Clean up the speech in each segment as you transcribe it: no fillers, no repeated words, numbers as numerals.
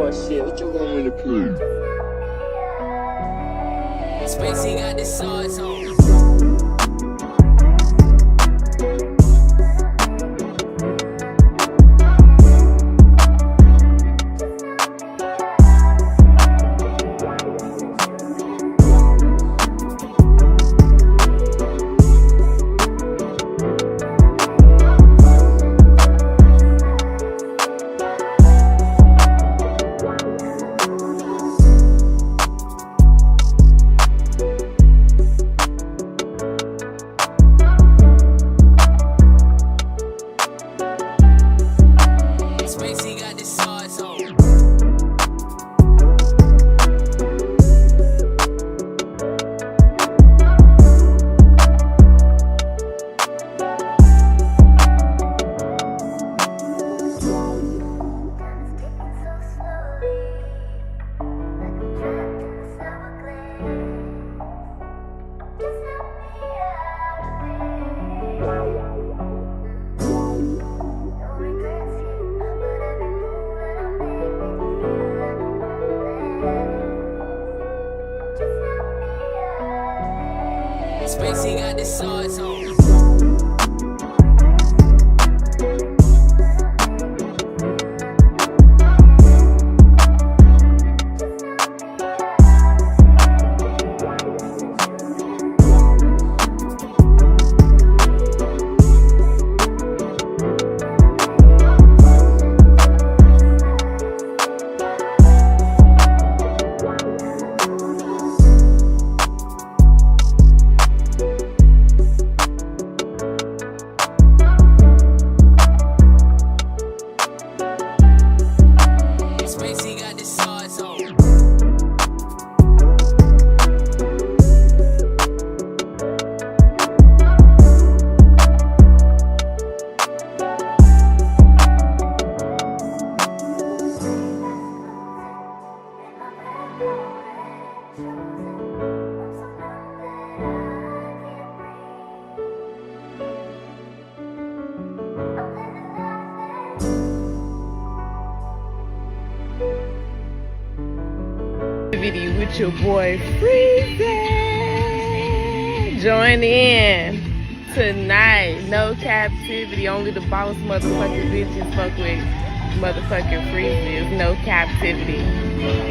Oh shit, what you want me to prove? Spacey got the sauce on. Spacey got the sauce on. Spacey got the sauce on. Spacey got the sauce on. Captivity with your boy Freezy. Join in tonight. No captivity. Only the boss motherfucking bitches fuck with motherfucking Freezy. No captivity.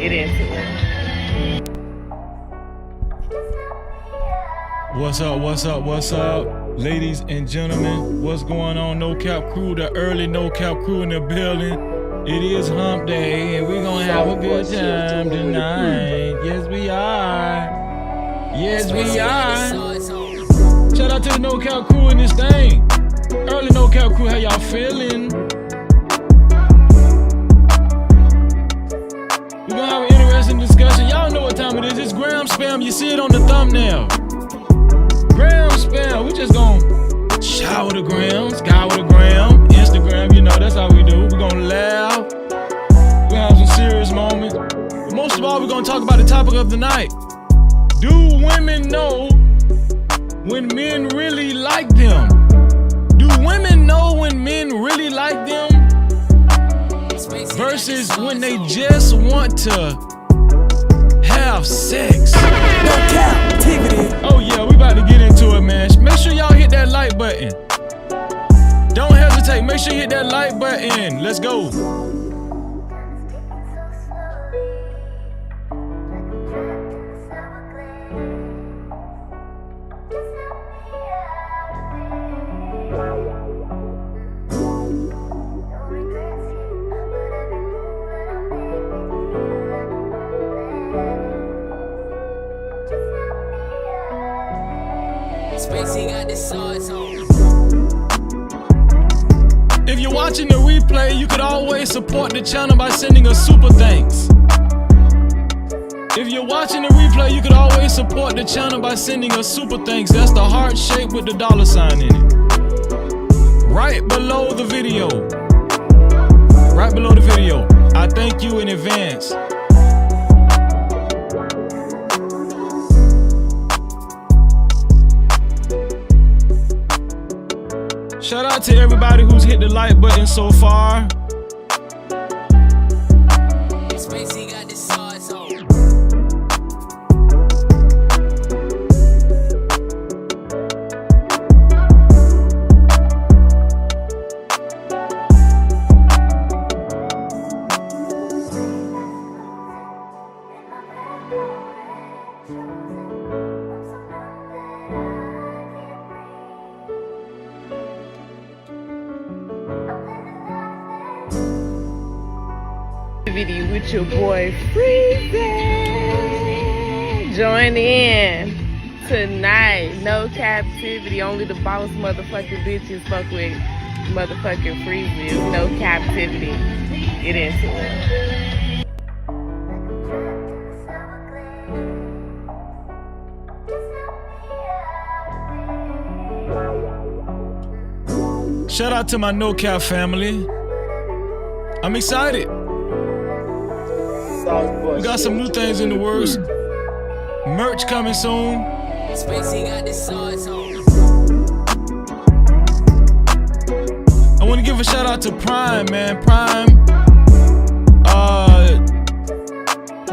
Get into it. What's up, what's up, what's up? Ladies and gentlemen, what's going on? No Cap crew, the early No Cap crew in the building. It is hump day and we're gonna have a good time tonight. Yes, we are. Yes, we are. Shout out to the No Cap crew in this thing. Early No Cap crew, how y'all feeling? We're gonna have an interesting discussion. Y'all know what time it is. It's gram spam. You see it on the thumbnail. Gram spam. We just gonna shower the gram, scour the gram, Instagram. You know, that's how we do. We're gonna laugh. We're gonna have some serious moments. But most of all, we're gonna talk about the topic of the night. Do women know when men really like them? Do women know when men really like them? Versus when they just want to have sex. No captivity. Oh yeah, we about to get into it, man. Make sure y'all hit that like button. Don't hesitate. Make sure you hit that like button. Let's go. Spacey got the sauce on. If you're watching the replay, you could always support the channel by sending a super thanks. If you're watching the replay, you could always support the channel by sending a super thanks. That's the heart shape with the $sign in it. Right below the video. Right below the video. I thank you in advance. Shout out to everybody who's hit the like button so far. Captivity with your boy Freezy. Join in tonight. No captivity. Only the boss motherfucking bitches fuck with motherfucking Freezy. No captivity. Get into it. Shout out to my No Cap family. I'm excited. We got some new things in the works. Merch coming soon. Spacey got the sauce on. I want to give a shout out to Prime, man. Prime,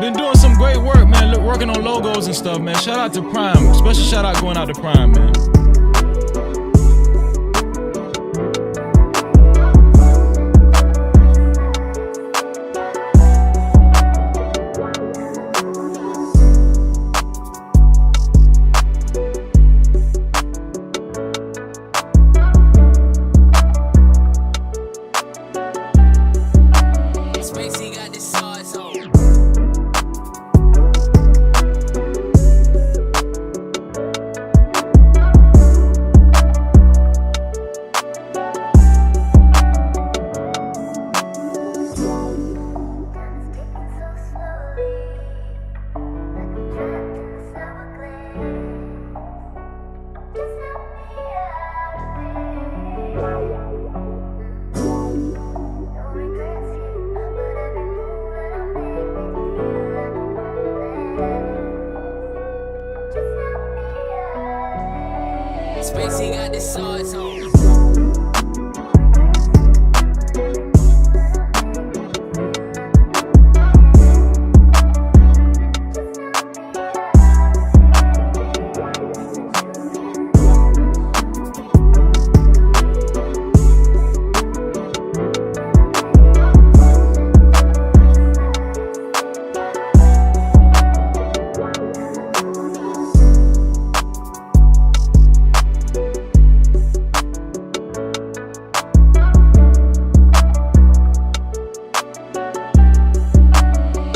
been doing some great work, man. Working on logos and stuff, man. Shout out to Prime. Special shout out going out to Prime, man. Spacey got the sauce on. Spacey got the sauce on.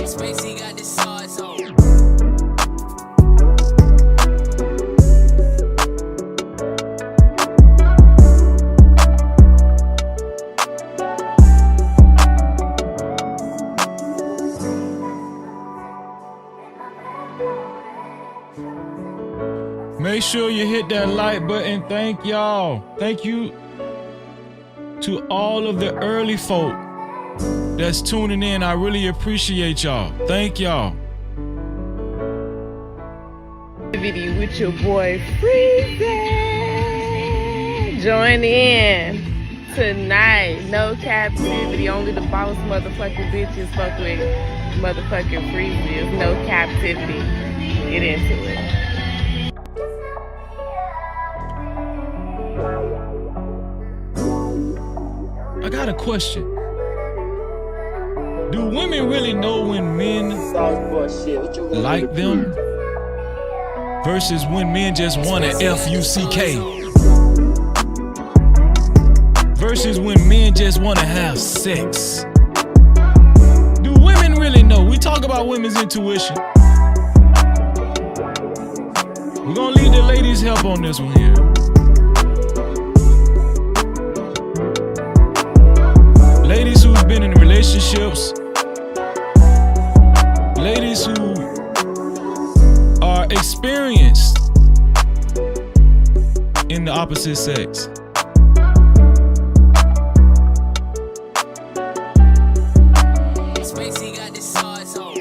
Spacey got the sauce on. Make sure you hit that like button. Thank y'all. Thank you to all of the early folk that's tuning in. I really appreciate y'all. Thank y'all. Captivity with your boy Freezy. Join in tonight. No captivity. Only the boss motherfucking bitches fuck with motherfucking Freezy. No captivity. Get into it. I got a question. Do women really know when men like them versus when men just want to F-U-C-K versus when men just want to have sex? Do women really know? We talk about women's intuition. We're gonna leave the ladies' help on this one here. Ladies who've been in relationships, ladies who are experienced in the opposite sex. Spacey got the sauce on.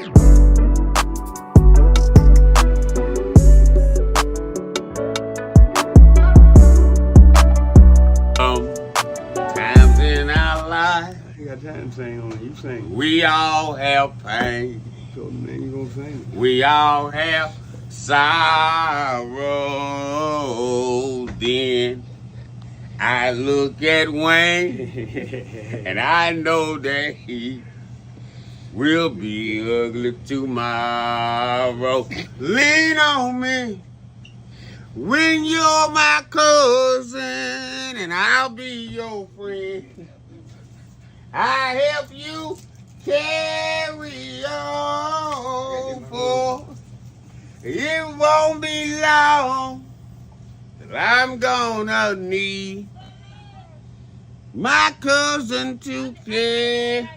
Times in our life, You got time to sing on it. You sing. we all have pain. So then you gonna sing it. We all have sorrow. Then I look at Wayne and I know that he will be ugly tomorrow. Lean on me when you're my cousin and I'll be your friend. I help you carry on, for it won't be long that I'm gonna need my cousin to care.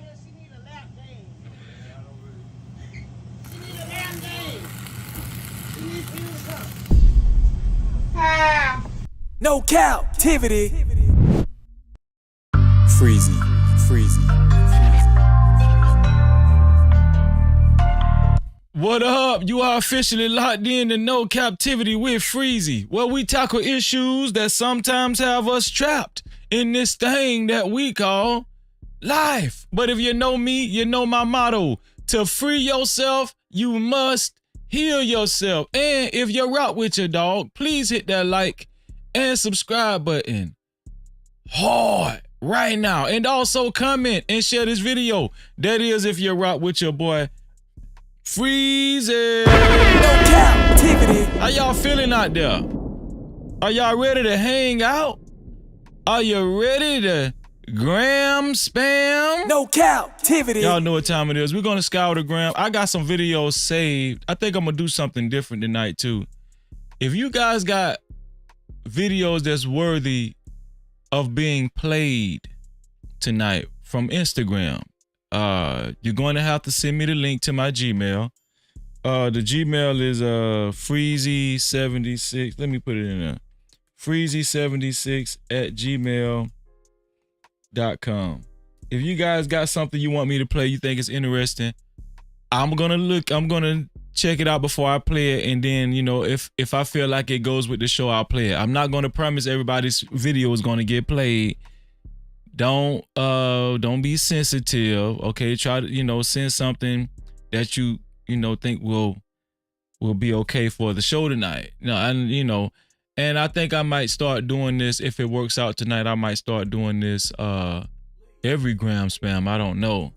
No captivity. Freezy. What up? You are officially locked in to No Captivity with Freezy, where we tackle issues that sometimes have us trapped in this thing that we call life. But if you know me, you know my motto. To free yourself, you must heal yourself. And if you're out with your dog, please hit that like and subscribe button hard right now. And also comment and share this video. That is if you're out with your boy Freezy. No captivity. How y'all feeling out there? Are y'all ready to hang out? Are you ready to gram spam? No captivity. Y'all know what time it is. We're gonna scour the gram. I got some videos saved. I think I'm gonna do something different tonight too. If you guys got videos that's worthy of being played tonight from Instagram, you're going to have to send me the link to my Gmail. The Gmail is freezy76. Let me put it in there. freezy76@gmail.com. If you guys got something you want me to play, you think is interesting, I'm gonna check it out before I play it, and then, you know, if I feel like it goes with the show, I'll play it. I'm not gonna promise everybody's video is gonna get played. Don't be sensitive, okay? Try to, you know, send something that you know think will be okay for the show tonight. And I think I might start doing this if it works out tonight. I might start doing this every gram spam. I don't know.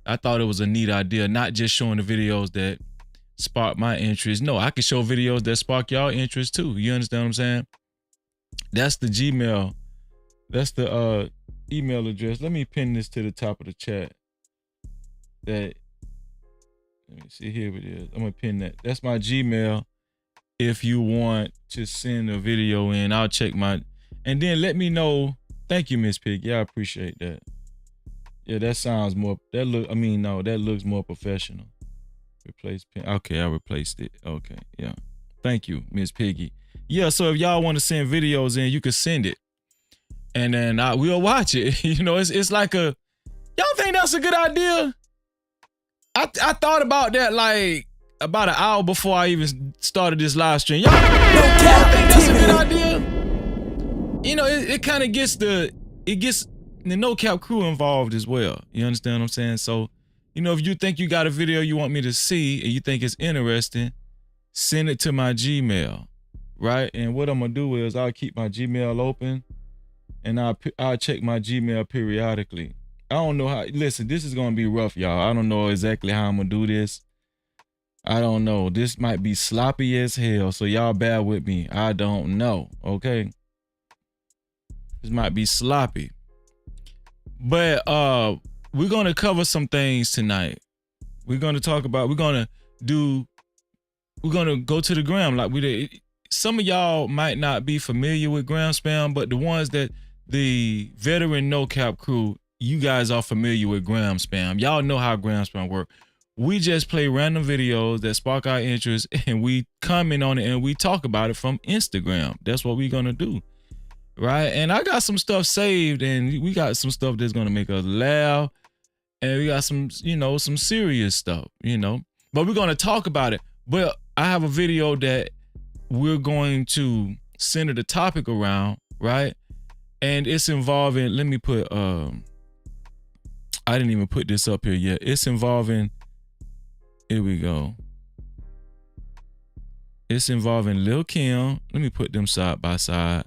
I thought it was a neat idea, not just showing the videos that spark my interest. No, I can show videos that spark y'all interest too. You understand what I'm saying? That's the Gmail. That's the email address. Let me pin this to the top of the chat. Let me see, here it is. I'm gonna pin that. That's my Gmail. If you want to send a video in, I'll check and then let me know. Thank you, Miss Pig. Yeah, I appreciate that. Yeah, that sounds more, that looks more professional. Replace pin. Okay, I replaced it. Okay, yeah. Thank you, Miss Piggy. Yeah, so if y'all want to send videos in, you can send it. And then we'll watch it. You know, it's like y'all think that's a good idea? I thought about that like about an hour before I even started this live stream. Y'all think that's a good idea? You know, it kind of gets the No Cap crew involved as well. You understand what I'm saying? So, you know, if you think you got a video you want me to see and you think it's interesting, send it to my Gmail, right? And what I'm gonna do is I'll keep my Gmail open and I'll check my Gmail periodically. I don't know how, listen, this is gonna be rough, y'all. I don't know exactly how I'm gonna do this. I don't know. This might be sloppy as hell, so y'all bear with me. I don't know, okay? This might be sloppy. But we're gonna cover some things tonight. We're gonna go to the gram. Like some of y'all might not be familiar with gram spam, but the ones that the veteran No Cap crew, you guys are familiar with gram spam. Y'all know how gram spam work. We just play random videos that spark our interest and we comment on it and we talk about it from Instagram. That's what we're gonna do. Right? And I got some stuff saved and we got some stuff that's gonna make us laugh. And we got some, you know, some serious stuff, you know. But we're gonna talk about it. But I have a video that we're going to center the topic around, right? And it's involving, let me put I didn't even put this up here yet. It's involving, here we go. It's involving Lil Kim. Let me put them side by side.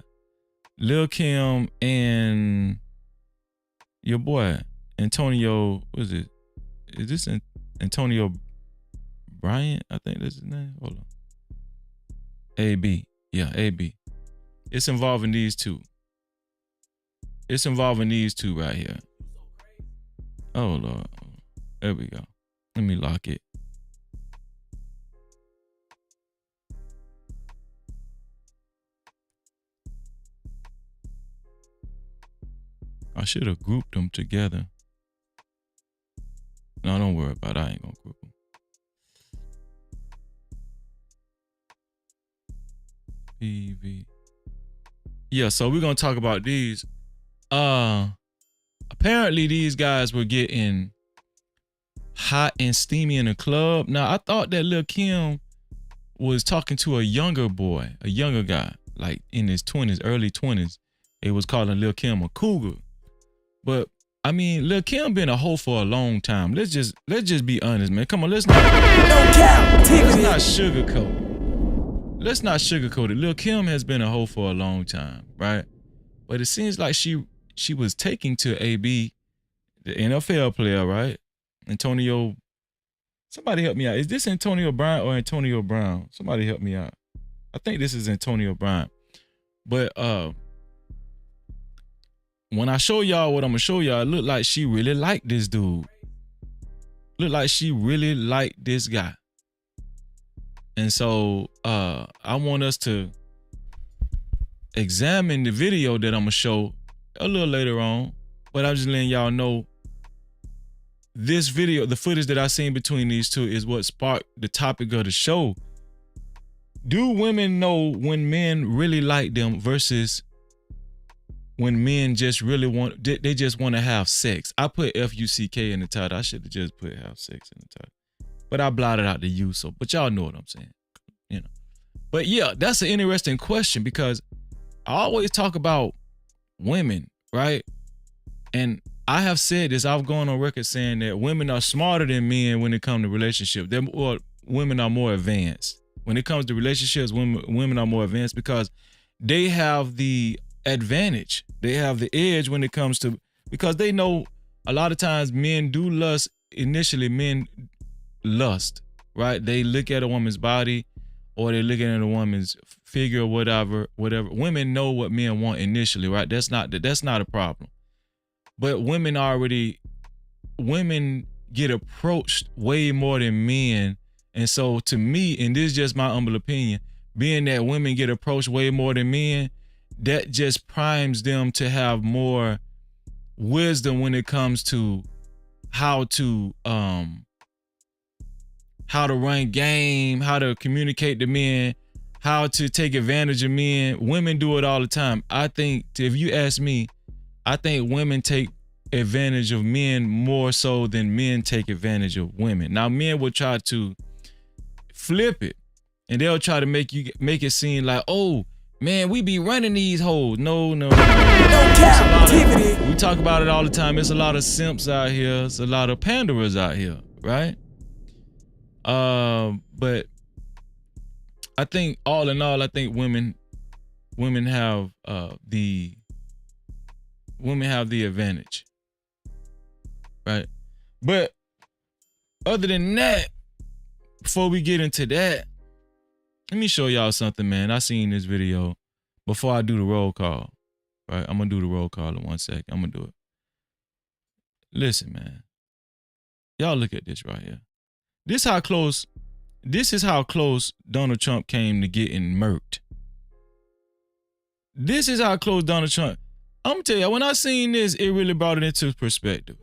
Lil Kim and your boy, Antonio, what is it? Is this Antonio Bryant? I think that's his name. Hold on. AB. Yeah, AB. It's involving these two. It's involving these two right here. Oh, Lord. There we go. Let me lock it. I should have grouped them together. No, don't worry about it. I ain't gonna group them. PV. Yeah, so we're gonna talk about these. Apparently these guys were getting hot and steamy in the club. Now I thought that Lil Kim was talking to a younger boy, a younger guy, like in his 20s, early 20s. It was calling Lil Kim a cougar. But I mean, Lil Kim been a hoe for a long time. Let's just be honest, man. Come on, let's not sugarcoat. Let's not sugarcoat it. Lil Kim has been a hoe for a long time, right? But it seems like she was taking to AB, the NFL player, right? Antonio. Somebody help me out. Is this Antonio Brown or Antonio Brown? Somebody help me out. I think this is Antonio Brown. But when I show y'all what I'm gonna show y'all, it looked like she really liked this dude. Looked like she really liked this guy. And so I want us to examine the video that I'm gonna show a little later on. But I'm just letting y'all know this video, the footage that I seen between these two is what sparked the topic of the show. Do women know when men really like them versus when men just really they just want to have sex? I put F-U-C-K in the title. I should have just put have sex in the title. But I blotted out the U, but y'all know what I'm saying, you know. But yeah, that's an interesting question because I always talk about women, right? And I have said this, I've gone on record saying that women are smarter than men when it comes to relationships. Women are more advanced. When it comes to relationships, women are more advanced because they have the advantage. They have the edge when it comes to, because they know a lot of times men do lust. Initially, men lust, right? They look at a woman's body or they're looking at a woman's figure or whatever. Women know what men want initially, right? That's not a problem. But women get approached way more than men. And so to me, and this is just my humble opinion, being that women get approached way more than men, that just primes them to have more wisdom when it comes to how to run game, how to communicate to men, how to take advantage of men. Women do it all the time. I think, if you ask me, I think women take advantage of men more so than men take advantage of women. Now, men will try to flip it and they'll try to make it seem like, oh man, we be running these hoes. No. Captivity. We talk about it all the time. There's a lot of simps out here. There's a lot of panderers out here, right? But I think all in all, I think women have the advantage, right? But other than that, before we get into that, let me show y'all something, man. I seen this video before I do the roll call, right? I'm gonna do the roll call in 1 second. I'm gonna do it. Listen, man. Y'all look at this right here. This is how close Donald Trump came to getting murked. This is how close Donald Trump. I'm gonna tell you, when I seen this, it really brought it into perspective.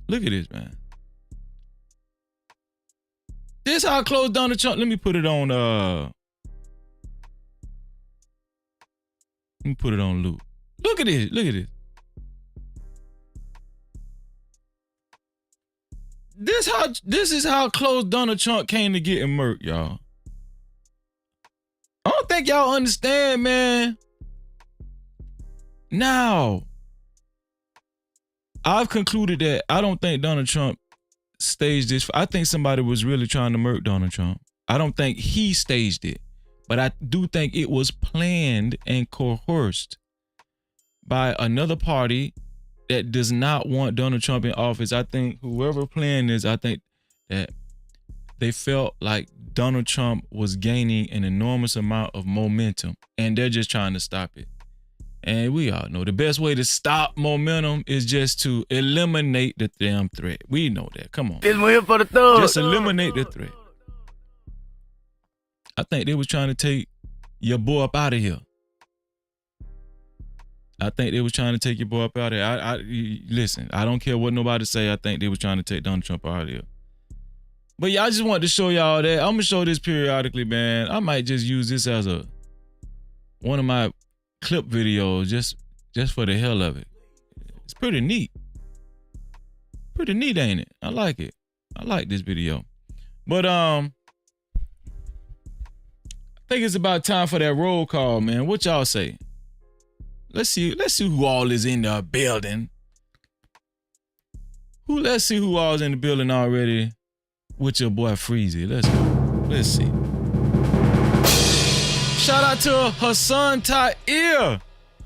Look at this, man. This how close Donald Trump. Let me put it on loop. Look at this. Look at this. This is how close Donald Trump came to getting murked, y'all. I don't think y'all understand, man. Now, I've concluded that I don't think Donald Trump staged this. I think somebody was really trying to murk Donald Trump. I don't think he staged it, but I do think it was planned and coerced by another party that does not want Donald Trump in office. I think whoever planned this, I think that they felt like Donald Trump was gaining an enormous amount of momentum and they're just trying to stop it. And we all know the best way to stop momentum is just to eliminate the damn threat. We know that. Come on. This one here for the thug. Just eliminate the threat. I think they was trying to take your boy up out of here. I think they was trying to take your boy up out of here. Listen, I don't care what nobody say. I think they was trying to take Donald Trump out of here. But yeah, I just wanted to show y'all that. I'm going to show this periodically, man. I might just use this as one of my clip videos just for the hell of it. It's pretty neat. Pretty neat, ain't it? I like it. I like this video. But I think it's about time for that roll call, man. What y'all say? Let's see who all is in the building. Let's see who all is in the building already with your boy Freezy. Let's go. Let's see. Shout out to Hassan Ta'ir.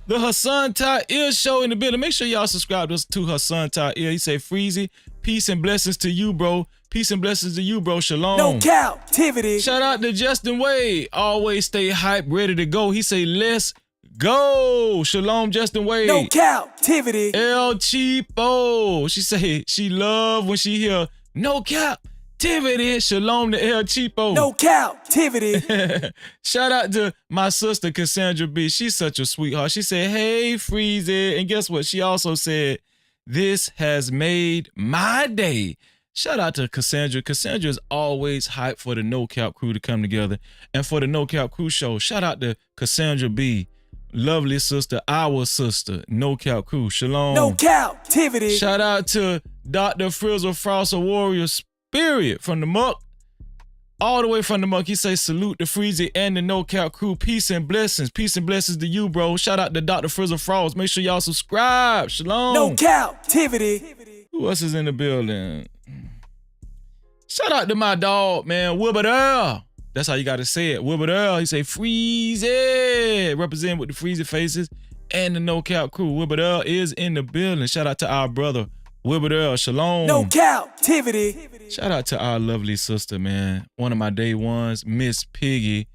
The Hassan Ta'ir show in the building. Make sure y'all subscribe to Hassan Ta'ir. He say, Freezy, peace and blessings to you, bro. Peace and blessings to you, bro. Shalom. No captivity. Shout out to Justin Wade. Always stay hyped, ready to go. He say, let's go. Shalom, Justin Wade. No captivity. El Cheapo. She say she love when she hear no captivity. Shalom to El Cheapo. No captivity. Shout out to my sister Cassandra B. She's such a sweetheart. She said, hey, Freezy. And guess what? She also said, this has made my day. Shout out to Cassandra. Cassandra is always hyped for the No Cap crew to come together. And for the No Cap crew show, shout out to Cassandra B. Lovely sister, our sister, No Cap crew. Shalom. No captivity. Shout out to Dr. Frizzle Frost, a warrior spirit from the muck. All the way from the muck. He say salute to Freezy and the No Cap crew. Peace and blessings. Peace and blessings to you, bro. Shout out to Dr. Frizzle Frost. Make sure y'all subscribe. Shalom. No captivity. Who else is in the building? Shout out to my dog, man. Wilbert Earl. That's how you got to say it. Wilbert Earl. He say Freezy. Representing with the Freezy faces and the No Cap crew. Wilbert Earl is in the building. Shout out to our brother, Wilbert Earl. Shalom. No captivity. Shout out to our lovely sister, man. One of my day ones, Miss Piggy.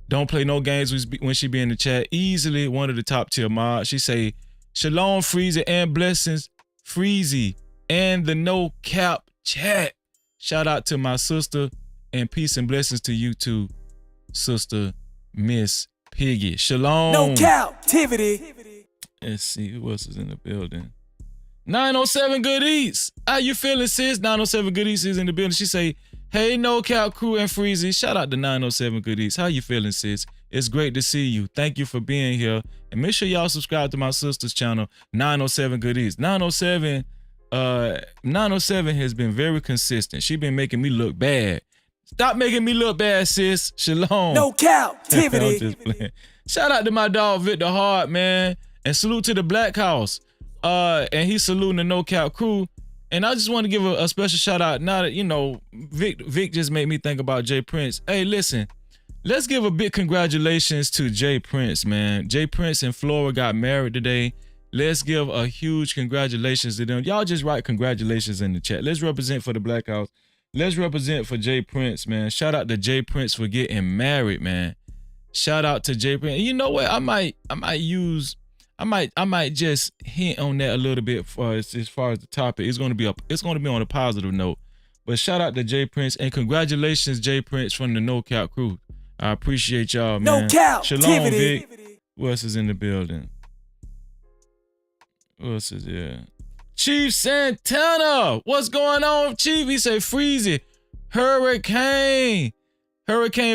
Don't play no games when she be in the chat. Easily one of the top tier mods. She say, Shalom, Freezy, and blessings, Freezy, and the No Cap chat. Shout out to my sister, and peace and blessings to you too, sister Miss Piggy. Shalom. No captivity. Let's see who else is in the building. 907 Good Eats. How you feeling, sis? 907 Good Eats is in the building. She say, hey, No Cap crew and Freezy. Shout out to 907 Good Eats. How you feeling, sis? It's great to see you. Thank you for being here. And make sure y'all subscribe to my sister's channel, 907 Good Eats. 907 has been very consistent. She been making me look bad. Stop making me look bad, sis. Shalom. No captivity. I'm just playing. Shout out to my dog Victor Hart, man. And salute to the Black House. And he's saluting the No Cap crew. And I just want to give a special shout out. Now that, you know, Vic just made me think about Jay Prince. Hey, listen, let's give a big congratulations to Jay Prince, man. Jay Prince and Flora got married today. Let's give a huge congratulations to them. Y'all just write congratulations in the chat. Let's represent for the Black House. Let's represent for Jay Prince, man. Shout out to Jay Prince for getting married, man. Shout out to Jay Prince. And you know what? I might just hint on that a little bit as far as the topic. It's gonna be on a positive note. But shout out to Jay Prince and congratulations, Jay Prince from the No Cap crew. I appreciate y'all, man. No cap. Shalom, Vic. Who else is in the building? Who else is there? Chief Santana. What's going on, Chief? He say, Freezy, Hurricane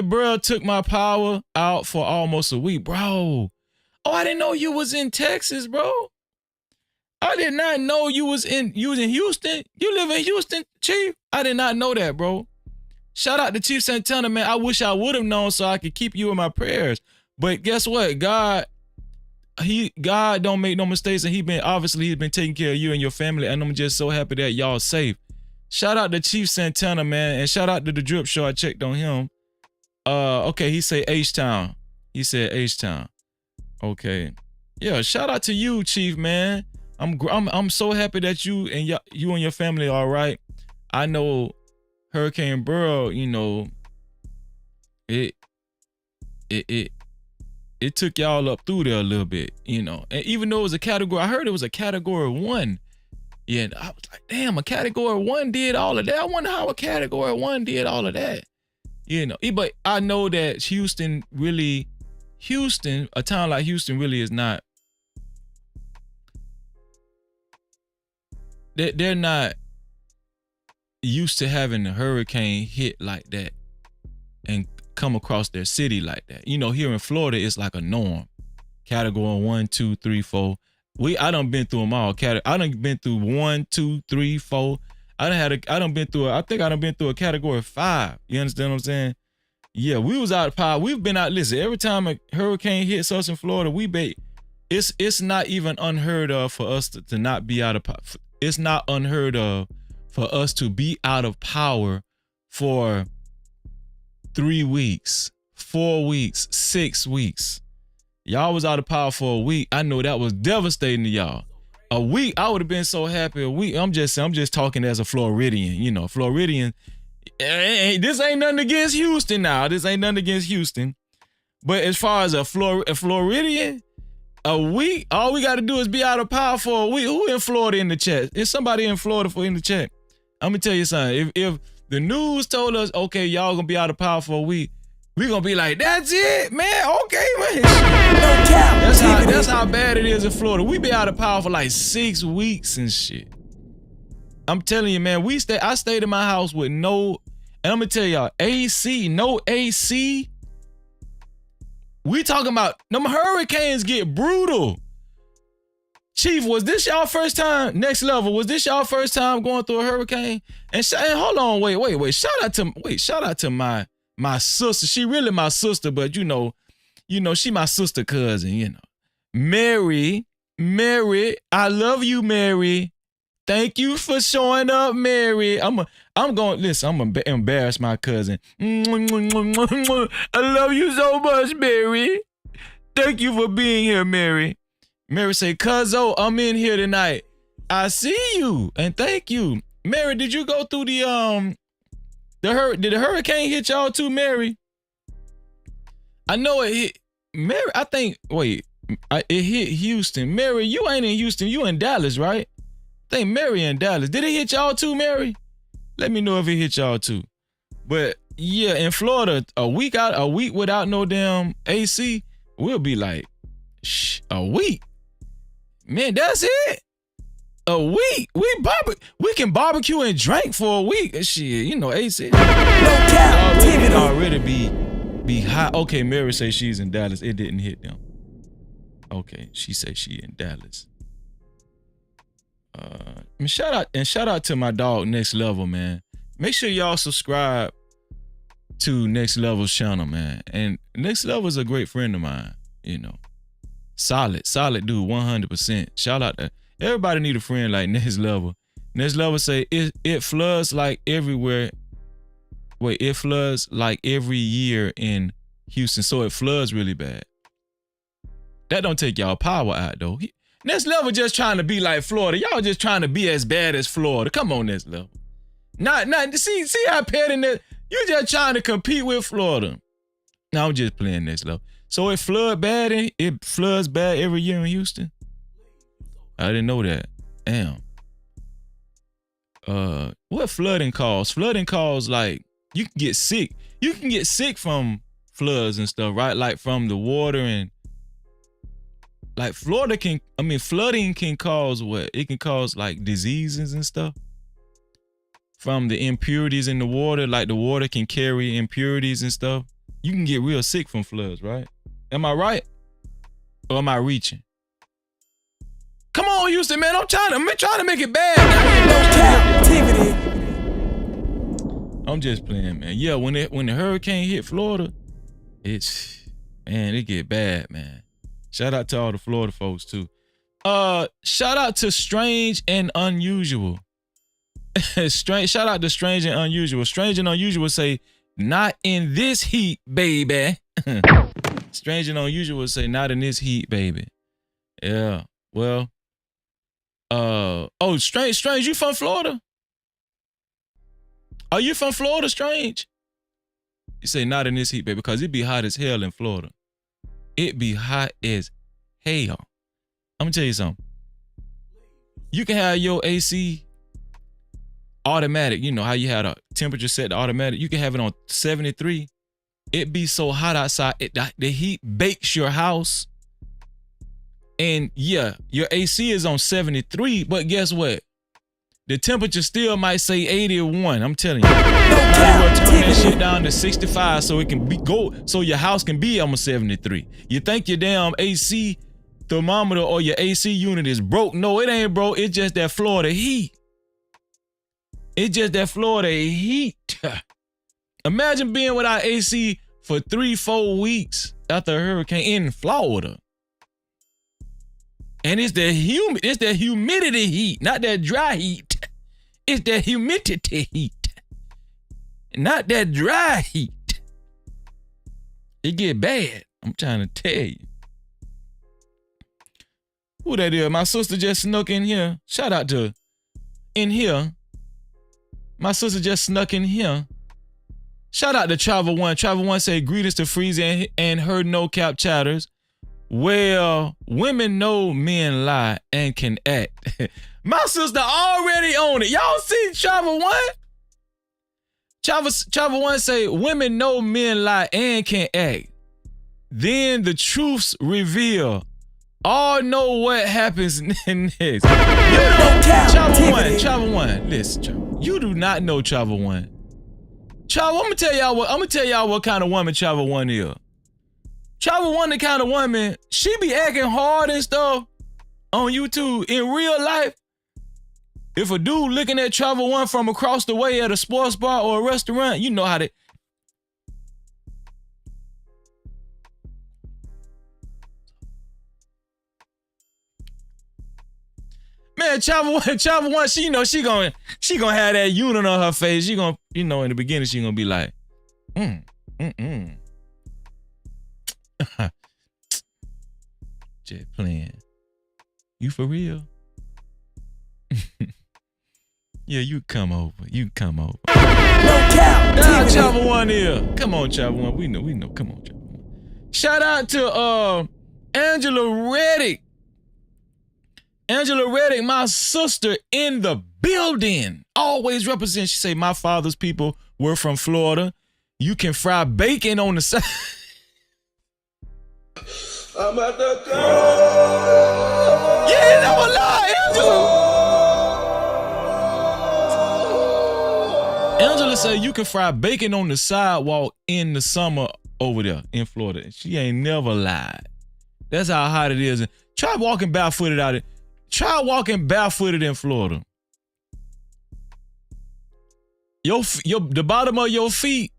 bro took my power out for almost a week, bro. Oh, I didn't know you was in Texas, bro. I did not know you was in Houston. You live in Houston, Chief? I did not know that, bro. Shout out to Chief Santana, man. I wish I would have known so I could keep you in my prayers. But guess what? God don't make no mistakes, and he's been taking care of you and your family, and I'm just so happy that y'all safe. Shout out to Chief Santana, man, and shout out to the Drip Show. I checked on him. Okay, he said H-Town. He said H-Town. Okay. Yeah, shout out to you, Chief, man. I'm so happy that you and your family are all right. I know Hurricane Burrow, you know, it it took y'all up through there a little bit, you know. And even though it was a category, I heard it was a category 1. Yeah, and I was like, damn, a category 1 did all of that. I wonder how a category 1 did all of that. You know, but I know that Houston, a town like Houston really is not, they're not used to having a hurricane hit like that and come across their city like that. You know, here in Florida, it's like a norm. Category 1, 2, 3, 4. I done been through them all. I done been through 1, 2, 3, 4. I done been through a category 5. You understand what I'm saying? Yeah, we was out of power. We've been out. Listen, every time a hurricane hits us in Florida, it's not even unheard of for us to not be out of power. It's not unheard of for us to be out of power for 3 weeks, 4 weeks, 6 weeks. Y'all was out of power for a week. I know that was devastating to y'all. A week, I would have been so happy. A week, I'm just talking as a Floridian. You know, Floridian. This ain't nothing against Houston now. This ain't nothing against Houston. But as far as a Floridian, a week, all we got to do is be out of power for a week. Who in Florida in the chat? Is somebody in Florida in the chat? I'm going to tell you something. If the news told us, okay, y'all going to be out of power for a week, we going to be like, that's it, man. Okay, man. That's how bad it is in Florida. We be out of power for like 6 weeks and shit. I'm telling you, man, I stayed in my house with and I'm going to tell y'all, no AC. We talking about them hurricanes get brutal. Chief, was this y'all first time, next level, was this y'all first time going through a hurricane? And hold on, wait. Shout out to my sister. She really my sister, but you know, she my sister cousin, you know. Mary, I love you, Mary. Thank you for showing up, Mary. I'm gonna embarrass my cousin. I love you so much, Mary. Thank you for being here, Mary. Mary say, Cuzzo, I'm in here tonight. I see you, and thank you. Mary, did you go through did the hurricane hit y'all too, Mary? I know it hit, Mary, it hit Houston. Mary, you ain't in Houston, you in Dallas, right? I think Mary in Dallas. Did it hit y'all too, Mary? Let me know if it hit y'all too. But yeah, in Florida, a week without no damn AC, we'll be like, a week? Man, that's it? A week? We can barbecue and drink for a week. Shit, you know, AC. No captivity. Already be hot. Okay, Mary say she's in Dallas. It didn't hit them. Okay, she say she in Dallas. Shout out to my dog Next Level, man. Make sure y'all subscribe to Next Level's channel, man. And Next Level is a great friend of mine, you know. Solid dude, 100%. Shout out to everybody need a friend like Next Level. Next Level say it floods like everywhere. Wait, it floods like every year in Houston, so it floods really bad. That don't take y'all power out though. Next Level just trying to be like Florida. Y'all just trying to be as bad as Florida. Come on, Next Level. Not see how petty that. You just trying to compete with Florida. No, I'm just playing Next Level. So it floods bad every year in Houston? I didn't know that. Damn. What flooding cause? Flooding cause like you can get sick. You can get sick from floods and stuff, right? Like from the water and like flooding can cause what? It can cause like diseases and stuff from the impurities in the water. Like the water can carry impurities and stuff. You can get real sick from floods, right? Am I right? Or am I reaching? Come on, Houston, man. I'm trying to make it bad. Captivity. I'm just playing, man. Yeah, when the hurricane hit Florida, it get bad, man. Shout out to all the Florida folks too. Shout out to Strange and Unusual. Shout out to Strange and Unusual. Strange and Unusual say, not in this heat, baby. Strange and Unusual say, not in this heat, baby. Yeah, well. Strange, you from Florida? Are you from Florida, Strange? You say, not in this heat, baby, because it be hot as hell in Florida. it be hot as hell. I'm gonna tell you something. You can have your AC automatic. You know how you had a temperature set to automatic. You can have it on 73. It be so hot outside. The heat bakes your house. And yeah, your AC is on 73, but guess what? The temperature still might say 81. I'm telling you. Now you gonna turn that shit down to 65 so it can so your house can be almost 73. You think your damn AC thermometer or your AC unit is broke? No, it ain't broke. It's just that Florida heat. It's just that Florida heat. Imagine being without AC for 3-4 weeks after a hurricane in Florida. And it's that humidity heat, not that dry heat. It's that humidity heat, not that dry heat. It get bad. I'm trying to tell you. Who that is? My sister just snuck in here. Shout out to in here. My sister just snuck in here. Shout out to Travel One. Travel One say greetings to Freezy and her no cap chatters. Well, women know men lie and can act. My sister already on it. Y'all see Travel One? Travel One say women know men lie and can act. Then the truths reveal. All know what happens next. You know, Travel One. Listen, Travel. You do not know Travel One. Travel, I'm gonna tell y'all what kind of woman Travel One is. Travel One the kind of woman, she be acting hard and stuff on YouTube. In real life, if a dude looking at Travel One from across the way at a sports bar or a restaurant, you know how they. Man, Travel One, she gonna have that unit on her face. She gonna, in the beginning, she gonna be like, Just playing. You for real? Yeah, you come over. No cap. Travel One here. Come on, Travel One. We know. Come on, Travel One. Shout out to Angela Reddick. Angela Reddick, my sister in the building. Always represent. She say, my father's people were from Florida. You can fry bacon on the side. I'm at the go. Yeah, that was lie, Angela. Angela said you can fry bacon on the sidewalk in the summer over there in Florida. She ain't never lied. That's how hot it is. Try walking barefooted out there. Try walking barefooted in Florida. The bottom of your feet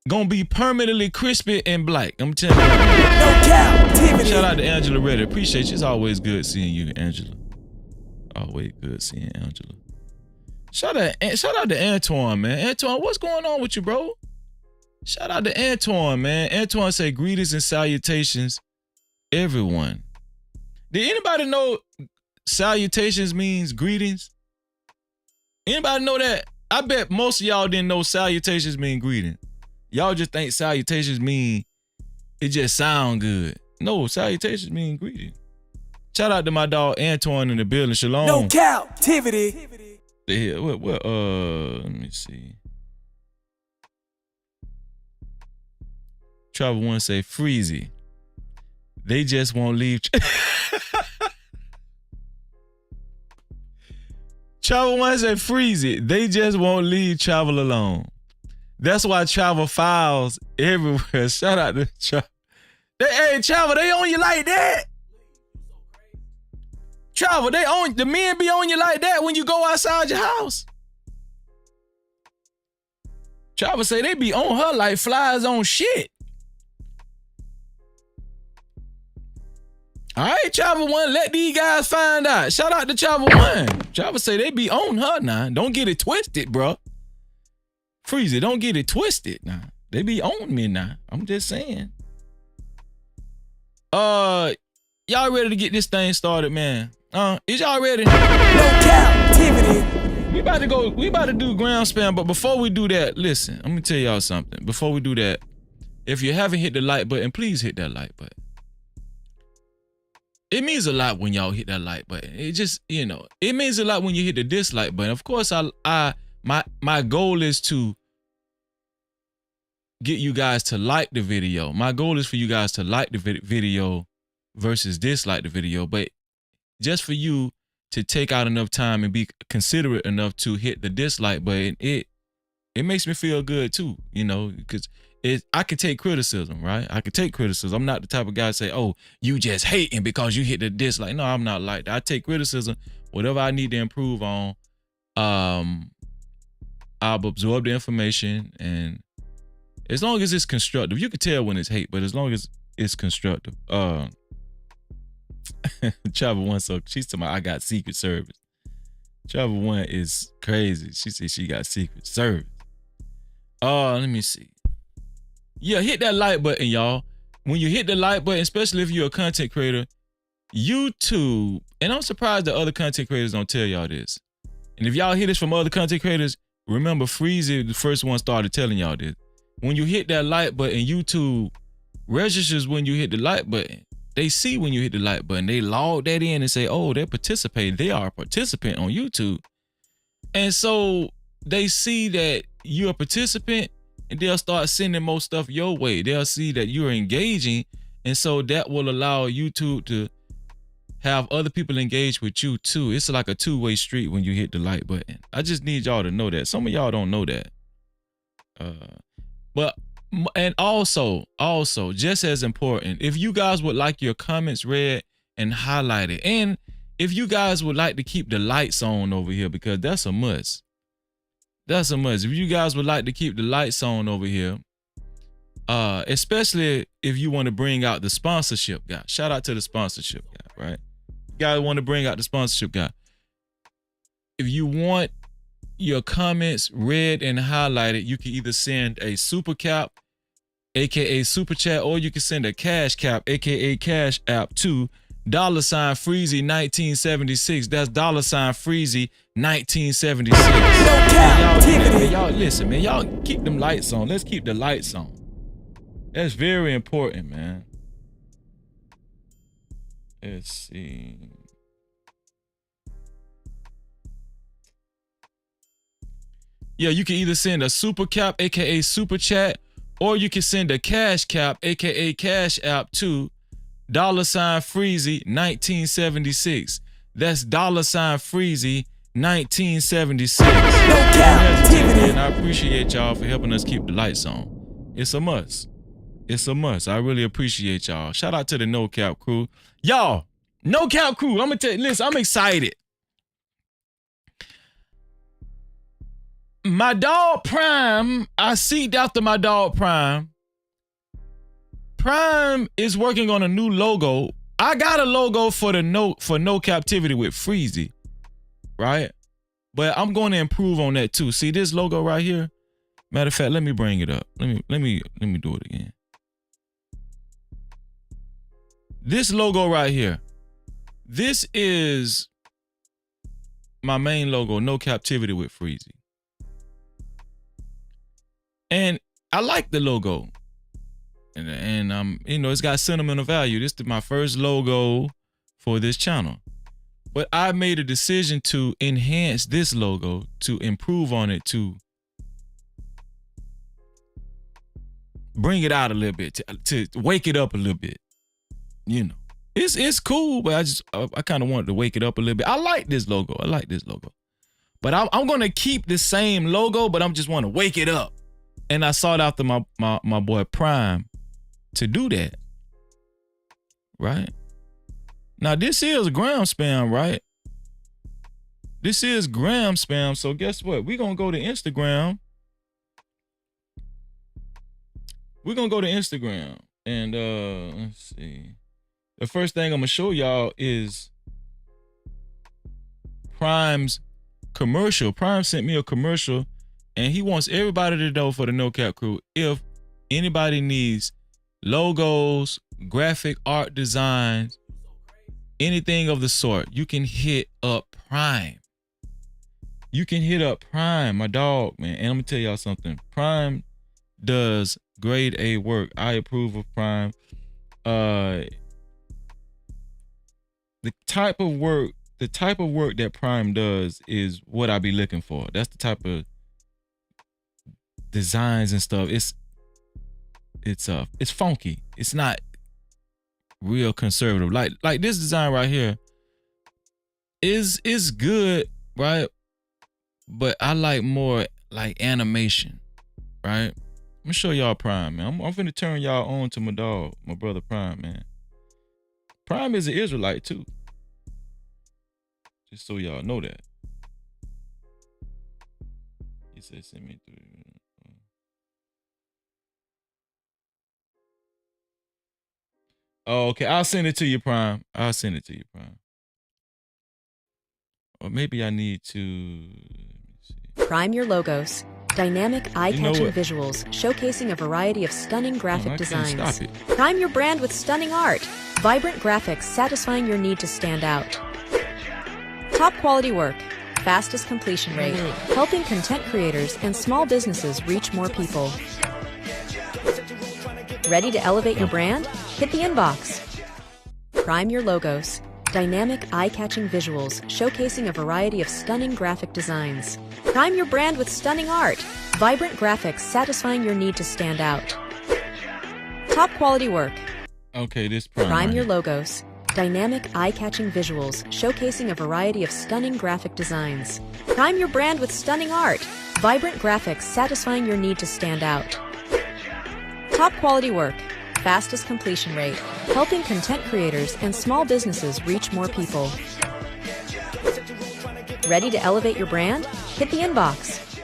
gonna be permanently crispy and black. I'm telling you. No captivity. Shout out to Angela Reddick. Appreciate you. It's always good seeing you, Angela. Always good seeing Angela. Shout out to Antoine, man. Antoine, what's going on with you, bro? Shout out to Antoine, man. Antoine say greetings and salutations, everyone. Did anybody know salutations means greetings? Anybody know that? I bet most of y'all didn't know salutations mean greetings. Y'all just think salutations mean it just sound good. No, salutations mean greetings. Shout out to my dog Antoine in the building. Shalom. No captivity. What? Let me see. Travel One say Freezy. They just won't leave. Travel One say Freezy. They just won't leave travel alone. That's why travel files everywhere. Shout out to Travel. Hey, Travel, they on you like that? Travel, the men be on you like that when you go outside your house. Travel say they be on her like flies on shit. All right, Travel One, let these guys find out. Shout out to Travel One. Travel say they be on her now. Don't get it twisted, bro. Freezy, don't get it twisted now. They be on me now. I'm just saying. Y'all ready to get this thing started, man? Is y'all ready? No captivity. We about to do ground spam, but before we do that, listen, I'm gonna tell y'all something. Before we do that, If you haven't hit the like button, please hit that like button. It means a lot when y'all hit that like button. It just, it means a lot when you hit the dislike button. Of course, my goal is to get you guys to like the video. My goal is for you guys to like the video versus dislike the video. But just for you to take out enough time and be considerate enough to hit the dislike button, it makes me feel good too, because I can take criticism, right? I can take criticism. I'm not the type of guy to say, oh, you just hating because you hit the dislike. No, I'm not like that. I take criticism, whatever I need to improve on. I'll absorb the information, and as long as it's constructive, you can tell when it's hate, but as long as it's constructive. Travel One, so she's talking about I got Secret Service. Travel One is crazy. She said she got Secret Service. Let me see. Yeah, hit that like button, y'all. When you hit the like button, especially if you're a content creator, YouTube, and I'm surprised that other content creators don't tell y'all this. And if y'all hear this from other content creators, remember Freezy, the first one, started telling y'all this. When you hit that like button, YouTube registers when you hit the like button. They see when you hit the like button. They log that in and say, oh, they're participating. They are a participant on YouTube. And so they see that you're a participant, and they'll start sending more stuff your way. They'll see that you're engaging, and so that will allow YouTube to have other people engage with you too. It's like a two-way street when you hit the like button. I just need y'all to know that. Some of y'all don't know that. And also, just as important, if you guys would like your comments read and highlighted, and if you guys would like to keep the lights on over here, because that's a must. That's a must. If you guys would like to keep the lights on over here, especially if you want to bring out the sponsorship guy. Shout out to the sponsorship guy, right? You guys want to bring out the sponsorship guy. If you want your comments read and highlighted, you can either send a super cap, aka super chat, or you can send a cash cap, aka cash app, to $Freezy 1976. That's $Freezy 1976. Y'all listen, man. Y'all keep them lights on. Let's keep the lights on. That's very important, man. Let's see. Yeah, you can either send a super cap, aka super chat, or you can send a cash cap, aka cash app, to $Freezy 1976. That's $Freezy 1976. And I appreciate y'all for helping us keep the lights on. It's a must. It's a must. I really appreciate y'all. Shout out to the No Cap crew. Y'all, No Cap crew, I'm gonna tell you, listen, I'm excited. My dog Prime, I seeked after my dog Prime. Prime is working on a new logo. I got a logo for No Captivity with Freezy, right? But I'm going to improve on that too. See this logo right here? Matter of fact, let me bring it up. Let me do it again. This logo right here. This is my main logo, No Captivity with Freezy. And I like the logo. And it's got sentimental value. This is my first logo for this channel. But I made a decision to enhance this logo, to improve on it, to bring it out a little bit, to wake it up a little bit. It's cool, but I kind of wanted to wake it up a little bit. I like this logo. But I'm gonna keep the same logo, but I'm just want to wake it up. And I sought after my boy Prime to do that. Right? Now this is gram spam, right? This is gram spam. So guess what? We're gonna go to Instagram. We're gonna go to Instagram. And let's see. The first thing I'm gonna show y'all is Prime's commercial. Prime sent me a commercial, and he wants everybody to know, for the No Cap crew, if anybody needs logos, graphic art designs, anything of the sort, you can hit up Prime. You can hit up Prime, my dog, man. And I'm gonna tell y'all something. Prime does grade A work. I approve of Prime. The type of work that Prime does is what I be looking for. That's the type of designs and stuff. It's funky. It's not real conservative. Like this design right here is good, right? But I like more like animation, right? I'm gonna show y'all Prime, man. I'm finna turn y'all on to my dog, my brother Prime, man. Prime is an Israelite too. Just so y'all know that. He said send me through. Oh, okay. I'll send it to you, Prime. I'll send it to you, Prime. Or maybe I need to. Let me see. Prime your logos. Dynamic, eye-catching what? visuals showcasing a variety of stunning graphic I can't designs. stop it. Prime your brand with stunning art. Vibrant graphics satisfying your need to stand out. Top quality work. Fastest completion rate. Helping content creators and small businesses reach more people. Ready to elevate your brand? Hit the inbox. Prime your logos. Dynamic, eye-catching visuals showcasing a variety of stunning graphic designs. Prime your brand with stunning art. Vibrant graphics satisfying your need to stand out. Top quality work. Okay, this Prime. Prime right your here. logos. Dynamic, eye-catching visuals showcasing a variety of stunning graphic designs. Prime your brand with stunning art. Vibrant graphics satisfying your need to stand out. Top quality work. Fastest completion rate. Helping content creators and small businesses reach more people. Ready to elevate your brand? Hit the inbox.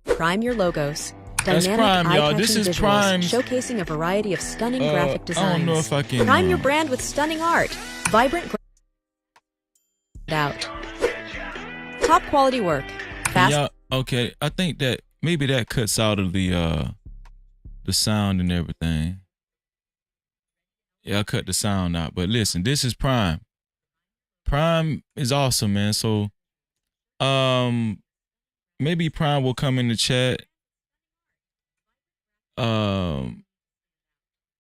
Prime your logos. That's Dynamic, Prime, y'all. eye-catching This is visuals Prime's- showcasing a variety of stunning graphic designs. I don't know if I can. Prime your brand with stunning art. Vibrant out. Top quality work. Fast. Yeah, okay. I think that maybe that cuts out of the sound and everything. Yeah, I cut the sound out. But listen, this is Prime. Prime is awesome, man. So maybe Prime will come in the chat.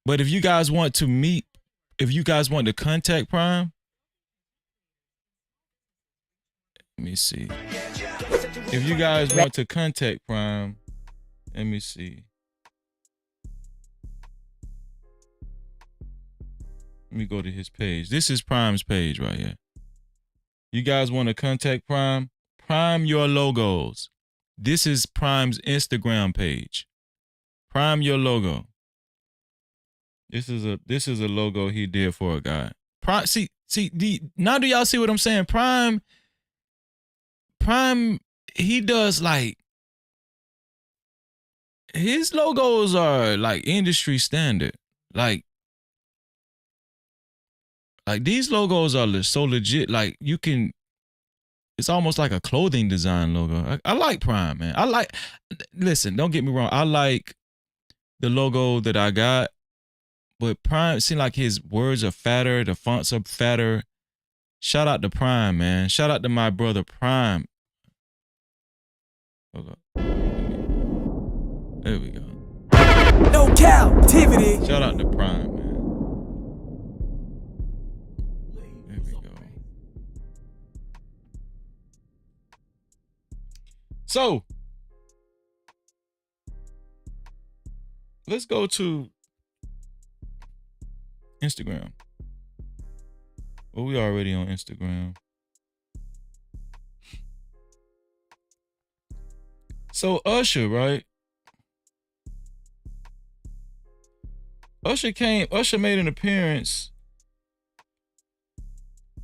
But if you guys want to meet, if you guys want to contact Prime, let me see. If you guys want to contact Prime, let me see. Let me go to his page. This is Prime's page right here. You guys want to contact Prime? Prime your logos. This is Prime's Instagram page. Prime your logo. This is a logo he did for a guy. Prime, now do y'all see what I'm saying? Prime, he does like, his logos are like industry standard. Like these logos are so legit. Like you can, it's almost like a clothing design logo. I like Prime, man. Listen, don't get me wrong. I like the logo that I got, but Prime seems like his words are fatter. The fonts are fatter. Shout out to Prime, man. Shout out to my brother Prime. Hold up. There we go. No captivity. Shout out to Prime, man. There we go. So, let's go to Instagram. Well, we already on Instagram. So Usher, right? Usher made an appearance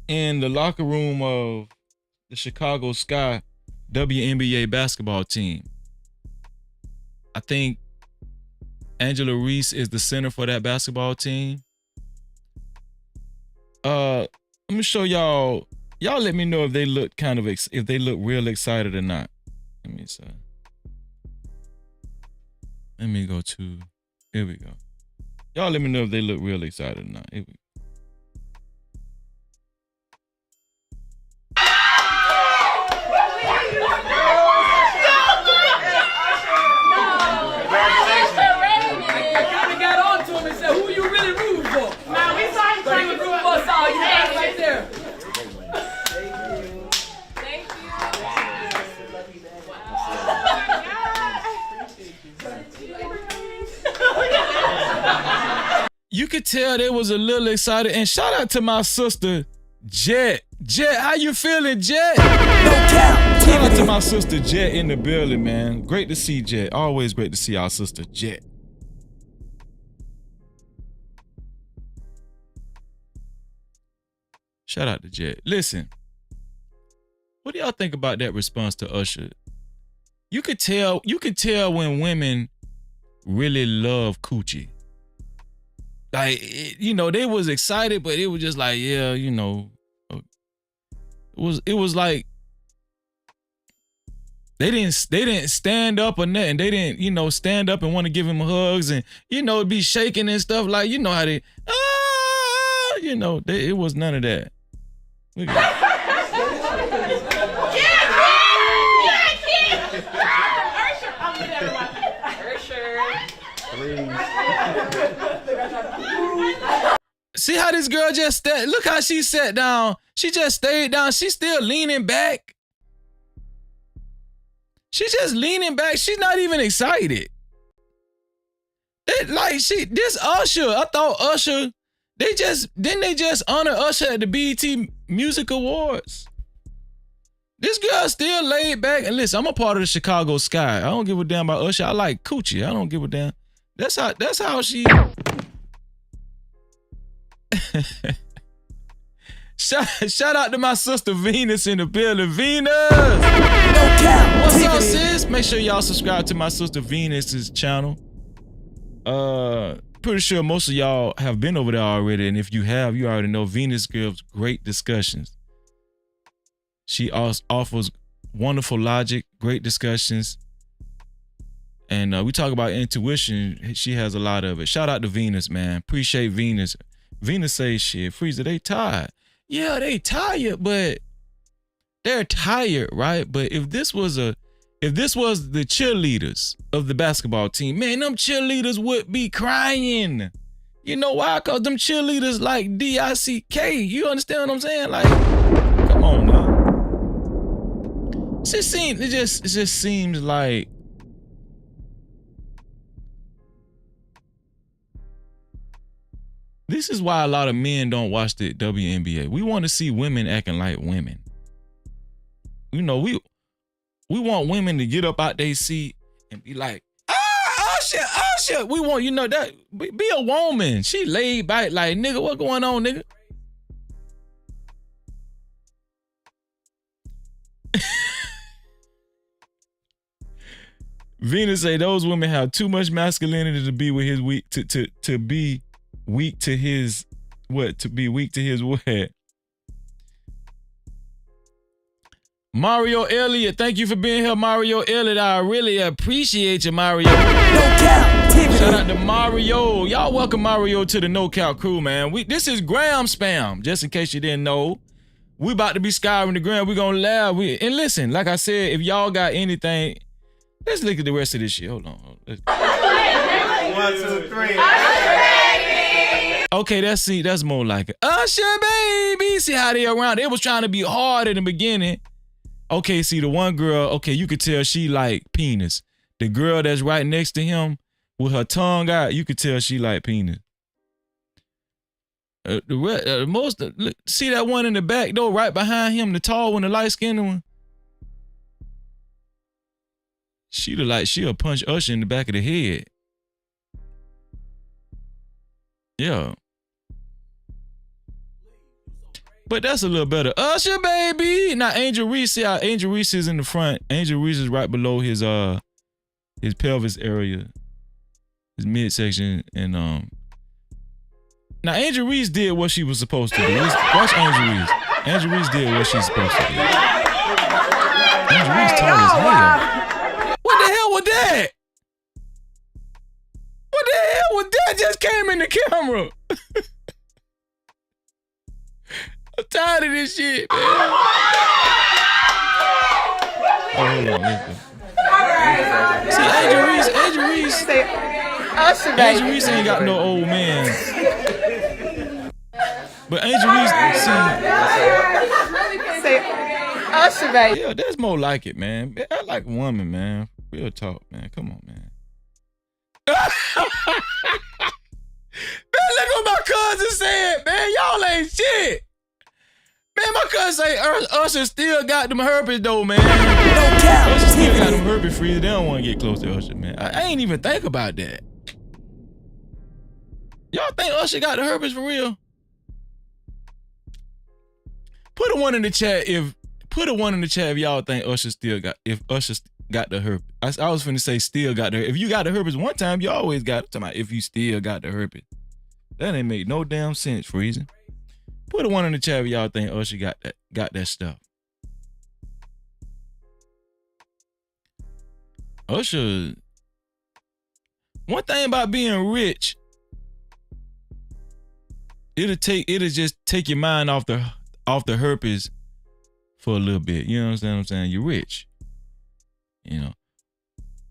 in the locker room of the Chicago Sky WNBA basketball team. I think Angela Reese is the center for that basketball team. Let me show y'all. Y'all let me know if they look if they look real excited or not. Let me see. Let me go to, here we go. Y'all let me know if they look real excited or not. Here we go. you could tell they was a little excited. And shout out to my sister, Jet. Jet, how you feeling, Jet? No cap. Shout out to my sister, Jet, in the building, man. Great to see Jet. Always great to see our sister, Jet. Shout out to Jet. Listen, what do y'all think about that response to Usher? You could tell when women really love coochie. Like, you know, they was excited, but it was just like, yeah, you know, it was like they didn't stand up or nothing. They didn't, you know, stand up and want to give him hugs and, you know, be shaking and stuff. Like, you know how they, you know, it was none of that. Look at See how this girl just look how she sat down. She just stayed down. She's still leaning back. She's just leaning back. She's not even excited. This Usher, I thought Usher, they just honor Usher at the BET Music Awards. This girl still laid back. And listen, I'm a part of the Chicago Sky. I don't give a damn about Usher. I like coochie. I don't give a damn. That's how she. Shout out to my sister Venus in the building. Venus! What's up, sis? Make sure y'all subscribe to my sister Venus's channel. Pretty sure most of y'all have been over there already, and if you have, you already know Venus gives great discussions. She offers wonderful logic, great discussions. And we talk about intuition. She has a lot of it. Shout out to Venus, man. Appreciate Venus. Venus says shit. Freezer, they tired. Yeah, they tired, but they're tired, right? But if this was the cheerleaders of the basketball team, man, them cheerleaders would be crying. You know why? Because them cheerleaders like DICK. You understand what I'm saying? Like, come on now. It just seems like this is why a lot of men don't watch the WNBA. We want to see women acting like women. You know, we want women to get up out their seat and be like, Usher. We want, you know, that be a woman. She laid back like, nigga, what going on, nigga? Venus say those women have too much masculinity to be with his weak to be weak to his what? Mario Elliott, thank you for being here, Mario Elliott. I really appreciate you, Mario. Shout out to Mario. Y'all welcome Mario to the No Cap crew, man. This is Gram Spam, just in case you didn't know. We about to be scouring the ground. We gonna laugh. And listen, like I said, if y'all got anything, let's look at the rest of this shit. Hold on. 1, 2, 3. Okay, that's more like it. Usher, baby. See how they around. They was trying to be hard in the beginning. Okay, see the one girl, okay, you could tell she like penis. The girl that's right next to him with her tongue out, you could tell she like penis. See that one in the back though, right behind him, the tall one, the light-skinned one? She look like she'll punch Usher in the back of the head. Yeah. But that's a little better. Usher, baby. Now Angel Reese, see how Angel Reese is in the front. Angel Reese is right below his pelvis area, his midsection, and now Angel Reese did what she was supposed to do. Watch Angel Reese. Angel Reese did what she's supposed to do. Angel Reese tall as hell. What the hell was that? What the hell was that? Just came in the camera. I'm tired of this shit, man. Oh, hold on. See, Angel Reese ain't got no old man. But Angel Reese, see. Usher, baby. Yeah, that's more like it, man. I like a woman, man. Real talk, man. Come on, man. Man, look what my cousin said, man. Y'all ain't shit. Man, my cousin say Usher still got them herpes though, man. Usher still got them herpes free. They don't want to get close to Usher, man. I ain't even think about that. Y'all think Usher got the herpes for real? Put a one in the chat if y'all think Usher still got the herpes. I was finna say still got the herpes. If you got the herpes one time, you always got it. Talking about if you still got the herpes. That ain't make no damn sense, Freezing. Put a one in the chat if y'all think Usher got that stuff. Usher, one thing about being rich, it'll just take your mind off the herpes for a little bit. You know what I'm saying? You're rich. You know.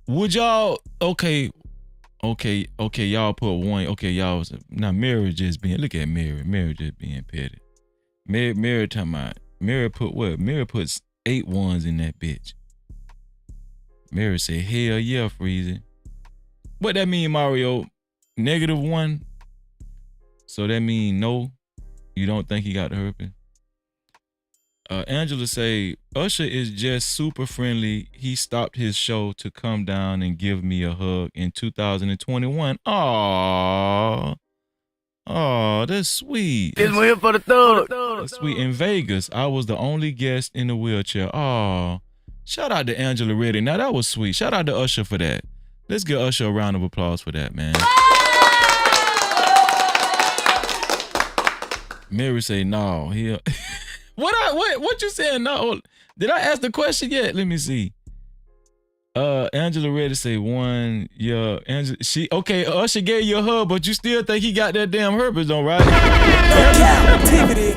Would y'all okay, y'all put one, okay, y'all was now Mary just being, look at Mary just being petty. Mary talking about, Mary put what? Mary puts 8 ones in that bitch. Mary said, hell yeah, Freezy. What that mean, Mario? -1? So that mean no, you don't think he got the herpes? Angela say, Usher is just super friendly. He stopped his show to come down and give me a hug in 2021. Aww. Oh, that's sweet. This one here for the thug. That's sweet. In Vegas, I was the only guest in the wheelchair. Oh, shout out to Angela Reddy. Now that was sweet. Shout out to Usher for that. Let's give Usher a round of applause for that, man. Mary say, no, he... What you saying? No, did I ask the question yet? Let me see. Angela Reddy say 1. Yeah, Angela. Usher gave you a hug, but you still think he got that damn herpes though, right?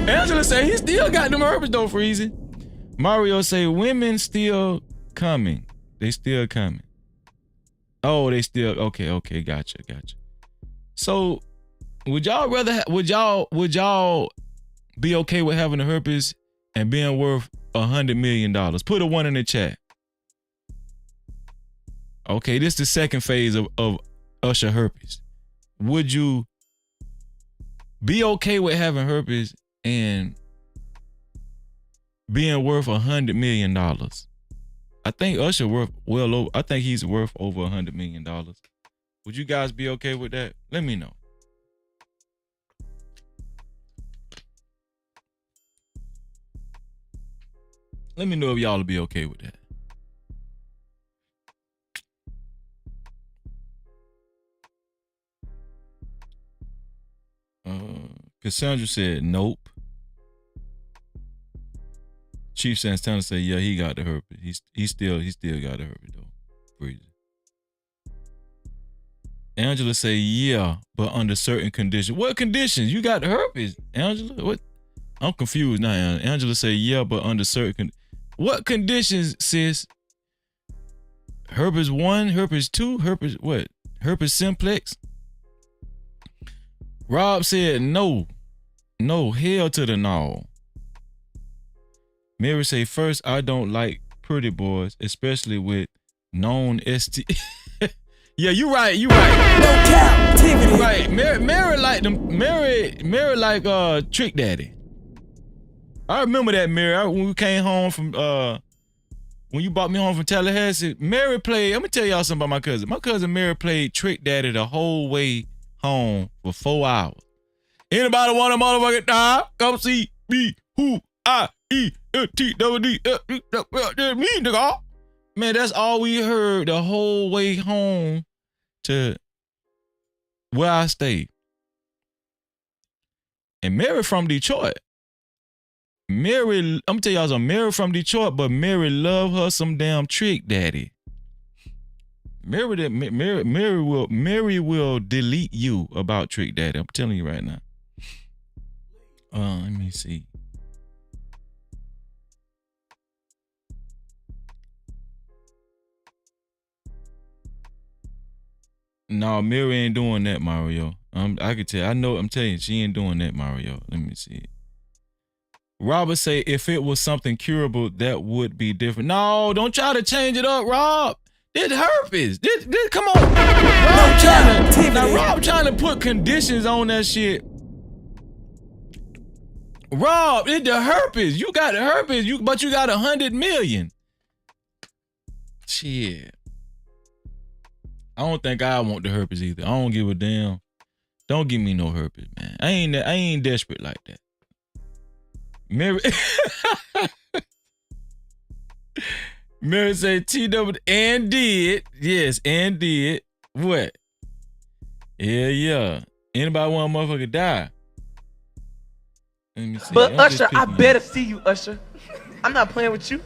Angela say he still got them herpes though, Freezy. Mario say women still coming. They still coming. Oh, they still okay. Gotcha. So, would y'all be okay with having the herpes and being worth $100 million? Put a 1 in the chat. Okay, this is the second phase of Usher herpes. Would you be okay with having herpes and being worth $100 million? I think Usher I think he's worth over $100 million. Would you guys be okay with that? Let me know. Let me know if y'all will be okay with that. Cassandra said nope. Chief Santana said, yeah, he got the herpes. He still got the herpes though. Freezer. Angela say, yeah, but under certain conditions. What conditions? You got the herpes, Angela? What? I'm confused now. Angela say, yeah, but under certain what conditions, sis? Herpes 1, herpes 2, herpes what? Herpes simplex? Rob said no. No, hell to the no. Mary say, first, I don't like pretty boys, especially with known ST. Yeah, you right. No captivity. Right. Mary like them. Mary like Trick Daddy. I remember that, Mary. When we came home from when you brought me home from Tallahassee, Mary played. Let me tell y'all something about my cousin. My cousin Mary played Trick Daddy the whole way home for 4 hours. Anybody want a motherfucking die? Come see me. Who I E T W D me, nigga. Man, that's all we heard the whole way home to where I stayed. And Mary from Detroit. Mary, I'm gonna tell y'all something. Mary from Detroit, but Mary love her some damn Trick Daddy. Mary will delete you about Trick Daddy. I'm telling you right now. Let me see. No, Mary ain't doing that, Mario. I can tell. I know. I'm telling you, she ain't doing that, Mario. Let me see. Robert say, if it was something curable, that would be different. No, don't try to change it up, Rob. This herpes. This come on. Rob trying to put conditions on that shit. Rob, it's the herpes. You got the herpes, but you got 100 million. Shit. I don't think I want the herpes either. I don't give a damn. Don't give me no herpes, man. I ain't desperate like that. Mary, Mary said TW and did. Yes, and did. What? Yeah. Anybody want a motherfucker die? Let me see. But Usher, I better see you, Usher. I'm not playing with you.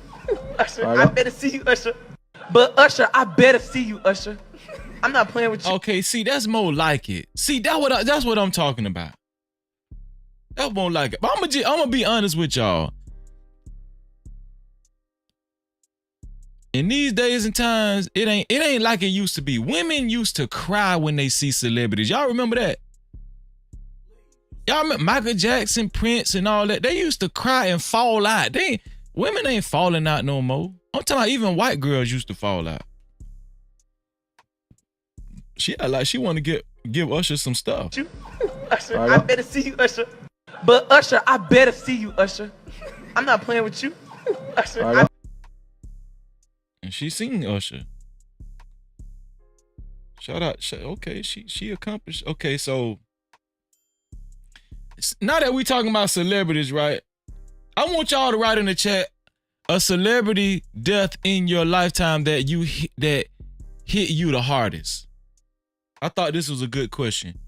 Usher, I better see you, Usher. But Usher, I better see you, Usher. I'm not playing with you. Okay, see, that's more like it. See, that's what I'm talking about. That's more like it. But I'm gonna be honest with y'all. In these days and times, it ain't like it used to be. Women used to cry when they see celebrities. Y'all remember that? Y'all remember Michael Jackson, Prince, and all that? They used to cry and fall out. Women ain't falling out no more. I'm talking about even white girls used to fall out. She want to give Usher some stuff. Usher, I better see you, Usher. But Usher, I better see you, Usher. I'm not playing with you. Usher, and she seen Usher. Shout out. Okay, she accomplished. Okay, so now that we talking about celebrities, right? I want y'all to write in the chat a celebrity death in your lifetime that hit you the hardest. I thought this was a good question.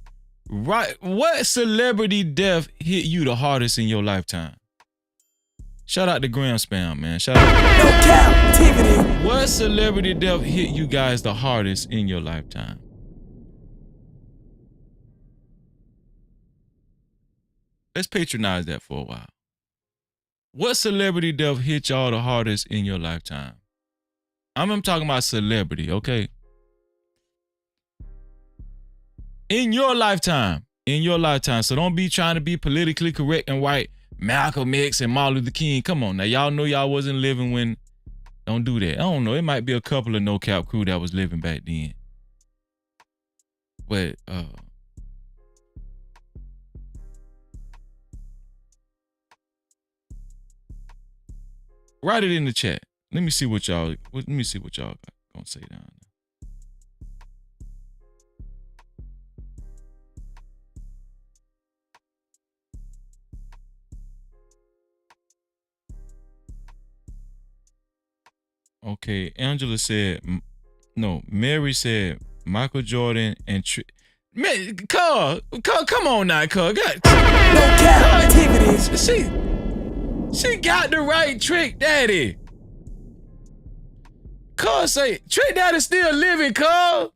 Right, what celebrity death hit you the hardest in your lifetime? Shout out to Graham Spam, man. Shout out. No captivity. What celebrity death hit you guys the hardest in your lifetime? Let's patronize that for a while. What celebrity death hit y'all the hardest in your lifetime? I'm talking about celebrity, okay? In your lifetime. So don't be trying to be politically correct and white. Malcolm X and Martin Luther King. Come on now. Y'all know y'all wasn't living when. Don't do that. I don't know. It might be a couple of no cap crew that was living back then. But write it in the chat. Let me see what y'all gonna say down there. Okay, Angela said, no, Mary said Michael Jordan and man, Carl, come on now, Carl. No captivity. She got the right Trick Daddy. Carl say, Trick Daddy still living, Carl.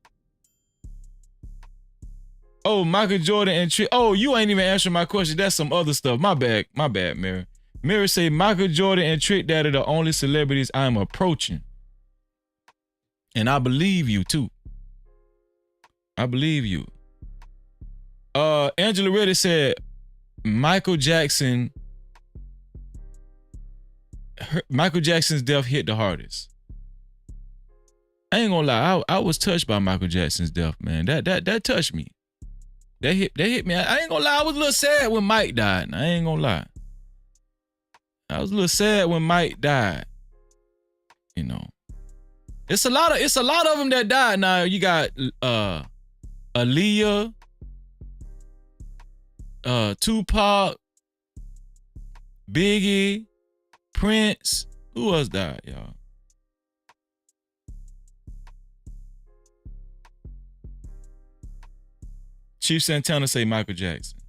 Oh, Michael Jordan and Trick. Oh, you ain't even answering my question. That's some other stuff. My bad, Mary. Mary say Michael Jordan and Trick Daddy the only celebrities I'm approaching. And I believe you too. I believe you. Angela Reddy said Michael Jackson's death hit the hardest. I ain't gonna lie, I was touched by Michael Jackson's death, man. That touched me. That hit me. I ain't gonna lie, I was a little sad when Mike died. I ain't gonna lie. I was a little sad when Mike died. You know. It's a lot of them that died now. You got Aaliyah, Tupac, Biggie, Prince. Who else died, y'all? Chief Santana say Michael Jackson.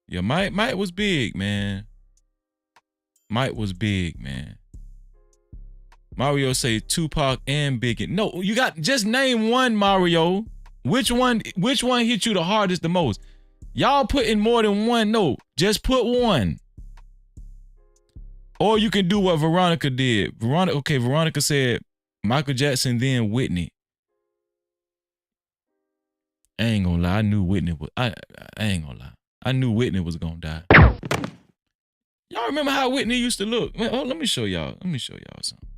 Yeah, Mike was big, man. Mario say Tupac and Biggie. No, you got just name one, Mario. Which one hit you the hardest the most? Y'all putting more than one. No, just put one. Or you can do what Veronica did. Veronica said Michael Jackson, then Whitney. I ain't gonna lie, I knew Whitney was. I ain't gonna lie, I knew Whitney was gonna die. Y'all remember how Whitney used to look? Man, let me show y'all something.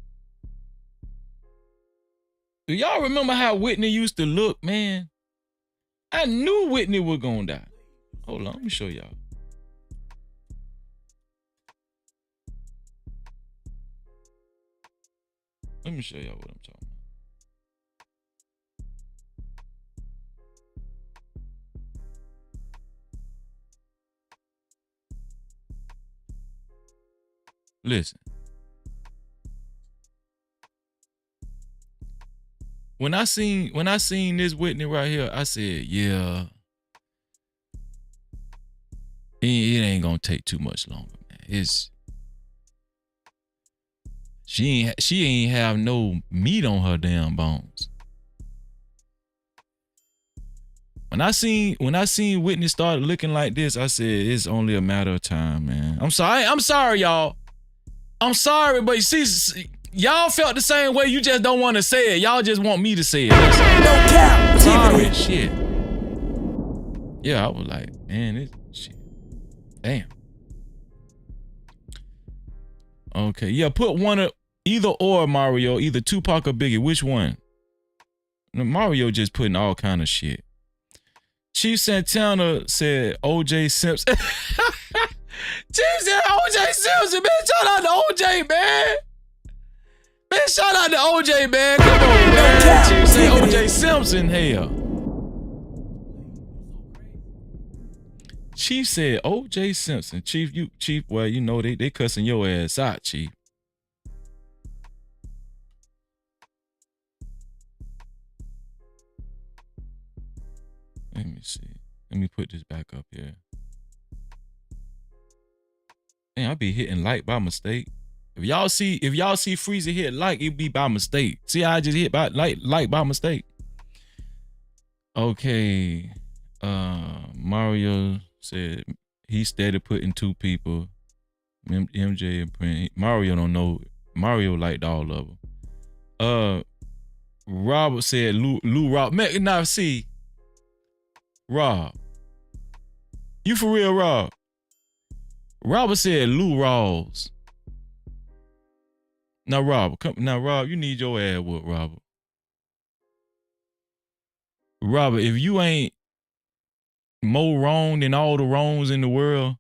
Do y'all remember how Whitney used to look, man? I knew Whitney was gonna die. Hold on, let me show y'all. Let me show y'all what I'm talking about. Listen. When I seen this Whitney right here, I said, yeah, it ain't gonna take too much longer, man. She ain't have no meat on her damn bones. When I seen Whitney start looking like this, I said it's only a matter of time, man. I'm sorry, y'all. I'm sorry, but you see, y'all felt the same way. You just don't want to say it. Y'all just want me to say it. No cap. Sorry, shit. Yeah, I was like, man, this shit. Damn. Okay, yeah, put one of either or, Mario, either Tupac or Biggie. Which one? Mario just putting all kind of shit. Chief Santana said O.J. Simpson. Chief said O.J. Simpson. Man, shout out to O.J., man. Man, shout out to O.J., man. Come on, man. Chief said O.J. Simpson. Hell. Chief said O.J. Simpson. Chief, well, you know they cussing your ass out, Chief. Let me see. Let me put this back up here. Man, I be hitting like by mistake. If y'all see Freezer hit like, it be by mistake. See how I just hit by like by mistake. Okay. Mario said he steady putting two people. MJ and Prince. Mario don't know. Mario liked all of them. Robert said Lou Rob. Now see. Rob. You for real, Rob? Robert said Lou Rawls. Now, Rob, Rob, you need your ass whooped, Robert. Robert, if you ain't more wrong than all the wrongs in the world,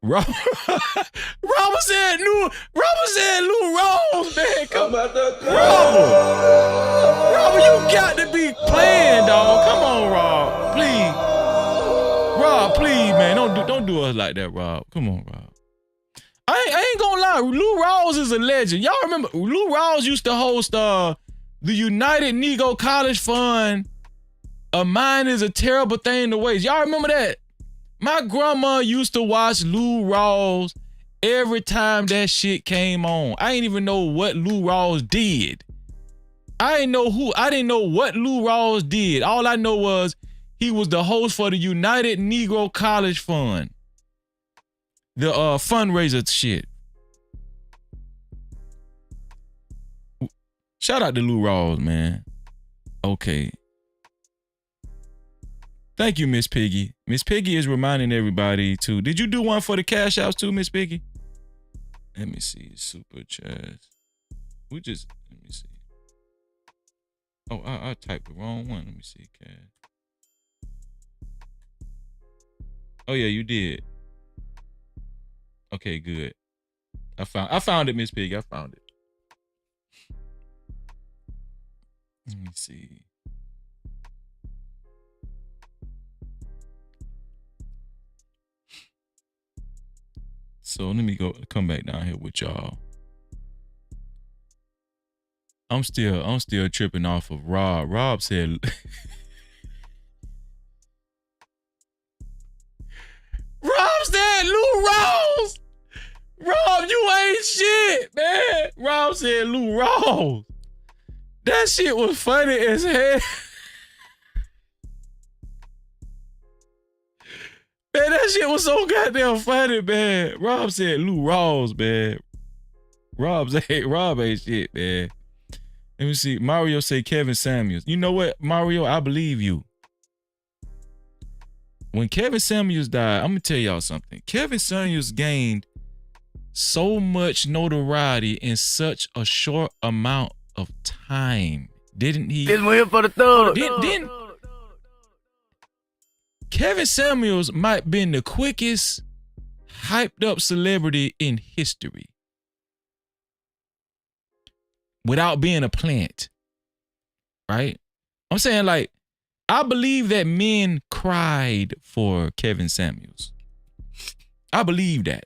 Robert said Lou Rawls, man. Come on, Robert, you got to be playing, dog. Come on, Rob, please. Rob, please, man, don't do us like that, Rob. Come on, Rob. I ain't gonna lie, Lou Rawls is a legend. Y'all remember Lou Rawls used to host the United Negro College Fund. A mind is a terrible thing to waste. Y'all remember that? My grandma used to watch Lou Rawls every time that shit came on. I ain't even know what Lou Rawls did. I didn't know what Lou Rawls did. All I know was he was the host for the United Negro College Fund. The fundraiser shit. Shout out to Lou Rawls, man. Okay. Thank you, Miss Piggy. Miss Piggy is reminding everybody too. Did you do one for the cash outs too, Miss Piggy? Let me see. Super chat. Let me see. Oh, I typed the wrong one. Let me see. Cash. Oh yeah, you did. Okay, good. I found it, Miss Piggy. I found it. Let me see. So let me come back down here with y'all. I'm still tripping off of Rob. Rob said Rob said Lou Rawls. Rob, you ain't shit, man. Rob said Lou Rawls. That shit was funny as hell. Man, that shit was so goddamn funny, man. Rob said Lou Rawls, man. Rob ain't shit, man. Let me see. Mario said Kevin Samuels. You know what, Mario? I believe you. When Kevin Samuels died, I'm gonna tell y'all something. Kevin Samuels gained so much notoriety in such a short amount of time? Didn't he? This one here for the thug. Didn't Kevin Samuels might been the quickest hyped up celebrity in history without being a plant, right? I'm saying, like, I believe that men cried for Kevin Samuels. I believe that.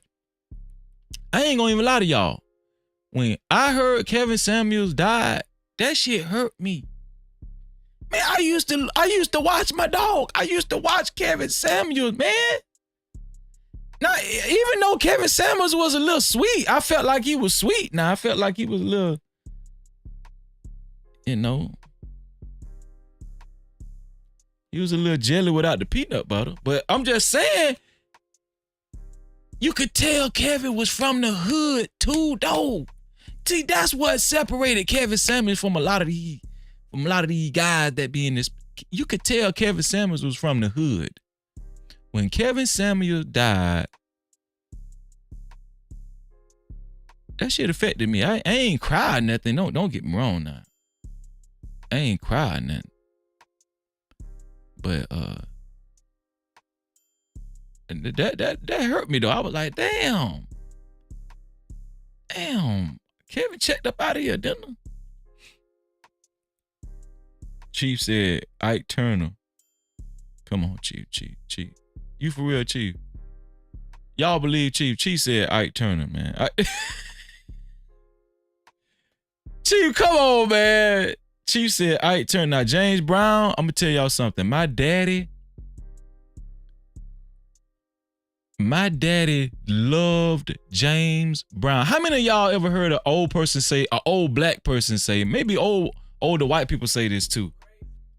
I ain't gonna even lie to y'all. When I heard Kevin Samuels died, that shit hurt me. Man, I used to watch my dog. I used to watch Kevin Samuels, man. Now, even though Kevin Samuels was a little sweet, I felt like he was sweet. Now, I felt like he was a little, you know, he was a little jelly without the peanut butter. But I'm just saying, you could tell Kevin was from the hood too, though. See, that's what separated Kevin Samuels from a lot of these guys that be in this. You could tell Kevin Samuels was from the hood. When Kevin Samuels died, that shit affected me. I ain't cried nothing. Don't get me wrong now. I ain't cried nothing. But that hurt me though. I was like, damn, Kevin checked up out of here, didn't he? Chief said, Ike Turner. Come on, Chief. You for real, Chief? Y'all believe Chief? Chief said Ike Turner, man. Chief, come on, man. Chief said Ike Turner. Now, James Brown, I'm going to tell y'all something. My daddy loved James Brown. How many of y'all ever heard an old black person say, maybe older white people say this too.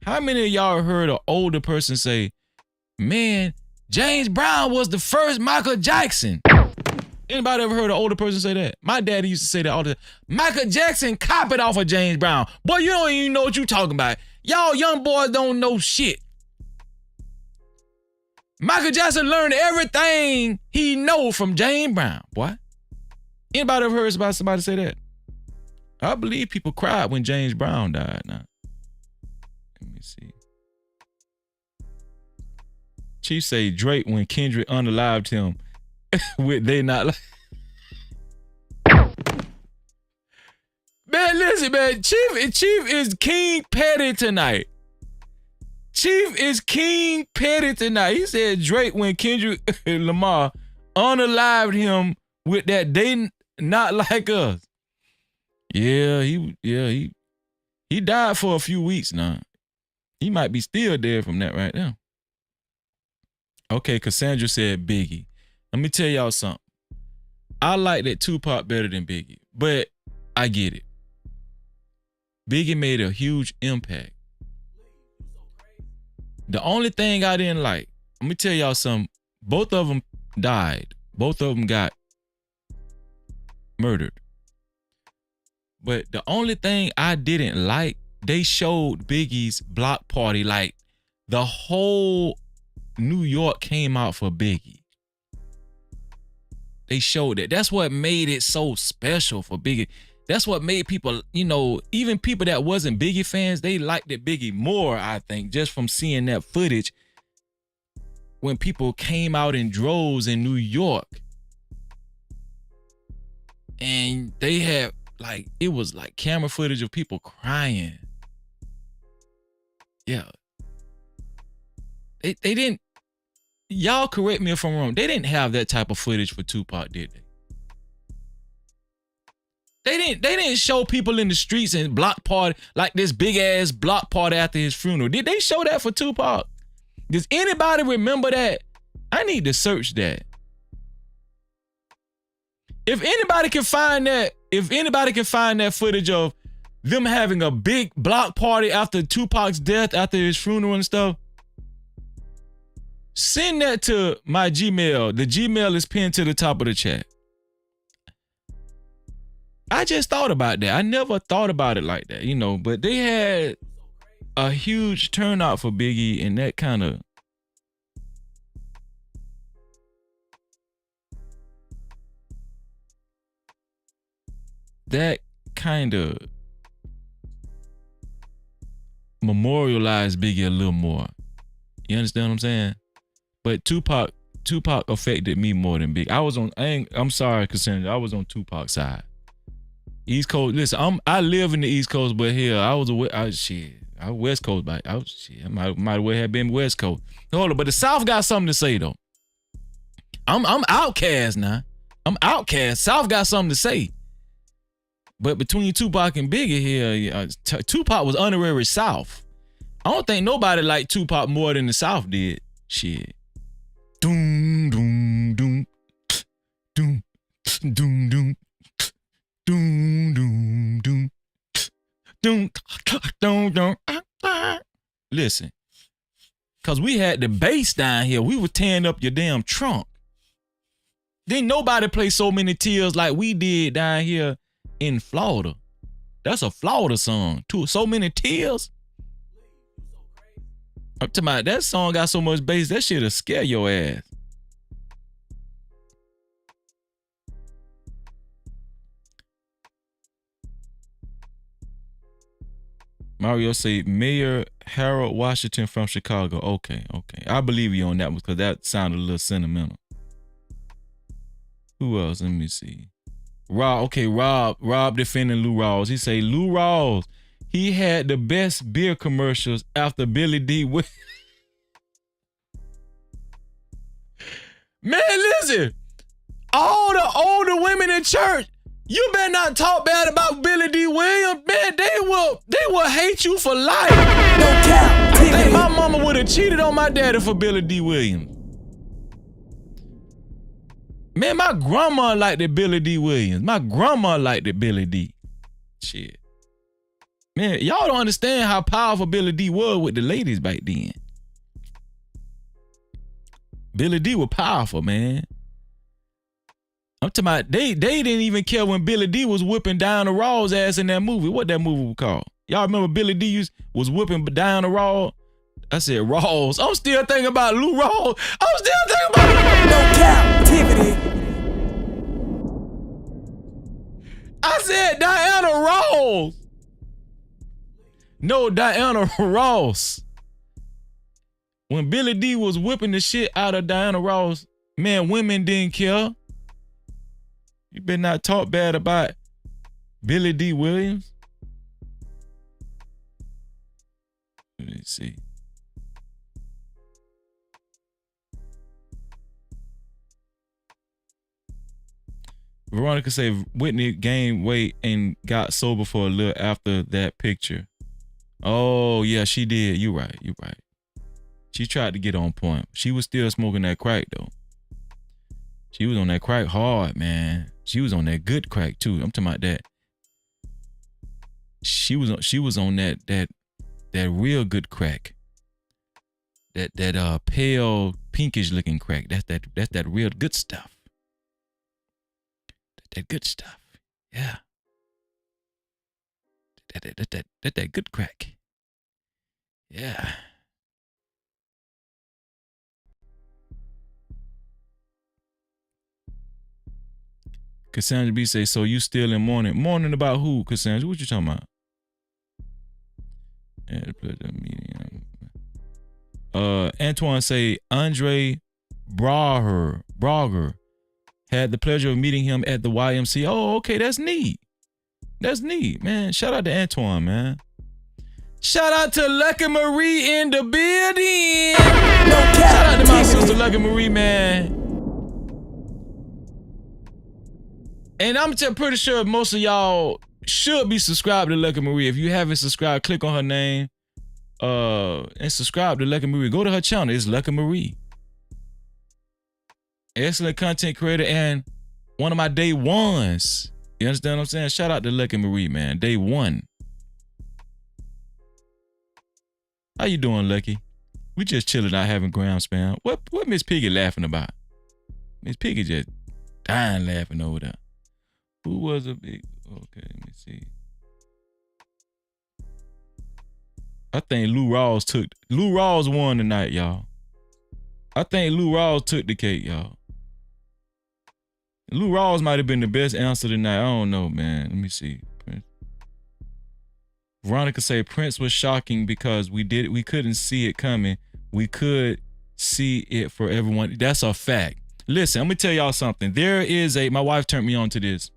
How many of y'all heard an older person say, man, James Brown was the first Michael Jackson? Anybody ever heard an older person say that? My daddy used to say that all the time. Michael Jackson copied off of James Brown. Boy, you don't even know what you talking about. Y'all young boys don't know shit. Michael Jackson learned everything he know from James Brown, boy. Anybody ever heard about somebody say that? I believe people cried when James Brown died now. Let me see. Chief say Drake when Kendrick unalived him with They Not Like. Man, listen, man. Chief is King Petty tonight. Chief is King Petty tonight. He said Drake when Kendrick Lamar unalived him with that They Not Like Us. Yeah, he died for a few weeks now. He might be still dead from that right now. Okay, Cassandra said Biggie. Let me tell y'all something. I like that Tupac better than Biggie, but I get it. Biggie made a huge impact. The only thing I didn't like, let me tell y'all something. Both of them died. Both of them got murdered. But the only thing I didn't like, they showed Biggie's block party. Like, the whole New York came out for Biggie. They showed it. That's what made it so special for Biggie. That's what made people, you know, even people that wasn't Biggie fans, they liked it Biggie more, I think, just from seeing that footage when people came out in droves in New York. And they had, like, it was like camera footage of people crying. Yeah. They didn't, y'all correct me if I'm wrong, they didn't have that type of footage for Tupac, did they? They didn't show people in the streets and block party, like this big ass block party after his funeral. Did they show that for Tupac? Does anybody remember that? I need to search that. If anybody can find that footage of them having a big block party after Tupac's death, after his funeral and stuff, send that to my Gmail. The Gmail is pinned to the top of the chat. I just thought about that. I never thought about it like that, you know, but they had a huge turnout for Biggie, and that kind of, that kind of memorialized Biggie a little more. You understand what I'm saying? But Tupac affected me more than Biggie. I'm sorry, Cassandra, I was on Tupac's side. East Coast, listen, I live in the East Coast, but here I was West Coast, but I might well have been West Coast. Hold on, but the South got something to say though. I'm outcast now. I'm outcast. South got something to say. But between Tupac and Biggie here, Tupac was honorary South. I don't think nobody liked Tupac more than the South did. Shit. Doom, doom, doom, doom, doom, doom, doom, doom, doom, doom, doom, doom. Listen, cause we had the bass down here. We were tearing up your damn trunk. Didn't nobody play So Many Tears like we did down here in Florida. That's a Florida song too. So Many Tears. I'm talking about that song got so much bass, that shit'll scare your ass. Mario say Mayor Harold Washington from Chicago. Okay. I believe you on that one because that sounded a little sentimental. Who else? Let me see. Rob defending Lou Rawls. He say Lou Rawls, he had the best beer commercials after Billy D. Man, listen, all the older women in church, you better not talk bad about Billy D. Williams. Man, they will hate you for life. I think my mama would have cheated on my daddy for Billy D. Williams. Man, my grandma liked the Billy D. Williams. My grandma liked the Billy D. Shit. Man, y'all don't understand how powerful Billy D was with the ladies back then. Billy D was powerful, man. I'm talking about they didn't even care when Billy D was whipping Diana Raw's ass in that movie. What that movie was called? Y'all remember Billy D was whipping Diana Raw? I said Rawls. I'm still thinking about Lou Rawls. I'm still thinking about No captivity. I said Diana Ross. No, Diana Ross. When Billy D was whipping the shit out of Diana Ross, man, women didn't care. You better not talk bad about Billy D. Williams. Let me see. Veronica said Whitney gained weight and got sober for a little after that picture. Oh, yeah, she did. You right. She tried to get on point. She was still smoking that crack, though. She was on that crack hard, man. She was on that good crack, too. I'm talking about that. She was on that real good crack. That pale, pinkish looking crack. That's that real good stuff. That good stuff. Yeah. That good crack. Yeah. Cassandra B say, so you still in mourning? Mourning about who, Cassandra? What you talking about? Yeah, the pleasure of meeting him. Antoine say, Andre Brager had the pleasure of meeting him at the YMCA. Oh, okay, that's neat. That's neat, man. Shout out to Antoine, man. Shout out to Lucky Marie in the building. Shout out to my sister Lucky Marie, man. And I'm just pretty sure most of y'all should be subscribed to Lucky Marie. If you haven't subscribed, click on her name and subscribe to Lucky Marie. Go to her channel. It's Lucky Marie. Excellent content creator and one of my day ones. You understand what I'm saying? Shout out to Lucky Marie, man. Day one. How you doing, Lucky? We just chilling out having ground spam. What Miss Piggy laughing about? Miss Piggy just dying laughing over there. Who was a big... Okay, let me see. I think Lou Rawls won tonight, y'all. I think Lou Rawls took the cake, y'all. Lou Rawls might have been the best answer tonight. I don't know, man. Let me see. Prince. Veronica say Prince was shocking because we couldn't see it coming. We could see it for everyone. That's a fact. Listen, I'm gonna tell y'all something. My wife turned me on to this.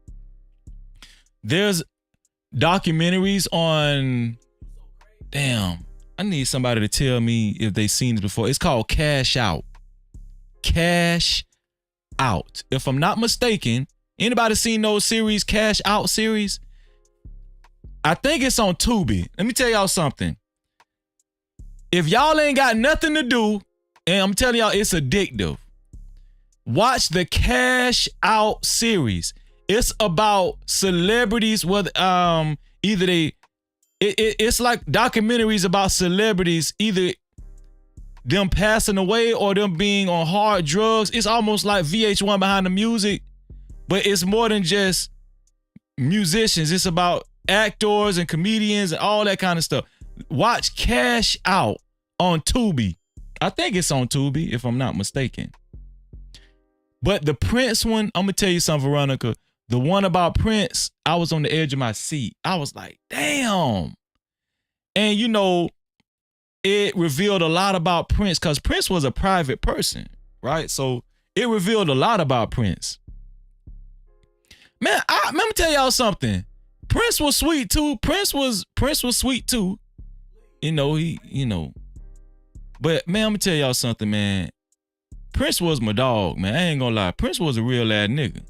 There's documentaries on, I need somebody to tell me if they've seen this before. It's called Cash Out. Cash Out. If I'm not mistaken, anybody seen those series, Cash Out series? I think it's on Tubi. Let me tell y'all something. If y'all ain't got nothing to do, and I'm telling y'all it's addictive, watch the Cash Out series. It's about celebrities, whether it's like documentaries about celebrities, either them passing away or them being on hard drugs. It's almost like VH1 Behind the Music, but it's more than just musicians. It's about actors and comedians and all that kind of stuff. Watch Cash Out on Tubi. I think it's on Tubi, if I'm not mistaken. But the Prince one, I'm going to tell you something, Veronica. The one about Prince, I was on the edge of my seat. I was like, damn. And, you know, it revealed a lot about Prince because Prince was a private person, right? So it revealed a lot about Prince. Man, let me tell y'all something. Prince was sweet too. Prince was sweet too. But man, I'm gonna tell y'all something, man. Prince was my dog, man. I ain't gonna lie. Prince was a real ass nigga.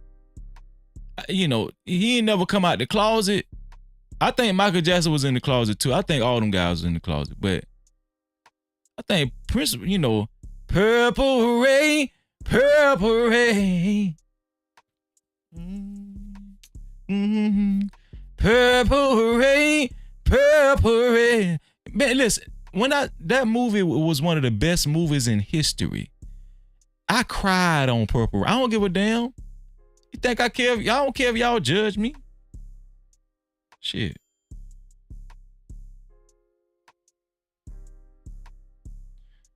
He ain't never come out the closet. I think Michael Jackson was in the closet too. I think all them guys was in the closet. But I think Prince, Purple Rain, Purple Rain. Mm-hmm. Purple Rain, Purple Rain. Man, listen, that movie was one of the best movies in history. I cried on Purple Rain. I don't give a damn. You think I care? I don't care if y'all judge me. Shit.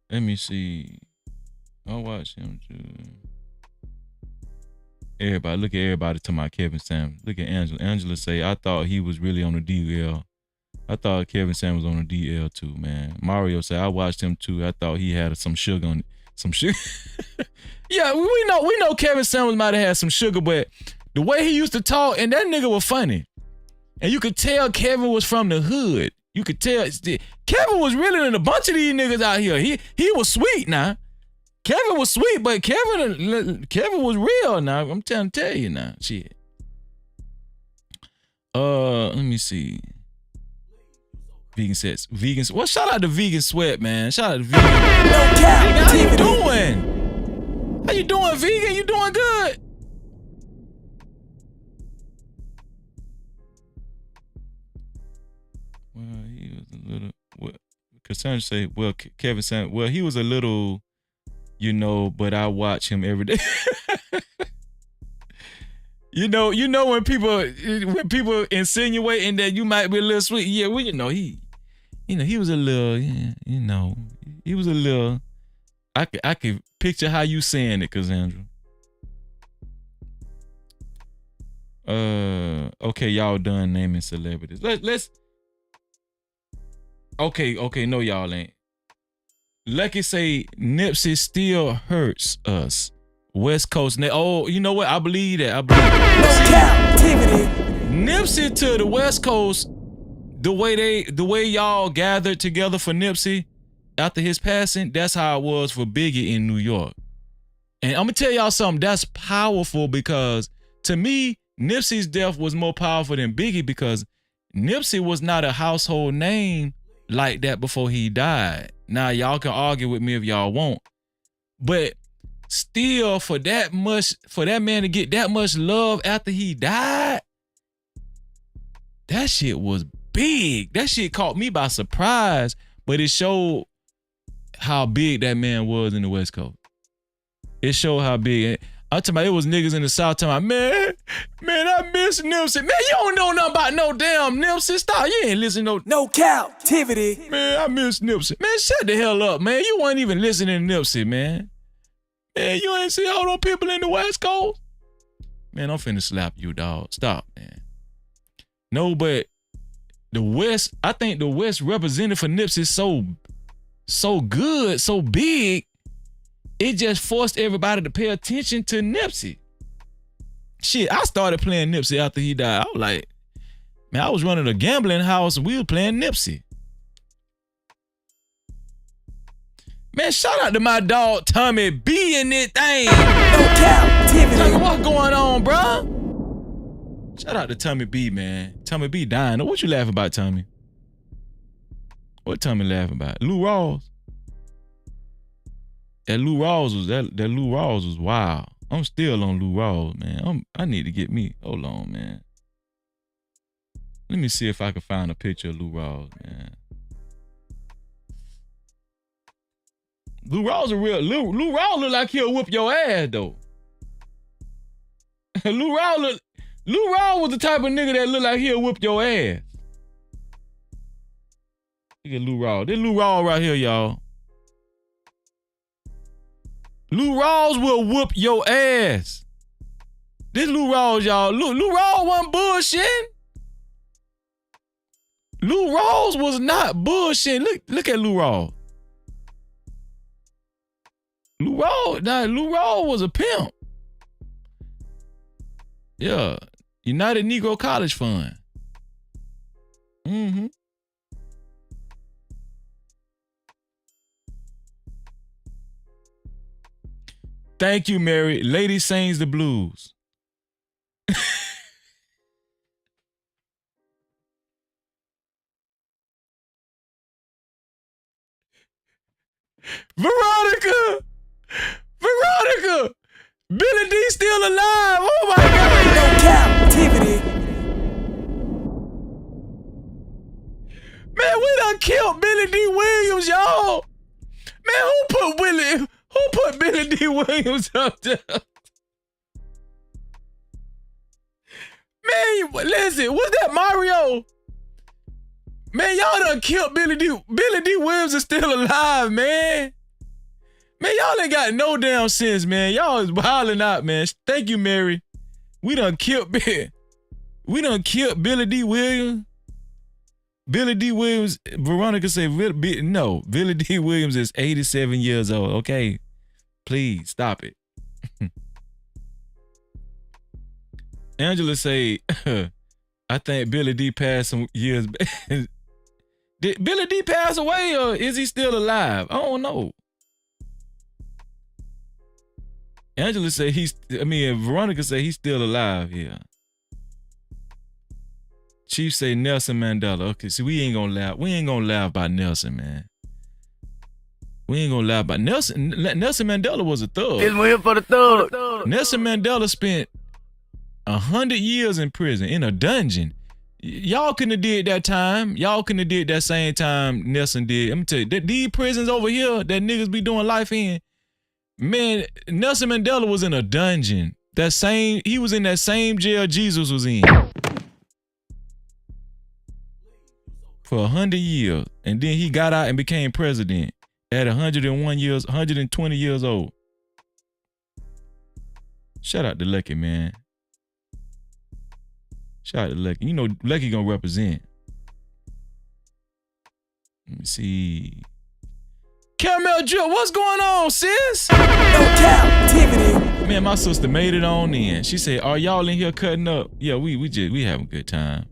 Let me see. I'll watch him too. Everybody, look at everybody to my Kevin Samuels. Look at Angela. Angela say, I thought he was really on the DL. I thought Kevin Samuels was on the DL too, man. Mario say, I watched him too. I thought he had some sugar on it. Some sugar. Yeah, we know Kevin Samuels might have had some sugar, but the way he used to talk, and that nigga was funny. And you could tell Kevin was from the hood. You could tell Kevin was really than a bunch of these niggas out here. He was sweet now. Kevin was sweet, but Kevin was real now. I'm trying to tell you now. Shit. Let me see. Vegan sets. Well, shout out to Vegan Sweat, man. Shout out to Vegan. How you doing? How you doing, Vegan? You doing good? Well, he was a little. Cassandra say, well, Kevin said, well, he was a little, but I watch him every day. When people insinuating that you might be a little sweet, yeah, well, he was a little, he was a little. I could picture how you saying it, Cassandra. Okay, y'all done naming celebrities. Let's. Okay, no, y'all ain't. Lucky say Nipsey still hurts us. West Coast. Oh, you know what? I believe that. Captivity. Nipsey to the West Coast, the way y'all gathered together for Nipsey after his passing, that's how it was for Biggie in New York. And I'm gonna tell y'all something that's powerful, because to me, Nipsey's death was more powerful than Biggie, because Nipsey was not a household name like that before he died. Now y'all can argue with me if y'all want, but still, for that man to get that much love after he died, that shit was big. That shit caught me by surprise, but it showed how big that man was in the West Coast. It showed how big. I'm talking about, it was niggas in the South talking about, man, I miss Nipsey. Man, you don't know nothing about no damn Nipsey. Stop. You ain't listening to no captivity. Man, I miss Nipsey. Man, shut the hell up, man. You weren't even listening to Nipsey, man. Man, you ain't see all those people in the West Coast? Man, I'm finna slap you, dog. Stop, man. No, but the West, I think the West represented for Nipsey is so good, so big, it just forced everybody to pay attention to Nipsey. Shit, I started playing Nipsey after he died. I was like, man, I was running a gambling house and we were playing Nipsey. Man, shout out to my dog Tommy B in this thing. No captivity. Tommy, what's going on, bro? Shout out to Tommy B, man. Tommy B dying. What you laughing about, Tommy? What Tommy laughing about? Lou Rawls. That Lou Rawls was wild. I'm still on Lou Rawls, man. I need to get me. Hold on, man. Let me see if I can find a picture of Lou Rawls, man. Lou Rawls Lou Rawls look like he'll whoop your ass though. Lou Rawls was the type of nigga that look like he'll whoop your ass. Look at Lou Rawls. This Lou Rawls right here, y'all. Lou Rawls will whoop your ass. This Lou Rawls, y'all. Lou Rawls wasn't bullshitting. Lou Rawls was not bullshitting. Look at Lou Rawls. Lou Rawls was a pimp. Yeah. United Negro College Fund. Mm-hmm. Thank you, Mary. Lady sings the blues. Veronica! Billy D still alive! Oh my God! No captivity. Man, we done killed Billy D Williams, y'all! Man, who put Billy D Williams up there? Man, listen, was that Mario? Man, y'all done killed Billy D. Billy D Williams is still alive, man. Man, y'all ain't got no damn sense, man. Y'all is wilding out, man. Thank you, Mary. We done killed Billy D Williams. Billy D Williams, Veronica said, no, Billy D Williams is 87 years old, okay? Please, stop it. Angela say, I think Billy D passed some years back. Did Billy D pass away or is he still alive? I don't know. Angela say Veronica say he's still alive here. Chief say Nelson Mandela. Okay, see, we ain't gonna laugh. We ain't gonna laugh about Nelson, man. We ain't gonna laugh about Nelson. Nelson Mandela was a thug. It's here for the thug. Nelson Mandela spent 100 years in prison, in a dungeon. Y'all couldn't have did that time. Y'all couldn't have did that same time Nelson did. I'm tell you, these prisons over here that niggas be doing life in, man, Nelson Mandela was in a dungeon. He was in that same jail Jesus was in. For 100 years. And then he got out and became president at 120 years old. Shout out to Lucky, man. Shout out to Lucky. You know Lucky gonna represent. Let me see. Caramel Drip, what's going on, sis? No captivity. Man, my sister made it on in. She said, are y'all in here cutting up? Yeah, we having a good time.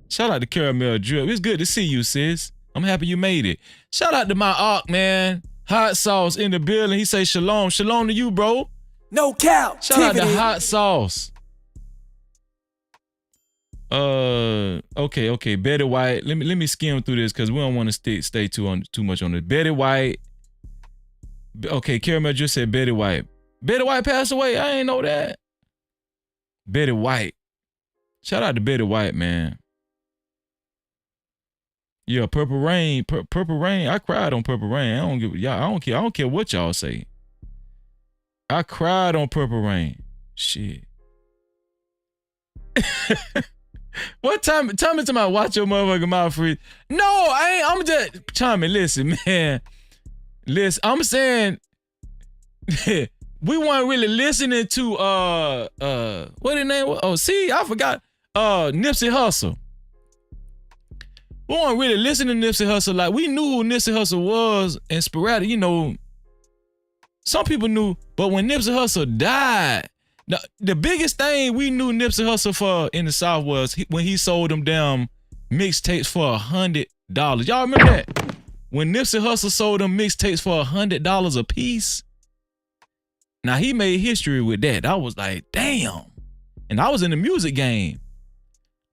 Shout out to Caramel Drip. It's good to see you, sis. I'm happy you made it. Shout out to my Ark, man. Hot Sauce in the building. He say shalom. Shalom to you, bro. No captivity. Shout out to Hot Sauce. Okay. Betty White. Let me skim through this because we don't want to stay too much on it. Betty White. Okay, Caramel just said Betty White. Betty White passed away. I ain't know that. Betty White. Shout out to Betty White, man. Yeah, Purple Rain. Purple Rain. I cried on Purple Rain. I don't care. I don't care what y'all say. I cried on Purple Rain. Shit. What time? Tell me to my watch your motherfucking mouth free. No, I ain't. I'm just Tommy. Listen, man. Listen, I'm saying we weren't really listening to What his name was? Oh, see, I forgot. Nipsey Hussle. We weren't really listening to Nipsey Hussle. Like, we knew who Nipsey Hussle was and sporadic, you know. Some people knew, but when Nipsey Hussle died, the biggest thing we knew Nipsey Hussle for in the South was when he sold them damn mixtapes for $100. Y'all remember that? When Nipsey Hussle sold them mixtapes for $100 a piece. Now, he made history with that. I was like, damn. And I was in the music game.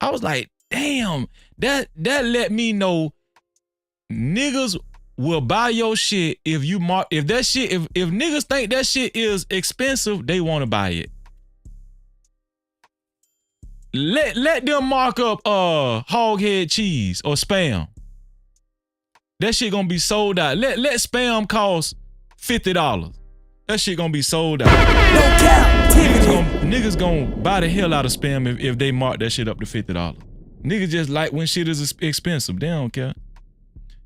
I was like, damn. That let me know niggas will buy your shit if niggas think that shit is expensive, they want to buy it. Let them mark up hog head cheese or Spam. That shit gonna be sold out. Let Spam cost $50. That shit gonna be sold out. No captivity. Niggas gonna buy the hell out of Spam if they mark that shit up to $50. Niggas just like when shit is expensive. They don't care.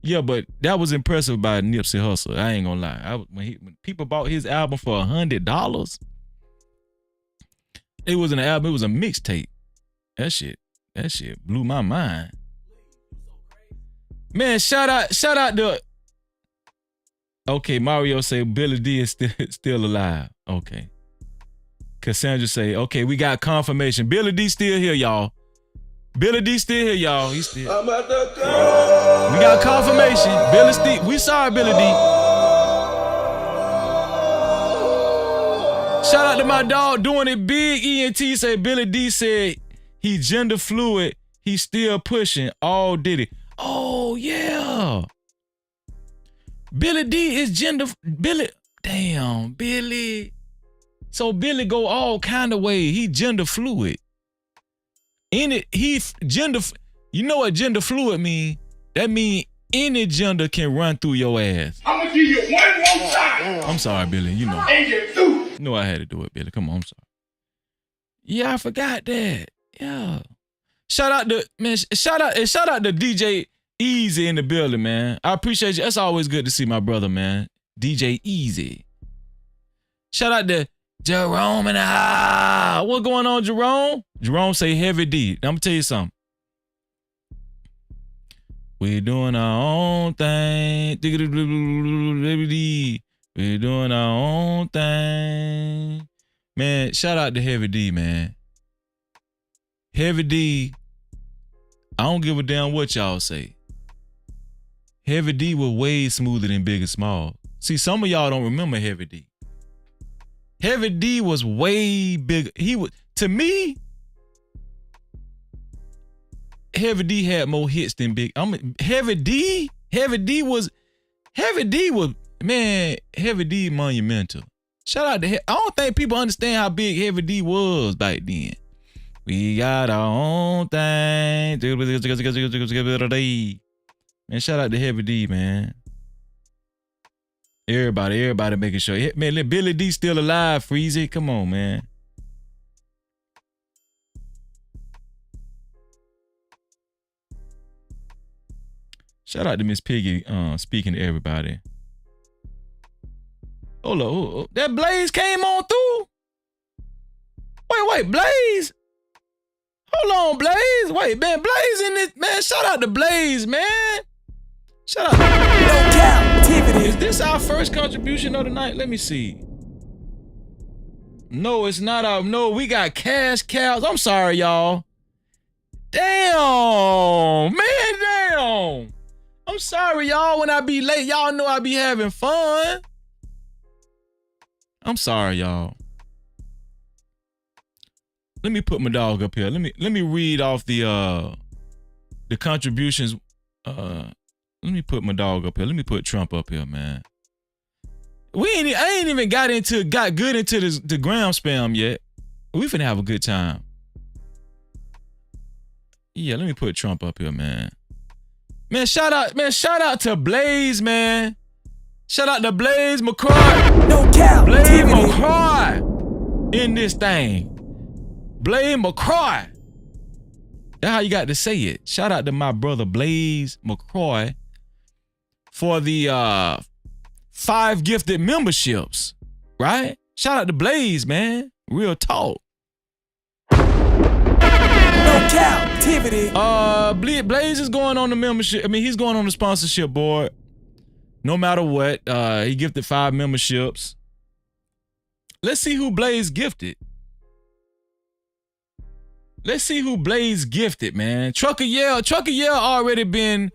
Yeah, but that was impressive by Nipsey Hussle. I ain't gonna lie. When people bought his album for $100, it wasn't an album, it was a mixtape. That shit blew my mind. Man, shout out to. Okay, Mario say Billy D is still alive. Okay. Cassandra say, okay, we got confirmation. Billy D still here, y'all. Billy D still here, y'all. He's still. I'm at the club. We got confirmation. Billy Steve. We sorry, Billy D. Shout out to my dog doing it big. ENT say Billy D said he gender fluid. He's still pushing. All did it. Oh yeah. Billy D is gender. Billy. Damn, Billy. So Billy go all kind of way. He gender fluid. In it, you know what gender fluid mean? That mean any gender can run through your ass. I'm gonna give you one more time. I'm sorry, Billy, you know. And you're through. You know I had to do it, Billy. Come on, I'm sorry. Yeah, I forgot that. Yeah. Shout out to DJ Easy in the building, man. I appreciate you. That's always good to see my brother, man. DJ Easy. Shout out to Jerome and what going on, Jerome? Jerome say heavy D. I'm gonna tell you something. We're doing our own thing. We're doing our own thing. Man, shout out to Heavy D, man. Heavy D, I don't give a damn what y'all say. Heavy D was way smoother than Big and Small. See, some of y'all don't remember Heavy D. Heavy D was way bigger. To me, Heavy D had more hits than Big. Heavy D was monumental. Shout out to I don't think people understand how big Heavy D was back then. We got our own thing. Man, shout out to Heavy D, man. Everybody making sure. Man, let Billy D still alive, Freezy. Come on, man. Shout out to Miss Piggy speaking to everybody. Hold up. That Blaze came on through? Wait, Blaze? Hold on, Blaze. Wait, man, Blaze in this. Man, shout out to Blaze, man. Shout out. No captivity. Is this our first contribution of the night? Let me see. No, it's not our. No, we got cash cows. I'm sorry, y'all. Damn, man, damn. I'm sorry, y'all. When I be late, y'all know I be having fun. I'm sorry, y'all. Let me put my dog up here. Let me read off the contributions. Let me put my dog up here. Let me put Trump up here, man. I ain't even got good into the gram spam yet. We finna have a good time. Yeah, let me put Trump up here, man. Man, shout out to Blaze, man. Shout out to Blaze McCroy. No cap. Blaze McCroy in this thing. Blaze McCroy. That's how you got to say it. Shout out to my brother Blaze McCroy for the 5 gifted memberships, right? Shout out to Blaze, man. Real talk. captivity. Blaze is going on the membership. I mean, he's going on the sponsorship board. No matter what, he gifted 5 memberships. Let's see who Blaze gifted. Let's see who Blaze gifted, man. Trucker Yell already been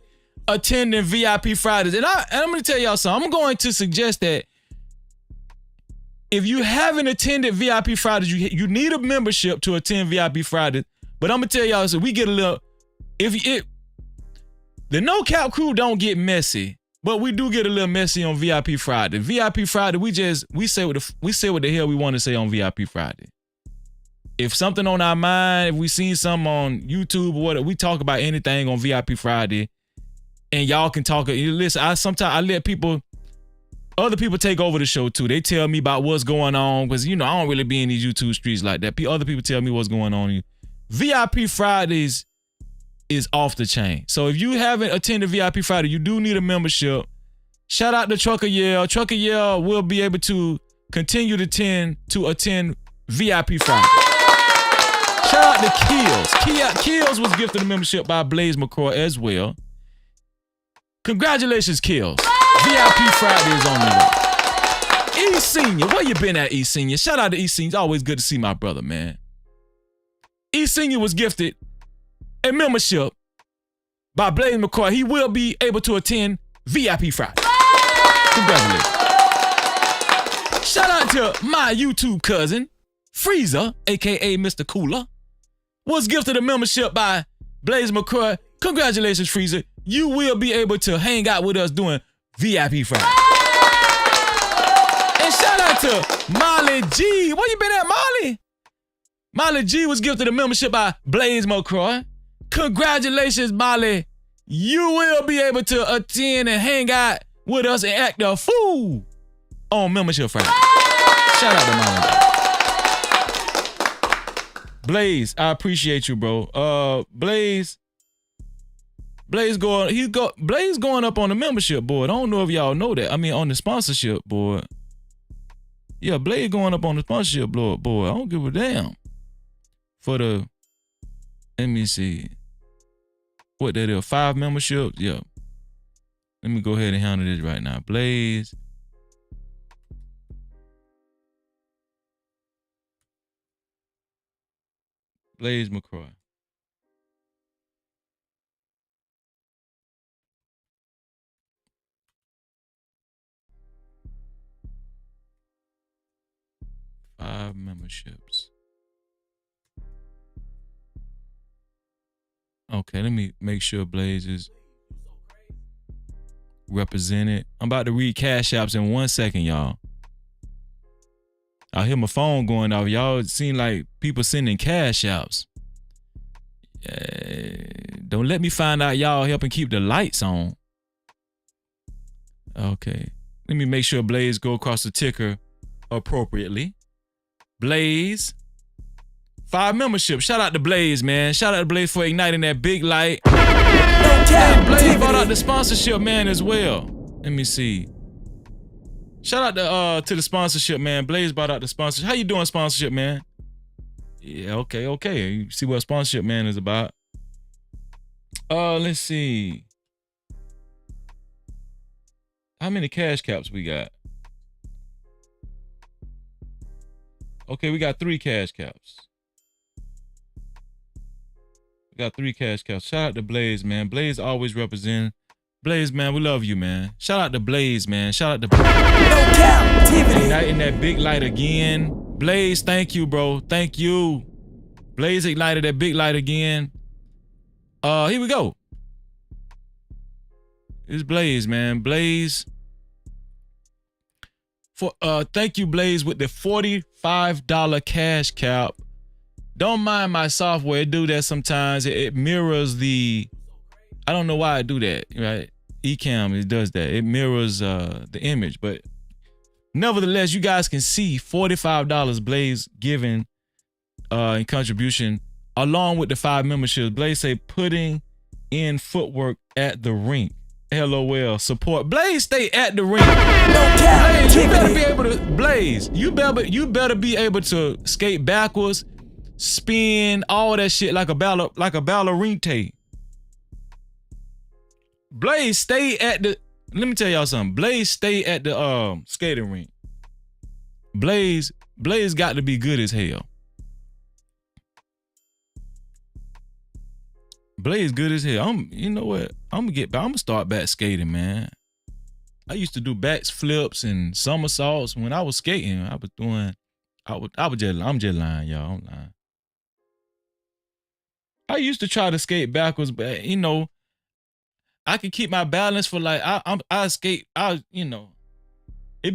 attending VIP Fridays. And I'm going to tell y'all something. I'm going to suggest that if you haven't attended VIP Fridays, you need a membership to attend VIP Fridays. But I'm going to tell y'all, so we get a little, the No Cap crew don't get messy, but we do get a little messy on VIP Friday. VIP Friday, we say what the hell we want to say on VIP Friday. If something on our mind, if we seen something on YouTube or whatever, we talk about anything on VIP Friday, and y'all can talk. Listen, sometimes I let other people take over the show too. They tell me about what's going on because I don't really be in these YouTube streets like that. Other people tell me what's going on. VIP Fridays is off the chain. So if you haven't attended VIP Friday, you do need a membership. Shout out to Trucker Yell. Trucker Yell will be able to continue to attend VIP Friday. Shout out to Kills. Kills was gifted a membership by Blaze McCroy as well. Congratulations, Kills. VIP Friday is on the way. E Senior, where you been at, E Senior? Shout out to E Senior. It's always good to see my brother, man. E Senior was gifted a membership by Blaze McCroy. He will be able to attend VIP Friday. Congratulations. Shout out to my YouTube cousin, Freezer, aka Mr. Cooler, was gifted a membership by Blaze McCroy. Congratulations, Freezer. You will be able to hang out with us doing VIP Friday. And shout out to Molly G. Where you been at, Molly? Molly G was gifted a membership by Blaze McCroy. Congratulations, Molly. You will be able to attend and hang out with us and act a fool on Membership Friday. Shout out to Molly. Blaze, I appreciate you, bro. Blaze going up on the membership board. I don't know if y'all know that. I mean, on the sponsorship board. Yeah, Blaze going up on the sponsorship board. I don't give a damn. For the, let me see. What that is, 5 memberships? Yeah. Let me go ahead and handle this right now. Blaze. Blaze McCroy. Five memberships. Okay, let me make sure Blaze is represented. I'm about to read cash apps in 1 second, y'all. I hear my phone going off. Y'all seem like people sending cash apps. Don't let me find out y'all helping keep the lights on. Okay. Let me make sure Blaze go across the ticker appropriately. Blaze. 5 memberships. Shout out to Blaze, man. Shout out to Blaze for igniting that big light. And Blaze brought out the sponsorship, man, as well. Let me see. Shout out to the sponsorship, man. Blaze brought out the sponsorship. How you doing, sponsorship, man? Yeah, okay. You see what sponsorship, man, is about. Let's see. How many cash caps we got? Okay, we got 3 cash caps. We got 3 cash caps. Shout out to Blaze, man. Blaze always represent. Blaze, man, we love you, man. Shout out to Blaze, man. Shout out to Blaze. Igniting that big light again. Blaze, thank you, bro. Thank you. Blaze ignited that big light again. Here we go. It's Blaze, man. Blaze. Thank you, Blaze, with the $45 cash cap. Don't mind my software. It do that sometimes. It mirrors the, I don't know why I do that, right? Ecamm, it does that. It mirrors the image, but nevertheless, you guys can see $45 Blaze giving in contribution along with the 5 memberships. Blaze say putting in footwork at the rink. LOL. Support. Blaze stay at the rink. Blaze, you better be able to, Blaze, you better be able to skate backwards, spin, all that shit like a ballerina. Blaze stay at the. Let me tell y'all something. Blaze stay at the skating rink. Blaze got to be good as hell. Blaze good as hell. You know what? I'm gonna start back skating, man. I used to do back flips and somersaults when I was skating. I'm just lying, y'all. I'm lying. I used to try to skate backwards, but you know, I could keep my balance for like I skate. It'd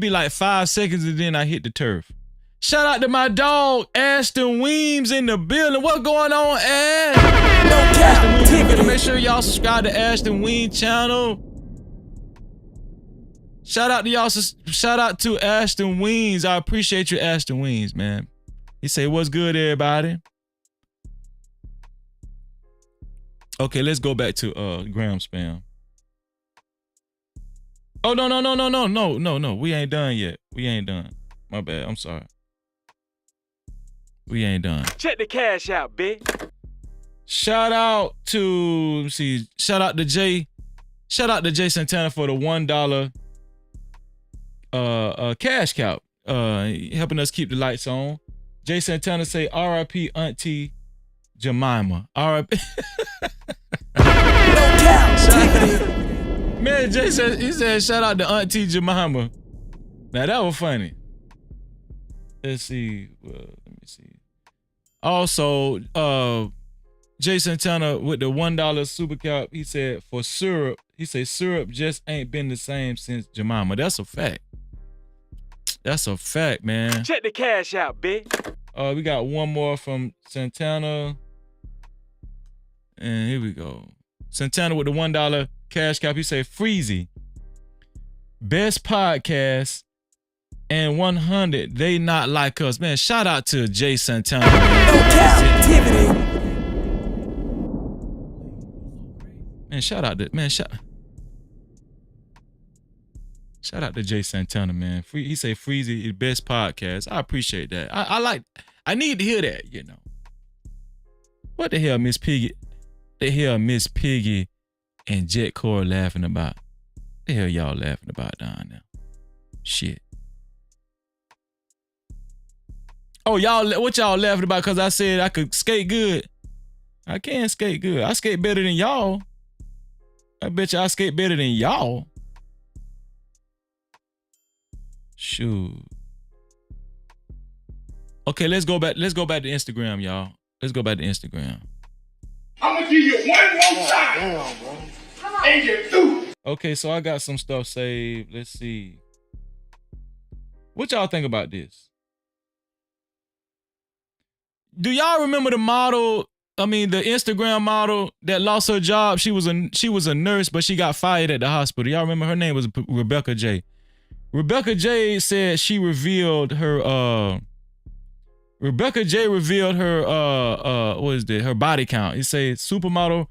be like 5 seconds and then I hit the turf. Shout out to my dog Ashton Weems in the building. What going on, Ash? No captivity. Make sure y'all subscribe to Ashton Weems channel. Shout out to y'all. Shout out to Ashton Weems. I appreciate you, Ashton Weems, man. He say, "What's good, everybody?" Okay, let's go back to gram spam. Oh no. We ain't done yet. We ain't done. My bad. I'm sorry. We ain't done. Check the cash out, bitch. Shout out to shout out to Jay Santana for the $1 cash cow. Helping us keep the lights on. Jay Santana say R.I.P. Auntie Jemima. R.I.P. Man, Jay said, he said shout out to Auntie Jemima. Now that was funny. Let's see. Let me see. Also, Jay Santana with the $1 super cap, he said for syrup, he said syrup just ain't been the same since Jemima. That's a fact. That's a fact, man. Check the cash out, bitch. We got one more from Santana. And here we go. Santana with the $1 cash cap. He said, Freezy, best podcast and 100. They not like us. Man, shout out to Jay Santana. No captivity. Man, shout out to Jay Santana, man. He say Freezy is best podcast. I appreciate that. I need to hear that, you know. What the hell, Miss Piggy? The hell Miss Piggy and Jet Core laughing about? The hell y'all laughing about down there? Shit. Oh, what y'all laughing about? Cause I said I could skate good. I can skate good. I skate better than y'all. I bet you I skate better than y'all. Shoot. Okay, let's go back to Instagram, y'all. Let's go back to Instagram. I'm gonna give you one more time. And you're through. Okay, so I got some stuff saved. Let's see. What y'all think about this? Do y'all remember the Instagram model that lost her job? She was a nurse, but she got fired at the hospital. Y'all remember her name was Rebecca J. Rebecca J said she revealed her Rebecca J revealed her her body count. It says supermodel.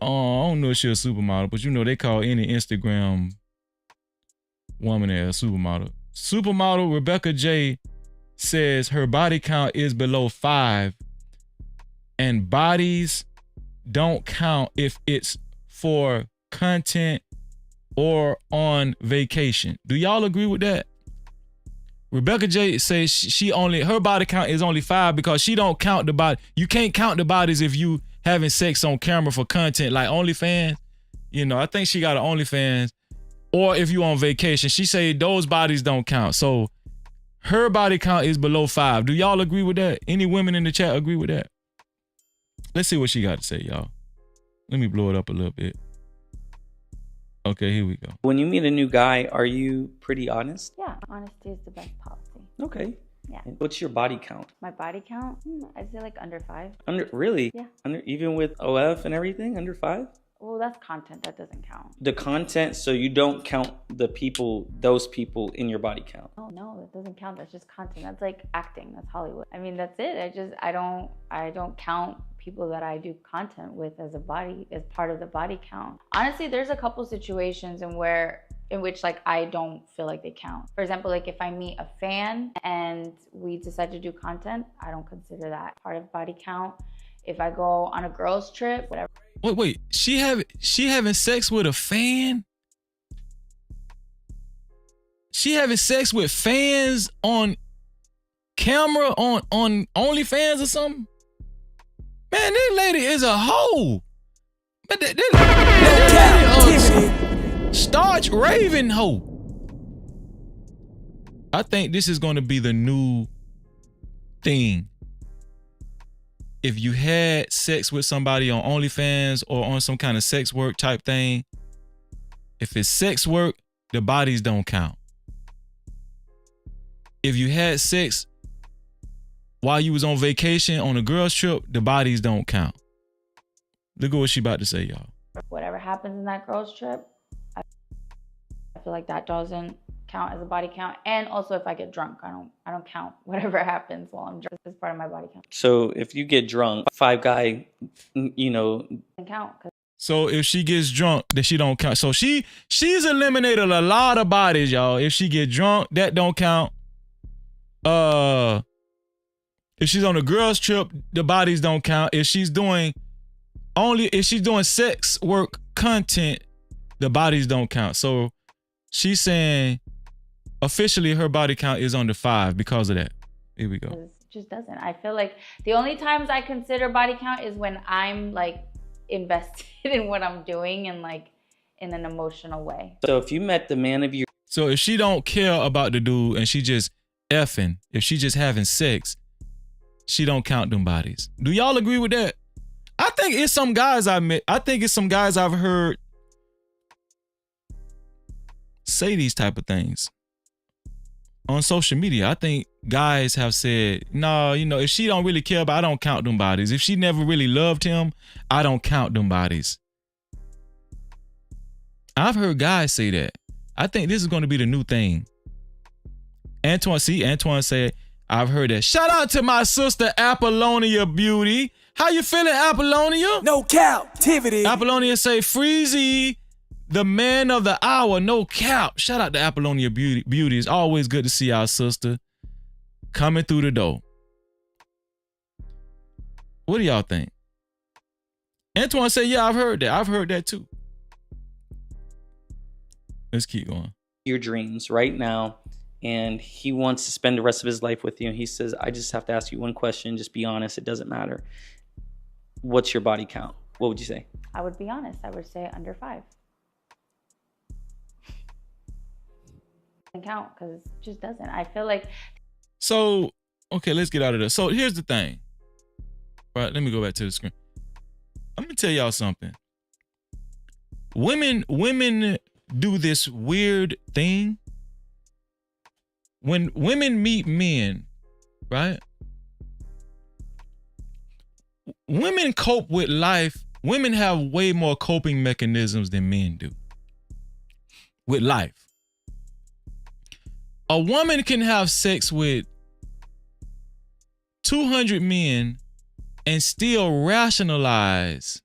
I don't know if she's a supermodel, but you know they call any Instagram woman a supermodel. Supermodel Rebecca J says her body count is below 5, and bodies don't count if it's for content or on vacation. Do y'all agree with that? Rebecca J says her body count is only 5 because she don't count the body. You can't count the bodies if you having sex on camera for content like OnlyFans. You know, I think she got an OnlyFans. Or if you on vacation, she say those bodies don't count. So her body count is below 5. Do y'all agree with that? Any women in the chat agree with that? Let's see what she got to say, y'all. Let me blow it up a little bit. Okay, here we go. When you meet a new guy, are you pretty honest? Yeah, honesty is the best policy. Okay. Yeah. What's your body count? My body count? I'd say like under 5. Really? Yeah. Even with OF and everything, under 5? Well, that's content. That doesn't count. The content, so you don't count those people in your body count? Oh, no, that doesn't count. That's just content. That's like acting. That's Hollywood. I mean, that's it. I don't count people that I do content with as part of the body count. Honestly, there's a couple situations in where in which like I don't feel like they count. For example, like if I meet a fan and we decide to do content, I don't consider that part of body count. If I go on a girls trip, whatever. Wait, she having sex with a fan? She having sex with fans on camera on OnlyFans or something? Man, this lady is a hoe. But this lady starch raving hoe. I think this is going to be the new thing. If you had sex with somebody on OnlyFans or on some kind of sex work type thing, if it's sex work, the bodies don't count. If you had sex while you was on vacation on a girls trip, the bodies don't count. Look at what she about to say, y'all. Whatever happens in that girls trip, I feel like that doesn't count as a body count. And also if I get drunk, I don't count whatever happens while I'm drunk as part of my body count. So if you get drunk, 5 guy, you know. Doesn't count. So if she gets drunk, then she don't count. So she's eliminated a lot of bodies, y'all. If she get drunk, that don't count. If she's on a girls trip, the bodies don't count. If she's doing sex work content, the bodies don't count. So she's saying officially her body count is under 5 because of that. Here we go. It just doesn't. I feel like the only times I consider body count is when I'm like invested in what I'm doing and like in an emotional way. So if you met the man of your... So if she don't care about the dude and she just effing, if she just having sex, she don't count them bodies. Do y'all agree with that? I think it's some guys I met. I think it's some guys I've heard say these type of things on social media. I think guys have said, no, you know, if she don't really care about, I don't count them bodies. If she never really loved him, I don't count them bodies. I've heard guys say that. I think this is going to be the new thing. Antoine said, I've heard that. Shout out to my sister Apollonia Beauty. How you feeling, Apollonia? No captivity. Apollonia say, Freezy, the man of the hour, no cap. Shout out to Apollonia Beauty. It's always good to see our sister coming through the door. What do y'all think? Antoine said, yeah, I've heard that. I've heard that too. Let's keep going. Your dreams right now, and he wants to spend the rest of his life with you. And he says, I just have to ask you one question. Just be honest. It doesn't matter. What's your body count? What would you say? I would be honest. I would say under 5. Doesn't count because it just doesn't. I feel like. So, okay, let's get out of this. So here's the thing. All right, let me go back to the screen. I'm gonna tell y'all something. Women do this weird thing. When women meet men, right? Women cope with life. Women have way more coping mechanisms than men do with life. A woman can have sex with 200 men and still rationalize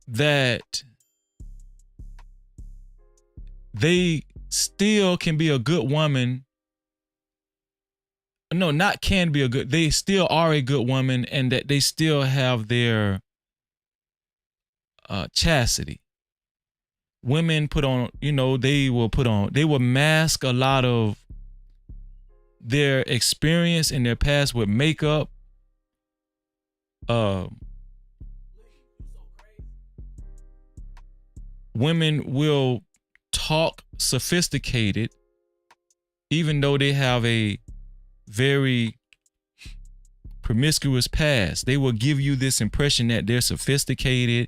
that they still can be a good woman. No, not can be a good. They still are a good woman, and that they still have their chastity. Women put on, you know, they will mask a lot of their experience in their past with makeup. Women will talk sophisticated, even though they have a very promiscuous past. They will give you this impression that they're sophisticated.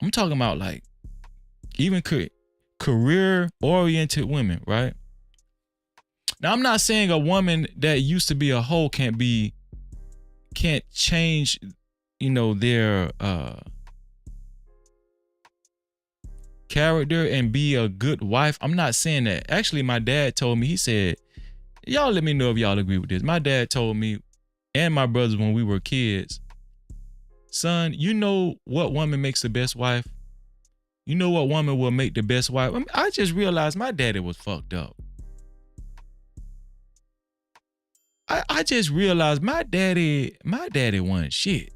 I'm talking about like even career-oriented women, right? Now, I'm not saying a woman that used to be a hoe can't change, you know, their character and be a good wife. I'm not saying that. Actually, my dad told me, he said, y'all let me know if y'all agree with this. My dad told me and my brothers when we were kids, son, you know what woman makes the best wife? You know what woman will make the best wife? I mean, I just realized my daddy was fucked up. I just realized my daddy wasn't shit.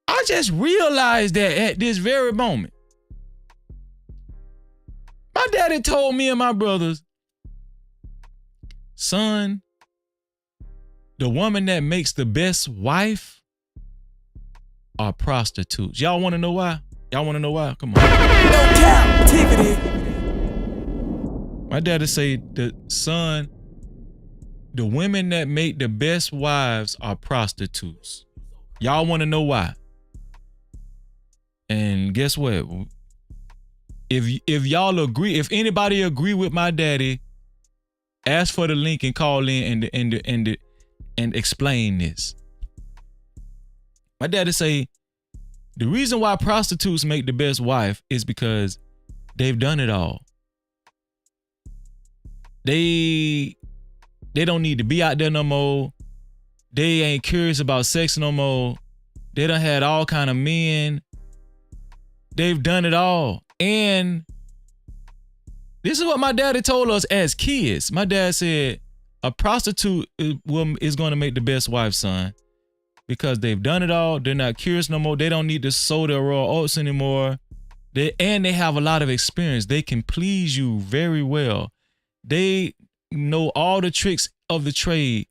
I just realized that at this very moment. My daddy told me and my brothers, son, the woman that makes the best wife are prostitutes. Y'all want to know why? Y'all want to know why? Come on. No captivity. My daddy say, son, the women that make the best wives are prostitutes. Y'all want to know why? And guess what? If y'all agree, if anybody agree with my daddy, ask for the link and call in and explain this. My daddy say the reason why prostitutes make the best wife is because they've done it all. They don't need to be out there no more. They ain't curious about sex no more. They done had all kind of men. They've done it all. And this is what my daddy told us as kids. My dad said a prostitute is going to make the best wife, son, because they've done it all. They're not curious no more. They don't need to sow their raw oats anymore. They have a lot of experience. They can please you very well. They know all the tricks of the trade.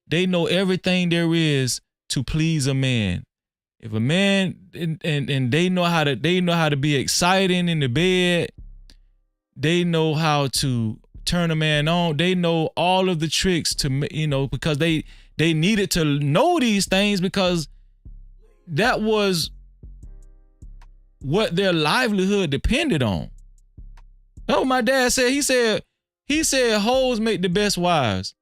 They know everything there is to please a man. If a man and they know how to be exciting in the bed. They know how to turn a man on. They know all of the tricks to, because they needed to know these things because that was what their livelihood depended on. Oh, my dad said, he said hoes make the best wives.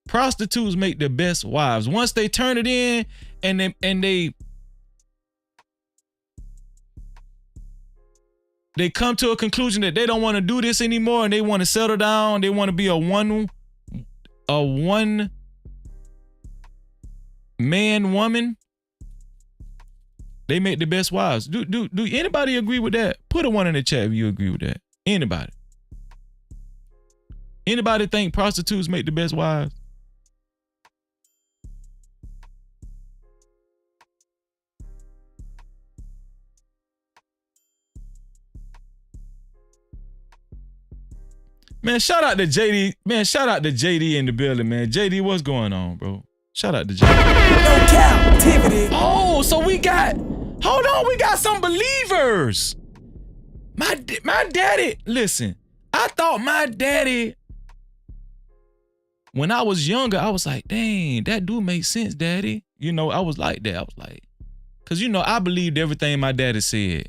Prostitutes make the best wives. Once they turn it in and they come to a conclusion that they don't want to do this anymore and they want to settle down. They want to be a one man woman. They make the best wives. Do anybody agree with that? Put a one in the chat if you agree with that. Anybody? Anybody think prostitutes make the best wives? Man, shout out to JD. Man, shout out to JD in the building, man. JD, what's going on, bro? Shout out to JD. No captivity. Oh, so we got some believers. My daddy, listen, I thought my daddy, when I was younger, I was like, dang, that do make sense, daddy. I was like that. I was like, because, I believed everything my daddy said.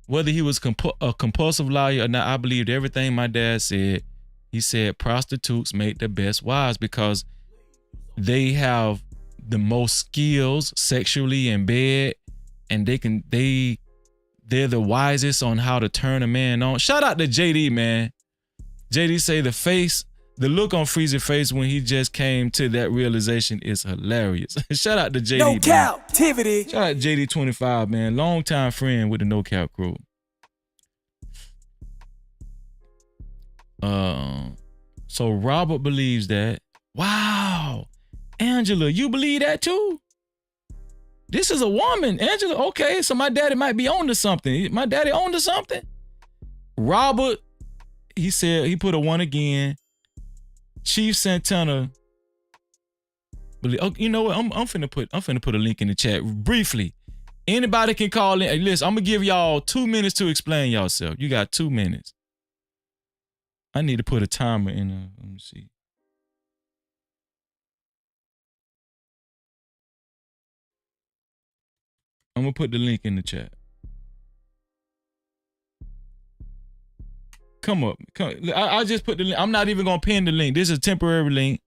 Whether he was a compulsive liar or not, I believed everything my dad said. He said prostitutes make the best wives because they have the most skills sexually in bed, and they're the wisest on how to turn a man on. Shout out to JD, man. JD say the look on Freeze's face when he just came to that realization is hilarious. Shout out to JD. No captivity. Shout out to JD25, man. Longtime friend with the No Cap crew. So Robert believes that. Wow. Angela, you believe that too? This is a woman, Angela. Okay, so my daddy might be on to something. My daddy on to something. Robert, he said, he put a one again. Chief Santana. Oh, you know what? I'm finna put a link in the chat briefly. Anybody can call in. Hey, listen, I'm gonna give y'all 2 minutes to explain yourself. You got 2 minutes. I need to put a timer in there. Let me see. I'm gonna put the link in the chat. Come up. I just put the link. I'm not even gonna pin the link. This is a temporary link.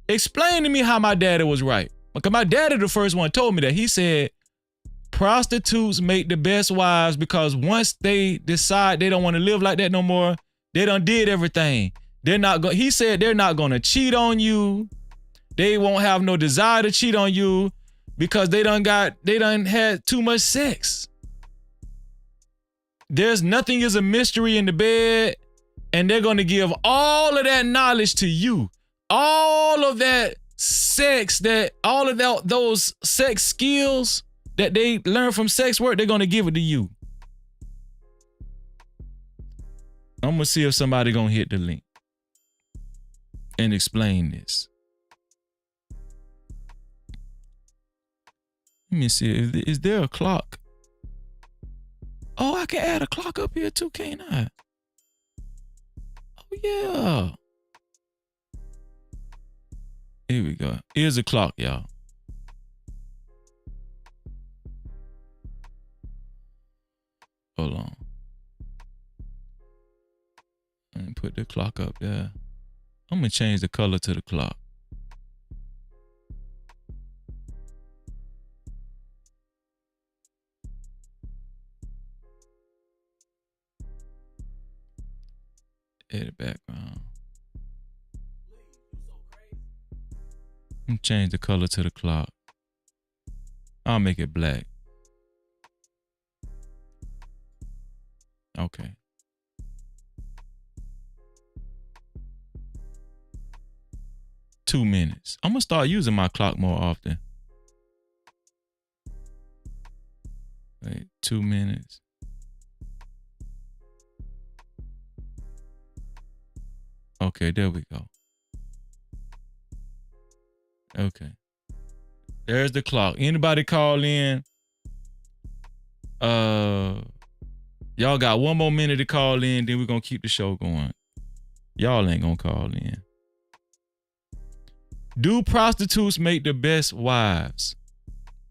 Explain to me how my daddy was right. Because my daddy the first one told me that. He said prostitutes make the best wives because once they decide they don't want to live like that no more, they done did everything. He said they're not gonna cheat on you. They won't have no desire to cheat on you. because they done had too much sex. There's nothing is a mystery in the bed, and they're gonna give all of that knowledge to you. All of that sex, those sex skills that they learn from sex work, they're gonna give it to you. I'm gonna see if somebody gonna hit the link and explain this. Let me see, is there a clock? Oh, I can add a clock up here too, can't I? Oh yeah. Here we go. Here's a clock, y'all. Hold on. And put the clock up there. I'm gonna change the color to the clock. Add the background. I'm gonna change the color to the clock. I'll make it black. Okay. Two minutes. I'm gonna start using my clock more often. Wait, 2 minutes. Okay, there we go. Okay. There's the clock. Anybody call in? Y'all got 1 more minute to call in, then we're gonna keep the show going. Y'all ain't gonna call in. Do prostitutes make the best wives?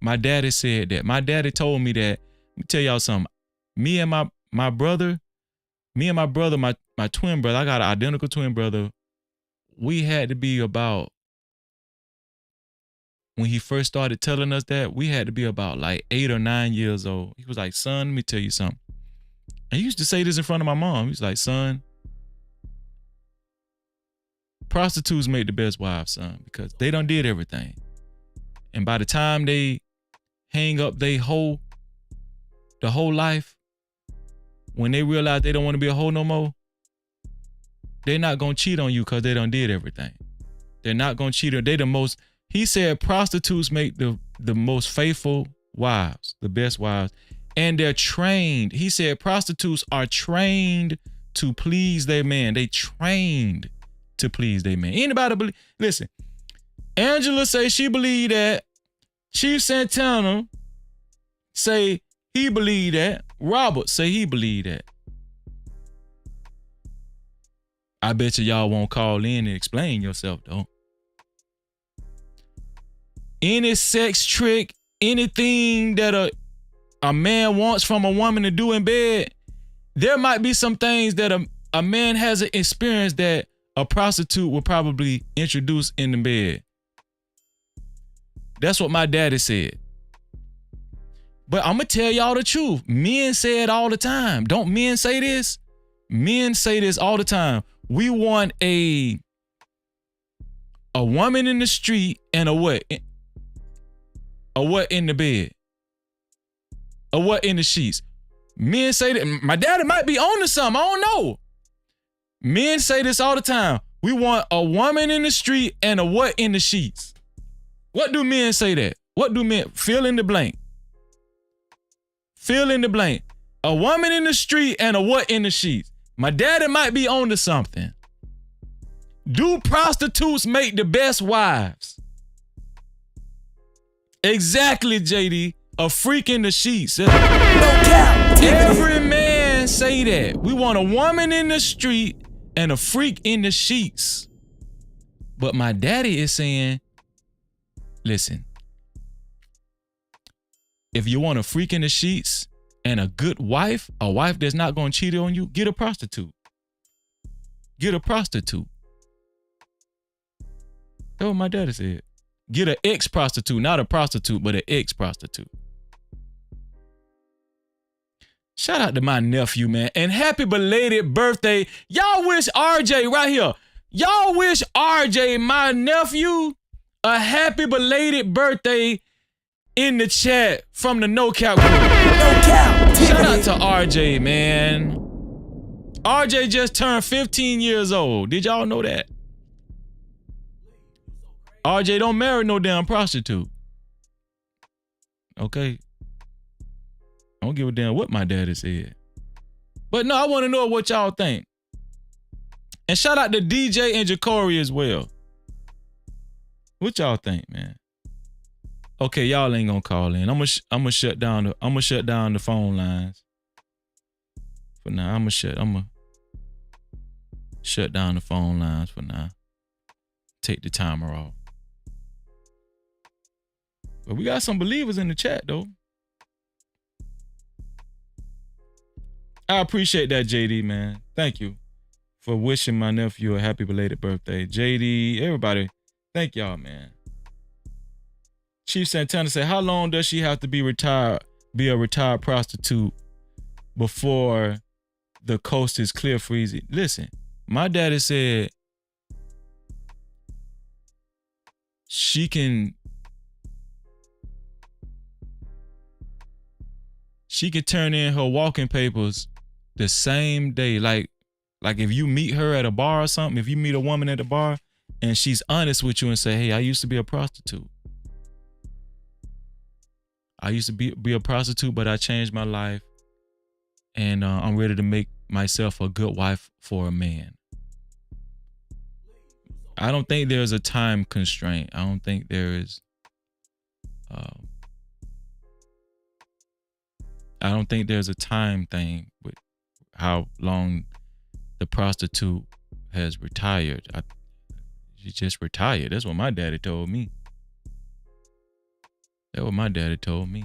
My daddy said that. My daddy told me that. Let me tell y'all something. Me and my brother, my twin brother, I got an identical twin brother. We had to be about, when he first started telling us that, we had to be about like 8 or 9 years old. He was like, son, let me tell you something. And he used to say this in front of my mom. He was like, son, prostitutes make the best wives, son, because they done did everything. And by the time they hang up the whole life, when they realize they don't want to be a hoe no more, they're not going to cheat on you because they done did everything. They're not going to cheat on, they the most, he said prostitutes make the most faithful wives, the best wives, and they're trained. He said prostitutes are trained to please their man. They trained to please their man. Anybody believe? Listen, Angela say she believe that. Chief Santana say he believe that. Robert say he believe that. I bet y'all won't call in and explain yourself though. Any sex trick, anything that a man wants from a woman to do in bed, there might be some things that a man hasn't experienced that a prostitute will probably introduce in the bed. That's what my daddy said. But I'm going to tell y'all the truth. Men say it all the time. Don't men say this? Men say this all the time. We want a woman in the street and a what? A what in the bed? A what in the sheets? Men say that. My daddy might be on to something. I don't know. Men say this all the time. We want a woman in the street and a what in the sheets. What do men say that? What do men? Fill in the blank. Fill in the blank. A woman in the street and a what in the sheets. My daddy might be on to something. Do prostitutes make the best wives? Exactly, JD. A freak in the sheets. Every man say that. We want a woman in the street and a freak in the sheets. But my daddy is saying, listen, if you want a freak in the sheets and a good wife, a wife that's not going to cheat on you, get a prostitute. Get a prostitute. That's what my daddy said. Get an ex-prostitute, not a prostitute, but an ex-prostitute. Shout out to my nephew, man. And happy belated birthday. Y'all wish RJ right here. Y'all wish RJ, my nephew, a happy belated birthday. in the chat from the No Cap group. No Cap-tivity. Shout out to RJ, man. RJ just turned 15 years old. Did y'all know that? RJ don't marry no damn prostitute. Okay. I don't give a damn what my daddy said. But no, I want to know what y'all think. And shout out to DJ and Ja'Cory as well. What y'all think, man? Okay, y'all ain't gonna call in. I'm gonna shut down the phone lines. For now, I'm gonna shut down the phone lines for now. Take the timer off. But we got some believers in the chat though. I appreciate that, JD, man. Thank you for wishing my nephew a happy belated birthday. JD, everybody, thank y'all, man. Chief Santana said, how long does she have to be a retired prostitute before the coast is clear for easy? Listen, my daddy said she can turn in her walking papers the same day. Like if you meet her at a bar or something, if you meet a woman at a bar and she's honest with you and say, hey, I used to be a prostitute. I used to be a prostitute, but I changed my life and I'm ready to make myself a good wife for a man. I don't think there's a time constraint. I don't think there is. I don't think there's a time thing with how long the prostitute has retired. She just retired. That's what my daddy told me. That's what my daddy told me.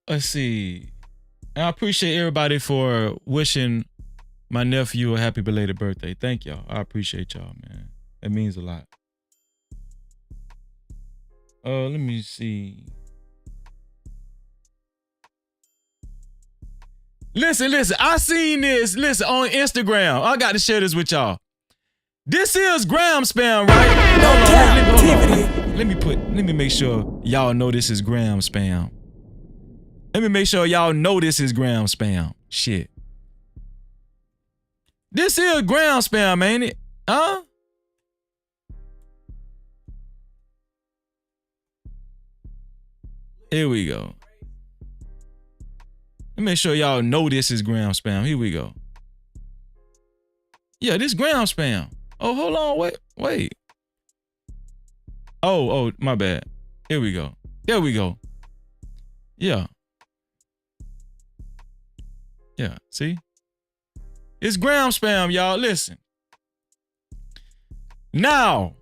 Let's see. I appreciate everybody for wishing my nephew a happy belated birthday. Thank y'all. I appreciate y'all, man. It means a lot. Let me see. Listen. I seen this. Listen, on Instagram. I got to share this with y'all. This is gram spam, right? Hold on. Let me make sure y'all know this is gram spam. Let me make sure y'all know this is gram spam. Shit. This is gram spam, ain't it? Huh? Here we go. Let me make sure y'all know this is gram spam. Here we go. Yeah, this gram spam. Oh, hold on. Wait. Oh, my bad. Here we go. There we go. Yeah. Yeah, see? It's gram spam, y'all. Listen. Now,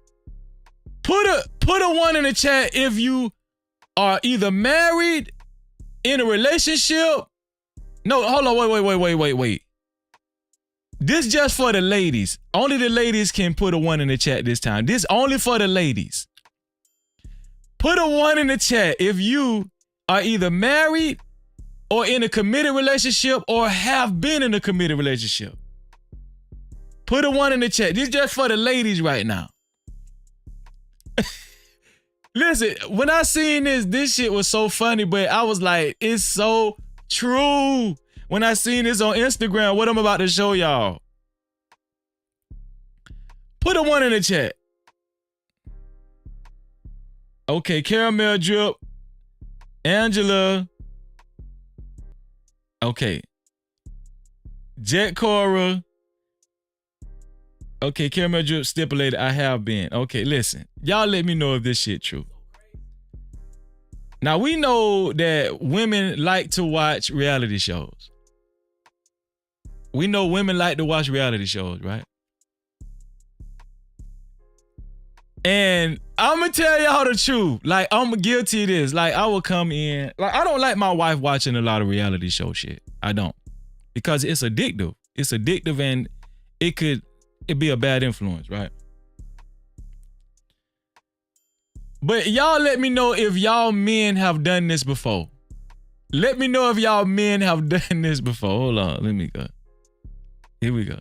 put a one in the chat if you are either married, in a relationship. No, hold on, wait. This just for the ladies. Only the ladies can put a one in the chat this time. This only for the ladies. Put a one in the chat if you are either married or in a committed relationship or have been in a committed relationship. Put a one in the chat. This is just for the ladies right now. Listen, when I seen this shit was so funny, but I was like, it's so true. When I seen this on Instagram, what I'm about to show y'all. Put a one in the chat. Okay, Caramel Drip, Angela. Okay. Jet Cora. Okay, Caramel Drip stipulated I have been. Okay, listen. Y'all let me know if this shit true. Now, we know that women like to watch reality shows. We know women like to watch reality shows, right? And I'm going to tell y'all the truth. Like, I'm guilty of this. Like, I will come in. Like, I don't like my wife watching a lot of reality show shit. I don't. Because it's addictive. It's addictive and it'd be a bad influence, right? But y'all let me know if y'all men have done this before. Let me know if y'all men have done this before. Hold on, let me go. Here we go.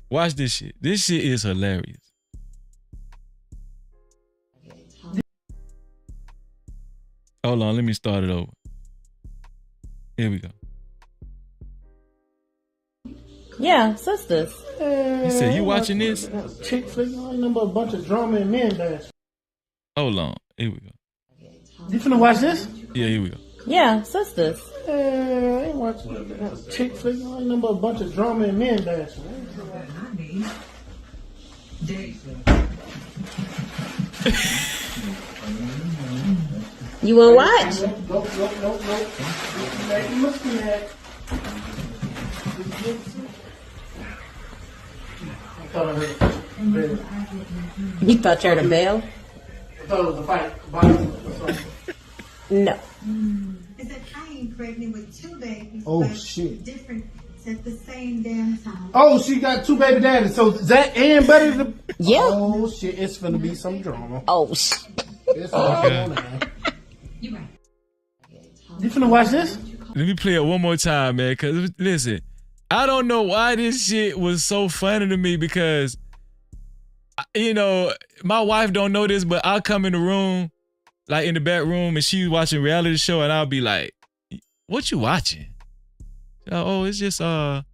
Watch this shit. This shit is hilarious. Hold on, let me start it over. Here we go. Yeah, sisters. You said you watching this? Chick flick, I ain't nothing but a bunch of drama and men bash. Hold on, here we go. You finna watch this? Yeah, here we go. Yeah, sisters. I ain't watching chick flick, I ain't nothing but a bunch of drama and men bash. You wanna watch? Nope. You thought you heard a bell? I thought it was a fight. No. Is that I ain't pregnant with 2 babies. Oh, but shit. Different at the same damn time. Oh, she got 2 baby daddies. So is that and better than? Yeah. Oh shit, it's finna be some drama. Oh shit. It's going on. You right. You finna watch this? Let me play it one more time, man. Cause listen, I don't know why this shit was so funny to me because, you know, my wife don't know this, but I'll come in the room, like in the back room, and she's watching reality show, and I'll be like, "What you watching?" Oh, it's just Real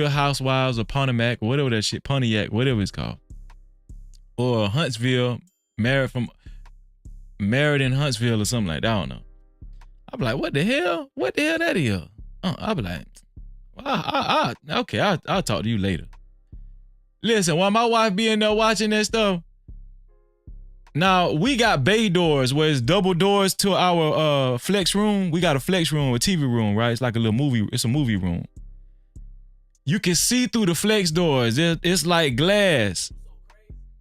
Housewives of Pontiac, or whatever that shit, Pontiac, whatever it's called, or Huntsville, Married in Huntsville or something like that. I don't know. I'll be like, what the hell? What the hell that is? I'll be like, okay, I'll talk to you later. Listen, while my wife be in there watching that stuff, now we got bay doors where it's double doors to our flex room. We got a flex room, a TV room, right? It's like a little movie. It's a movie room. You can see through the flex doors. It's like glass.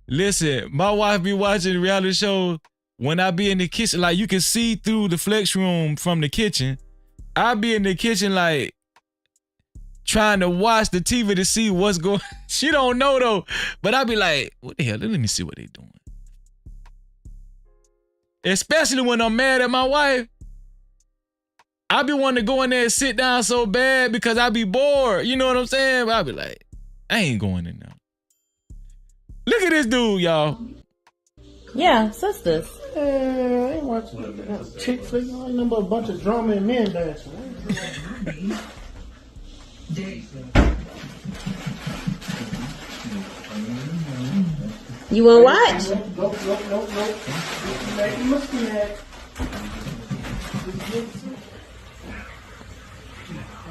Listen, my wife be watching the reality show. When I be in the kitchen, like you can see through the flex room from the kitchen. I be in the kitchen like trying to watch the TV to see what's going. She don't know though, but I be like, what the hell? Let me see what they doing. Especially when I'm mad at my wife. I be wanting to go in there and sit down so bad because I be bored. You know what I'm saying? But I be like, I ain't going in there. Look at this dude, y'all. Yeah, sisters. I ain't watching chick flick. I ain't nothing but a bunch of drama and men bash. You wanna watch? Nope. I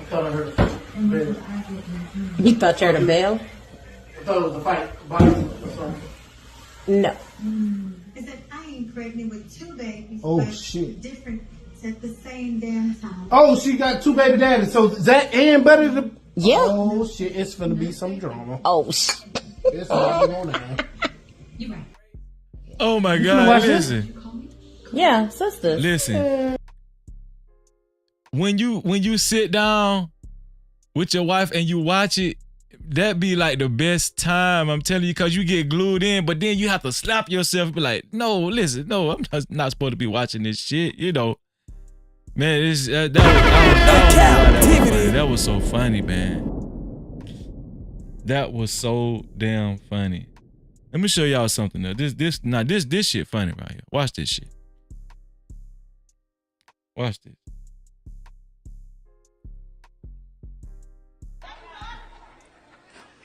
thought I heard a bell. You thought you heard a bell? I thought it was a fight. No. Is that I ain't pregnant with 2 babies. Oh, but shit. Different at the same damn time. Oh, she got 2 baby daddies. So is that and better than? Yeah. Oh shit, it's finna be some drama. Oh shit. It's going on. You right. Oh my You God! watch Listen. Yeah, sisters. Listen. When you sit down with your wife and you watch it, that be like the best time, I'm telling you, because you get glued in, but then you have to slap yourself and be like, no, listen, no, I'm not supposed to be watching this shit, you know. Man, that was so funny, man. That was so damn funny. Let me show y'all something though. This shit funny right here. Watch this shit. Watch this.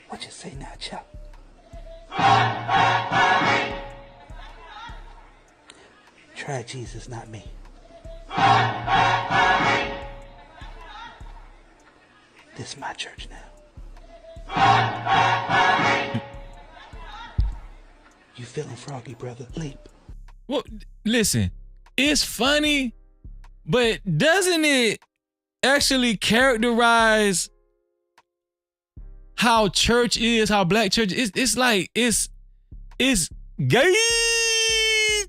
What you say now, Chuck? Try Jesus, not me. This is my church now. You feeling froggy, brother? Leap. Well, listen, it's funny, but doesn't it actually characterize how church is, how black church is? It's like, it's gay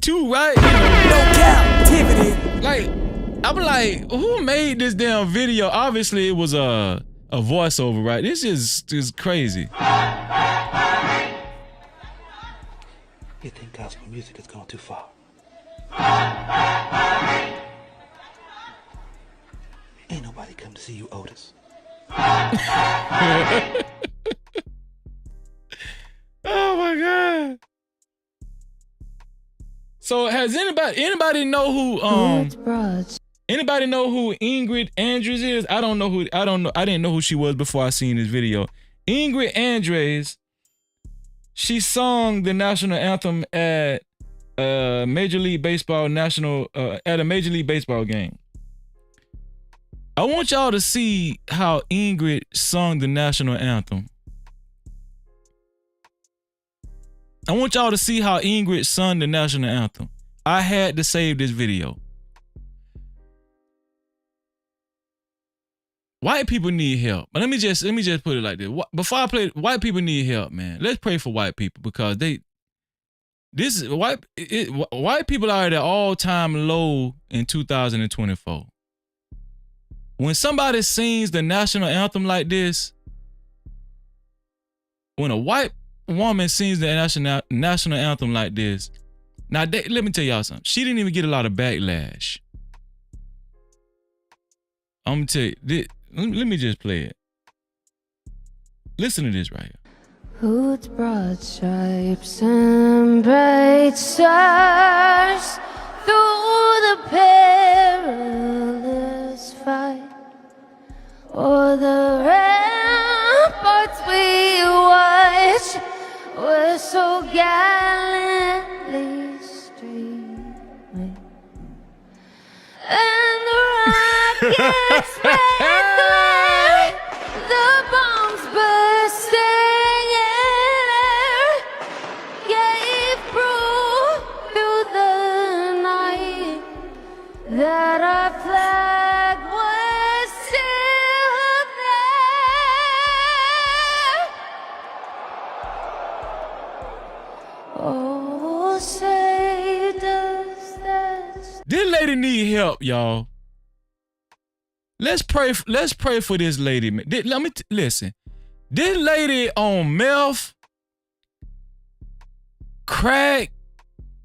too, right? You know, no captivity. Like, I'm like, who made this damn video? Obviously, it was a voiceover, right? This is crazy. You think gospel music has gone too far? Ain't nobody come to see you, Otis. Oh my God. So has anybody know who anybody know who Ingrid Andrews is? I don't know. I didn't know who she was before I seen this video. Ingrid Andrews, she sung the national anthem at Major League Baseball at a Major League Baseball game. I want y'all to see how Ingrid sung the national anthem. I want y'all to see how Ingrid sung the national anthem. I had to save this video. White people need help. But let me just put it like this. Before I play, white people need help, man. Let's pray for white people because white people are at an all-time low in 2024. When somebody sings the national anthem like this, when a white woman sings the national anthem like this, now let me tell y'all something. She didn't even get a lot of backlash. I'm gonna tell you, let me just play it. Listen to this right here. With broad stripes and bright stars through the perilous fight, o'er the ramparts we watch, were so gallantly streaming, and the rockets red glare, the bombs bursting in air, gave proof through the night that our flag was still there. Oh, say does that. This lady need help, y'all. Let's pray for this lady, man. Listen. This lady on meth, crack,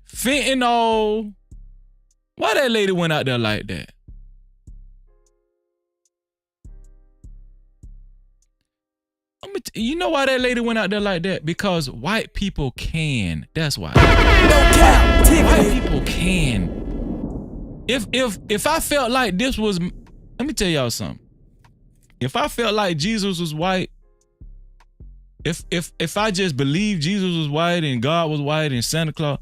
fentanyl. Why that lady went out there like that? You know why that lady went out there like that? Because white people can. That's why. White people can. If I felt like this was, let me tell y'all something. If I felt like Jesus was white, if I just believed Jesus was white and God was white and Santa Claus,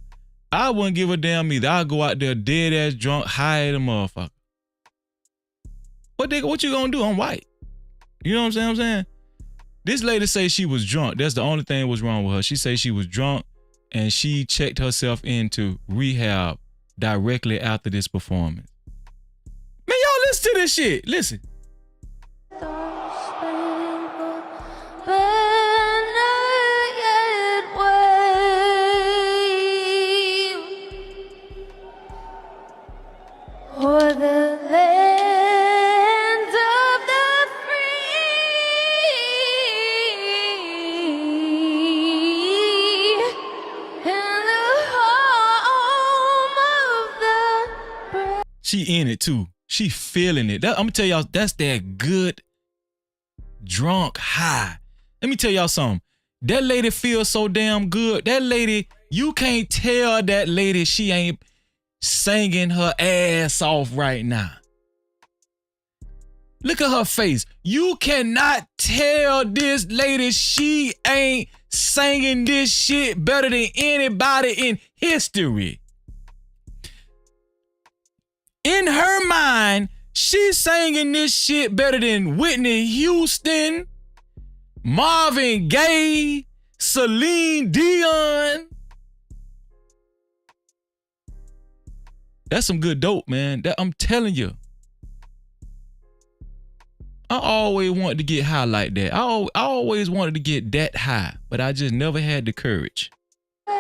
I wouldn't give a damn either. I'd go out there dead ass drunk, high as a motherfucker. What you gonna do? I'm white. You know what I'm saying? This lady say she was drunk. That's the only thing that was wrong with her. She say she was drunk and she checked herself into rehab directly after this performance. Man, y'all listen to this shit. Listen. O'er the land of the free and the home of the brave. She in it too. She feeling it. I'm gonna tell y'all, that's that good drunk high. Let me tell y'all something. That lady feels so damn good. That lady, you can't tell that lady she ain't singing her ass off right now. Look at her face. You cannot tell this lady she ain't singing this shit better than anybody in history. In her mind, she's singing this shit better than Whitney Houston, Marvin Gaye, Celine Dion. That's some good dope, man. I'm telling you. I always wanted to get high like that. I always wanted to get that high, but I just never had the courage. Look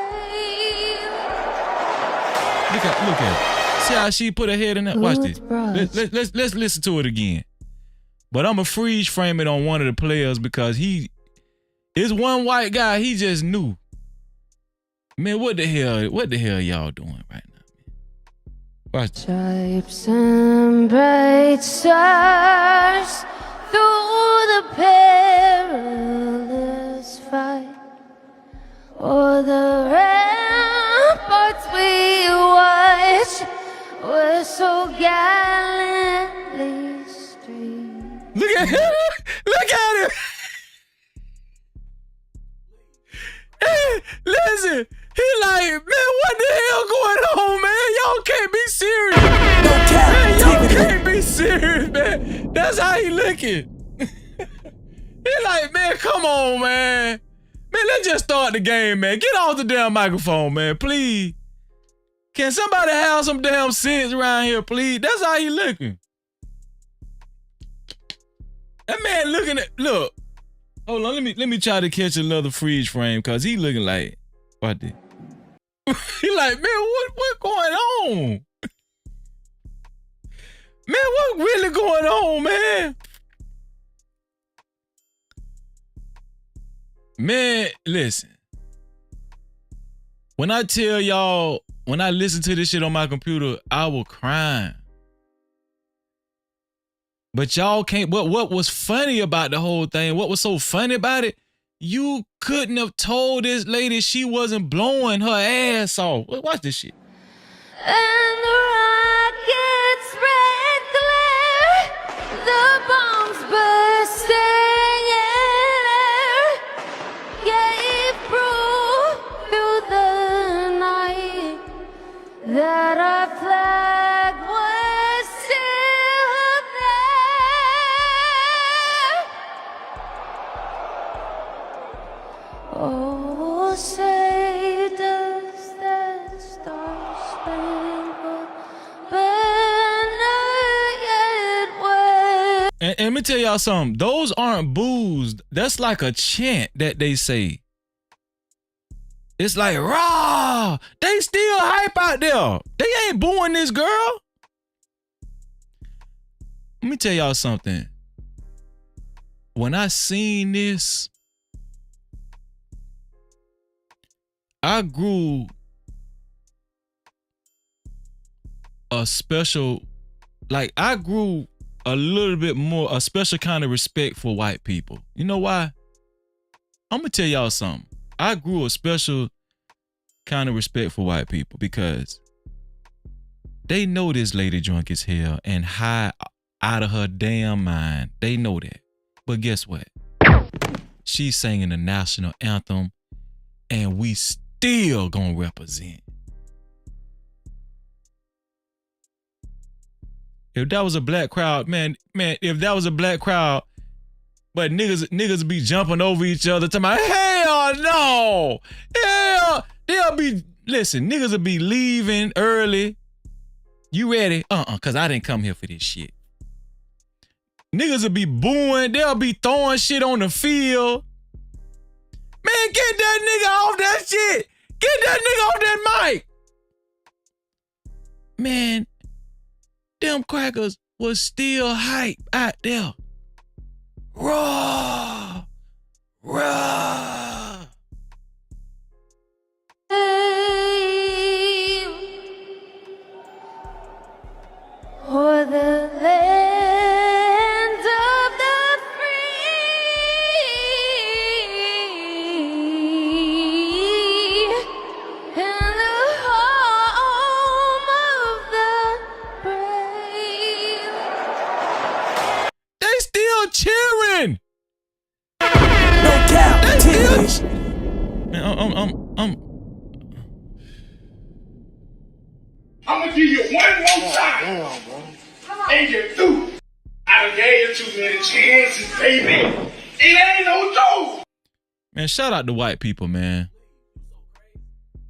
at it. See how she put her head in that? Watch this. Let's listen to it again. But I'm going to freeze frame it on one of the players because it's one white guy, he just knew. Man, what the hell y'all doing right now? Watch. Stripes and bright stars through the perilous fight, o'er the ramparts we watch were so gallantly streamed. Look at him! Look at him! Hey, listen, he like, man, what the hell going on, man? Y'all can't be serious. Man, y'all can't be serious, man. That's how he looking. He like, man, come on, man. Man, let's just start the game, man. Get off the damn microphone, man, please. Can somebody have some damn sense around here, please? That's how he looking. That man looking at, look. Hold on, let me try to catch another freeze frame, cause he looking like, what the? He like, man, what going on? Man, what really going on, man? Man, listen. When I tell y'all, when I listen to this shit on my computer, I will cry. But y'all can't, what was funny about the whole thing, what was so funny about it, you couldn't have told this lady she wasn't blowing her ass off. Watch this shit. And the rockets red glare, the bombs bursting in air, gave proof through the night that our flag was still there. Oh, say does that star-spangled banner yet wave? And let me tell y'all something. Those aren't boos. That's like a chant that they say. It's like, rah! They still hype out there. They ain't booing this girl. Let me tell y'all something. When I seen this, I grew a special, like I grew a little bit more, a special kind of respect for white people. You know why? I'm gonna tell y'all something. I grew a special kind of respect for white people because they know this lady drunk as hell and high out of her damn mind. They know that. But guess what? She's singing the national anthem and we still gonna represent. If that was a black crowd, man, if that was a black crowd, but niggas be jumping over each other talking about, hell no! Hell, they'll be, listen, niggas will be leaving early. You ready? Cause I didn't come here for this shit. Niggas will be booing, they'll be throwing shit on the field. Man, get that nigga off that shit. Get that nigga off that mic. Man, them crackers was still hype out there. Raw. Raw. O'er the land of the free and the home of the brave. They still cheering. No cap. They still. Man, I'm gonna give you one more time. And you're through. I done gave you too many chances, baby. It ain't no joke. Man, shout out to white people, man.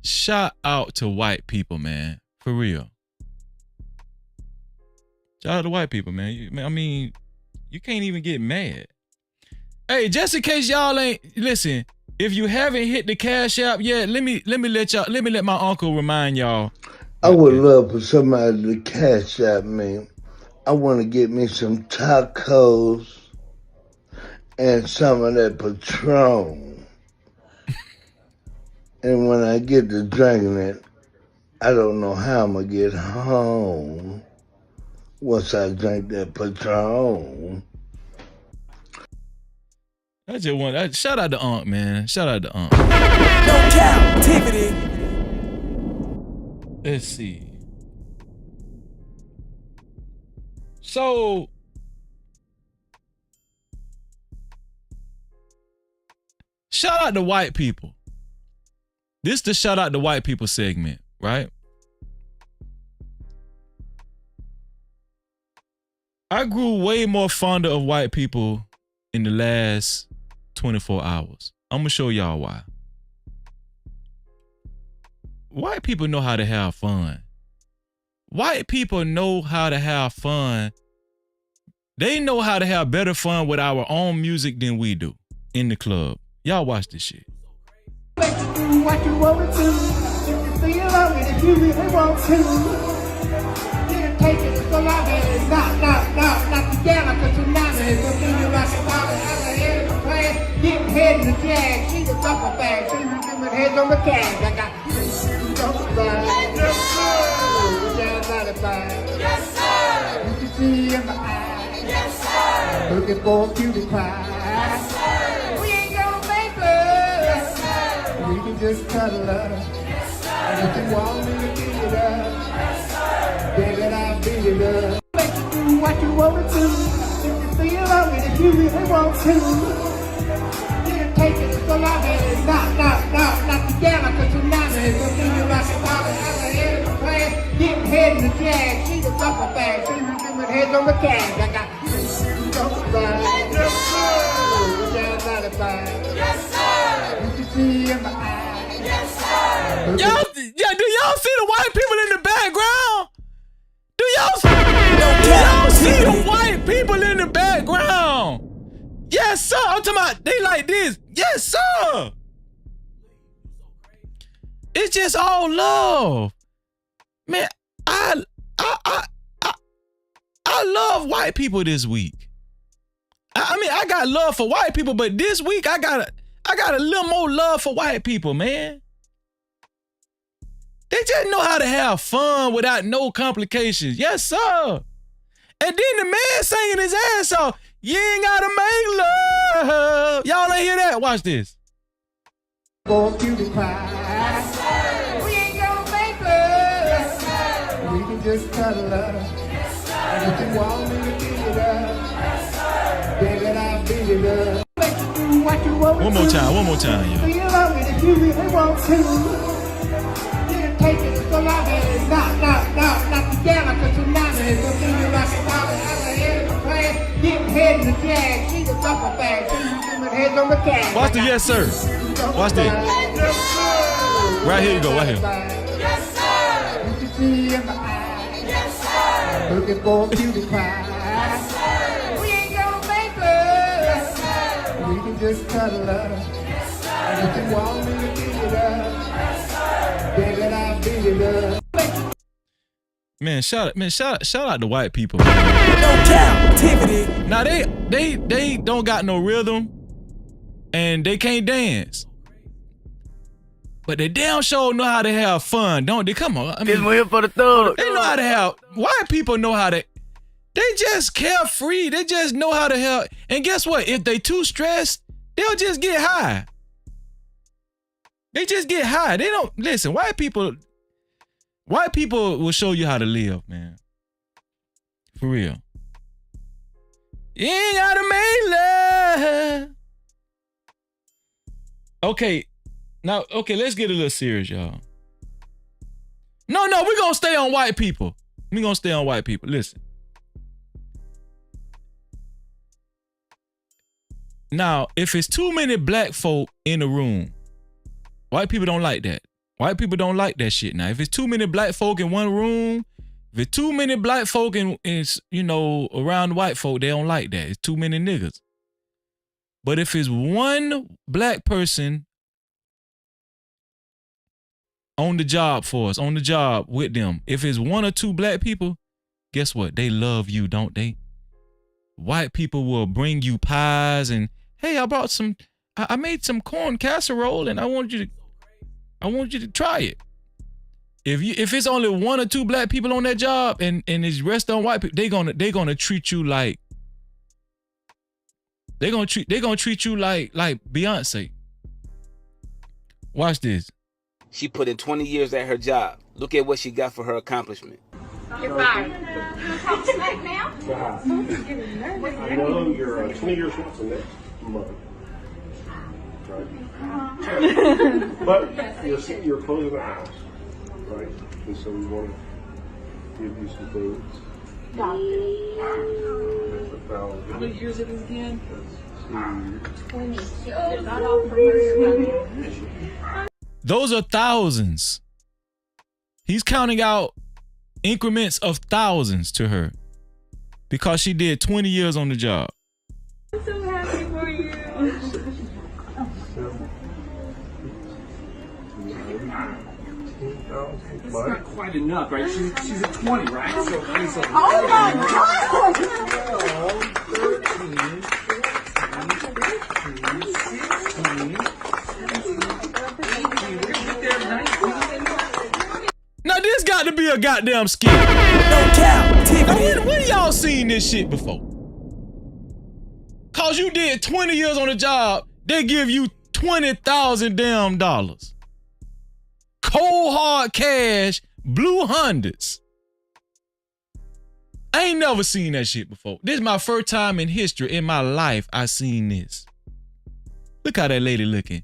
Shout out to white people, man. For real. Shout out to white people, man. You can't even get mad. Hey, just in case y'all ain't, listen, if you haven't hit the Cash App yet, let me let my uncle remind y'all. I would love for somebody to Cash App me. I want to get me some tacos and some of that Patron. And when I get to drinking it, I don't know how I'm gonna get home once I drink that Patron. I just want shout out to Unc, man. Shout out to Unc. No captivity. Let's see. So shout out to white people. This is the shout out to white people segment, right? I grew way more fonder of white people in the last 24 hours. I'm gonna show y'all why. White people know how to have fun. White people know how to have fun. They know how to have better fun with our own music than we do in the club. Y'all watch this shit. Do what you want to. If you feel it, if you really want to. You take it so long and not together, cause tonight is gonna be like a ball out of here to play. Getting head in the jag, she was up a bag, she was giving heads on the cash. I got yes, sir. Yes, sir. You can see in my eyes. Yes, sir. Looking for a cutie pie. Yes, sir. We ain't gonna make love. Yes, sir. We can just cuddle up. Yes, sir. And if you want me to beat it up, yes, sir. Baby, I'll beat it up. Make you do what you want to. If you feel it, if you really want to. You can take it so long and not together, cause tonight is gonna be like a ball out of here to play. Getting head in the jag, she was up a bag, she was giving heads on the cash. I got yes, sir. Yes, sir. You can see in my eyes. Yes, sir. Do y'all see the white people in the background? Do y'all see the white people in the background? Yes, sir. I'm talking about they like this. Yes, sir. It's just all love. Man, I love white people this week. I mean, I got love for white people, but this week I got a little more love for white people, man. They just know how to have fun without no complications. Yes, sir. And then the man singing his ass off. You ain't gotta make love. Y'all ain't hear that? Watch this. For cutie pie. Yes, sir. We ain't gonna make love. Yes, sir. We can just cuddle up. Yes, sir. And if you want me to beat it up, yes, sir. Baby, I'll beat it up. Make you do what you want one more time, y'all. Feel it if you really want to. You can take it so long and not together, cause tonight is gonna be like a ball out of here to play. Getting head in the jag, she was up a bag, she was giving heads on the cash. Watch the yes, sir. Watch this. Yes, sir. Right here you go, right here. Yes, sir. You can see in my eyes. Yes, sir. Looking for a cutie pie. Yes, sir. We ain't gonna make love. Yes, sir. We can just cuddle up. Yes, sir. And if you want me to beat it up, yes, sir. Baby, I'll beat it up. Man, shout out to white people. No captivity. Now they don't got no rhythm and they can't dance. But they damn sure know how to have fun, don't they? Come on. I mean, this one here for the thug. They know how to have, white people know how to, they just carefree. They just know how to have, and guess what? If they too stressed, they'll just get high. They just get high. They don't, listen, white people will show you how to live, man. For real. You ain't gotta make love. Okay, let's get a little serious, y'all. No, we're gonna stay on white people. We're gonna stay on white people. Listen. Now, if it's too many black folk in the room, white people don't like that. White people don't like that shit. Now, if it's too many black folk in one room, if it's too many black folk in around white folk, they don't like that. It's too many niggas. But if it's one black person on the job for us, on the job with them, if it's one or two black people, guess what? They love you, don't they? White people will bring you pies and, hey, I made some corn casserole and I want you to try it. If it's only 1 or 2 black people on that job and it's rest on white people, they gonna treat you like they gonna treat you like Beyonce. Watch this. She put in 20 years at her job. Look at what she got for her accomplishment. You're fired. Talk to me now. I know you're 20 years from next month. Right. But you're closing the house, right? And so we want to give you some things. How many years it is again? 20. Those are thousands. He's counting out increments of thousands to her because she did 20 years on the job. I'm so happy for you. That's not quite enough, right? She's at 20, right? So she's like, oh my God! 13, 16, Now this got to be a goddamn skit. No captivity. When y'all seen this shit before? Cause you did 20 years on the job, they give you $20,000 damn dollars. Cold hard cash, blue Hondas. I ain't never seen that shit before. This is my first time in history in my life I seen this. Look how that lady looking.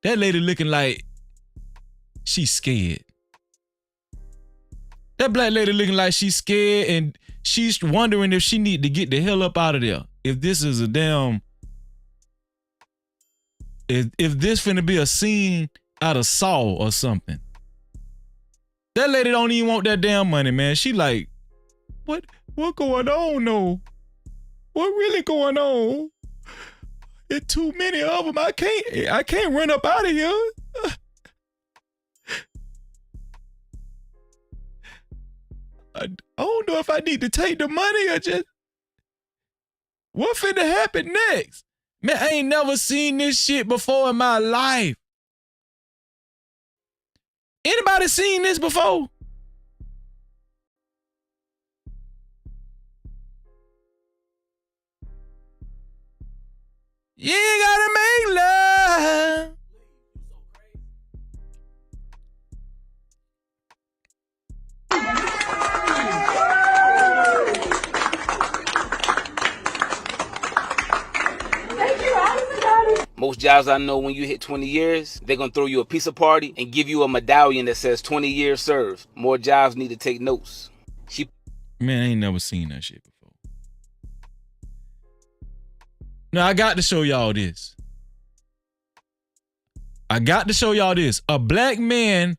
That lady looking like she's scared. That black lady looking like she's scared and she's wondering if she need to get the hell up out of there. If this is a damn, if this finna be a scene out of Saw or something. That lady don't even want that damn money, man. She like, what going on, no? What really going on? It's too many of them. I can't run up out of here. I don't know if I need to take the money or just, what finna happen next? Man, I ain't never seen this shit before in my life. Anybody seen this before? You ain't gotta make love. Most jobs I know, when you hit 20 years, they're going to throw you a pizza party and give you a medallion that says 20 years served. More jobs need to take notes. Man, I ain't never seen that shit before. Now, I got to show y'all this. A black man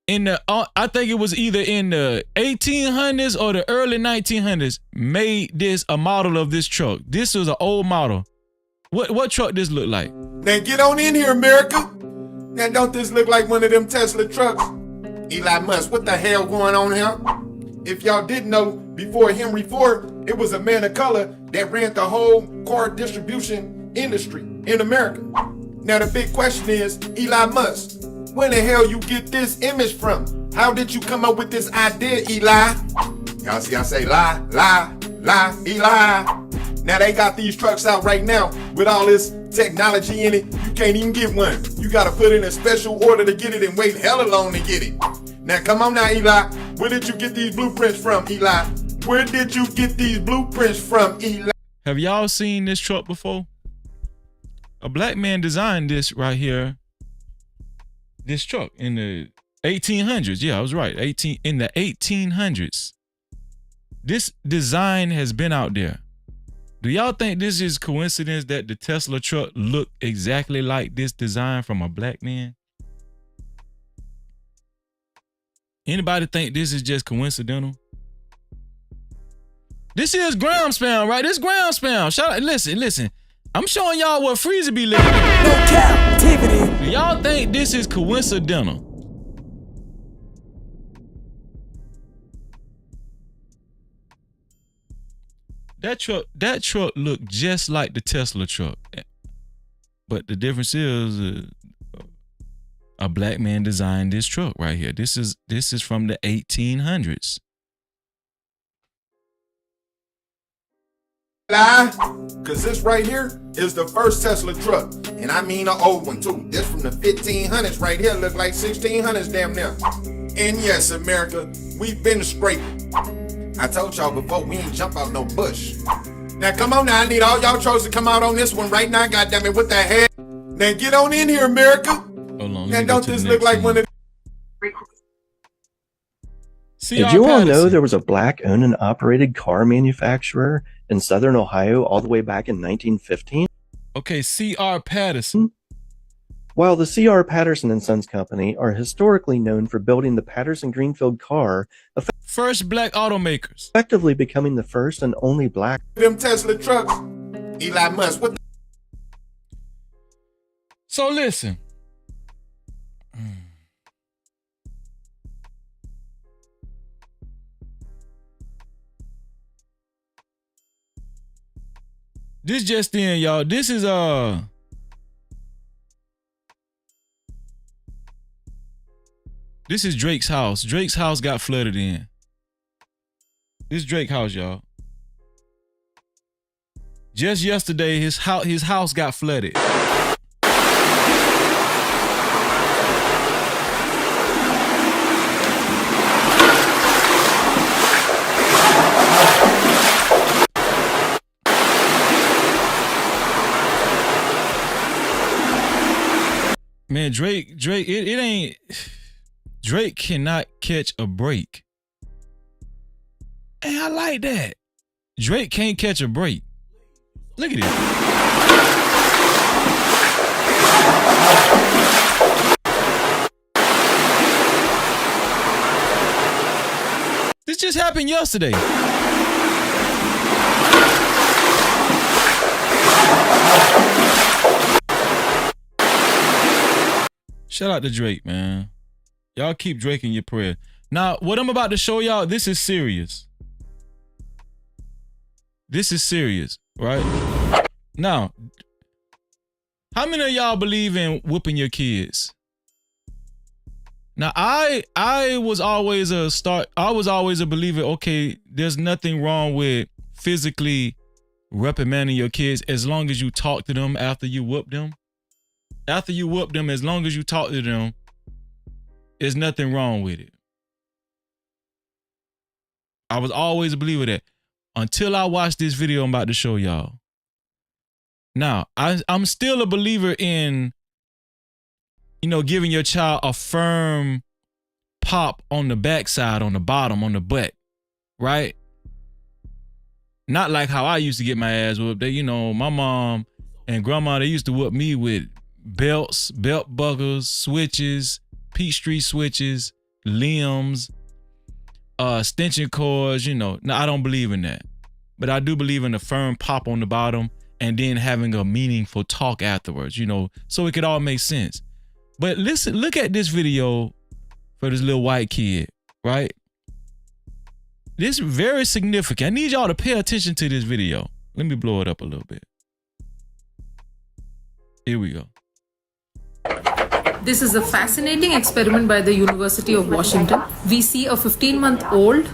in the, I think it was either in the 1800s or the early 1900s, made this a model of this truck. This was an old model. What truck this look like? Now get on in here, America. Now don't this look like one of them Tesla trucks? Elon Musk, what the hell going on here? If y'all didn't know, before Henry Ford, it was a man of color that ran the whole car distribution industry in America. Now the big question is, Elon Musk, where the hell you get this image from? How did you come up with this idea, Eli? Y'all see I say lie, Eli. Now they got these trucks out right now with all this technology in it. You can't even get one. You gotta put in a special order to get it and wait hella long to get it. Now come on now, Eli. Where did you get these blueprints from, Eli? Where did you get these blueprints from, Eli? Have y'all seen this truck before? A black man designed this right here. This truck in the 1800s. Yeah, I was right. In the 1800s. This design has been out there. Do y'all think this is coincidence that the Tesla truck looked exactly like this design from a black man? Anybody think this is just coincidental? This is ground spam, right? This ground spam. Shout out, listen. I'm showing y'all what Freezer be looking at. No captivity. Do y'all think this is coincidental? That truck looked just like the Tesla truck. But the difference is a black man designed this truck right here. This is from the 1800s. Lie, cause this right here is the first Tesla truck, and I mean an old one too. This from the 1500s right here, look like 1600s damn near. And yes, America, we've been scraping. I told y'all before, we ain't jump out no bush. Now come on now, I need all y'all trolls to come out on this one right now, goddammit, with the head. Now get on in here, America. Hold on, now don't this look like one of Did you all know there was a black-owned and operated car manufacturer in Southern Ohio all the way back in 1915? Okay, C.R. Patterson. While the C.R. Patterson and Sons Company are historically known for building the Patterson-Greenfield car, first black automakers, effectively becoming the first and only black. Them Tesla trucks, Elon Musk. What? So listen. This just in, y'all. This is Drake's house. Drake's house got flooded in. This Drake house, y'all. Just yesterday, his house got flooded. Man, Drake, it ain't. Drake cannot catch a break. And I like that. Drake can't catch a break. Look at it. This just happened yesterday. Shout out to Drake, man. Y'all keep Drake in your prayer. Now, what I'm about to show y'all, this is serious. This is serious, right? Now, how many of y'all believe in whooping your kids? Now, I was always a believer, okay, there's nothing wrong with physically reprimanding your kids as long as you talk to them after you whoop them. After you whoop them, as long as you talk to them, there's nothing wrong with it. I was always a believer of that until I watched this video I'm about to show y'all. Now, I'm still a believer in, giving your child a firm pop on the backside, on the bottom, on the butt, right? Not like how I used to get my ass whooped. My mom and grandma, they used to whoop me with belts, belt buckles, switches, Peachtree switches, limbs, extension cords, Now, I don't believe in that. But I do believe in a firm pop on the bottom and then having a meaningful talk afterwards, so it could all make sense. But listen, look at this video for this little white kid, right? This is very significant. I need y'all to pay attention to this video. Let me blow it up a little bit. Here we go. This is a fascinating experiment by the University of Washington. We see a 15-month-old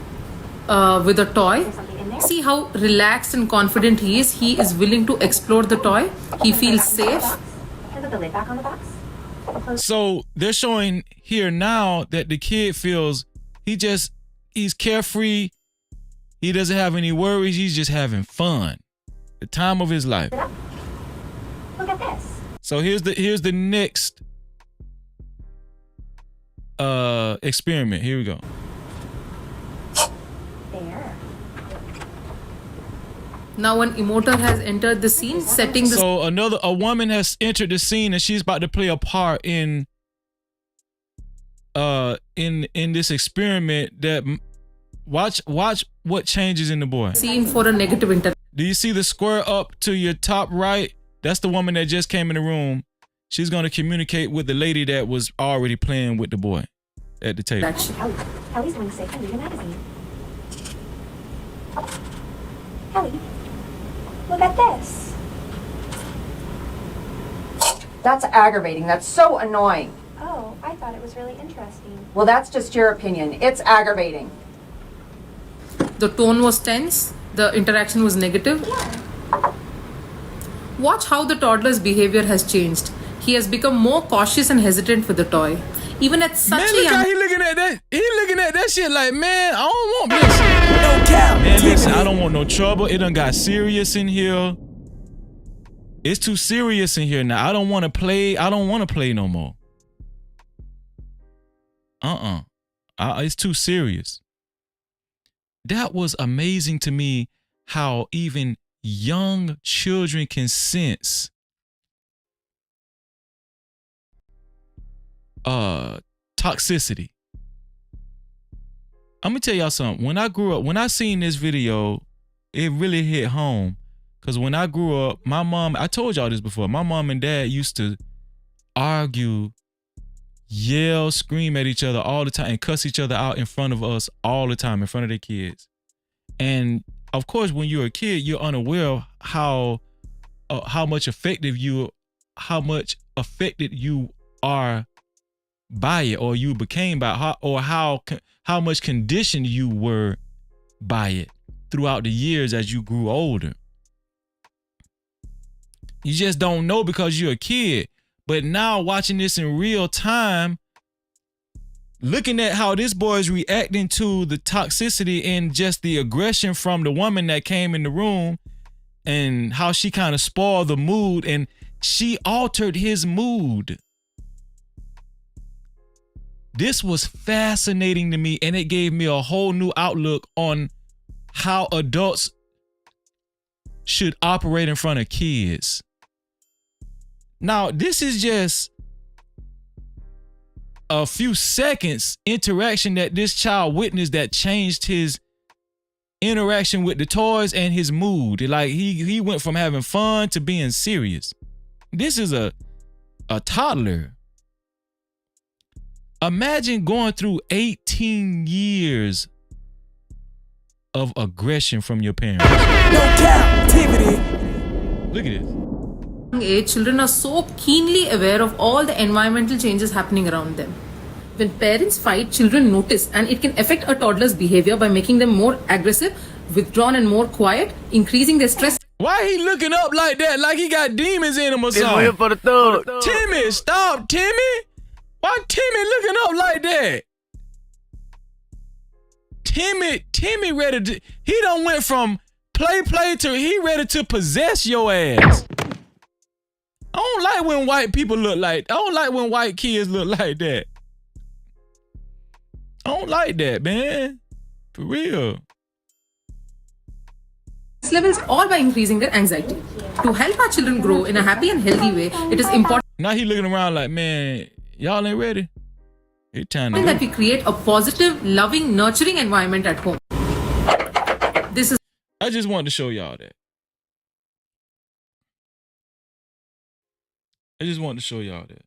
with a toy. See how relaxed and confident he is. He is willing to explore the toy. He feels safe. Can I put the lid back on the box? So they're showing here now that the kid feels he's carefree. He doesn't have any worries. He's just having fun. The time of his life. Look at this. So here's the next experiment. Here we go. There. Now an emoter has entered the scene, setting the... So a woman has entered the scene and she's about to play a part in this experiment that watch what changes in the boy. Scene for a negative inter... Do you see the square up to your top right? That's the woman that just came in the room. She's going to communicate with the lady that was already playing with the boy at the table. Kelly's going to say, read a magazine. Kelly, look at this. That's aggravating. That's so annoying. Oh, I thought it was really interesting. Well, that's just your opinion. It's aggravating. The tone was tense. The interaction was negative. Watch how the toddler's behavior has changed. He has become more cautious and hesitant with the toy. Even at such Man, a look young... how he looking at that. He looking at that shit like, man, I don't want this. No cap. Man, listen, I don't want no trouble. It done got serious in here. It's too serious in here now. I don't want to play. I don't want to play no more. It's too serious. That was amazing to me how even young children can sense toxicity. I'm gonna tell y'all something. When I grew up, when I seen this video, it really hit home. Cause when I grew up, my mom, I told y'all this before, my mom and dad used to argue, yell, scream at each other all the time and cuss each other out in front of us all the time, in front of their kids. And of course, when you're a kid, you're unaware of how much affected you are by it, or you became by it, how much conditioned you were by it throughout the years as you grew older. You just don't know because you're a kid. But now watching this in real time, looking at how this boy is reacting to the toxicity and just the aggression from the woman that came in the room, and how she kind of spoiled the mood and she altered his mood. This was fascinating to me, and it gave me a whole new outlook on how adults should operate in front of kids. Now, this is just a few seconds interaction that this child witnessed that changed his interaction with the toys and his mood. Like he went from having fun to being serious. This is a toddler. Imagine going through 18 years of aggression from your parents. No captivity. Look at this. Age, children are so keenly aware of all the environmental changes happening around them. When parents fight, children notice, and it can affect a toddler's behavior by making them more aggressive, withdrawn, and more quiet, increasing their stress. Why he looking up like that? Like he got demons in him or something? For the thug. Timmy, stop, Timmy. Why Timmy looking up like that? Timmy ready to, he done went from play to he ready to possess your ass. I don't like when white people look like, I don't like when white kids look like that. I don't like that, man. For real. Levels all by increasing their anxiety. To help our children grow in a happy and healthy way, it is important. Now he looking around like, man, y'all ain't ready. It's time to that we create a positive, loving, nurturing environment at home. This is. I just wanted to show y'all that. I just wanted to show y'all that.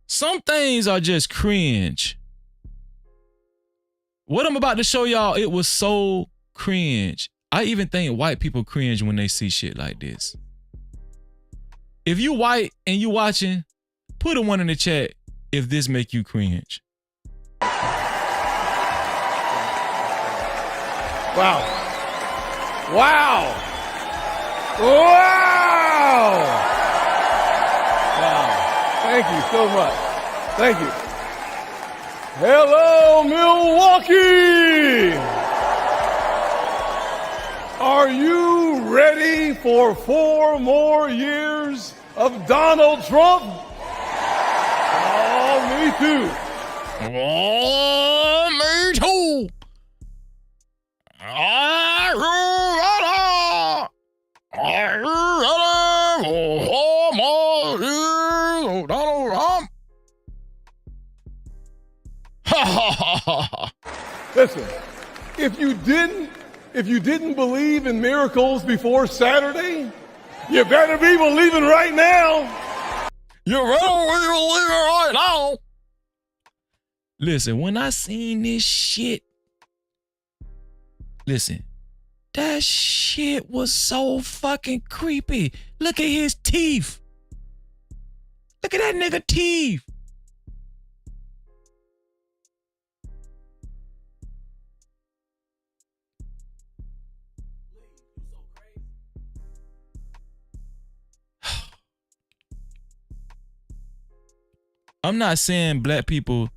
Some things are just cringe. What I'm about to show y'all, it was so cringe. I even think white people cringe when they see shit like this. If you white and you watching, put a 1 in the chat if this make you cringe. Wow. Wow. Wow. Thank you so much. Thank you. Hello, Milwaukee. Are you ready for 4 more years of Donald Trump? Oh, me too. Oh, me too. Are you ready for 4 more years of Donald Trump? Listen, if you didn't believe in miracles before Saturday, you better be believing right now. You better be believing right now. Listen, when I seen this shit, listen, that shit was so fucking creepy. Look at his teeth. Look at that nigga teeth. I'm not saying black people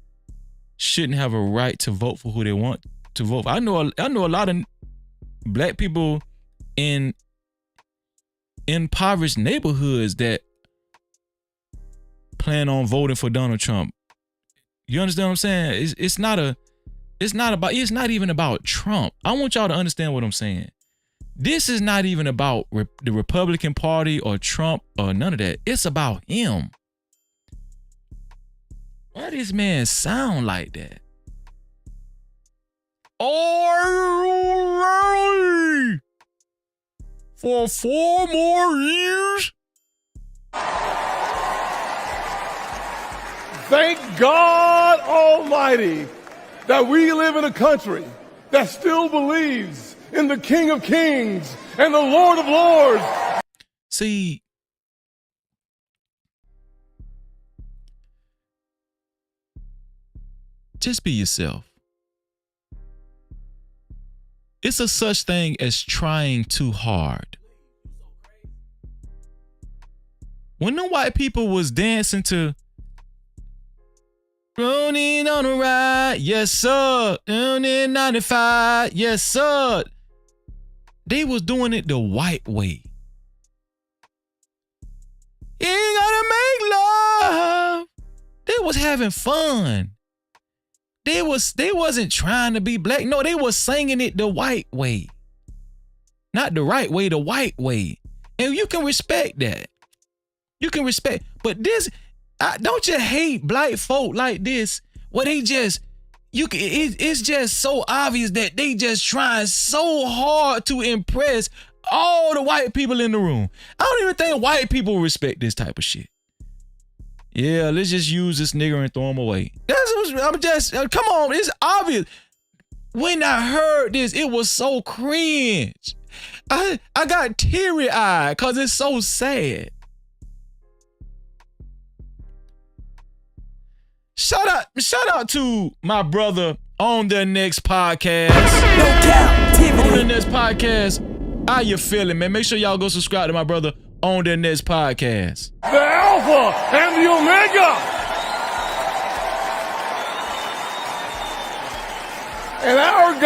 shouldn't have a right to vote for who they want to vote for. I know a lot of black people in impoverished neighborhoods that plan on voting for Donald Trump. You understand what I'm saying? It's not even about Trump. I want y'all to understand what I'm saying. This is not even about the Republican Party or Trump or none of that. It's about him. Why does this man sound like that? Oh, for 4 more years? Thank God Almighty that we live in a country that still believes in the King of Kings and the Lord of Lords. See, just be yourself. It's a such thing as trying too hard. When the white people was dancing to Rolling on a ride, yes sir, down in 95, yes sir, they was doing it the white way. You ain't gotta make love. They was having fun. They wasn't trying to be black. No, they was singing it the white way. Not the right way, the white way. And you can respect that. You can respect. But this, don't you hate black folk like this? Where they just, it's just so obvious that they just trying so hard to impress all the white people in the room. I don't even think white people respect this type of shit. Yeah, let's just use this nigger and throw him away. I'm just, come on, it's obvious. When I heard this, it was so cringe. I got teary-eyed because it's so sad. Shout out to my brother on the next podcast. No captivity. On the next podcast. How you feeling, man? Make sure y'all go subscribe to my brother on the next podcast. The Alpha and the Omega. And our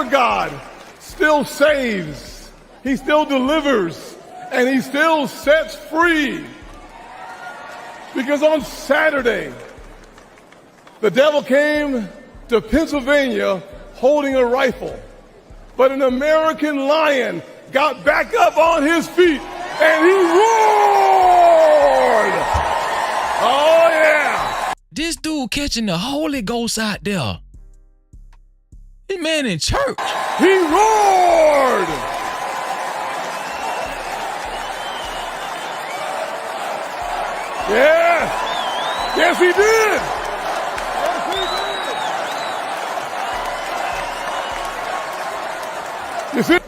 God still saves. He still delivers. And he still sets free. Because on Saturday, the devil came to Pennsylvania holding a rifle. But an American lion got back up on his feet and he roared. Oh, yeah. This dude catching the Holy Ghost out there. This man in church. He roared. Yeah. Yes, he did. Yes, he did. You see,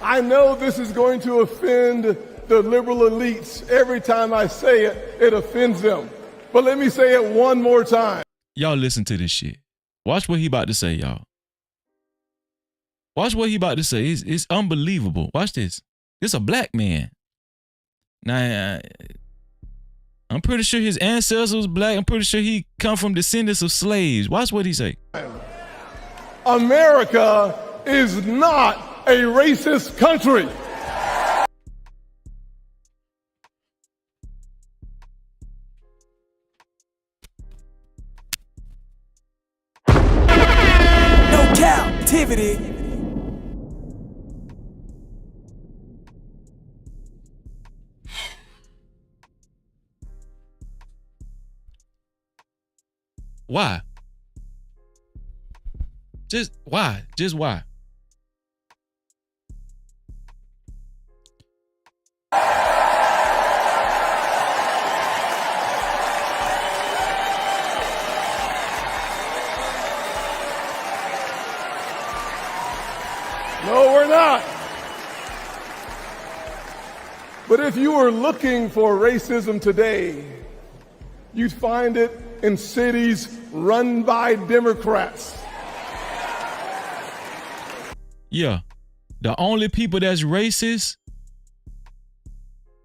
I know this is going to offend the liberal elites. Every time I say it, it offends them. But let me say it one more time. Y'all listen to this shit. Watch what he about to say, y'all. Watch what he about to say. It's unbelievable. Watch this. This a black man. Now, I'm pretty sure his ancestors was black. I'm pretty sure he come from descendants of slaves. Watch what he say. America is not a racist country. No captivity. Why? Just why? Just why? No, we're not. But if you were looking for racism today, you'd find it in cities run by Democrats. Yeah. The only people that's racist,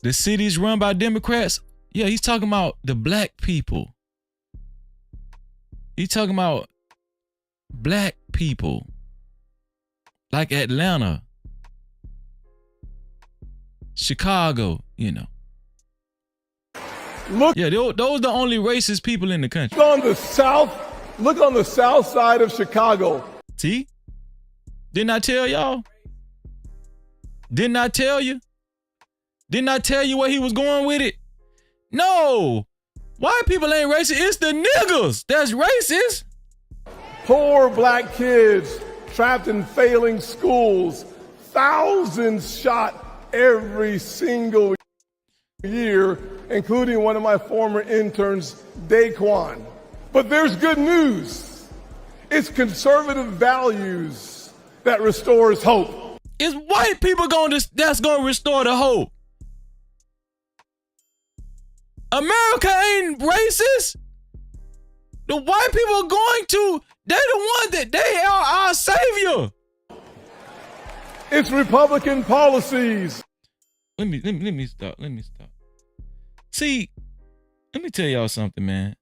the cities run by Democrats, Yeah, he's talking about the black people. He's talking about black people. Like Atlanta, Chicago, you know. Look. Yeah, those are the only racist people in the country. Look on the south side of Chicago. See? Didn't I tell y'all? Didn't I tell you? Didn't I tell you where he was going with it? No. White people ain't racist. It's the niggas that's racist. Poor black kids trapped in failing schools. Thousands shot every single year, including one of my former interns, Daquan. But there's good news. It's conservative values that restores hope. It's white people that's going to restore the hope. America ain't racist. The white people are going to, they're the ones that they are our savior. It's Republican policies. Let me stop. See, let me tell y'all something, man.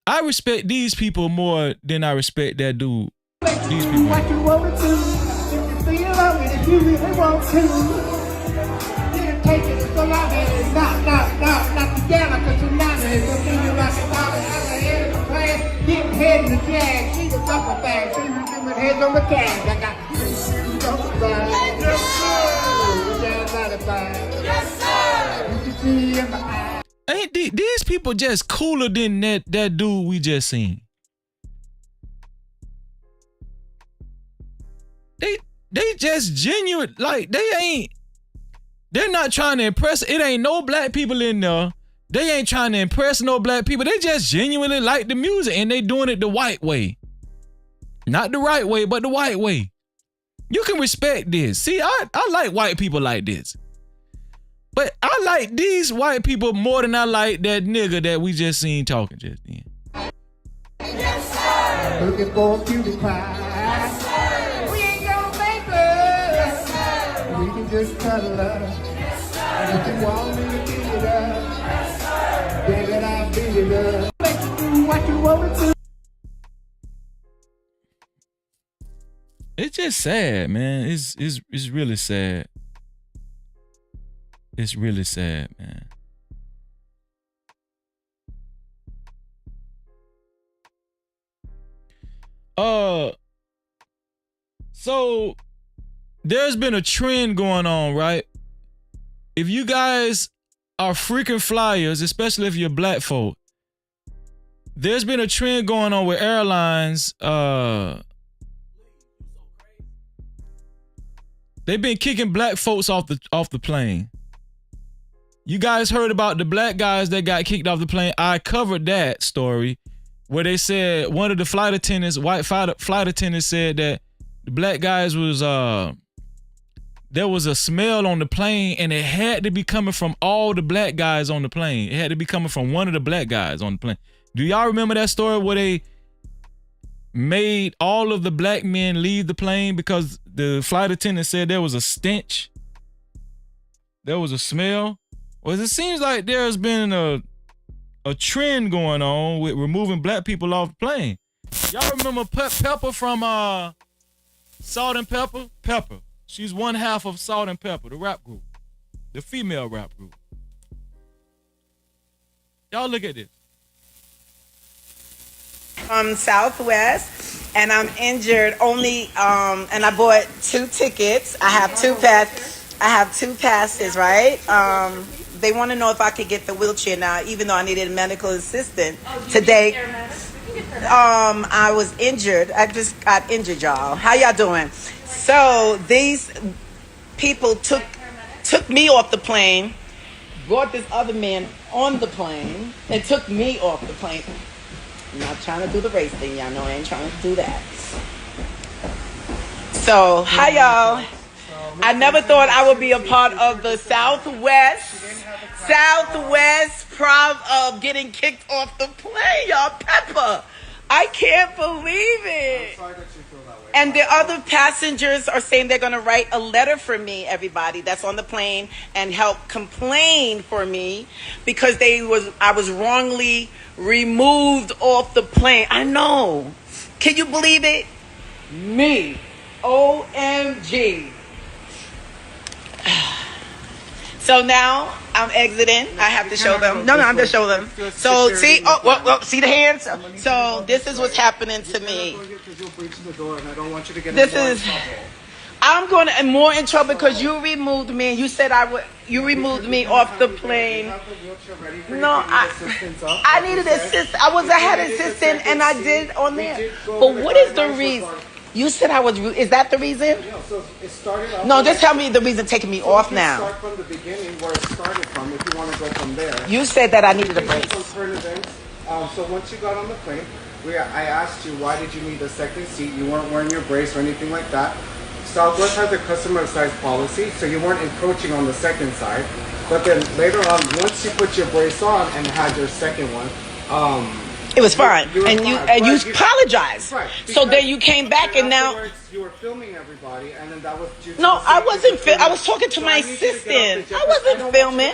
I respect these people more than I respect that dude. These people. What you want to do, if you feel love it, if you really want to. You take it so long and not together, cause tonight is gonna be like a dollar at the end of the plan. Getting head in the jag, she was up a bag, she was giving heads on the tag. I got shoes on the bag. Yes, sir. You can see in my eyes. Ain't these people just cooler than that dude we just seen? They just genuine, like they're not trying to impress. It ain't no black people in there. They ain't trying to impress no black people. They just genuinely like the music and they doing it the white way. Not the right way, but the white way. You can respect this. See, I like white people like this. But I like these white people more than I like that nigga that we just seen talking just then. Yes, sir. Looking for a cutie pie. Yes, sir. We ain't gonna make love. Yes, sir. We can just cuddle up. Yes, sir. And if you want me to beat it up, yes, sir. Baby, I'll beat it up. Make you do what you want to do. It's just sad, man. It's really sad. It's really sad, man. So there's been a trend going on, right? If you guys are freaking flyers, especially if you're black folk, there's been a trend going on with airlines. They've been kicking black folks off the plane. You guys heard about the black guys that got kicked off the plane. I covered that story where they said one of the flight attendants, white flight attendants, said that the black guys was there was a smell on the plane and it had to be coming from all the black guys on the plane. It had to be coming from one of the black guys on the plane. Do y'all remember that story where they made all of the black men leave the plane because the flight attendant said there was a stench? There was a smell? Well, it seems like there's been a trend going on with removing black people off the plane. Y'all remember Pepper from Salt and Pepper? Pepper. She's one half of Salt and Pepper, the rap group. The female rap group. Y'all look at this. From Southwest, and I'm injured only, and I bought 2 tickets. I have two passes, right? They want to know if I could get the wheelchair now, even though I needed medical assistance today. I was injured. I just got injured, y'all. How y'all doing? So these people took me off the plane, brought this other man on the plane, and took me off the plane. I'm not trying to do the race thing, y'all know I ain't trying to do that. So, hi y'all. I never thought I would be a part of the Southwest getting kicked off the plane, y'all. Pepper. I can't believe it. I'm sorry that you feel that way. And the other passengers are saying they're going to write a letter for me, everybody that's on the plane, and help complain for me because I was wrongly removed off the plane. I know. Can you believe it? Me. OMG. So now I'm exiting. I have to show them. No, I'm just show them. So see, well, see the hands. So this is what's happening to me. This is. I'm going to more in trouble because you removed me. And you said I would. You removed me off the plane. No, I needed assistance. I had assistance, and I did on there. But what is the reason? You said I was. Is that the reason? Yeah, so it started off. No, just tell me the reason taking me off now. Start from the beginning where it started from. If you want to go from there. You said that I needed a brace. So once you got on the plane, I asked you why did you need a second seat. You weren't wearing your brace or anything like that. Southwest has a customer size policy, so you weren't encroaching on the second side. But then later on, once you put your brace on and had your second one, it was fine, and you apologized. Right. So then you came back, and now you were filming everybody, and then that was. No, I wasn't. I was talking to my assistant. I wasn't filming.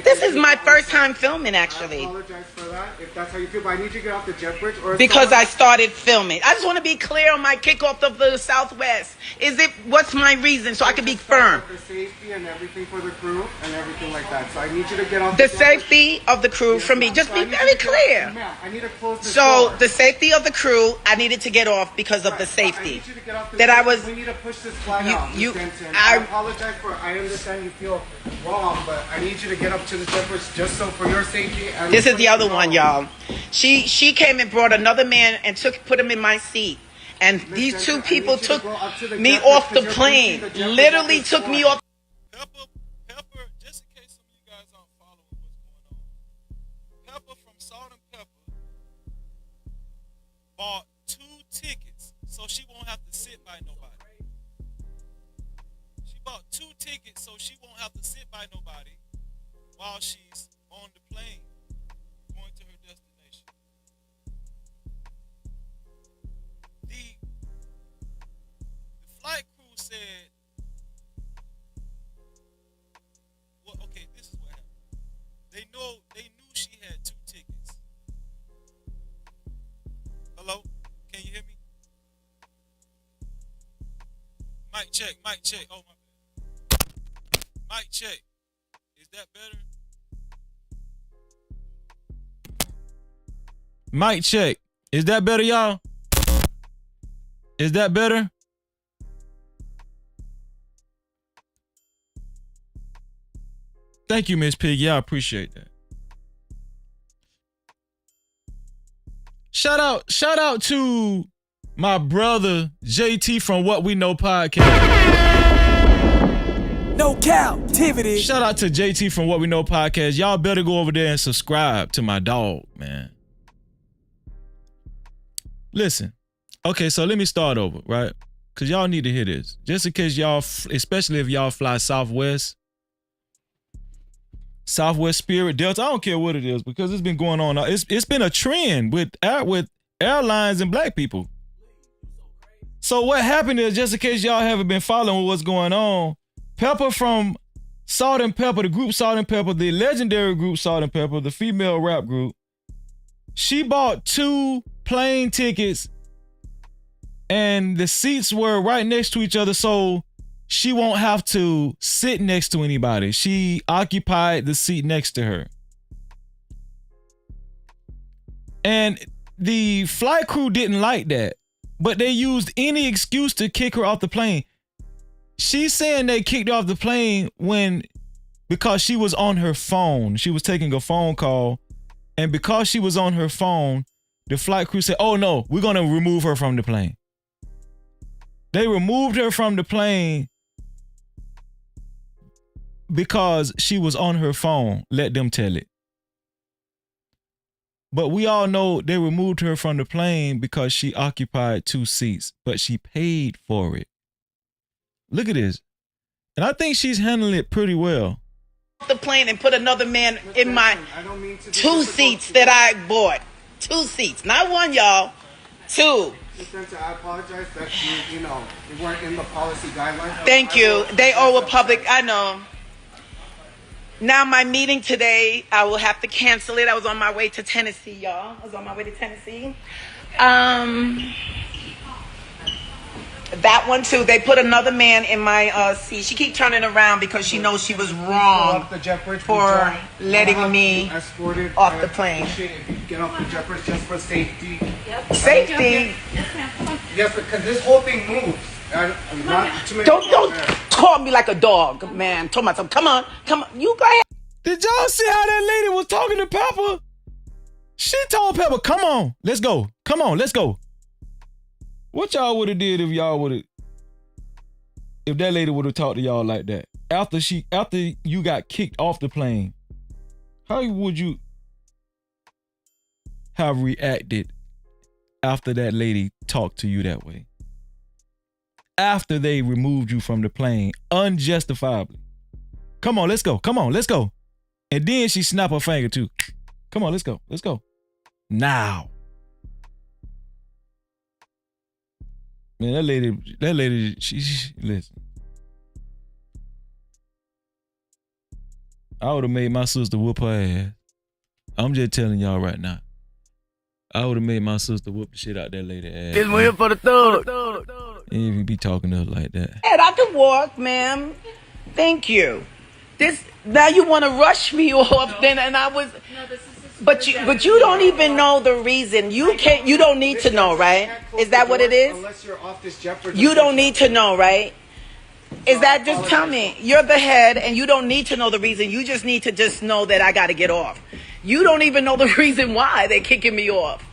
This is my first time filming, actually. I apologize for that. If that's how you feel, but I need you to get off the jet bridge, because I started filming. I just want to be clear on my kickoff of the Southwest. What's my reason so I can be firm? The safety and everything for the crew and everything like that. So I need you to get off the safety of the crew for me. Just be very clear. Ma'am, I need to close this so door. The safety of the crew, I needed to get off because of the safety. I need you to get off that I was. We need to push this flag out. I apologize for. I understand you feel wrong, but I need you to get up to the jet bridge just so for your safety. And this is the other one, y'all. She came and brought another man and put him in my seat. And these two people took me off the plane. Literally took me off. Pepper, just in case some of you guys aren't following what's going on. Pepper from Salt and Pepper bought 2 tickets so she won't have to sit by nobody. She bought 2 tickets so she won't have to sit by nobody while she's on the plane going to her destination. The flight crew said, well, okay, this is what happened. They knew she had 2 tickets. Hello? Can you hear me? Mic check, mic check. Oh, my bad. Mic check. Is that better? Mic check. Is that better, y'all? Is that better? Thank you, Miss Piggy. I appreciate that. Shout out to my brother JT from What We Know podcast. No captivity. Shout out to JT from What We Know podcast. Y'all better go over there and subscribe to my dog, man. Listen. Okay, so let me start over, right? Because y'all need to hear this. Just in case y'all, especially if y'all fly Southwest Spirit, Delta, I don't care what it is, because it's been going on. It's been a trend with airlines and black people. So what happened is, just in case y'all haven't been following what's going on, Pepper from Salt and Pepper, the group Salt and Pepper, the legendary group Salt and Pepper, the female rap group, she bought 2 plane tickets and the seats were right next to each other, so she won't have to sit next to anybody. She occupied the seat next to her. And the flight crew didn't like that, but they used any excuse to kick her off the plane. She's saying they kicked her off the plane because she was on her phone. She was taking a phone call, and because she was on her phone, the flight crew said, "Oh no, we're gonna remove her from the plane." They removed her from the plane because she was on her phone. Let them tell it. But we all know they removed her from the plane because she occupied 2 seats, but she paid for it. Look at this. And I think she's handling it pretty well. The plane and put another man in my 2 seats that I bought. 2 seats, not 1, y'all. 2. I apologize that you weren't in the policy guidelines. Thank you. They owe a public. I know. Now my meeting today, I will have to cancel it. I was on my way to Tennessee, y'all. I was on my way to Tennessee. That one too. They put another man in my seat. She keep turning around because she knows she was wrong for letting me off the plane. If you get off the jet bridge just for safety. Safety. Yes, because this whole thing moves. Don't call me like a dog, man. Come on, come on. You go ahead. Did y'all see how that lady was talking to Pepper? She told Pepper, "Come on, let's go. Come on, let's go." What y'all would have did if that lady would have talked to y'all like that after you got kicked off the plane? How would you have reacted after that lady talked to you that way? After they removed you from the plane unjustifiably. Come on, let's go. Come on, let's go. And then she snapped her finger too. Come on, let's go. Let's go. Now. Man, that lady, she listen. I would have made my sister whoop her ass. I'm just telling y'all right now. I would have made my sister whoop the shit out that lady ass. It's here for the thug. Ain't even be talking to her like that. And I can walk, ma'am. Thank you. Now you want to rush me off, then, and I was. But you don't even know the reason. You don't need to know, right? Is that what it is? Unless you're off this jet bridge. You don't need to know, right? Is that just tell me? You're the head, and you don't need to know the reason. You just need to just know that I got to get off. You don't even know the reason why they're kicking me off.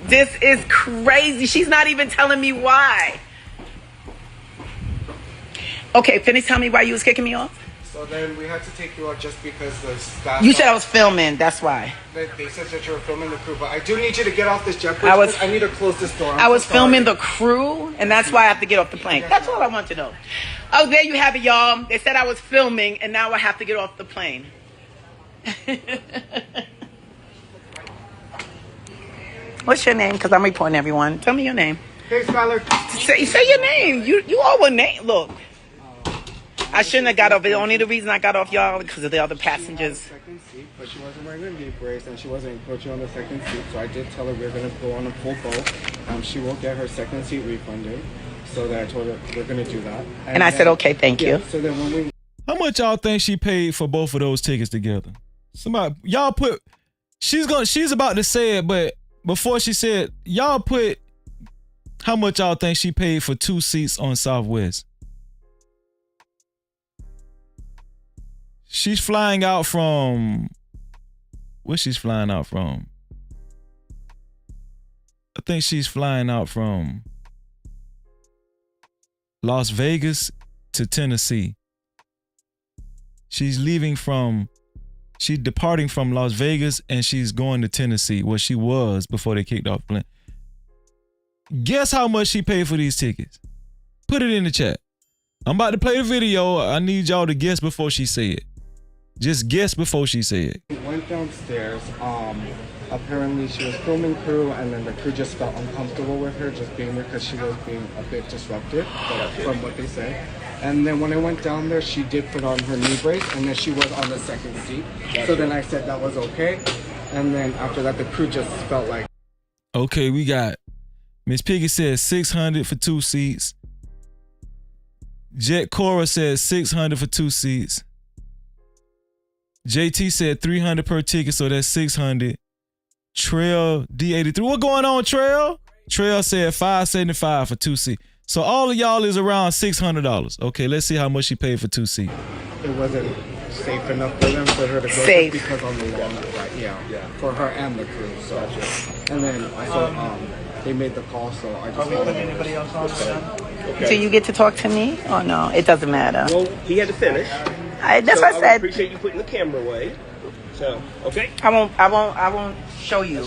This is crazy. She's not even telling me why. Okay, finish telling me why you was kicking me off. So then we had to take you out just because the staff. You said I was filming. That's why. They said that you were filming the crew, but I do need you to get off this jet bridge. I need to close this door. I was filming the crew, and that's why I have to get off the plane. That's all I want to know. Oh, there you have it, y'all. They said I was filming, and now I have to get off the plane. What's your name? Because I'm reporting everyone. Tell me your name. Hey, Skylar. Say your name. You all were name. Look. I shouldn't have got off. The only reason I got off, y'all, because of the other passengers. Second seat, but she wasn't wearing a knee brace and she wasn't encroaching on the second seat. So I did tell her we're going to go on a full boat. She will get her second seat refunded. So that I told her we're going to do that. And I said, okay, thank you. So then when we. How much y'all think she paid for both of those tickets together? Somebody, y'all put. She's about to say it, but before she said, y'all put. How much y'all think she paid for 2 seats on Southwest? She's flying out from. Where she's flying out from? I think she's flying out from Las Vegas to Tennessee. She's departing from Las Vegas and she's going to Tennessee, where she was before they kicked off the plane. Guess how much she paid for these tickets? Put it in the chat. I'm about to play the video. I need y'all to guess before she say it. Just guess before she say it. We went downstairs. Apparently she was filming crew, and then the crew just felt uncomfortable with her just being there because she was being a bit disruptive from what they said. And then when I went down there, she did put on her knee brace, and then she was on the second seat. So then I said that was okay. And then after that, the crew just felt like. Okay, we got Miss Piggy said $600 for 2 seats. Jet Cora said $600 for 2 seats. JT said $300 per ticket, so that's $600. Trail D83. What going on, Trail? Trail said $575 for 2 seats. So all of y'all is around $600. Okay, let's see how much she paid for 2 seats. It wasn't safe enough for them for her to go safe because on the long flight, yeah, for her and the crew. So, and then also they made the call, so I just. Anybody else on? Okay. So you get to talk to me, or no? It doesn't matter. Well, he had to finish. That's what I said. I appreciate you putting the camera away. So, okay. I won't show you.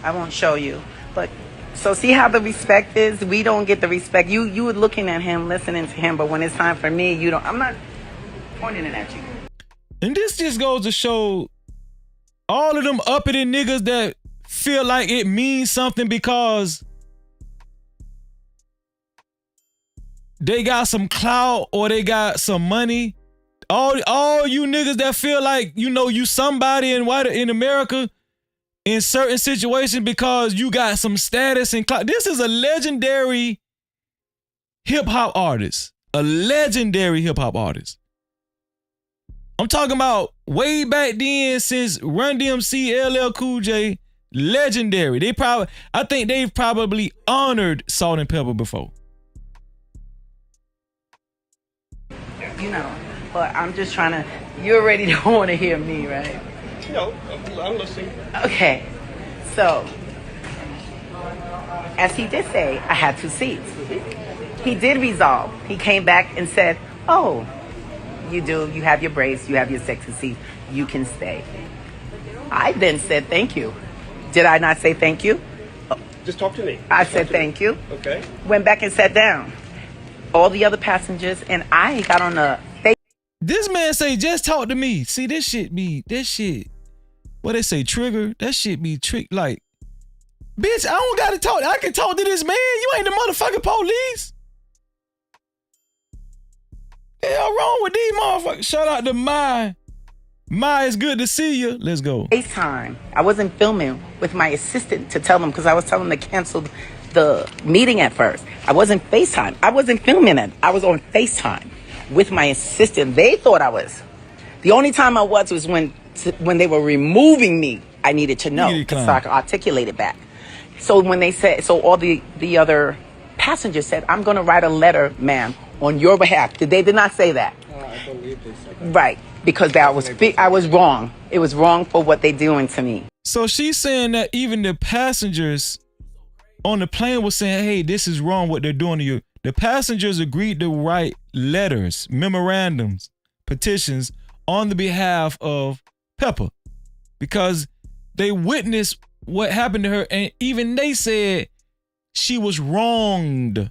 I won't show you. But so see how the respect is? We don't get the respect. You were looking at him, listening to him, but when it's time for me, you don't. I'm not pointing it at you. And this just goes to show all of them uppity niggas that feel like it means something because they got some clout or they got some money. All you niggas that feel like, you know, you somebody in America in certain situations because you got some status and clout. This is a legendary hip-hop artist. A legendary hip-hop artist. I'm talking about way back then since Run DMC, LL Cool J, legendary. I think they've probably honored Salt and Pepper before. You know, but I'm just trying to, you already don't want to hear me, right? No, I'm listening. Okay, so, as he did say, I had 2 seats. He did resolve. He came back and said, oh, you have your brace, you have your sexy seat, you can stay. I then said thank you. Did I not say thank you? Just talk to me. I said thank you. Okay. Went back and sat down. All the other passengers, and I got on the face. This man say, just talk to me. See, this shit, what they say, trigger? That shit be trick. Like, bitch, I don't gotta talk. I can talk to this man. You ain't the motherfucking police. Hell wrong with these motherfuckers. Shout out to My, it's good to see you. Let's go. FaceTime. I wasn't filming with my assistant to tell them because I was telling them to cancel the meeting at first. I wasn't FaceTime. I wasn't filming it. I was on FaceTime with my assistant. They thought I was. The only time I was when they were removing me. I needed to know so I could articulate it back. So when they said, so all the other passengers said, I'm going to write a letter, ma'am, on your behalf. They did not say that. I believe they said that. Right. Because I was wrong. It was wrong for what they doing to me. So she's saying that even the passengers on the plane was saying, hey, this is wrong what they're doing to you. The passengers agreed to write letters, memorandums, petitions on the behalf of Pepper because they witnessed what happened to her and even they said she was wronged.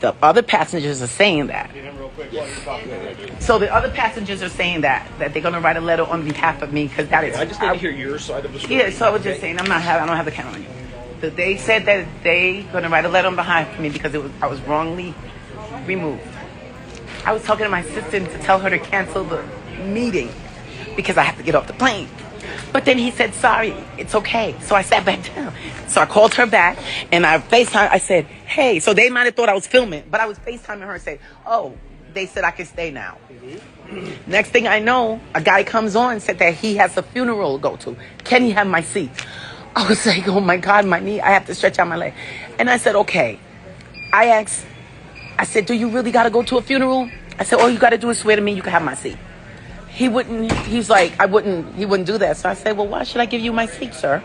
The other passengers are saying that. So the other passengers are saying that they're going to write a letter on behalf of me because that is. I just need to hear your side of the story. Yeah, so I was just saying I don't have the count on you. So they said that they going to write a letter on behalf of me because I was wrongly removed. I was talking to my assistant to tell her to cancel the meeting because I have to get off the plane. But then he said, sorry, it's okay. So I sat back down. So I called her back and I FaceTime. I said, hey, so they might have thought I was filming, but I was FaceTiming her and said, oh, they said I can stay now. Mm-hmm. Next thing I know, a guy comes on and said that he has a funeral to go to. Can he have my seat? I was like, oh my God, my knee, I have to stretch out my leg. And I said, okay. I said, do you really got to go to a funeral? I said, all you got to do is swear to me you can have my seat. He wouldn't do that. So I said, well, why should I give you my seat, sir?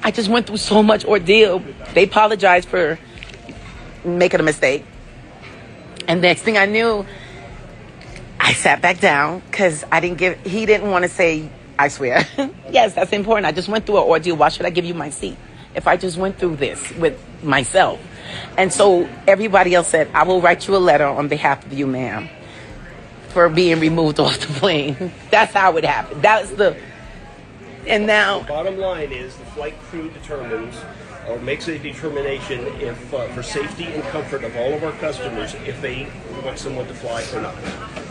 I just went through so much ordeal. They apologized for making a mistake. And next thing I knew, I sat back down because he didn't want to say, I swear. Yes, that's important. I just went through an ordeal. Why should I give you my seat if I just went through this with myself? And so everybody else said, I will write you a letter on behalf of you, ma'am, for being removed off the plane. That's how it happened. And now the bottom line is the flight crew determines or makes a determination if for safety and comfort of all of our customers if they want someone to fly or not.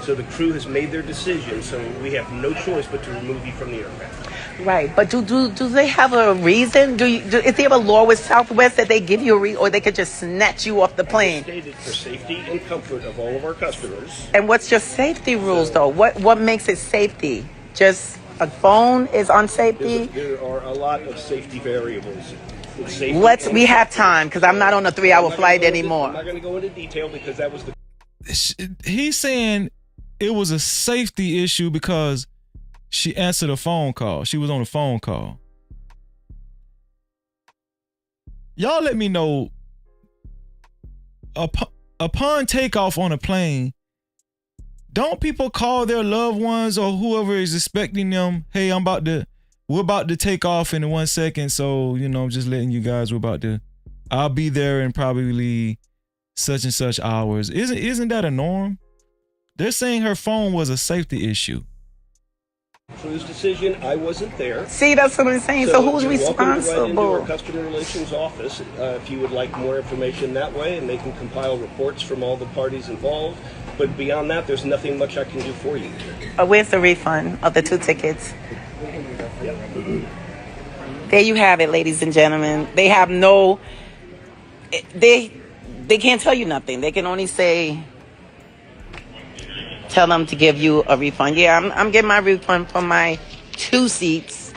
So the crew has made their decision, so we have no choice but to remove you from the aircraft. Right, but do they have a reason? Is there a law with Southwest that they give you a reason, or they could just snatch you off the plane? Stated for safety and comfort of all of our customers. And what's your safety rules, though? What makes it safety? Just a phone is on safety? There are a lot of safety variables. We have time, because I'm not on a 3-hour flight anymore. I'm not going to go into detail because that was the... He's saying it was a safety issue because she answered a phone call. She was on a phone call. Y'all let me know, upon takeoff on a plane, don't people call their loved ones or whoever is expecting them, hey, we're about to take off in 1 second, so, I'm just letting you guys, I'll be there in probably such and such hours. Isn't that a norm? They're saying her phone was a safety issue. crew's decision. I wasn't there. See, that's what I'm saying. So who's you're welcome to write into responsible? our customer relations office if you would like more information that way, and they can compile reports from all the parties involved. But beyond that, there's nothing much I can do for you. Where's the refund of the 2 tickets? There you have it, ladies and gentlemen. They have no, they can't tell you nothing. They can only say, tell them to give you a refund. Yeah, I'm getting my refund for my 2 seats.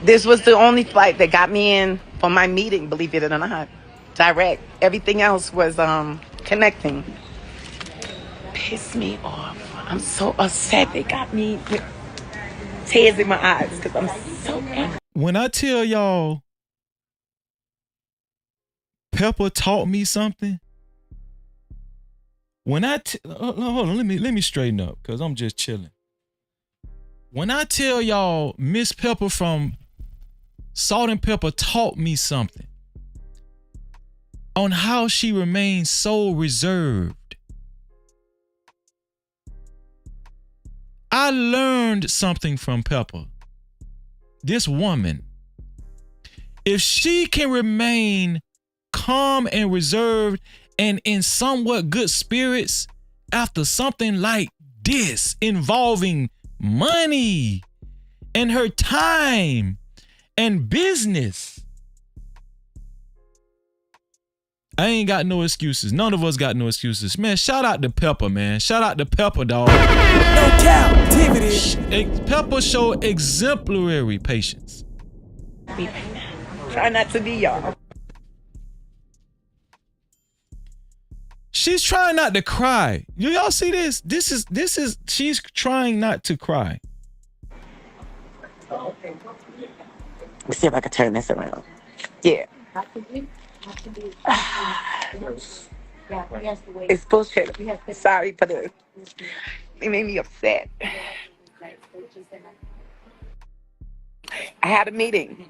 This was the only flight that got me in for my meeting, believe it or not. Direct. Everything else was connecting. Pissed me off. I'm so upset. They got me with tears in my eyes because I'm so angry. When I tell y'all Pepper taught me something, when hold on, let me straighten up because I'm just chilling. When I tell y'all Miss Pepper from Salt and Pepper taught me something on how she remains so reserved, I learned something from Pepper. This woman, if she can remain calm and reserved and in somewhat good spirits after something like this involving money and her time and business, I ain't got no excuses. None of us got no excuses. Man, shout out to Pepper, man. Shout out to Pepper, dog. No captivity. Pepper showed exemplary patience. Try not to be y'all. She's trying not to cry. Do y'all see this? This is she's trying not to cry. Let's see if I can turn this around. Yeah. It's bullshit. Sorry for the. It made me upset. I had a meeting.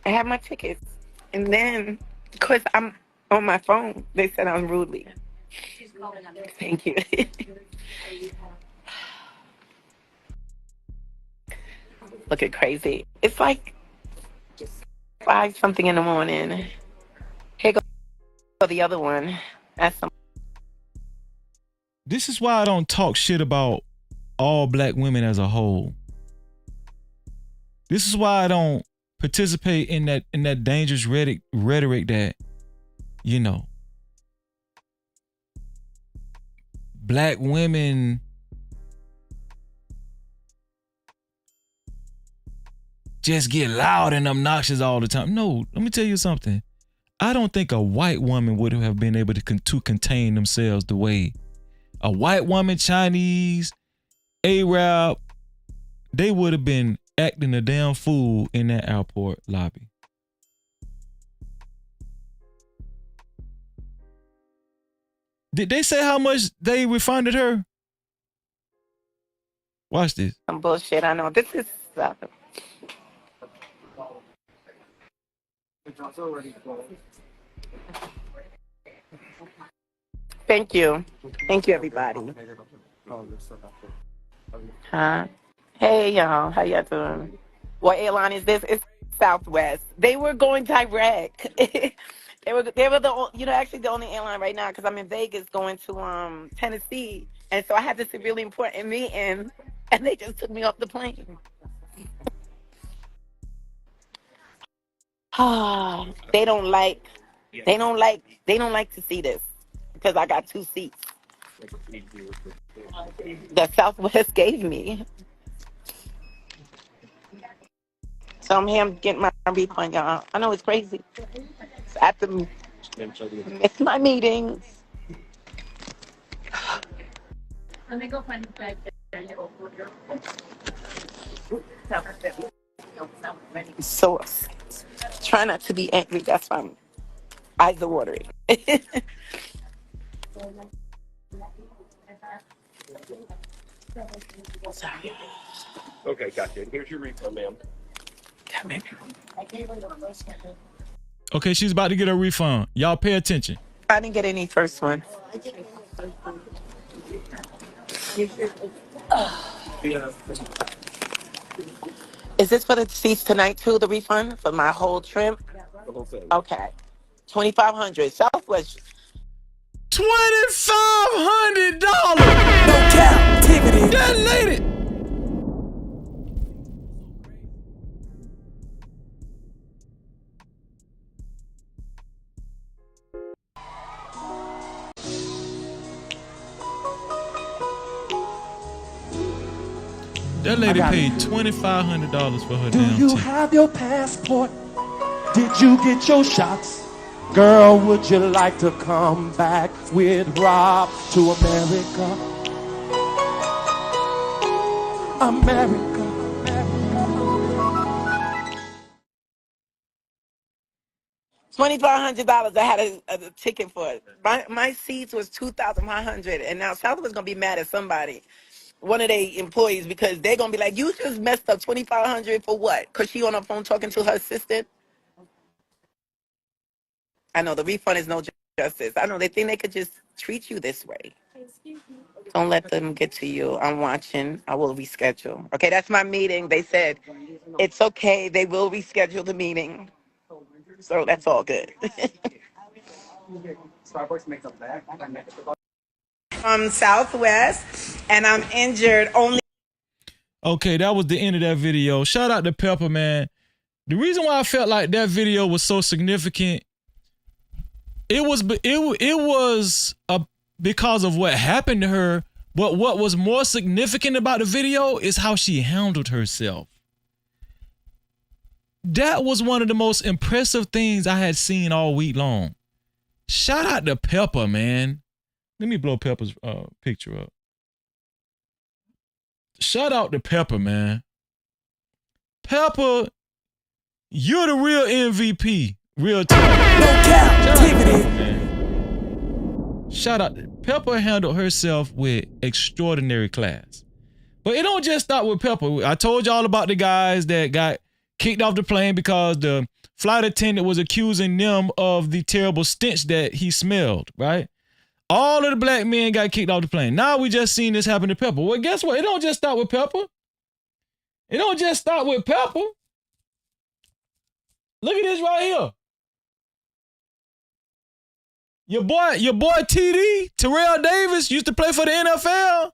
I had my tickets. And then, because I'm on my phone, they said I'm rudely. Thank you. Looking crazy. It's like 5 something in the morning. Here go the other one. That's some. This is why I don't talk shit about all black women as a whole. This is why I don't participate in that dangerous rhetoric that, you know, black women just get loud and obnoxious all the time. No, let me tell you something. I don't think a white woman would have been able to contain themselves the way a white woman, Chinese, Arab, they would have been acting a damn fool in that airport lobby. Did they say how much they refunded her? Watch this. Some bullshit. I know. This is. Thank you. Thank you, everybody. Huh? Hey, y'all. How y'all doing? What airline is this? It's Southwest. They were going direct. They were the, you know, actually the only airline right now because I'm in Vegas going to Tennessee. And so I had this really important meeting and they just took me off the plane. They don't like to see this because I got 2 seats that Southwest gave me. So I'm here getting my refund, y'all. I know it's crazy. So I have to miss my meetings. Let me go find the bag. I'm so upset. Try not to be angry. That's why I'm eyes are watering. Sorry. Okay, gotcha. Here's your refund, ma'am. Okay, she's about to get her refund. Y'all pay attention. I didn't get any first one. Is this for the seats tonight too, the refund for my whole trip? Okay. $2,500. Southwest. $2,500. No captivity. That lady. That lady paid $2,500 for her damn Do you ticket. have your passport? Did you get your shots? Girl, would you like to come back with Rob to America? America. $2,500. I had a ticket for it. My seats was $2,500, and now Southwest gonna be mad at somebody, one of their employees, because they're gonna be like, "You just messed up $2,500 for what? Cause she on her phone talking to her assistant." I know the refund is no justice. I know they think they could just treat you this way. Don't let them get to you. I'm watching. I will reschedule. Okay, that's my meeting. They said it's okay. They will reschedule the meeting. So that's all good. From Southwest, and I'm injured only. Okay, that was the end of that video. Shout out to Pepper, man. The reason why I felt like that video was so significant, it was because of what happened to her. But what was more significant about the video is how she handled herself. That was one of the most impressive things I had seen all week long. Shout out to Pepper, man. Let me blow Pepper's picture up. Shout out to Pepper, man. Pepper, you're the real MVP. Real talk. No captivity. Shout out. Pepper handled herself with extraordinary class. But it don't just stop with Pepper. I told y'all about the guys that got kicked off the plane because the flight attendant was accusing them of the terrible stench that he smelled, right? All of the black men got kicked off the plane. Now we just seen this happen to Pepper. Well, guess what? It don't just stop with Pepper. It don't just stop with Pepper. Look at this right here. Your boy TD, Terrell Davis, used to play for the NFL.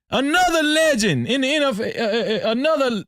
Another legend in the NFL,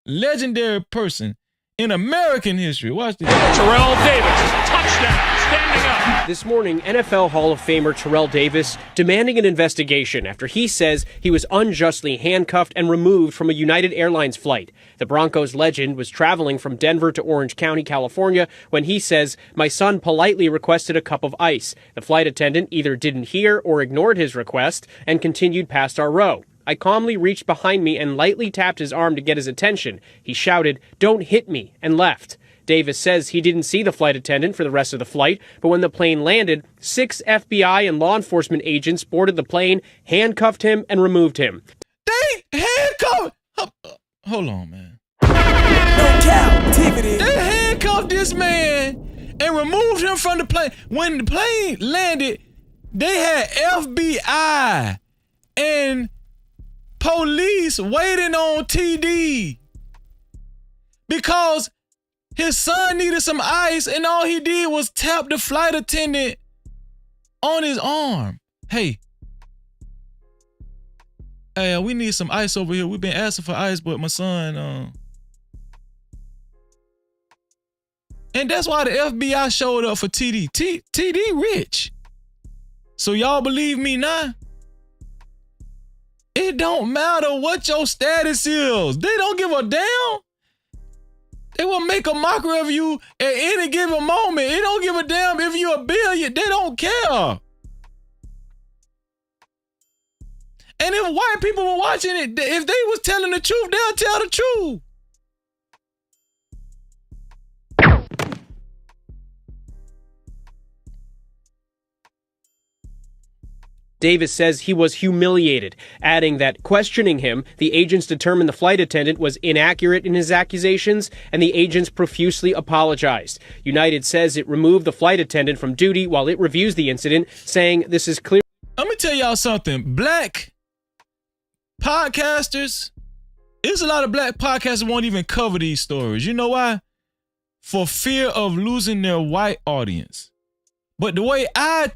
legendary person in American history. Watch this. Terrell Davis, touchdown, standing up. This morning, NFL Hall of Famer Terrell Davis demanding an investigation after he says he was unjustly handcuffed and removed from a United Airlines flight. The Broncos legend was traveling from Denver to Orange County, California, when he says, "My son politely requested a cup of ice. The flight attendant either didn't hear or ignored his request and continued past our row. I calmly reached behind me and lightly tapped his arm to get his attention. He shouted, 'Don't hit me,' and left." Davis says he didn't see the flight attendant for the rest of the flight, but when the plane landed, 6 FBI and law enforcement agents boarded the plane, handcuffed him, and removed him. They handcuffed. Hold on, man. No captivity. They handcuffed this man and removed him from the plane. When the plane landed, they had FBI and police waiting on TD because his son needed some ice, and all he did was tap the flight attendant on his arm. Hey, we need some ice over here. We've been asking for ice, but my son, And that's why the FBI showed up for TD. TD rich. So y'all believe me now? It don't matter what your status is. They don't give a damn. They will make a mockery of you at any given moment. It don't give a damn if you're a billion. They don't care. And if white people were watching it, if they was telling the truth, they'll tell the truth. Davis says he was humiliated, adding that questioning him, the agents determined the flight attendant was inaccurate in his accusations, and the agents profusely apologized. United says it removed the flight attendant from duty while it reviews the incident, saying this is clear. Let me tell y'all something. Black podcasters, there's a lot of black podcasters won't even cover these stories. You know why? For fear of losing their white audience. But the way I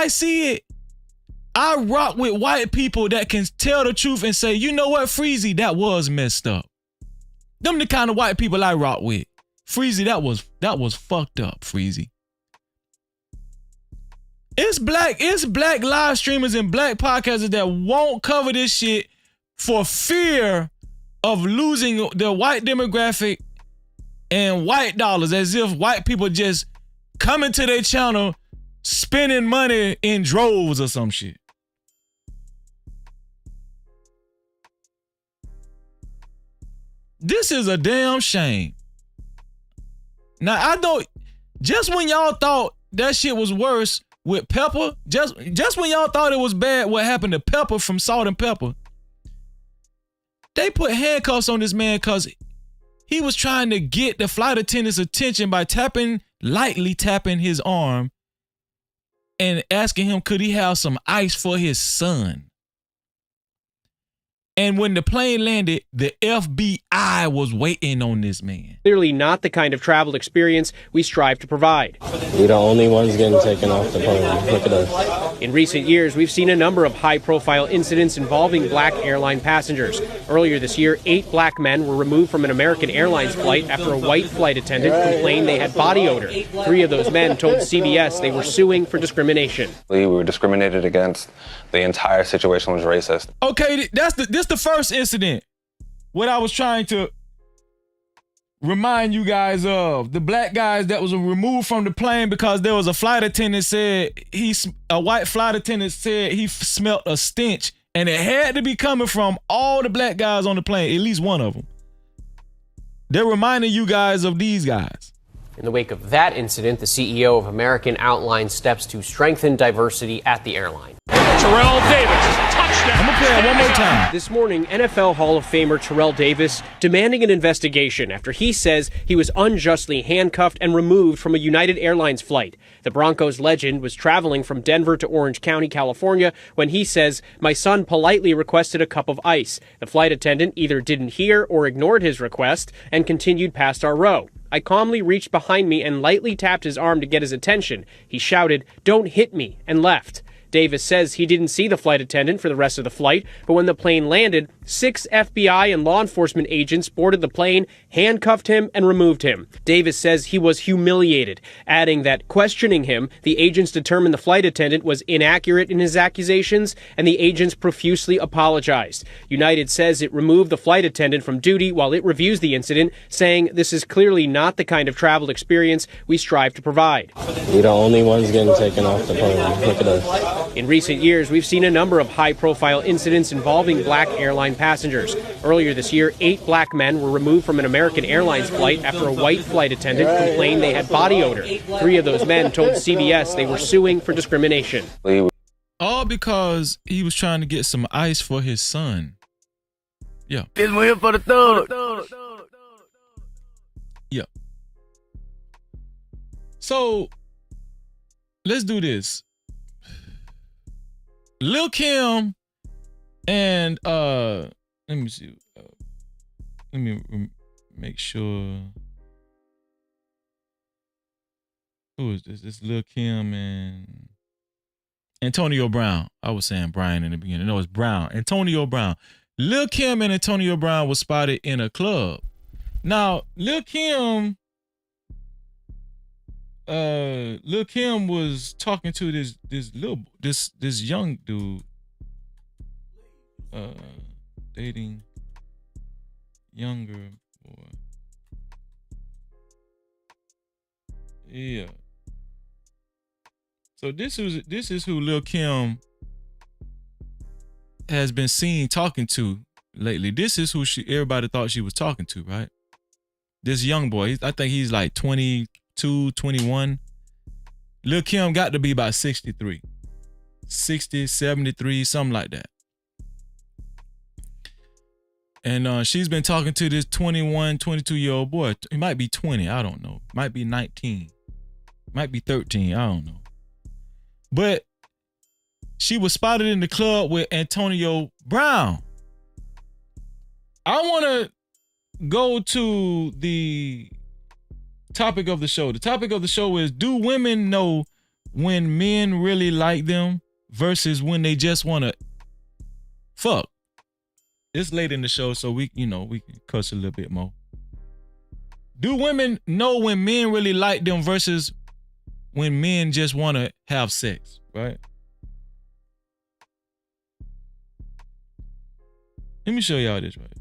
see it, I rock with white people that can tell the truth and say, you know what, Freezy, that was messed up. Them the kind of white people I rock with. Freezy, that was fucked up, Freezy. It's black live streamers and black podcasters that won't cover this shit for fear of losing their white demographic and white dollars, as if white people just coming to their channel spending money in droves or some shit. This is a damn shame. Now, I don't, just when y'all thought that shit was worse with Pepper, just when y'all thought it was bad what happened to Pepper from Salt and Pepper, they put handcuffs on this man because he was trying to get the flight attendant's attention by lightly tapping his arm and asking him could he have some ice for his son. And when the plane landed, the FBI was waiting on this man. Clearly not the kind of travel experience we strive to provide. We're the only ones getting taken off the plane. Look at us. In recent years, we've seen a number of high-profile incidents involving black airline passengers. Earlier this year, 8 black men were removed from an American Airlines flight after a white flight attendant complained they had body odor. 3 of those men told CBS they were suing for discrimination. We were discriminated against. The entire situation was racist. Okay, this the first incident. What I was trying to remind you guys of, the black guys that was removed from the plane because there was a flight attendant said a white flight attendant said he smelt a stench, and it had to be coming from all the black guys on the plane, at least one of them. They're reminding you guys of these guys. In the wake of that incident, the CEO of American outlined steps to strengthen diversity at the airline. Terrell Davis, touchdown. I'm gonna play it one more time. This morning, NFL Hall of Famer Terrell Davis demanding an investigation after he says he was unjustly handcuffed and removed from a United Airlines flight. The Broncos legend was traveling from Denver to Orange County, California, when he says, "My son politely requested a cup of ice. The flight attendant either didn't hear or ignored his request and continued past our row. I calmly reached behind me and lightly tapped his arm to get his attention. He shouted, 'Don't hit me,' and left." Davis says he didn't see the flight attendant for the rest of the flight, but when the plane landed, 6 FBI and law enforcement agents boarded the plane, handcuffed him, and removed him. Davis says he was humiliated, adding that questioning him, the agents determined the flight attendant was inaccurate in his accusations, and the agents profusely apologized. United says it removed the flight attendant from duty while it reviews the incident, saying this is clearly not the kind of travel experience we strive to provide. We're the only ones getting taken off the plane. Look at us. In recent years, we've seen a number of high-profile incidents involving black airline passengers. Earlier this year, 8 black men were removed from an American Airlines flight after a white flight attendant complained they had body odor. 3 of those men told CBS they were suing for discrimination. All because he was trying to get some ice for his son. Yeah. This one here for the third. Yeah. So, let's do this. Lil' Kim and let me see. Let me make sure. Who is this? This Lil' Kim and Antonio Brown. I was saying Brian in the beginning. No, it's Brown. Antonio Brown. Lil' Kim and Antonio Brown was spotted in a club. Now, Lil' Kim was talking to this young dude, dating younger boy. Yeah. So this is who Lil' Kim has been seen talking to lately. This is who everybody thought she was talking to, right? This young boy. I think he's like 22, 21. Lil' Kim got to be about 63. 60, 73, something like that. And she's been talking to this 21, 22-year-old boy. He might be 20, I don't know. Might be 19. Might be 13, I don't know. But she was spotted in the club with Antonio Brown. I want to go to the topic of the show. The topic of the show is, do women know when men really like them versus when they just want to fuck? It's late in the show, so we can cuss a little bit more. Do women know when men really like them versus when men just want to have sex, right? Let me show y'all this, right?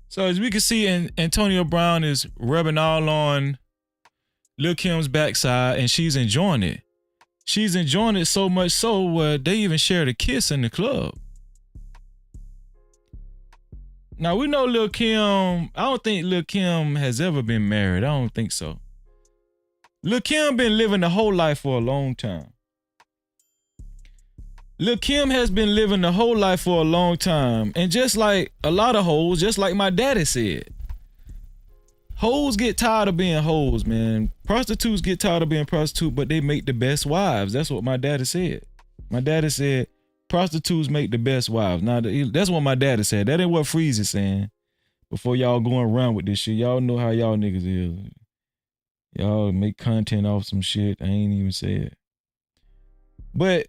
So as we can see, Antonio Brown is rubbing all on Lil' Kim's backside, and she's enjoying it. She's enjoying it so much so they even shared a kiss in the club. Now we know Lil' Kim. I don't think Lil' Kim has ever been married. I don't think so. Lil' Kim been living the whole life for a long time. Lil' Kim has been living the whole life for a long time. And just like a lot of hoes, just like my daddy said, hoes get tired of being hoes, man. Prostitutes get tired of being prostitutes, but they make the best wives. That's what my daddy said. My daddy said prostitutes make the best wives. Now, that's what my daddy said. That ain't what Freeze is saying. Before y'all going around with this shit, y'all know how y'all niggas is. Y'all make content off some shit I ain't even said. But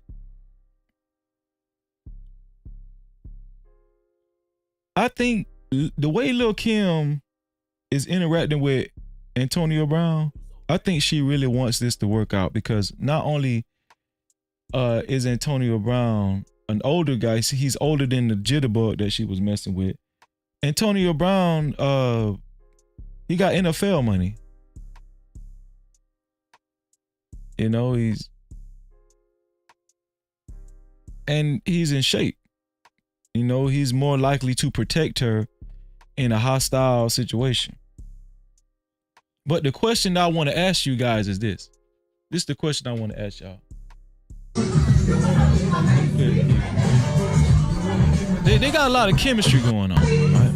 I think the way Lil' Kim is interacting with Antonio Brown, I think she really wants this to work out, because not only is Antonio Brown an older guy, he's older than the jitterbug that she was messing with. Antonio Brown, he got NFL money. You know, he's in shape. You know, he's more likely to protect her in a hostile situation. But the question I want to ask you guys is this. This is the question I want to ask y'all. They got a lot of chemistry going on, right?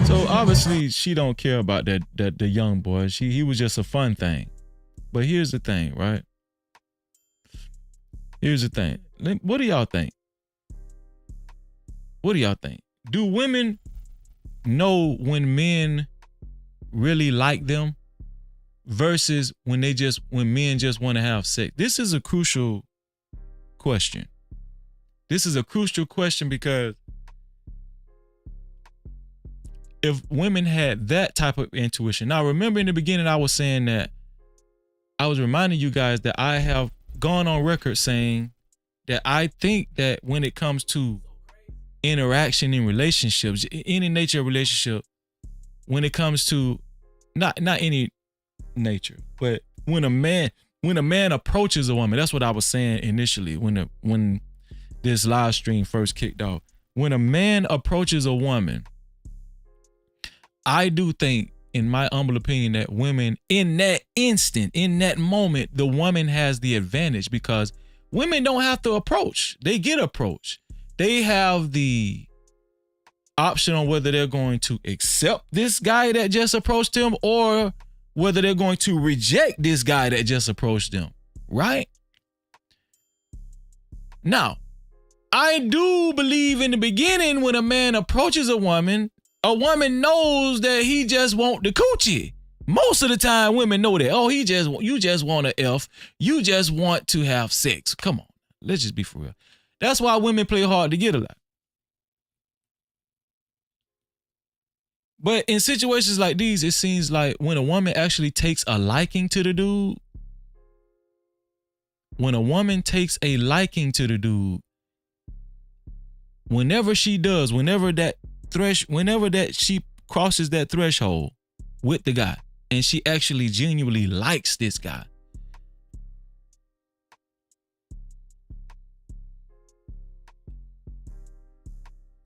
So obviously she don't care about that the young boy. He was just a fun thing. But here's the thing, right? Here's the thing. What do y'all think? What do y'all think? Do women know when men really like them versus when men just want to have sex? This is a crucial question. This is a crucial question because if women had that type of intuition. Now, remember in the beginning, I was saying that I was reminding you guys that I have gone on record saying that I think that when it comes to interaction in relationships, any nature of relationship, when it comes to not any nature, but when a man approaches a woman, that's what I was saying initially when this live stream first kicked off. When a man approaches a woman, I do think, in my humble opinion, that women in that instant, in that moment, the woman has the advantage because women don't have to approach. They get approached. They have the option on whether they're going to accept this guy that just approached them or whether they're going to reject this guy that just approached them, right? Now, I do believe in the beginning when a man approaches a woman knows that he just want the coochie. Most of the time, women know that. Oh, you just want a F. You just want to have sex. Come on, let's just be for real. That's why women play hard to get a lot. But in situations like these, it seems like when a woman actually takes a liking to the dude, whenever she crosses that threshold with the guy and she actually genuinely likes this guy,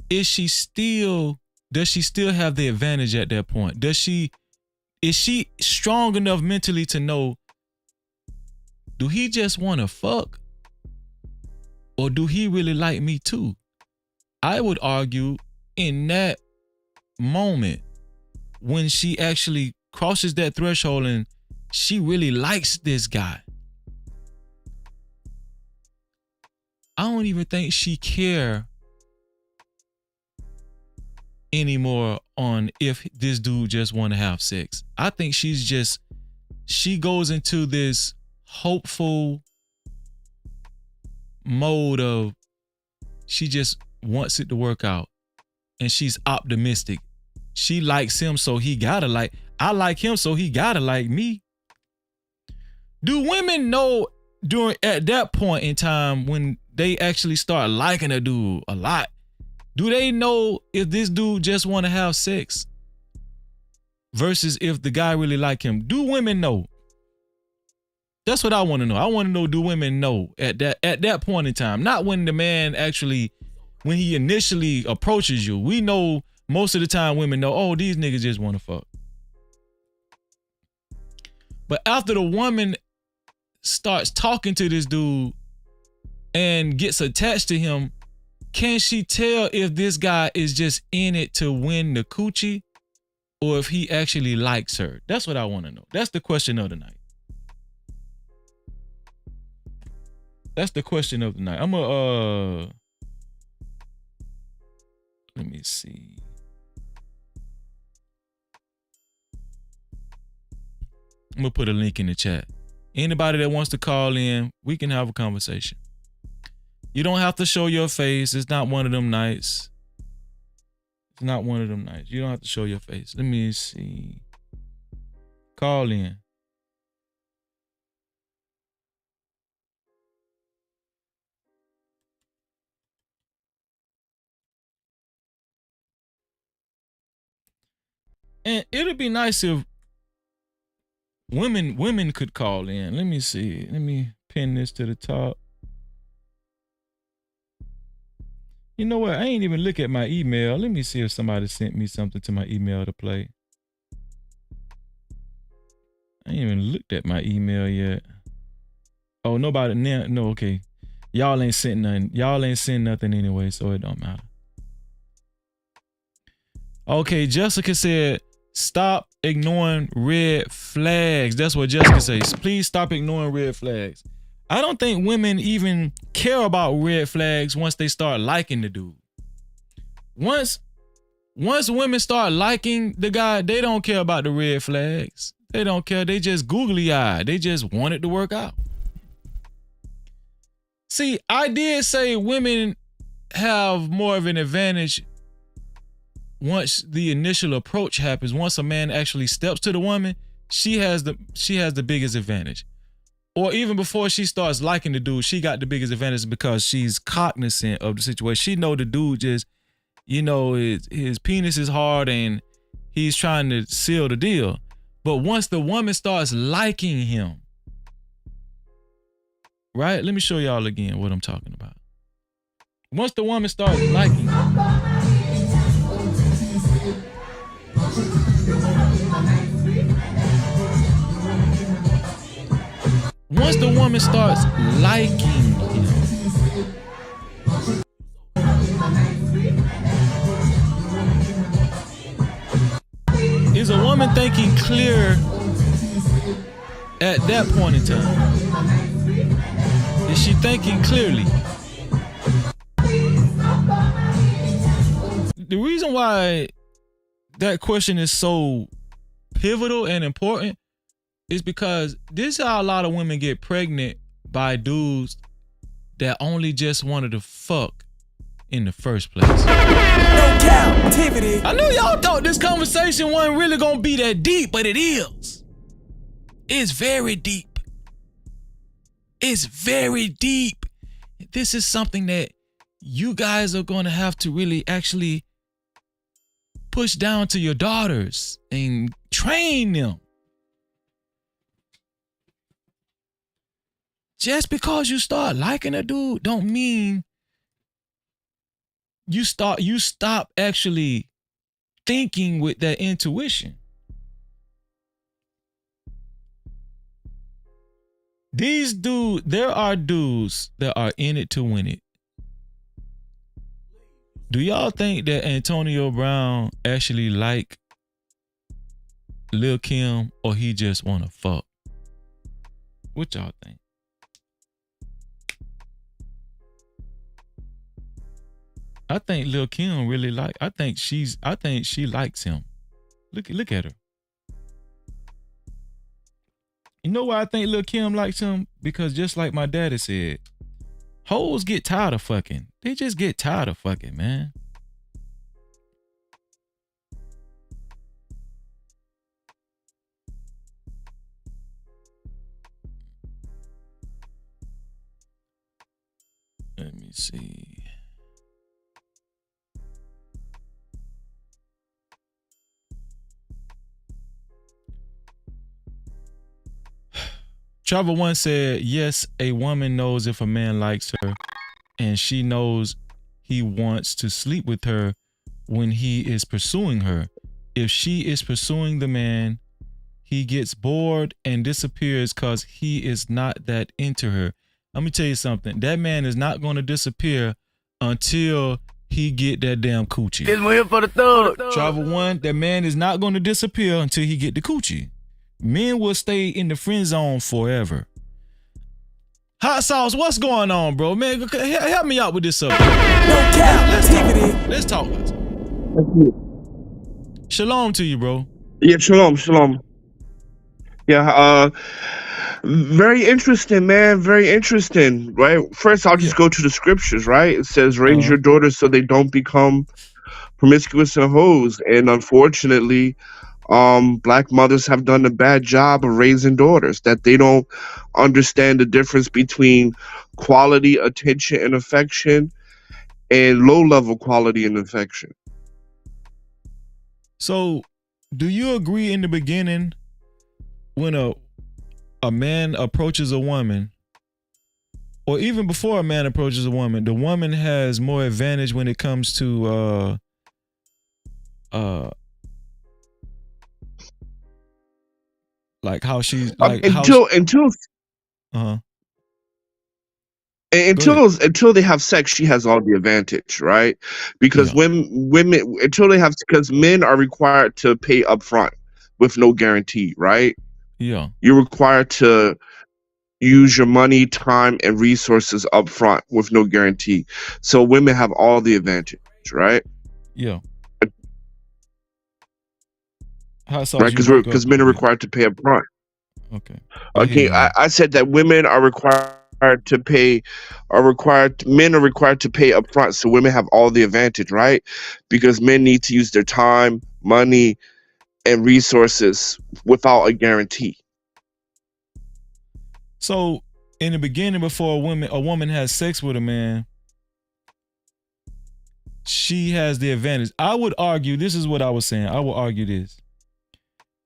does she still have the advantage at that point? Is she strong enough mentally to know, do he just want to fuck? Or do he really like me too? I would argue in that moment when she actually crosses that threshold and she really likes this guy, I don't even think she care anymore on if this dude just want to have sex. I think she goes into this hopeful mode of she just wants it to work out, and she's optimistic. She likes him, so he gotta like, I like him, so he gotta like me. Do women know at that point in time when they actually start liking a dude a lot, do they know if this dude just want to have sex versus if the guy really like him? Do women know? That's what I want to know. I want to know, do women know at that point in time? Not when the man actually, when he initially approaches you. We know most of the time women know, oh, these niggas just want to fuck. But after the woman starts talking to this dude and gets attached to him, can she tell if this guy is just in it to win the coochie or if he actually likes her? That's what I want to know. That's the question of the night. That's the question of the night. I'm gonna let me see. I'm gonna put a link in the chat. Anybody that wants to call in, we can have a conversation. You don't have to show your face. It's not one of them nights. It's not one of them nights. You don't have to show your face. Let me see. Call in. And it'd be nice if women could call in. Let me see. Let me pin this to the top. You know what? I ain't even look at my email. Let me see if somebody sent me something to my email to play. I ain't even looked at my email yet. Oh, nobody. No, okay. Y'all ain't sent nothing. Y'all ain't sent nothing anyway, so it don't matter. Okay, Jessica said, stop ignoring red flags. That's what Jessica says. Please stop ignoring red flags. I don't think women even care about red flags once they start liking the dude. Once women start liking the guy, they don't care about the red flags. They don't care. They just googly-eyed. They just want it to work out. See, I did say women have more of an advantage once the initial approach happens. Once a man actually steps to the woman, she has the biggest advantage. Or even before she starts liking the dude, she got the biggest advantage because she's cognizant of the situation. She know the dude just, his penis is hard and he's trying to seal the deal. But once the woman starts liking him, right? Let me show y'all again what I'm talking about. Once the woman starts liking him, once the woman starts liking him, is a woman thinking clear at that point in time? Is she thinking clearly? The reason why that question is so pivotal and important is because this is how a lot of women get pregnant by dudes that only just wanted to fuck in the first place. No captivity. I know y'all thought this conversation wasn't really gonna be that deep, but it is. It's very deep. It's very deep. This is something that you guys are gonna have to really actually push down to your daughters and train them. Just because you start liking a dude don't mean you stop actually thinking with that intuition. There are dudes that are in it to win it. Do y'all think that Antonio Brown actually like Lil Kim, or he just wanna fuck? What y'all think? I think Lil Kim really I think she likes him. Look at her. You know why I think Lil Kim likes him? Because just like my daddy said, hoes get tired of fucking. They just get tired of fucking, man. Let me see. Trevor once said, yes, a woman knows if a man likes her, and she knows he wants to sleep with her when he is pursuing her. If she is pursuing the man, he gets bored and disappears because he is not that into her. Let me tell you something. That man is not going to disappear until he get that damn coochie. This one here for the thug. Trevor one, that man is not going to disappear until he get the coochie. Men will stay in the friend zone forever. Hot Sauce, what's going on, bro? Man, help me out with this subject. No captivity. Let's talk. Shalom to you, bro. Yeah, shalom. Yeah, very interesting, man. Very interesting, right? First, I'll just go to the scriptures, right? It says, raise your daughters so they don't become promiscuous and hoes. And unfortunately, black mothers have done a bad job of raising daughters, that they don't understand the difference between quality attention and affection and low-level quality and affection. So, do you agree in the beginning when a man approaches a woman, or even before a man approaches a woman, the woman has more advantage when it comes to like how she's like until they have sex, she has all the advantage, right? Because women until they have, because men are required to pay up front with no guarantee, right? Yeah, you're required to use your money, time, and resources up front with no guarantee. So women have all the advantage, right? Yeah. Right, because men are required to pay up front. Okay. I said that women are required to pay, men are required to pay up front, so women have all the advantage, right? Because men need to use their time, money, and resources without a guarantee. So in the beginning, before a woman has sex with a man, she has the advantage. I would argue, this is what I was saying, I will argue this.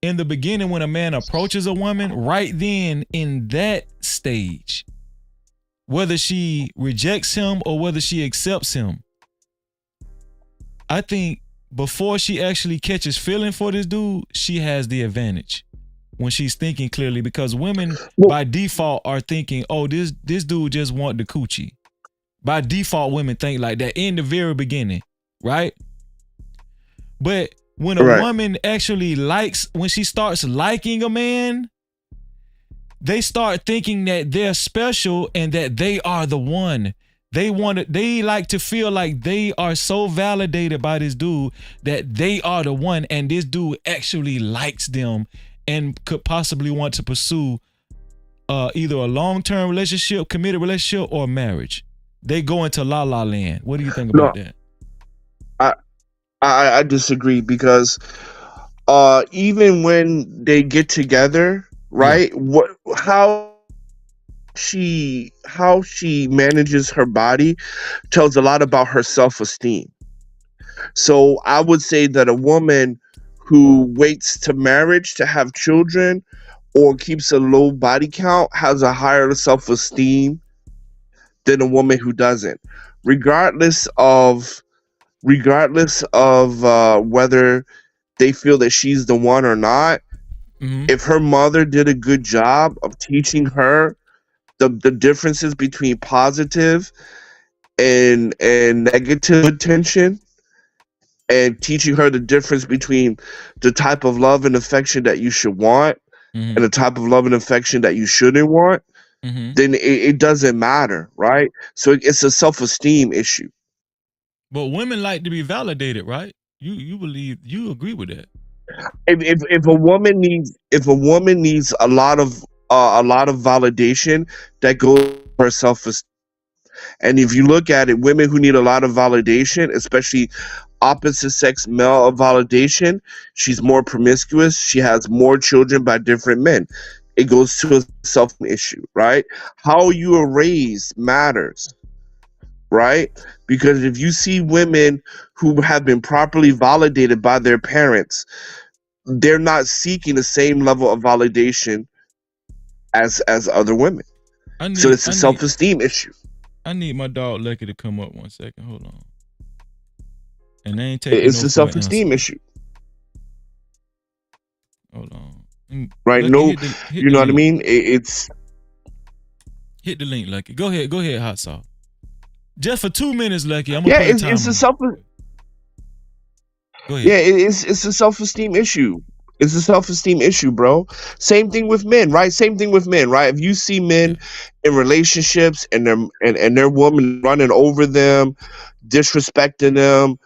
In the beginning, when a man approaches a woman, right then in that stage, whether she rejects him or whether she accepts him, I think before she actually catches feeling for this dude, she has the advantage when she's thinking clearly, because women by default are thinking, oh, this dude just want the coochie. By default, women think like that in the very beginning, right? But when a woman actually when she starts liking a man, they start thinking that they're special and that they are the one. They like to feel like they are so validated by this dude that they are the one, and this dude actually likes them and could possibly want to pursue either a long-term relationship, committed relationship, or marriage. They go into la la land. What do you think about that? I disagree, because even when they get together, right? How she manages her body tells a lot about her self-esteem. So I would say that a woman who waits to marriage to have children or keeps a low body count has a higher self-esteem than a woman who doesn't, regardless of regardless of whether they feel that she's the one or not. If her mother did a good job of teaching her the differences between positive and negative attention, and teaching her the difference between the type of love and affection that you should want and the type of love and affection that you shouldn't want, then it doesn't matter, right? So it's a self-esteem issue. But women like to be validated, right? You believe, you agree with that? If a woman needs a lot of validation, that goes to her self-esteem. And if you look at it, women who need a lot of validation, especially opposite sex male validation, she's more promiscuous. She has more children by different men. It goes to a self issue, right? How you are raised matters, right? Because if you see women who have been properly validated by their parents, they're not seeking the same level of validation as other women. So it's a self-esteem issue. I need my dog Lucky to come up 1 second. Hold on. And they ain't taking It's no a self-esteem issue. Hold on. Right? Lucky, No, hit you know what I link. mean? It's Hit the link, Lucky. Go ahead, Hot Sauce. Just for 2 minutes, Lucky. I'm gonna yeah, put a it's timer. a self. Go ahead. Yeah, it's a self-esteem issue. It's a self-esteem issue, bro. Same thing with men, right? Same thing with men, right? If you see men in relationships and their woman running over them, disrespecting them,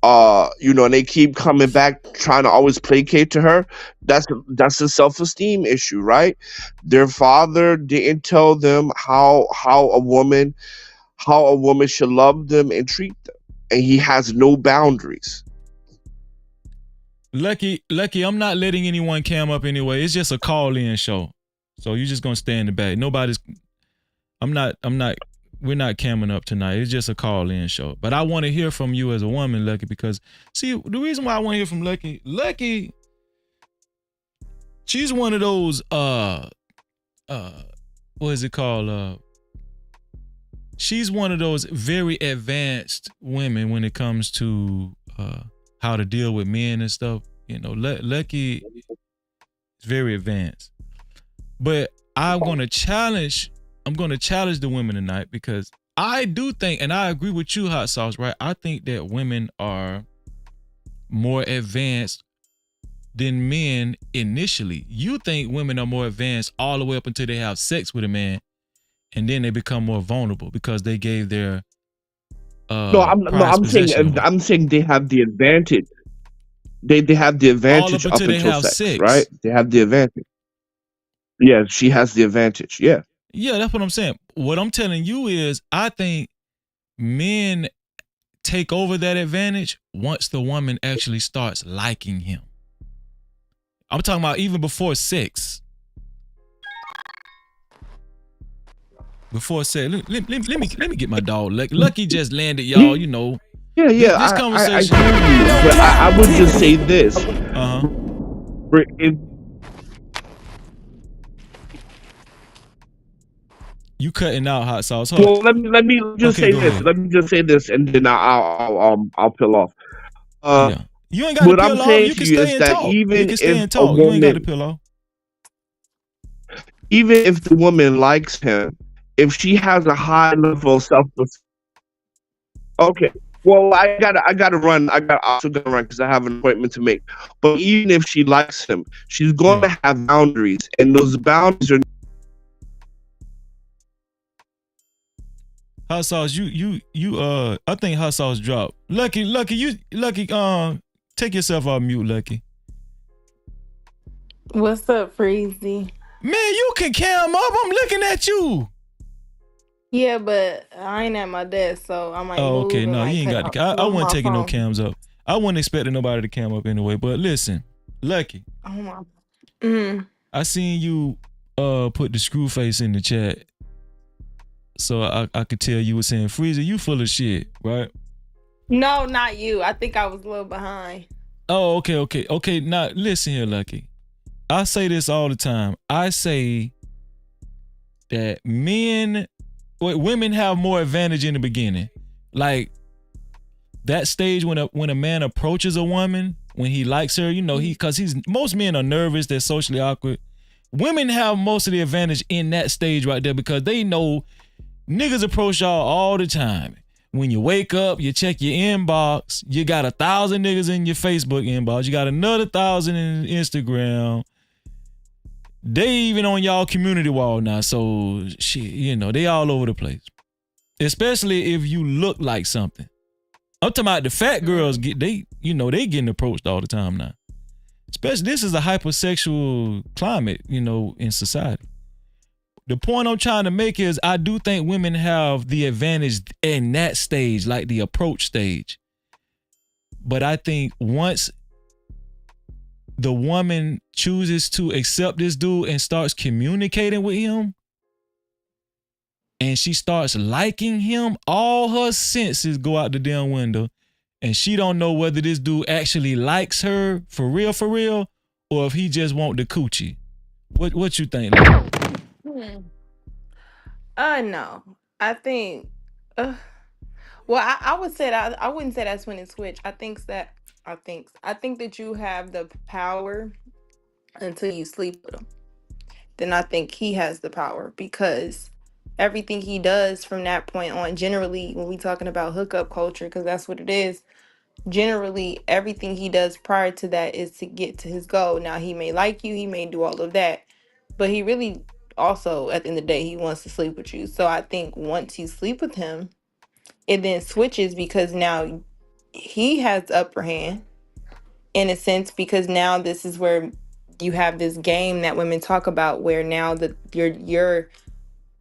and they keep coming back trying to always placate to her, that's a self-esteem issue, right? Their father didn't tell them how a woman should love them and treat them, and he has no boundaries. Lucky, I'm not letting anyone cam up anyway. It's just a call-in show. So you're just gonna stay in the back. We're not camming up tonight. It's just a call-in show. But I want to hear from you as a woman, Lucky, because see, the reason why I want to hear from Lucky, she's one of those what is it called? She's one of those very advanced women when it comes to how to deal with men and stuff. You know, Lucky is very advanced. But I'm gonna challenge the women tonight, because I do think, and I agree with you, Hot Sauce, right? I think that women are more advanced than men initially. You think women are more advanced all the way up until they have sex with a man, and then they become more vulnerable because they gave their I'm saying they have the advantage. They have the advantage up until sex, right? They have the advantage. Yeah, she has the advantage. Yeah. Yeah, that's what I'm saying. What I'm telling you is, I think men take over that advantage once the woman actually starts liking him. I'm talking about even before sex. Before sex, let me get my dog. Lucky just landed, y'all. You know. Yeah. This conversation. But I would just say this. You cutting out, Hot Sauce. Huh? Well, let me just say this. Let me just say this, and then I'll peel off. You ain't got to peel off. You can stay and talk. Even you can stay if and talk. You ain't got to peel off. Even if the woman likes him, if she has a high level of self-esteem. Okay. Well, I gotta run. I also gotta run because I have an appointment to make. But even if she likes him, she's going to have boundaries, and those boundaries are. Hot Sauce, I think Hot Sauce dropped. Lucky, take yourself off mute, Lucky. What's up, Freezy? Man, you can cam up. I'm looking at you. Yeah, but I ain't at my desk, so I might move. Okay, no, you ain't got to. I wasn't taking no cams up. I wasn't expecting nobody to cam up anyway. But listen, Lucky. I seen you put the screw face in the chat. So I could tell you were saying, Freezer, you full of shit, right? No, not you. I think I was a little behind. Oh, okay. Now listen here, Lucky. I say this all the time. I say that women have more advantage in the beginning. Like that stage when a man approaches a woman, when he likes her, because most men are nervous, they're socially awkward. Women have most of the advantage in that stage right there because they know niggas approach y'all all the time. When you wake up, you check your inbox, you got 1,000 niggas in your Facebook inbox, you got another 1,000 in Instagram. They even on y'all community wall now, so shit, they all over the place. Especially if you look like something. I'm talking about the fat girls they getting approached all the time now. Especially this is a hypersexual climate, in society. The point I'm trying to make is I do think women have the advantage in that stage, like the approach stage. But I think once the woman chooses to accept this dude and starts communicating with him, and she starts liking him, all her senses go out the damn window, and she don't know whether this dude actually likes her for real, or if he just want the coochie. What you think? No. I think, well, I would say that I wouldn't say that's when it switched. I think that you have the power until you sleep with him. Then I think he has the power because everything he does from that point on, generally, when we talking about hookup culture, because that's what it is, generally everything he does prior to that is to get to his goal. Now, he may like you, he may do all of that, but he really also, at the end of the day, he wants to sleep with you. So I think once you sleep with him, it then switches because now he has the upper hand in a sense, because now this is where you have this game that women talk about, where now that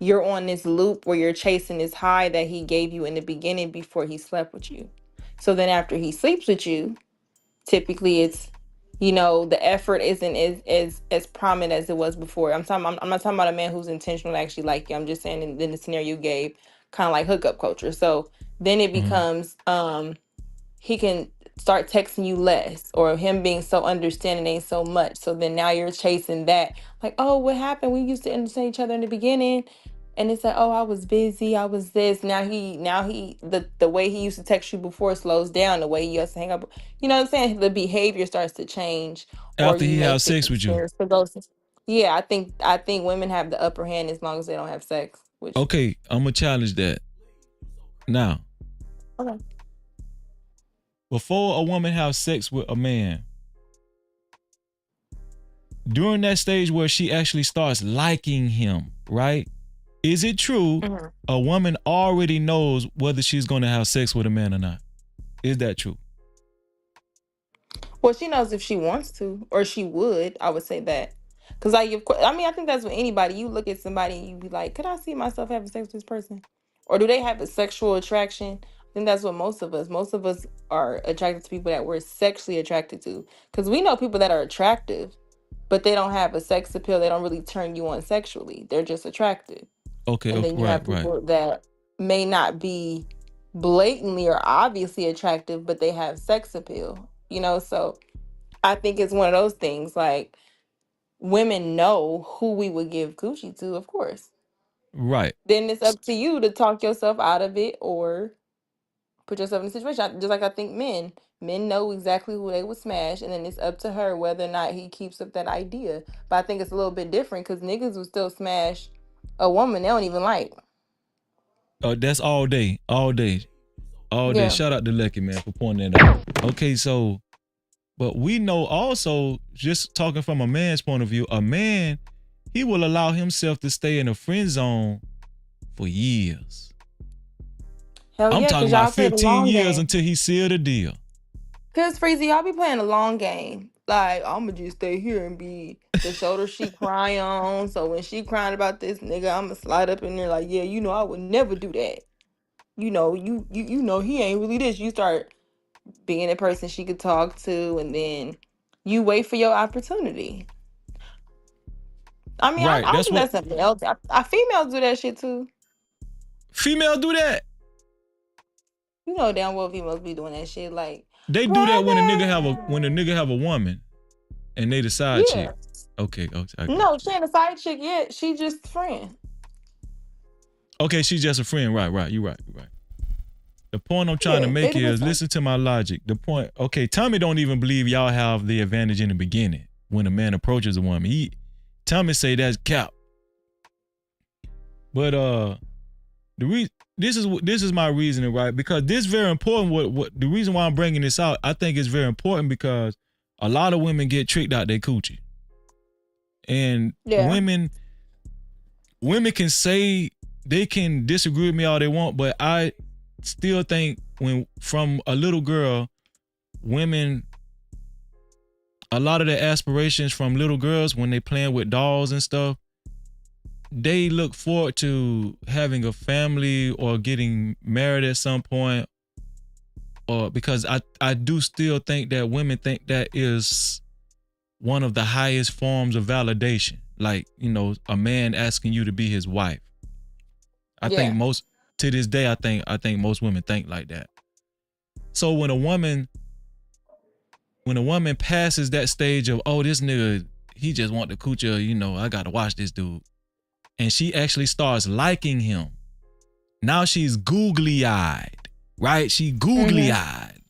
you're on this loop where you're chasing this high that he gave you in the beginning before he slept with you. So then after he sleeps with you, typically it's, the effort isn't as prominent as it was before. I'm not talking about a man who's intentional to actually like you. I'm just saying in the scenario you gave, kind of like hookup culture. So then it becomes he can start texting you less, or him being so understanding ain't so much. So then now you're chasing that, like, oh, what happened? We used to understand each other in the beginning. And it's like, oh, I was busy, I was this. Now the way he used to text you before slows down, the way he used to hang up. You know what I'm saying? The behavior starts to change. After he has sex with you. For those, yeah, I think women have the upper hand as long as they don't have sex. Okay, I'm gonna challenge that. Now, Okay. Before a woman has sex with a man, during that stage where she actually starts liking him, right? Is it true a woman already knows whether she's going to have sex with a man or not? Is that true? Well, she knows if she wants to, or she would. I would say that, because I think that's with anybody. You look at somebody and you be like, could I see myself having sex with this person, or do they have a sexual attraction? I think that's what most of us are attracted to people that we're sexually attracted to, because we know people that are attractive, but they don't have a sex appeal. They don't really turn you on sexually. They're just attractive. Okay, and then you have people that may not be blatantly or obviously attractive, but they have sex appeal. So I think it's one of those things, like, women know who we would give coochie to, of course. Right. Then it's up to you to talk yourself out of it or put yourself in a situation. Just like I think men know exactly who they would smash, and then it's up to her whether or not he keeps up that idea. But I think it's a little bit different because niggas will still smash a woman they don't even like. Oh, that's all day. Yeah. Shout out to Lucky, man, for pointing that out. Okay, so, but we know also, just talking from a man's point of view, a man, he will allow himself to stay in a friend zone for years. Hell I'm yeah, talking 'cause y'all about play the 15 long years game. until he sealed a deal. Cause Freezy, y'all be playing a long game. Like, I'ma just stay here and be the shoulder she cry on. So when she crying about this nigga, I'ma slide up in there like, yeah, I would never do that. You know he ain't really this. You start being a person she could talk to, and then you wait for your opportunity. I mean, Right, I that's think that's something else. Females do that shit too. Females do that? You know damn well females be doing that shit. Like, They do that when a nigga have a woman and they the side yeah. chick. Okay. No, she ain't a side chick yet. She just a friend. Okay, she's just a friend. Right. You're right. The point I'm trying to Yeah, make they is listen. listen to my logic. The point, okay, Tommy don't even believe y'all have the advantage in the beginning when a man approaches a woman. Tommy say that's cap. But this is my reasoning, right? Because this is very important. What the reason why I'm bringing this out, I think it's very important because a lot of women get tricked out their coochie, and Yeah. women can say they can disagree with me all they want, but I still think when from a little girl, women, a lot of the aspirations from little girls when they playing with dolls and stuff, they look forward to having a family or getting married at some point, or because I do still think that women think that is one of the highest forms of validation. Like, you know, a man asking you to be his wife. I think most, to this day, I think most women think like that. So when a woman passes that stage of, oh, this nigga, he just want the coochie, you know, I gotta watch this dude, and she actually starts liking him, now she's googly-eyed, right? She googly-eyed.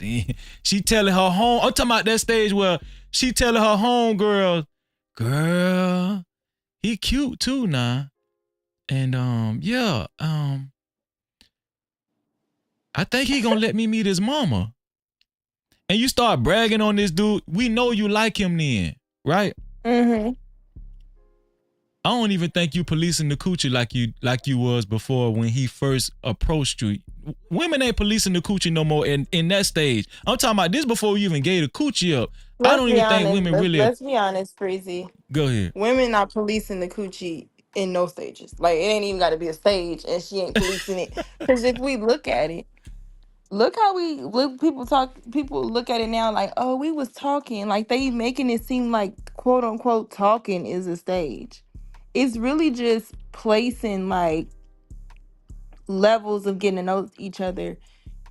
She telling her home, I'm talking about that stage where she telling her home girl, he cute too now. And I think he gonna let me meet his mama. And you start bragging on this dude, we know you like him then, right? Mm-hmm. I don't even think you policing the coochie like you was before when he first approached you. Women ain't policing the coochie no more in that stage. I'm talking about this before you even gave the coochie up. I don't even think women really. Let's be honest, Breezy. Go ahead. Women not policing the coochie in no stages. Like, it ain't even got to be a stage, and she ain't policing it. Because if we look at it, look how people look at it now like, oh, we was talking. Like, they making it seem like, quote unquote, talking is a stage. It's really just placing like levels of getting to know each other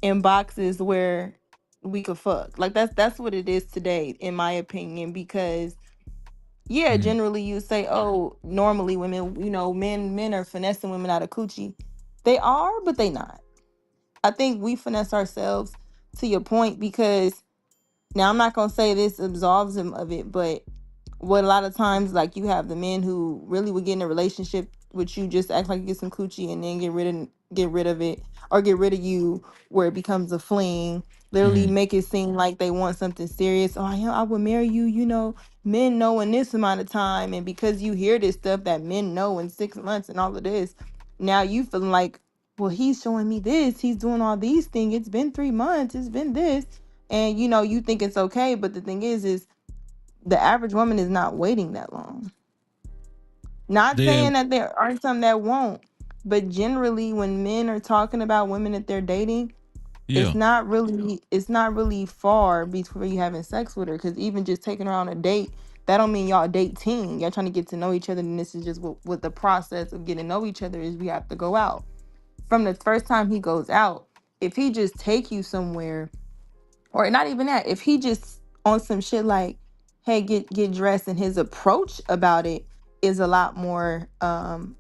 in boxes where we could fuck. Like, that's what it is today, in my opinion, because generally you say, oh, normally women, you know, men are finessing women out of coochie. They are, but they not. I think we finesse ourselves to your point, because now I'm not gonna say this absolves him of it, but what a lot of times, like, you have the men who really would get in a relationship with you, just act like you get some coochie and then get rid of it, or get rid of you where it becomes a fling. Literally make it seem like they want something serious. Oh, I would marry you, you know, men know in this amount of time. And because you hear this stuff that men know in 6 months and all of this, now you feeling like, well, he's showing me this, he's doing all these things, it's been 3 months, it's been this. And, you know, you think it's okay, but the thing is the average woman is not waiting that long. Not saying that there aren't some that won't, but generally when men are talking about women that they're dating, it's not really far before you having sex with her. Because even just taking her on a date, that don't mean y'all dating. Y'all trying to get to know each other, and this is just what the process of getting to know each other is. We have to go out. From the first time he goes out, if he just take you somewhere, or not even that, if he just on some shit like, hey, get dressed, and his approach about it is a lot more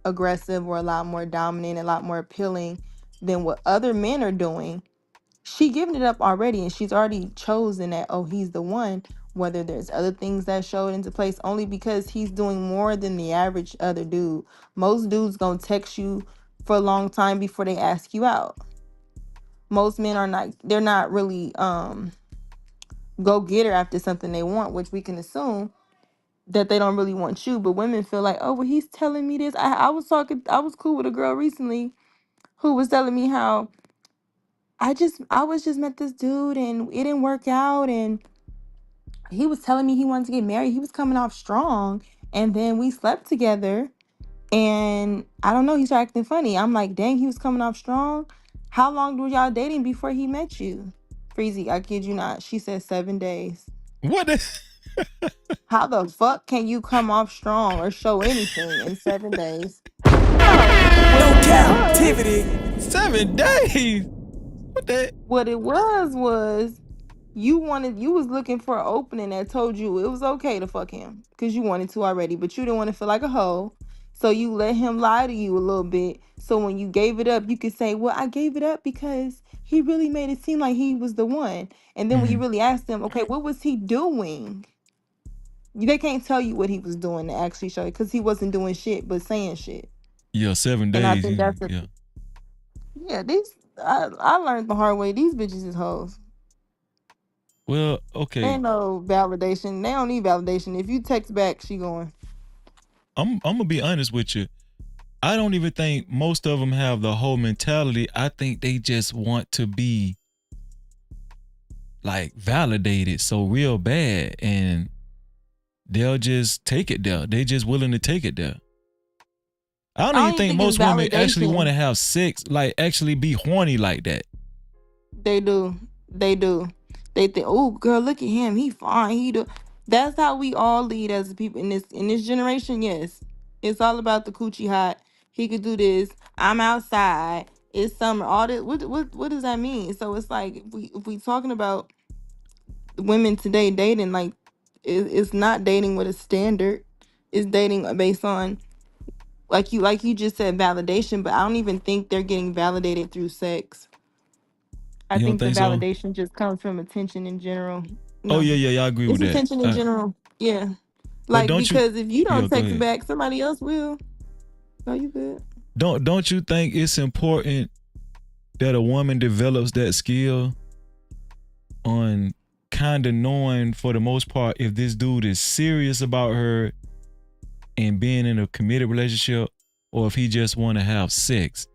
aggressive, or a lot more dominant, a lot more appealing than what other men are doing, she giving it up already, and she's already chosen that, oh, he's the one. Whether there's other things that showed into place, only because he's doing more than the average other dude. Most dudes gonna text you for a long time before they ask you out. Most men are not, they're not really go get her after something they want, which we can assume that they don't really want you. But women feel like, oh, well, he's telling me this. I was cool with a girl recently who was telling me how I was just met this dude and it didn't work out, and he was telling me he wanted to get married. He was coming off strong, and then we slept together, and I don't know, he started acting funny. I'm like, dang, he was coming off strong. How long were y'all dating before he met you? Freezy, I kid you not. She said 7 days. What? How the fuck can you come off strong or show anything in 7 days? No Captivity. 7 days. What the? What it was you was looking for an opening that told you it was okay to fuck him because you wanted to already, but you didn't want to feel like a hoe. So you let him lie to you a little bit So when you gave it up, you could say, well, I gave it up because he really made it seem like he was the one. And then when you really ask them, okay, what was he doing? They can't tell you what he was doing to actually show you, because he wasn't doing shit but saying shit. Yeah, 7 And I days. think that's Yeah. I learned the hard way. These bitches is hoes. Well, okay. Ain't no validation. They don't need validation. If you text back, she going. I'm gonna be honest with you. I don't even think most of them have the whole mentality. I think they just want to be like validated so real bad, and they'll just take it there. They just willing to take it there. I don't even think most women actually want to have sex, like actually be horny like that. They do. They do. They think, oh girl, look at him. He fine. He do. That's how we all lead as people in this generation. Yes, it's all about the coochie hot. He could do this. I'm outside. It's summer. All this. What does that mean? So it's like if we talking about women today dating, like it's not dating with a standard. It's dating based on like you just said, validation. But I don't even think they're getting validated through sex. I You don't think the think so? validation just comes from attention in general. Oh yeah, I agree with that. It's attention in general. Yeah. Like, because if you don't go text ahead. back, somebody else will. No, you good. Don't you think it's important that a woman develops that skill on kind of knowing, for the most part, if this dude is serious about her and being in a committed relationship, or if he just want to have sex?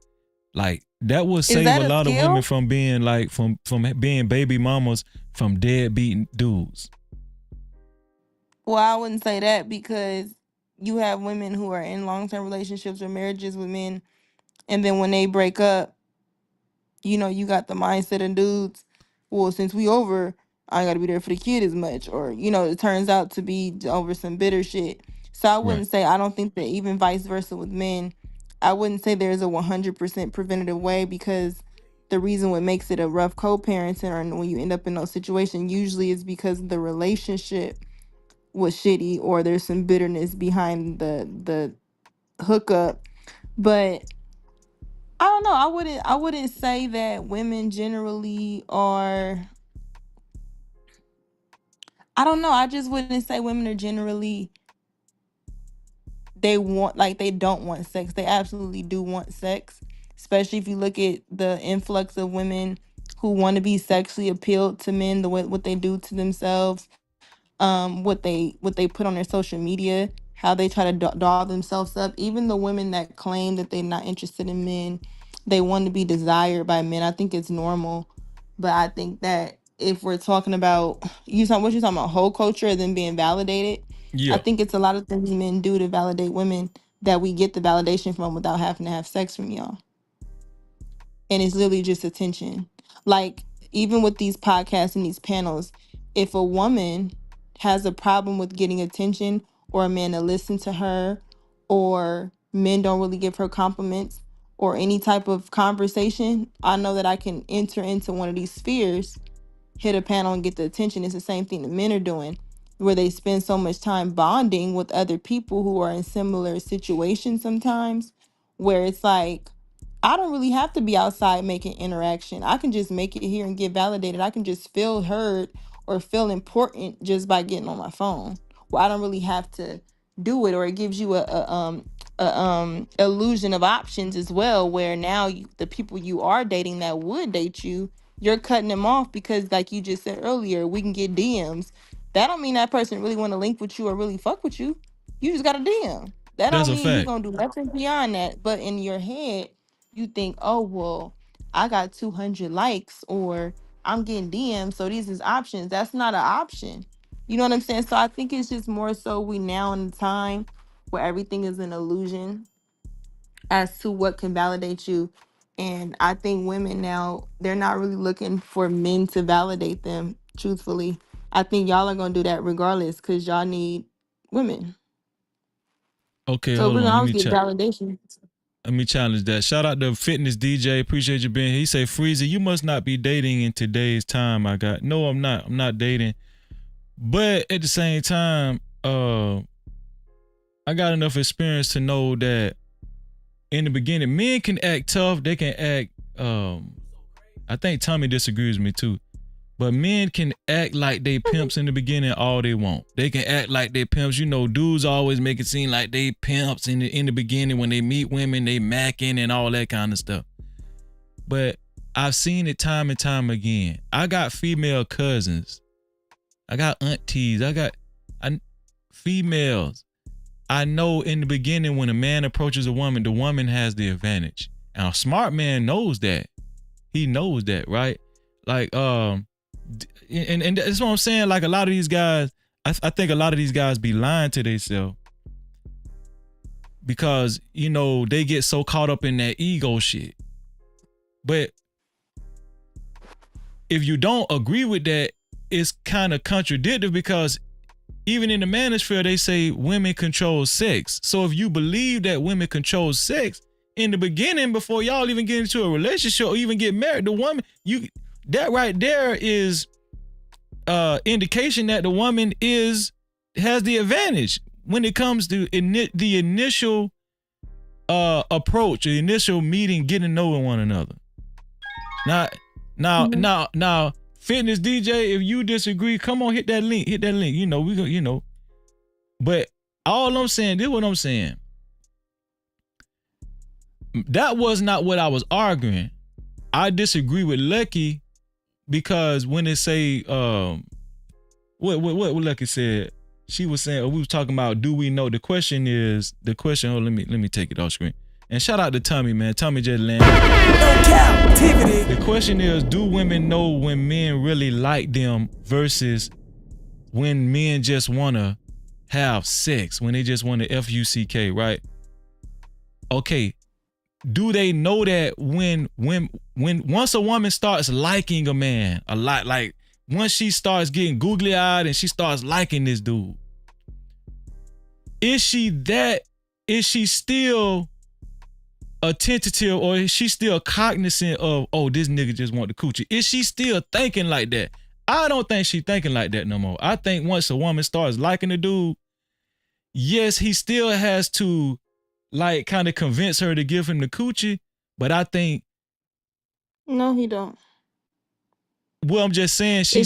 Like, that would save a lot of women from being like from being baby mamas from deadbeat dudes. Well, I wouldn't say that, because you have women who are in long-term relationships or marriages with men, and then when they break up, you know, you got the mindset of dudes, well, since we over, I ain't gotta be there for the kid as much. Or, you know, it turns out to be over some bitter shit. So I wouldn't say, I don't think that even vice versa with men, I wouldn't say there's a 100% preventative way, because the reason what makes it a rough co-parenting, or when you end up in those situations, usually is because the relationship was shitty, or there's some bitterness behind the hookup. But I don't know. I wouldn't say that women generally are. I don't know. I just wouldn't say women are generally. They don't want sex. They absolutely do want sex. Especially if you look at the influx of women who want to be sexually appealed to men, the way what they do to themselves, what they put on their social media, how they try to doll themselves up. Even the women that claim that they're not interested in men, they want to be desired by men. I think it's normal, but I think that if we're talking about what you're talking about, whole culture and then being validated, I think it's a lot of things men do to validate women that we get the validation from without having to have sex from y'all. And it's literally just attention. Like, even with these podcasts and these panels, if a woman has a problem with getting attention, or a man to listen to her, or men don't really give her compliments or any type of conversation, I know that I can enter into one of these spheres, hit a panel, and get the attention. It's the same thing that men are doing, where they spend so much time bonding with other people who are in similar situations sometimes, where it's like, I don't really have to be outside making interaction. I can just make it here and get validated. I can just feel heard or feel important just by getting on my phone. Well, I don't really have to do it. Or it gives you a illusion of options as well, where now the people you are dating that would date you, you're cutting them off because, like you just said earlier, we can get DMs. That don't mean that person really want to link with you or really fuck with you. You just got a DM. That don't mean you're gonna do nothing beyond that. But in your head, you think, oh, well, I got 200 likes, or I'm getting DMs, so these is options. That's not an option. You know what I'm saying? So I think it's just more so we now in a time where everything is an illusion as to what can validate you. And I think women now, they're not really looking for men to validate them, truthfully. I think y'all are going to do that regardless, because y'all need women. Okay, So hold we're going on. to always get validation. Let me challenge that. Shout out to Fitness DJ. Appreciate you being here. He say, Freezy, you must not be dating in today's time. No, I'm not. I'm not dating. But at the same time, I got enough experience to know that in the beginning, men can act tough. They can act, I think Tommy disagrees with me too. But men can act like they pimps in the beginning all they want. They can act like they pimps. You know, dudes always make it seem like they pimps in the beginning. When they meet women, they macking and all that kind of stuff. But I've seen it time and time again. I got female cousins. I got aunties. I got females. I know in the beginning when a man approaches a woman, the woman has the advantage. And a smart man knows that. He knows that, right? Like, and that's what I'm saying. Like a lot of these guys, I think a lot of these guys be lying to themselves because, you know, they get so caught up in that ego shit. But if you don't agree with that, it's kind of contradictory because even in the manosphere, they say women control sex. So if you believe that women control sex in the beginning, before y'all even get into a relationship or even get married, the woman, that right there is indication that the woman has the advantage when it comes to the initial approach, the initial meeting, getting to know one another. Now, fitness DJ, if you disagree, come on, hit that link. You know, we go, you know. But all I'm saying, this is what I'm saying. That was not what I was arguing. I disagree with Lucky because when they say what Lucky said, she was saying, we was talking about, do we know? The question, oh, let me take it off screen. And shout out to Tommy, man. Tommy just landed. No captivity. The question is, do women know when men really like them versus when men just want to have sex, when they just want to F-U-C-K, right? Okay. Do they know that when once a woman starts liking a man a lot, like once she starts getting googly eyed and she starts liking this dude, is she still attentive or is she still cognizant of, oh, this nigga just want the coochie? Is she still thinking like that? I don't think she thinking like that no more. I think once a woman starts liking the dude, yes, he still has to like kind of convince her to give him the coochie, but I think no, he don't. Well, I'm just saying you're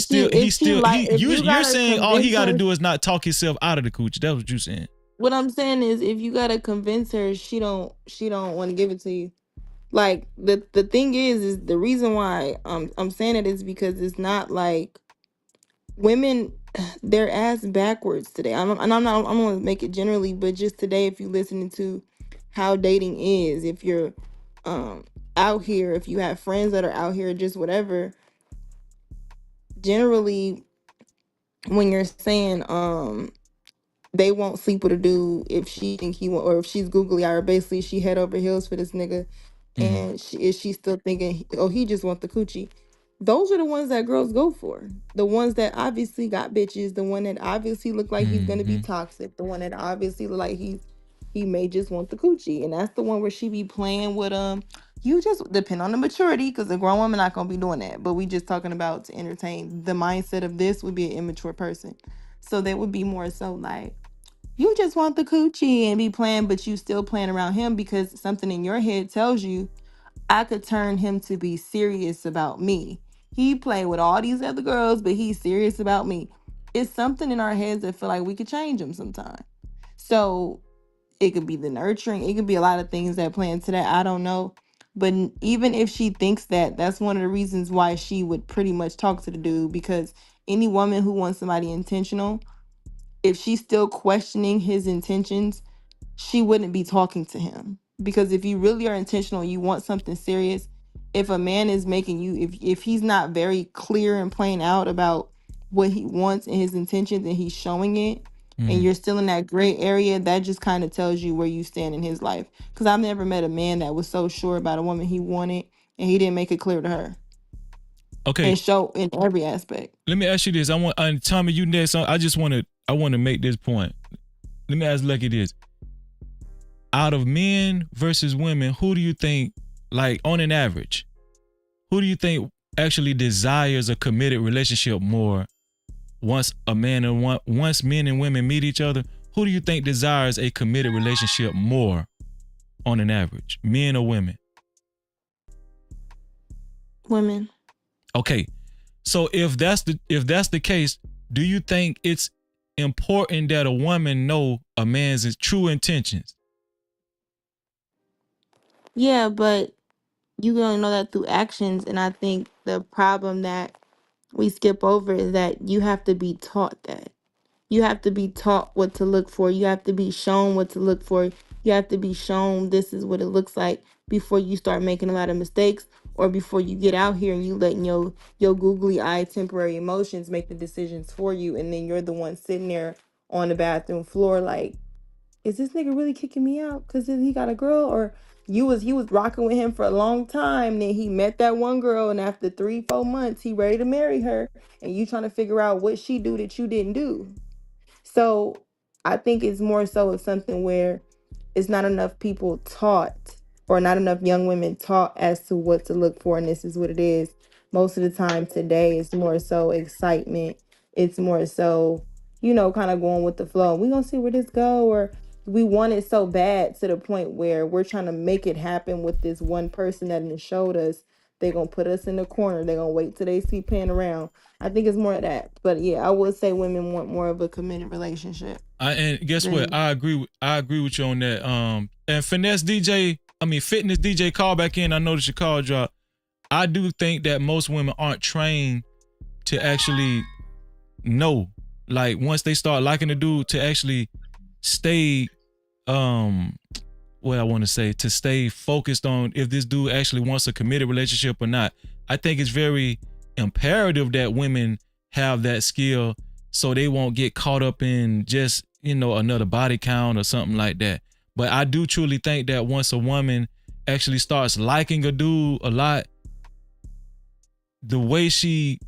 saying all he got to do is not talk himself out of the coochie. That's what you're saying. What I'm saying is, if you gotta convince her, she don't want to give it to you. Like the thing is the reason why I'm saying it is because it's not like women, they're ass backwards today. I'm gonna make it generally, but just today, if you're listening to how dating is, if you're out here, if you have friends that are out here, just whatever, generally when you're saying they won't sleep with a dude if she think he want, or if she's googly eyed, or basically she head over heels for this nigga, and she's still thinking, oh, he just want the coochie. Those are the ones that girls go for. The ones that obviously got bitches, the one that obviously look like he's gonna be toxic, the one that obviously look like he may just want the coochie. And that's the one where she be playing with you just depend on the maturity, because a grown woman not gonna be doing that. But we just talking about to entertain. The mindset of this would be an immature person. So they would be more so like, you just want the coochie and be playing, but you still playing around him because something in your head tells you, I could turn him to be serious about me. He play with all these other girls, but he's serious about me. It's something in our heads that feel like we could change him sometime. So it could be the nurturing. It could be a lot of things that play into that. I don't know. But even if she thinks that, that's one of the reasons why she would pretty much talk to the dude, because any woman who wants somebody intentional, if she's still questioning his intentions, she wouldn't be talking to him. Because if you really are intentional, you want something serious, if a man is making you, if he's not very clear and plain out about what he wants and his intentions, and he's showing it, and you're still in that gray area, that just kind of tells you where you stand in his life. Because I've never met a man that was so sure about a woman he wanted and he didn't make it clear to her. Okay. And show in every aspect. Let me ask you this. Tommy, you next. I want to make this point. Let me ask Lucky this. Out of men versus women, who do you think, like on an average, who do you think actually desires a committed relationship more? Once men and women meet each other, who do you think desires a committed relationship more? on an average, men or women? Women. Okay, so if that's the case, do you think it's important that a woman know a man's true intentions? Yeah, but you can only know that through actions. And I think the problem that we skip over is that you have to be taught that. You have to be taught what to look for. You have to be shown what to look for. You have to be shown this is what it looks like before you start making a lot of mistakes, or before you get out here and you letting your googly eye temporary emotions make the decisions for you, and then you're the one sitting there on the bathroom floor like, is this nigga really kicking me out because he got a girl? Or he was rocking with him for a long time, then he met that one girl, and after 3-4 months he ready to marry her, and you trying to figure out what she do that you didn't do. So I think it's more so of something where it's not enough people taught, or not enough young women taught as to what to look for, and this is what it is. Most of the time today it's more so excitement. It's more so, kind of going with the flow. We gonna see where this go, or we want it so bad to the point where we're trying to make it happen with this one person that done showed us. They're gonna put us in the corner. They're gonna wait till they see playing around. I think it's more of that. But yeah, I would say women want more of a committed relationship. And guess what? I agree with you on that. And fitness DJ, call back in. I noticed your call drop. I do think that most women aren't trained to actually know. Like, once they start liking a dude, to actually stay what I want to say, to stay focused on if this dude actually wants a committed relationship or not. I think it's very imperative that women have that skill so they won't get caught up in just, another body count or something like that. But I do truly think that once a woman actually starts liking a dude a lot, the way she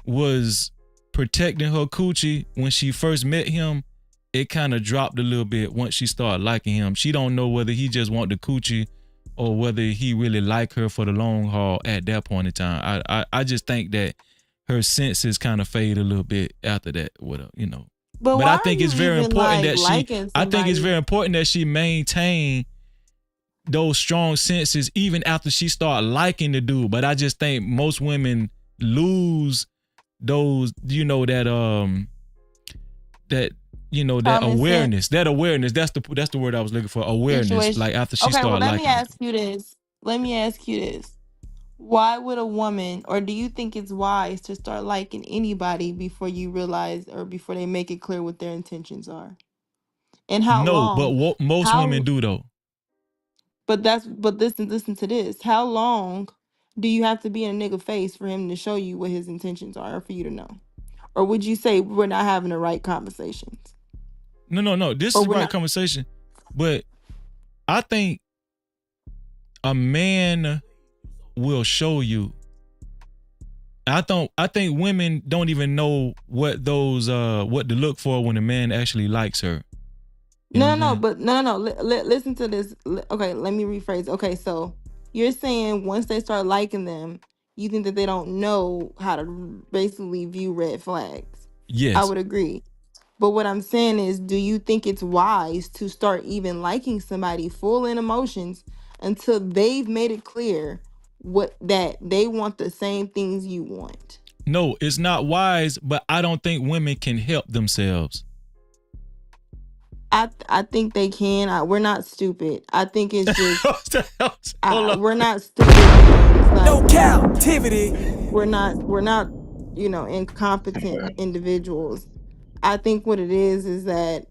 was protecting her coochie when she first met him, it kind of dropped a little bit once she started liking him. She don't know whether he just want the coochie or whether he really like her for the long haul at that point in time. I just think that her senses kind of fade a little bit after that with her, But I think it's very important that she maintain those strong senses even after she start liking the dude. But I just think most women lose those, that awareness. That awareness. That's the word I was looking for. Awareness. Situation. Like after she started liking. Let me ask you this. Why would a woman, or do you think it's wise to start liking anybody before you realize, or before they make it clear what their intentions are? And how long? No, but what most women do though. But listen to this. How long do you have to be in a nigga face for him to show you what his intentions are, or for you to know? Or would you say we're not having the right conversations? No. This is the right conversation. But I think a man will show you. I think women don't even know what what to look for when a man actually likes her. No. Listen to this. Okay, let me rephrase. Okay, so you're saying once they start liking them, you think that they don't know how to basically view red flags. Yes. I would agree. But what I'm saying is, do you think it's wise to start even liking somebody full in emotions until they've made it clear that they want the same things you want? No, it's not wise, but I don't think women can help themselves. I think they can. We're not stupid. I think it's just we're not stupid. Like, no captivity. We're not incompetent individuals. I think what it is that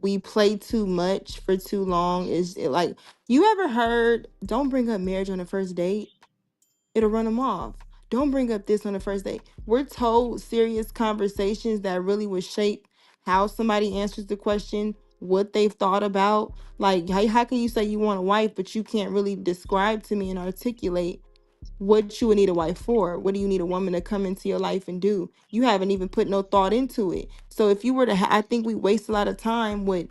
we play too much for too long. Like, you ever heard, don't bring up marriage on the first date? It'll run them off. Don't bring up this on the first date. We're told serious conversations that really would shape how somebody answers the question, what they've thought about. Like, how can you say you want a wife, but you can't really describe to me and articulate what you would need a wife for? What do you need a woman to come into your life and do? You haven't even put no thought into it. So if you were to, I think we waste a lot of time with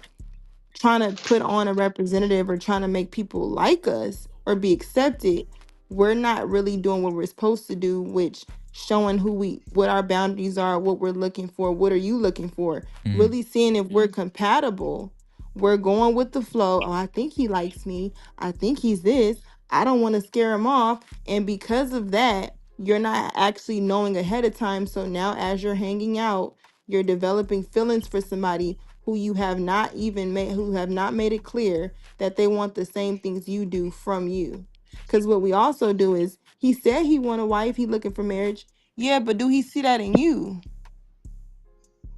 trying to put on a representative or trying to make people like us or be accepted. We're not really doing what we're supposed to do, which showing what our boundaries are, what we're looking for, what are you looking for, really seeing if we're compatible We're going with the flow. Oh, I think he likes me. I think he's this. I don't want to scare him off. And because of that, you're not actually knowing ahead of time. So now as you're hanging out, you're developing feelings for somebody who you have not even made, who have not made it clear that they want the same things you do from you. Because what we also do is he said he want a wife, he looking for marriage. Yeah, but do he see that in you?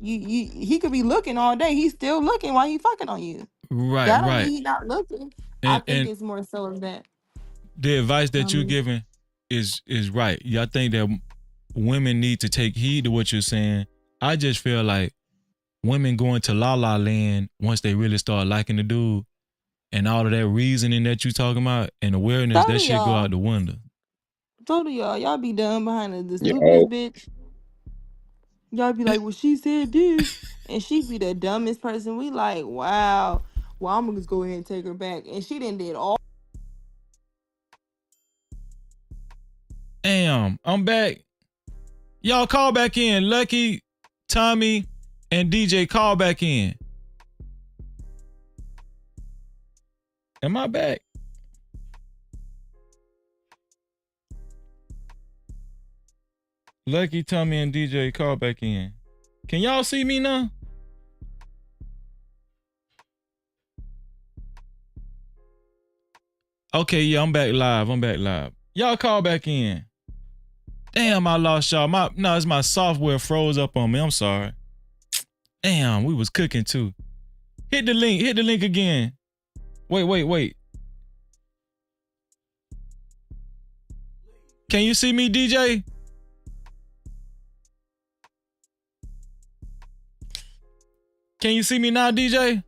He could be looking all day. He's still looking while he fucking on you. Right, That don't mean right. he not looking. I think And it's more so of that. the advice that you're giving is right. Yeah, I think that women need to take heed to what you're saying. I just feel like women going to la la land once they really start liking the dude, and all of that reasoning that you talking about and awareness, So that do shit go y'all. out the window. So do y'all. Y'all be done behind the Yo, stupidest bitch. Y'all be like, well, she said this, and she be the dumbest person. We like, wow. Well, I'm gonna just go ahead and take her back, and she done did all. Damn, I'm back. Y'all call back in. Lucky, Tommy, and DJ, call back in. Am I back? Lucky, Tommy, and DJ, call back in. Can y'all see me now? Okay, yeah, I'm back live. Y'all call back in. Damn, I lost y'all. It's my software froze up on me. I'm sorry. Damn, we was cooking too. Hit the link again. Wait. Can you see me, DJ? Can you see me now, DJ?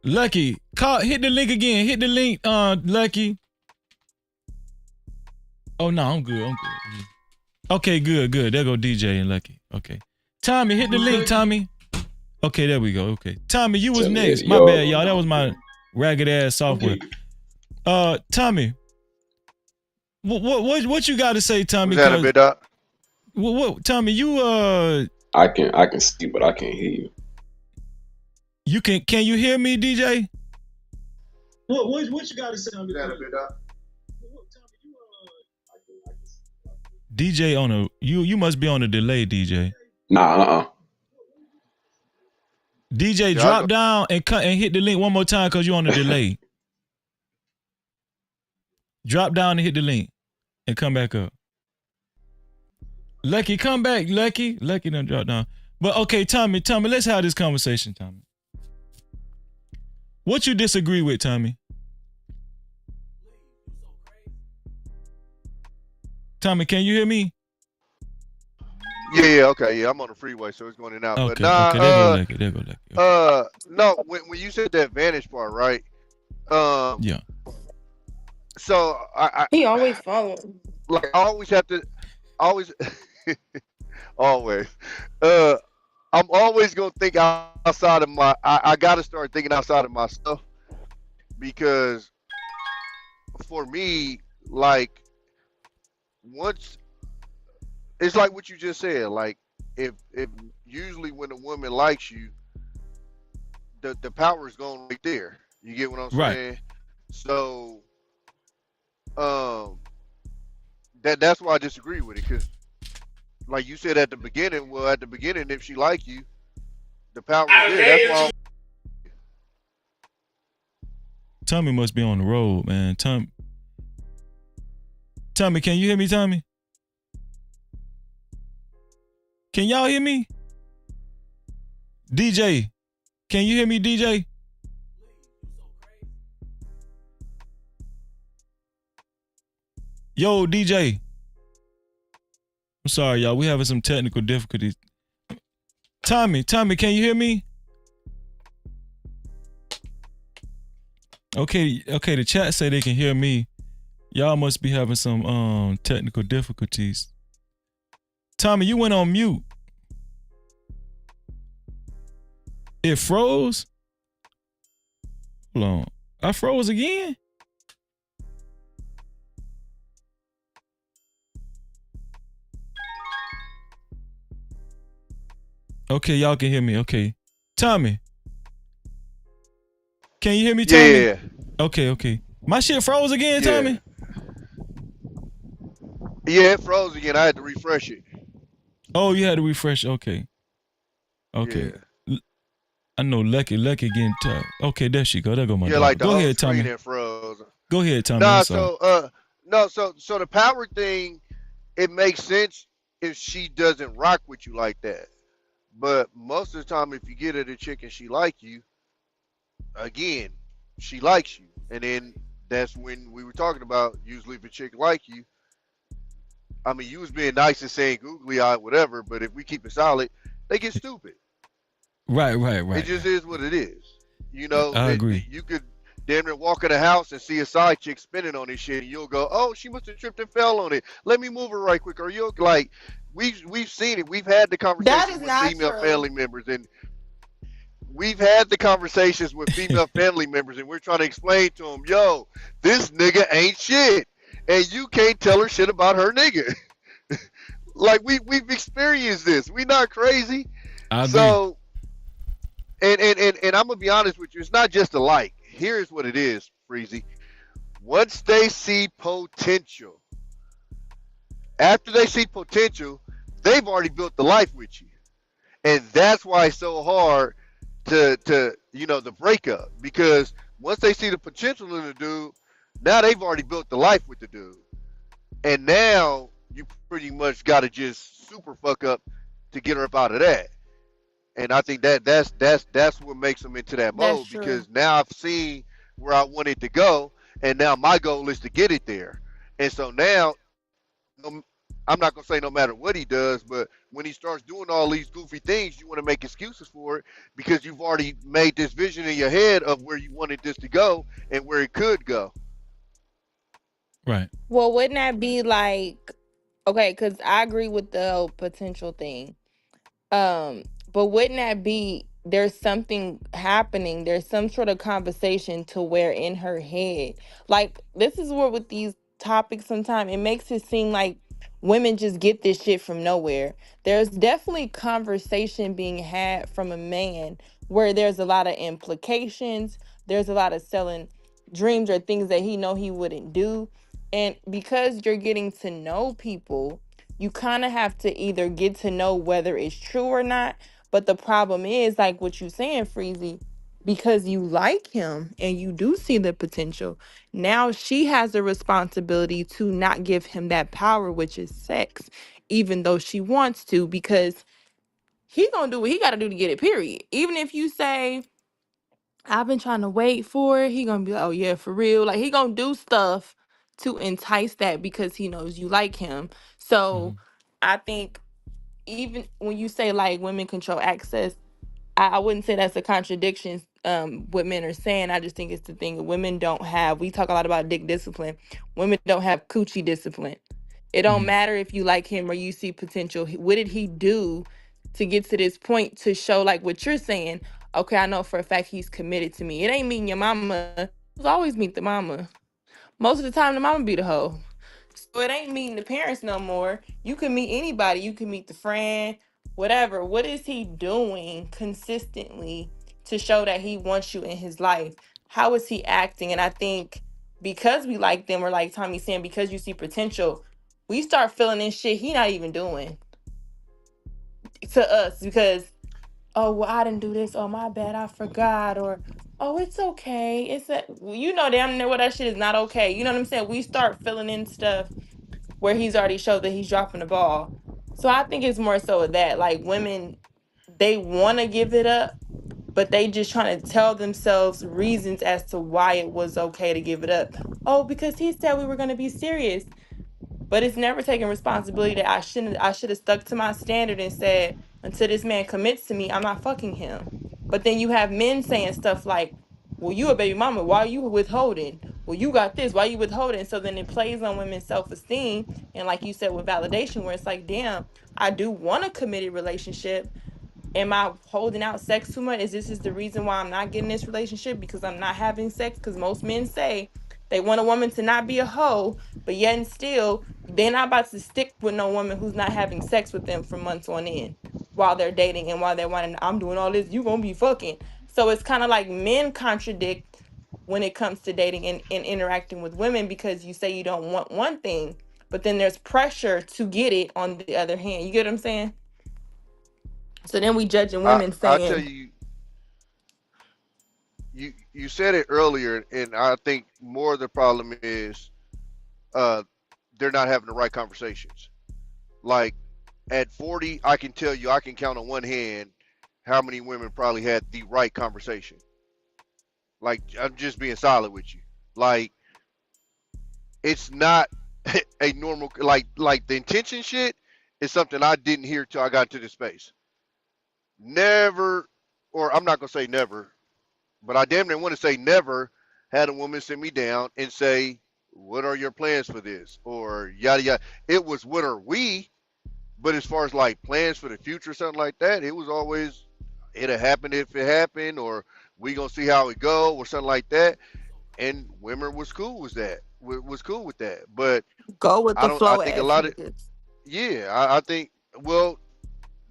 Lucky, hit the link again. Hit the link, Lucky. Oh no, I'm good. Okay, good. There go DJ and Lucky. Okay. Tommy, hit the link, Tommy. Okay, there we go. Okay. Tommy, you was next. My bad, y'all. That was my ragged ass software. Tommy. What you got to say, Tommy? was that a bit up? What Tommy, you I can see, but I can't hear you. Can you hear me, DJ? What you got to say? Was that a bit up? DJ you must be on a delay, DJ. Nah, DJ, drop down and hit the link one more time because you're on a delay. Drop down and hit the link and come back up. Lucky, come back, Lucky. Lucky done drop down. But okay, Tommy, let's have this conversation, Tommy. What you disagree with, Tommy? Tommy, can you hear me? Yeah, okay, yeah. I'm on the freeway, so it's going in and out. Okay, but nah, okay, there go Lucky. Okay. No, when you said that vantage part, right? Yeah. So He always following. Like I always have to, always, always. I'm always gonna think outside of my. I gotta start thinking outside of myself because for me, like once it's like what you just said. Like if usually when a woman likes you, the power is going right there. You get what I'm saying? So, that's why I disagree with it because, like you said at the beginning, if she like you, the power is there. That's why. Tommy must be on the road, man. Tommy, can you hear me, Tommy? Can y'all hear me? DJ, can you hear me, DJ? Yo, DJ. I'm sorry, y'all. We having some technical difficulties. Tommy, can you hear me? Okay, the chat say they can hear me. Y'all must be having some technical difficulties. Tommy, you went on mute. It froze? Hold on. I froze again? Okay, y'all can hear me. Okay. Tommy, can you hear me, Tommy? Yeah. Okay. My shit froze again, Yeah. Tommy? Yeah, it froze again. I had to refresh it. Oh, you had to refresh. Okay. Yeah. I know Lucky getting tough. Okay, there she go. There go my Yeah, daughter. like the Go whole ahead, screen Tommy. and froze. Go ahead, Tommy. I'm Nah, sorry. so the power thing, it makes sense if she doesn't rock with you like that. But most of the time, if you get her the chick and she like you, again, she likes you, and then that's when we were talking about usually if a chick like you. I mean, you was being nice and saying googly eye, whatever, but if we keep it solid, they get stupid. Right. It just is what it is. You know, I agree. you could damn near walk in the house and see a side chick spinning on this shit, and you'll go, "Oh, she must have tripped and fell on it. Let me move her right quick." Or you'll like, we've seen it. We've had the That conversations is with not female true. family members, and we've had the conversations with female family members, and we're trying to explain to them, "Yo, this nigga ain't shit, and you can't tell her shit about her nigga." Like we've experienced this. We not crazy. I agree. So, and I'm gonna be honest with you. It's not just a like. Here's what it is, Freezy. Once they see potential, after they see potential, they've already built the life with you, and that's why it's so hard to the breakup, because once they see the potential in the dude, now they've already built the life with the dude, and now you pretty much got to just super fuck up to get her up out of that. And I think that's what makes them into that That's mode, true. because now I've seen where I want it to go, and now my goal is to get it there. And so now, I'm not gonna say no matter what he does, but when he starts doing all these goofy things, you want to make excuses for it because you've already made this vision in your head of where you wanted this to go and where it could go. Right. Well, wouldn't that be like, okay, because I agree with the whole potential thing. But wouldn't that be there's something happening? There's some sort of conversation to where in her head, like this is where with these topics sometimes it makes it seem like women just get this shit from nowhere. There's definitely conversation being had from a man where there's a lot of implications. There's a lot of selling dreams or things that he know he wouldn't do. And because you're getting to know people, you kind of have to either get to know whether it's true or not. But the problem is, like what you saying, Freezy, because you like him and you do see the potential, now she has a responsibility to not give him that power, which is sex, even though she wants to, because he gonna do what he gotta do to get it, period. Even if you say, I've been trying to wait for it, he gonna be like, oh yeah, for real. Like he gonna do stuff to entice that because he knows you like him. So I think even when you say like women control access, I wouldn't say that's a contradiction what men are saying. I just think it's the thing that women don't have. We talk a lot about dick discipline. Women don't have coochie discipline. It don't matter if you like him or you see potential. What did he do to get to this point to show like what you're saying? Okay, I know for a fact he's committed to me. It ain't meeting your mama. It's always meet the mama. Most of the time the mama be the hoe. So it ain't meeting the parents no more. You can meet anybody. You can meet the friend, whatever. What is he doing consistently to show that he wants you in his life? How is he acting? And I think because we like them, or like Tommy saying, because you see potential, we start feeling this shit he not even doing to us because, oh, well, I didn't do this. Oh, my bad. I forgot. Or, oh, it's okay. It's a, you know, damn near what that shit is not okay. You know what I'm saying? We start filling in stuff where he's already showed that he's dropping the ball. So I think it's more so of that. Like women, they want to give it up, but they just trying to tell themselves reasons as to why it was okay to give it up. Oh, because he said we were going to be serious. But it's never taking responsibility that I should have stuck to my standard and said, until this man commits to me, I'm not fucking him. But then you have men saying stuff like, well, you a baby mama, why are you withholding? Well, you got this, why you withholding? So then it plays on women's self-esteem. And like you said with validation, where it's like, damn, I do want a committed relationship. Am I holding out sex too much? Is the reason why I'm not getting this relationship because I'm not having sex? Because most men say they want a woman to not be a hoe, but yet and still they're not about to stick with no woman who's not having sex with them for months on end. while they're dating and while they're wanting, I'm doing all this, you gonna be fucking. So it's kind of like men contradict when it comes to dating and interacting with women, because you say you don't want one thing, but then there's pressure to get it on the other hand. You get what I'm saying? So then we judging women I tell saying, you, you said it earlier, and I think more of the problem is uh, they're not having the right conversations. Like at 40, I can tell you, I can count on one hand how many women probably had the right conversation. Like I'm just being solid with you. Like it's not a normal like the intention shit is something I didn't hear till I got into this space. Never, or I'm not gonna say never, but I damn near want to say never had a woman sit me down and say, "What are your plans for this?" or yada yada. It was what are we, but as far as like plans for the future, something like that, it was always it'll happen if it happened, or we gonna see how it go, or something like that. And women was cool with that. Was cool with that, but go with I the don't. I flow think a ass lot of niggas. yeah. I think well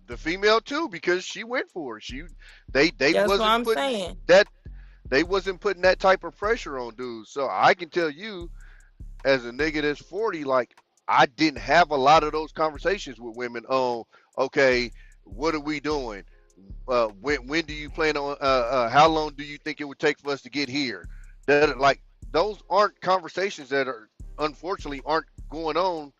the female too because she went for it. They That's what wasn't I'm putting saying. that they wasn't putting that type of pressure on dudes. So I can tell you as a nigga that's 40, like I didn't have a lot of those conversations with women on okay, what are we doing? When do you plan on how long do you think it would take for us to get here? That like those aren't conversations that are unfortunately aren't going on.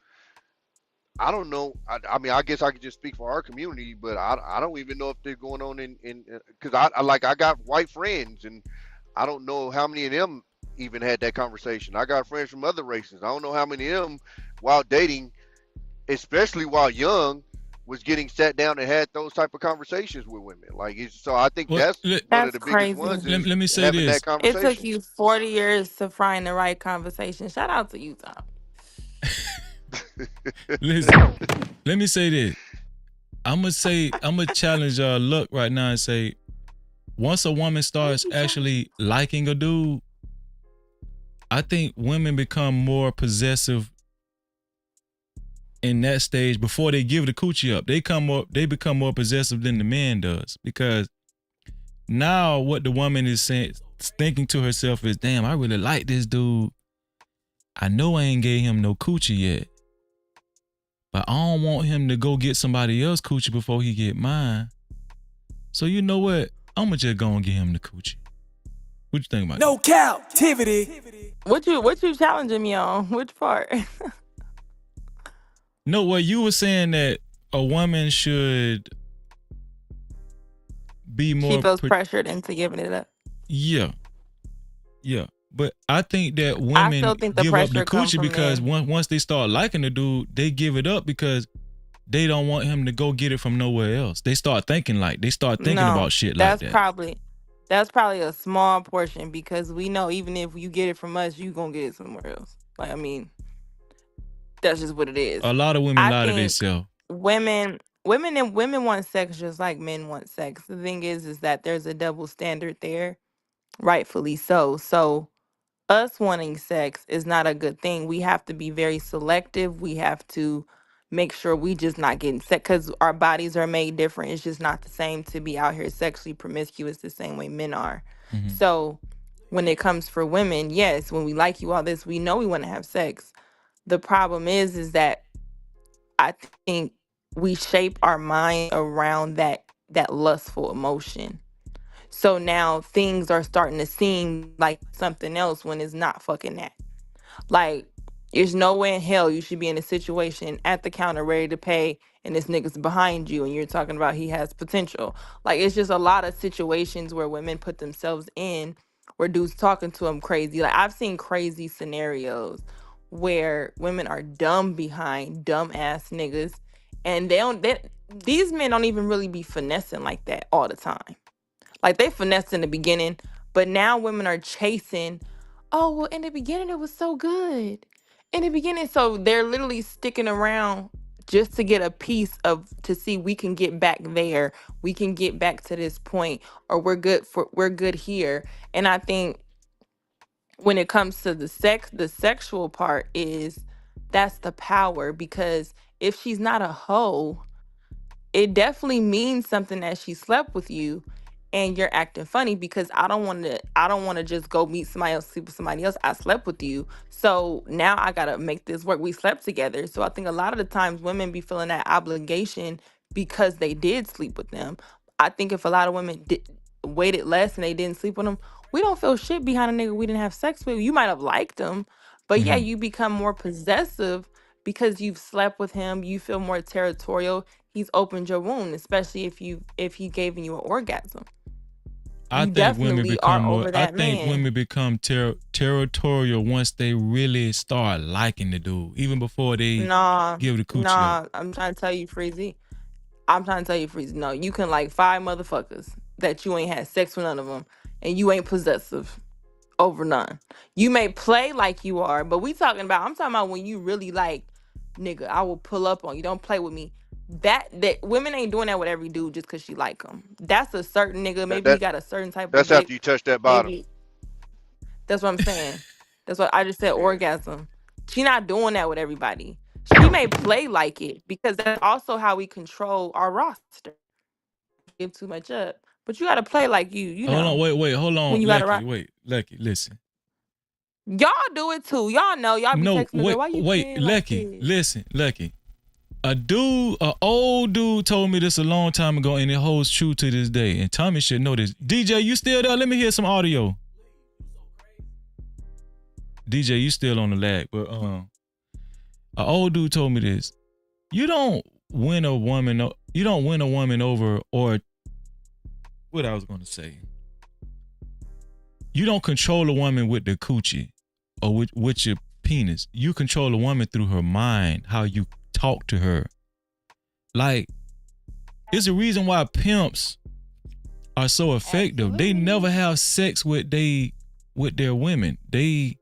I don't know. I mean, I guess I could just speak for our community, but I don't even know if they're going on in because I got white friends and I don't know how many of them even had that conversation. I got friends from other races. I don't know how many of them while dating, especially while young, was getting sat down and had those type of conversations with women. Like so I think Well, that's one of That's the biggest crazy. ones let, is let me say having that this. It took conversation. you 40 years to find the right conversation. Shout out to you, Tom. Listen, let me say this. I'm gonna challenge luck right now and say, once a woman starts actually liking a dude, I think women become more possessive in that stage before they give the coochie up. They become more possessive than the man does, because now what the woman is saying, thinking to herself is, damn, I really like this dude. I know I ain't gave him no coochie yet, but I don't want him to go get somebody else coochie before he get mine. So you know what? I'ma just go and get him the coochie. What you think about No captivity. What you challenging me on? Which part? No, well, you were saying that a woman should be She more. feels pressured into giving it up. Yeah, yeah. But I think that I women still think the give up the pressure come coochie from because men. once they start liking the dude, they give it up because they don't want him to go get it from nowhere else. They start thinking No, about shit like that's that. probably a small portion, because we know even if you get it from us, you gonna get it somewhere else. Like, I mean, that's just what it is. A lot of women I lie to think themselves. women want sex just like men want sex. The thing is that there's a double standard there, rightfully so. So us wanting sex is not a good thing. We have to be very selective. We have to make sure we just not getting sex, because our bodies are made different. It's just not the same to be out here sexually promiscuous the same way men are. Mm-hmm. So when it comes for women, yes, when we like you all this, we know we want to have sex. The problem is that I think we shape our mind around that lustful emotion. So now things are starting to seem like something else when it's not fucking that. Like, there's no way in hell you should be in a situation at the counter ready to pay and this nigga's behind you and you're talking about he has potential. Like, it's just a lot of situations where women put themselves in where dudes talking to them crazy. Like, I've seen crazy scenarios where women are dumb behind dumb ass niggas, and these men don't even really be finessing like that all the time. Like, they finessed in the beginning, but now women are chasing, oh, well, in the beginning it was so good. In the beginning, so they're literally sticking around just to get a piece of, to see we can get back there. We can get back to this point, or we're good here. And I think when it comes to the sexual part is, that's the power, because if she's not a hoe, it definitely means something that she slept with you and you're acting funny because I don't want to just go meet somebody else, sleep with somebody else. I slept with you. So now I got to make this work. We slept together. So I think a lot of the times women be feeling that obligation because they did sleep with them. I think if a lot of women waited less and they didn't sleep with them, we don't feel shit behind a nigga we didn't have sex with. You might have liked them, but yeah, you become more possessive because you've slept with him. You feel more territorial. He's opened your wound, especially if he gave you an orgasm. I You think women definitely are become more. over I that think man. women become territorial once they really start liking the dude, even before they Nah, give the coochie up. I'm trying to tell you, Freezy. I'm trying to tell you, Freezy. No, you can like 5 motherfuckers that you ain't had sex with none of them, and you ain't possessive over none. You may play like you are, but I'm talking about when you really like, nigga, I will pull up on you. Don't play with me. That women ain't doing that with every dude just cause she like him. That's a certain nigga. Maybe he got a certain type of That's after dick. you touch that bottom. Maybe that's what I'm saying. That's what I just said. Orgasm. She not doing that with everybody. She may play like it because that's also how we control our roster. Give too much up, but you gotta play like you Hold on, know. wait, hold When on, you gotta Lucky, rock. wait, Lucky, listen. Y'all do it too. Y'all know. Y'all be No, texting me, girl, why you playing like Lucky, this? listen, Lucky. An old dude told me this a long time ago, and it holds true to this day. And Tommy should know this. DJ, you still there? Let me hear some audio. DJ, you still on the lag, but an old dude told me this. You don't win a woman over, or what I was gonna say. You don't control a woman with the coochie or with your penis. You control a woman through her mind, how you talk to her. Like, it's a reason why pimps are so effective. They never have sex with their women. They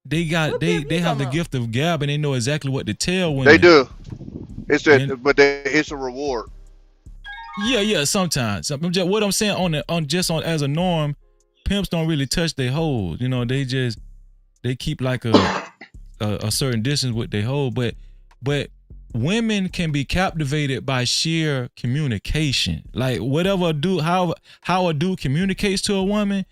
have the gift of gab, and they know exactly what to tell women. They do. It's a reward. Yeah. Sometimes, what I'm saying as a norm, pimps don't really touch their hoes. You know, they keep like a certain distance with their hoe. But women can be captivated by sheer communication. Like whatever how a dude communicates to a woman,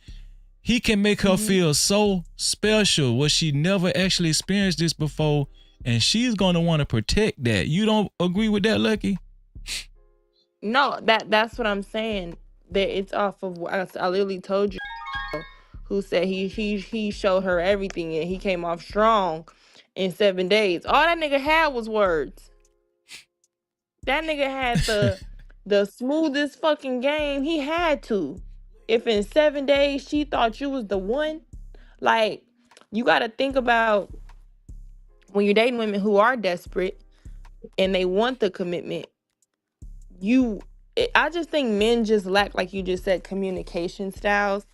he can make her feel so special where she never actually experienced this before, and she's gonna want to protect that. You don't agree with that, Lucky? No, that's what I'm saying. That it's off of what I literally told you. Who said he showed her everything and he came off strong in 7 days. All that nigga had was words. That nigga had the smoothest fucking game. He had to. If in 7 days she thought you was the one, like, you got to think about when you're dating women who are desperate and they want the commitment. I just think men just lack, like you just said, communication styles.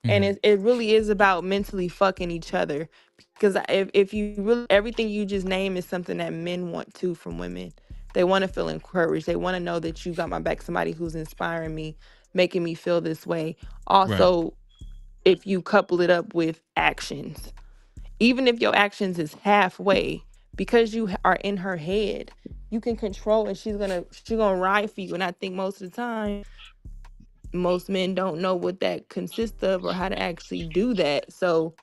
And it really is about mentally fucking each other. Because if you really, everything you just name is something that men want too from women. They want to feel encouraged. They want to know that you got my back, somebody who's inspiring me, making me feel this way. Also, if you couple it up with actions, even if your actions is halfway, because you are in her head, you can control, and she's gonna ride for you. And I think most of the time, most men don't know what that consists of or how to actually do that. So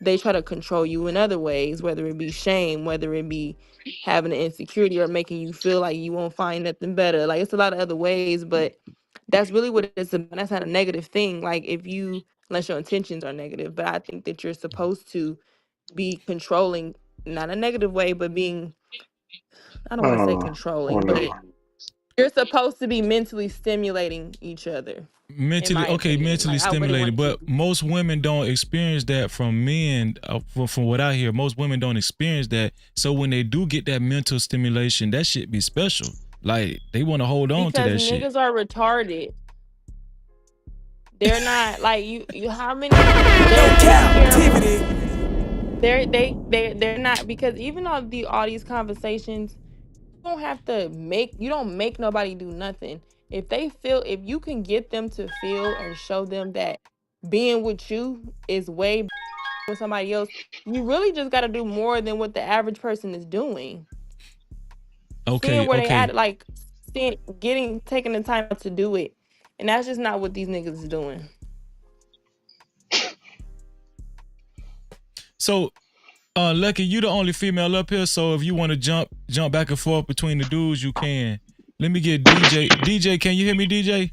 they try to control you in other ways, whether it be shame, whether it be having an insecurity or making you feel like you won't find nothing better. Like, it's a lot of other ways, but that's really what it's about. That's not a negative thing. Like, unless your intentions are negative, but I think that you're supposed to be controlling, not a negative way, but being, I don't want to say controlling, but you're supposed to be mentally stimulating each other. Mentally stimulated, but most women don't experience that from men. From what I hear, most women don't experience that. So when they do get that mental stimulation, that shit be special. Like, they want to hold on to that shit. Because niggas are retarded. They're not like you. How many? Captivity. They're not, because even all these conversations, you don't make nobody do nothing. If you can get them to feel and show them that being with you is way better with somebody else, you really just got to do more than what the average person is doing. Okay, Seeing where they at, like, taking the time to do it. And that's just not what these niggas is doing. So, Lucky, you the only female up here, so if you want to jump back and forth between the dudes, you can. Let me get DJ. DJ, can you hear me, DJ?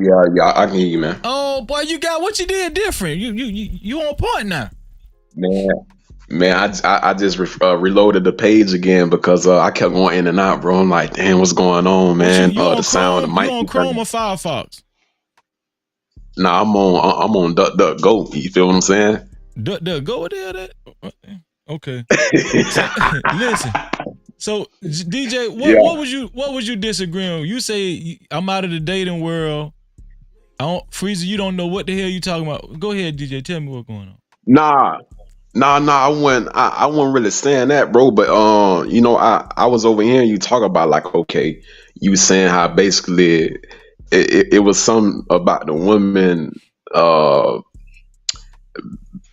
Yeah, I can hear you, man. Oh boy, you got what you did different. You on point now. Man, I just reloaded the page again because I kept going in and out, bro. I'm like, damn, what's going on, man? You on the sound, the mic. You on Chrome or Firefox? Nah, I'm on DuckDuckGo. You feel what I'm saying? DuckDuckGo, what the hell that? Okay. Listen. So DJ, what was you disagreeing with? You say I'm out of the dating world. Freezer, you don't know what the hell you talking about. Go ahead, DJ. Tell me what's going on. Nah. I wasn't really saying that, bro. But I was over hearing you talk about, like, okay, you saying how basically it was something about the women,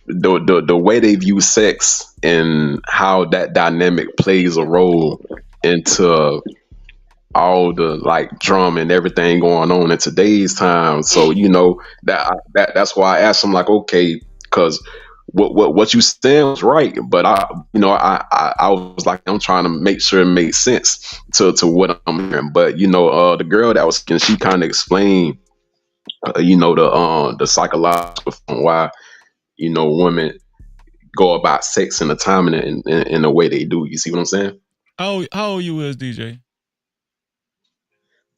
the way they view sex and how that dynamic plays a role into all the like drama and everything going on in today's time. So that's why I asked him, like, okay, because what you said was right, but I was like, I'm trying to make sure it makes sense to what I'm hearing. But the girl that was, she kind of explained the psychological why women go about sex and the time in the way they do. You see what I'm saying? How old you is, DJ?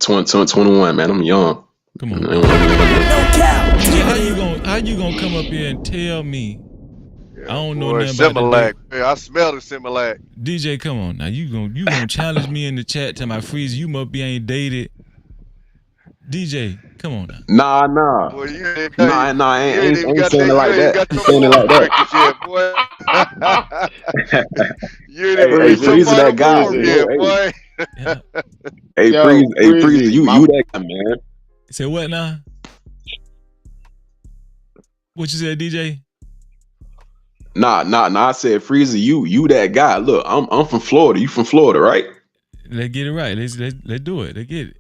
21, man. I'm young. Come on. How you gonna come up here and tell me? I don't know nothing about Similac. Yeah, I smell the Similac. DJ, come on now. You gonna challenge me in the chat to my freeze? You must be ain't dated. DJ, come on now. Nah. Boy, I ain't saying it like that. I'm saying it like that. You ain't even reached your final form yet, boy. Hey, Freeze, you that guy, man. Say what now? What you said, DJ? Nah. I said, Freezer, you that guy. Look, I'm from Florida. You from Florida, right? Let's get it right. Let's do it. Let's get it.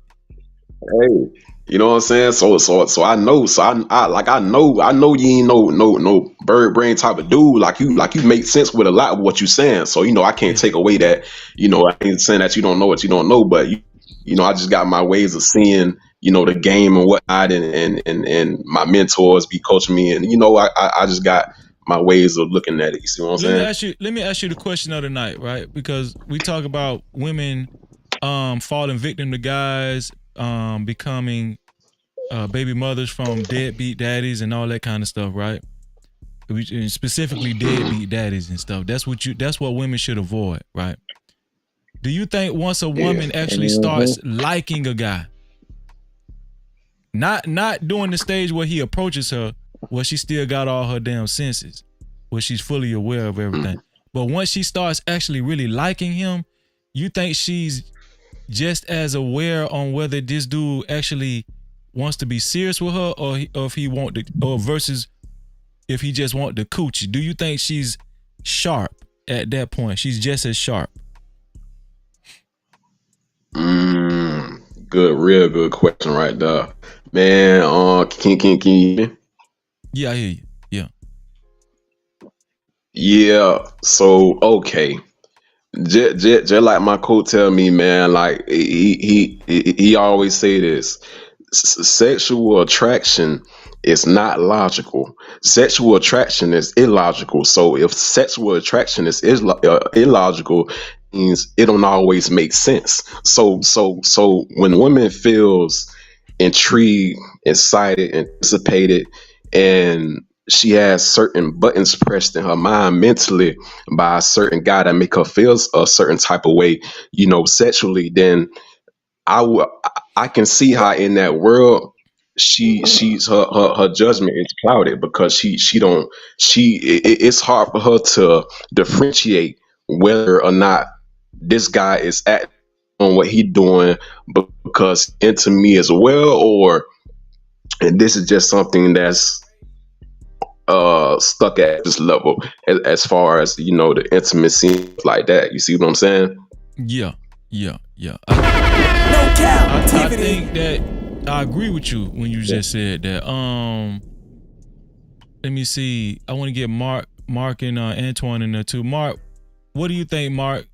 Hey, you know what I'm saying? So I know. So I know you ain't no bird brain type of dude. Like you make sense with a lot of what you saying. So I can't take away that. I ain't saying that you don't know what you don't know, but I just got my ways of seeing the game and whatnot, and my mentors be coaching me, and I just got my ways of looking at it. You see what I'm saying? Let me ask you the question of the night, right? Because we talk about women falling victim to guys becoming baby mothers from deadbeat daddies and all that kind of stuff, right? Specifically deadbeat daddies and stuff. That's what women should avoid, right? Do you think once a woman actually starts liking a guy, not during the stage where he approaches her, where she still got all her damn senses, where she's fully aware of everything, but once she starts actually really liking him, you think she's just as aware on whether this dude actually wants to be serious with her, or if he want to, or versus if he just want the coochie? Do you think she's sharp at that point? She's just as sharp. Real good question right there, man. Can you hear me? Yeah, I hear you. Yeah. So okay. Just like my coach tell me, man, like he always say this: sexual attraction is not logical. Sexual attraction is illogical. So if sexual attraction is illogical, means it don't always make sense. So when women feels intrigued, excited, anticipated, and she has certain buttons pressed in her mind mentally by a certain guy that make her feel a certain type of way, sexually, then I can see how in that world she's her judgment is clouded, because it's hard for her to differentiate whether or not this guy is acting on what he doing because into me as well, and this is just something that's stuck at this level as far as the intimacy like that. You see what I'm saying? Yeah. Yeah. I think that I agree with you when you just said that. Let me see. I want to get Mark and Antoine in there too. Mark, what do you think, Mark?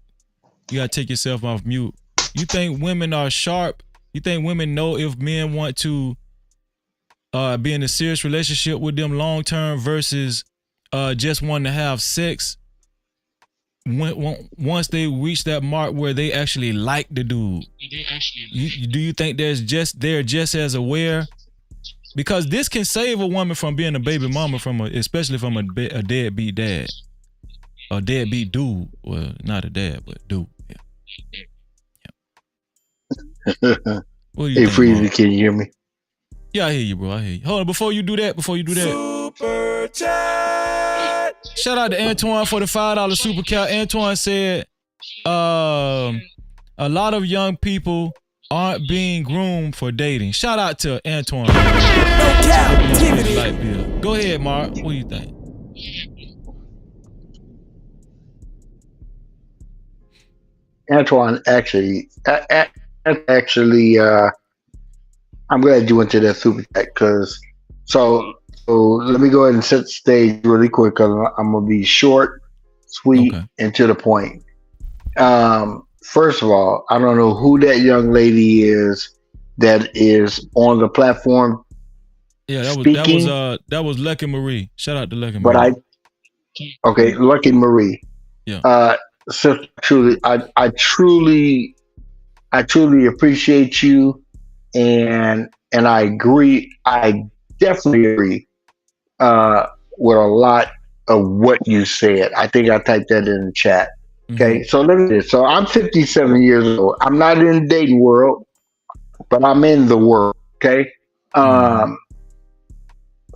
You gotta take yourself off mute. You think women are sharp? You think women know if men want to be in a serious relationship with them long term versus just wanting to have sex? Once they reach that mark where they actually like the dude, do you think they're just as aware? Because this can save a woman from being a baby mama especially from a deadbeat dad, a deadbeat dude. Well, not a dad, but dude. Yeah. What do you think, Freezy, Mark? can you hear me? Yeah, I hear you, bro. I hear you. Hold on, before you do that. Super chat. Shout out to Antoine for the $5 super chat. Antoine said, a lot of young people aren't being groomed for dating. Shout out to Antoine. No captivity. Go ahead, Mark. What do you think? Antoine, actually, I'm glad you went to that super chat because so let me go ahead and set the stage really quick because I'm gonna be short, sweet, and to the point. First of all, I don't know who that young lady is that is on the platform. Yeah, that was Lucky Marie. Shout out to Lucky Marie. Lucky Marie. Yeah. So I truly appreciate you, and I agree. I definitely agree with a lot of what you said. I think I typed that in the chat. Okay, so let me do this. So I'm 57 years old. I'm not in the dating world, but I'm in the world. Okay,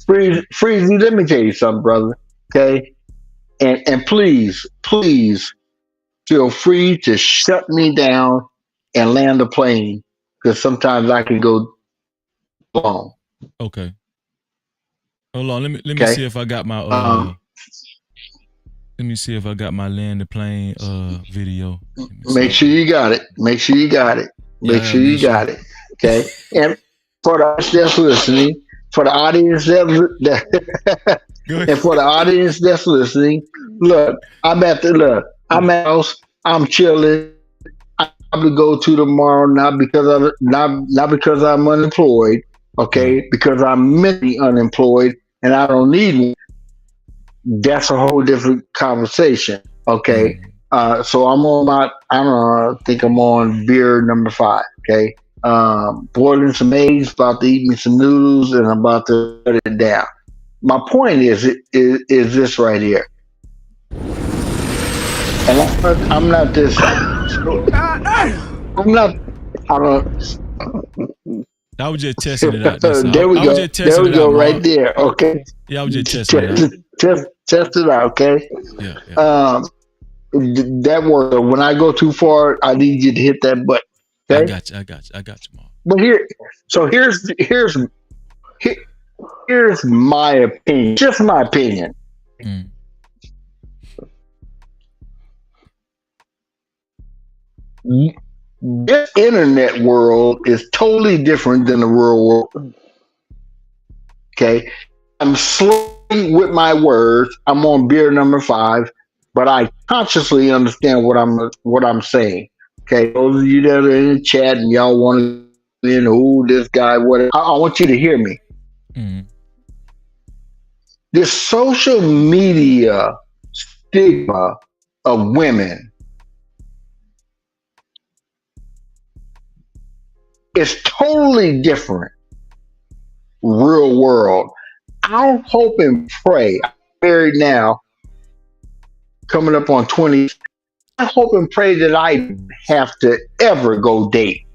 Freezy, let me tell you something, brother. Okay, and please feel free to shut me down and land a plane because sometimes I can go long. Okay. Hold on. Let me see if I got my let me see if I got my land the plane video. Make sure you got it. Make sure you got it. Okay. And for the audience that's listening, and for the audience that's listening, look, I'm at the house. I'm chilling. I probably go to tomorrow, not because I'm unemployed, okay? Because I'm mentally unemployed and I don't need one. That's a whole different conversation, okay? So I'm on I think I'm on beer number 5, okay? Boiling some eggs, about to eat me some noodles, and I'm about to shut it down. My point is this right here. And I'm not this. I was just testing it out. There we go. There we go. Right there. Okay. Yeah, I was just testing it out. Test it out. Okay. Yeah. That works. When I go too far, I need you to hit that button. Okay? I got you, Mark. But here's my opinion. Just my opinion. This internet world is totally different than the real world. Okay, I'm slowing with my words. I'm on beer number 5, but I consciously understand what I'm saying. Okay, those of you that are in the chat and y'all want to, this guy, whatever. I want you to hear me. This social media stigma of women is totally different. Real world. I hope and pray. I'm married now, coming up on 20. I hope and pray that I have to ever go date.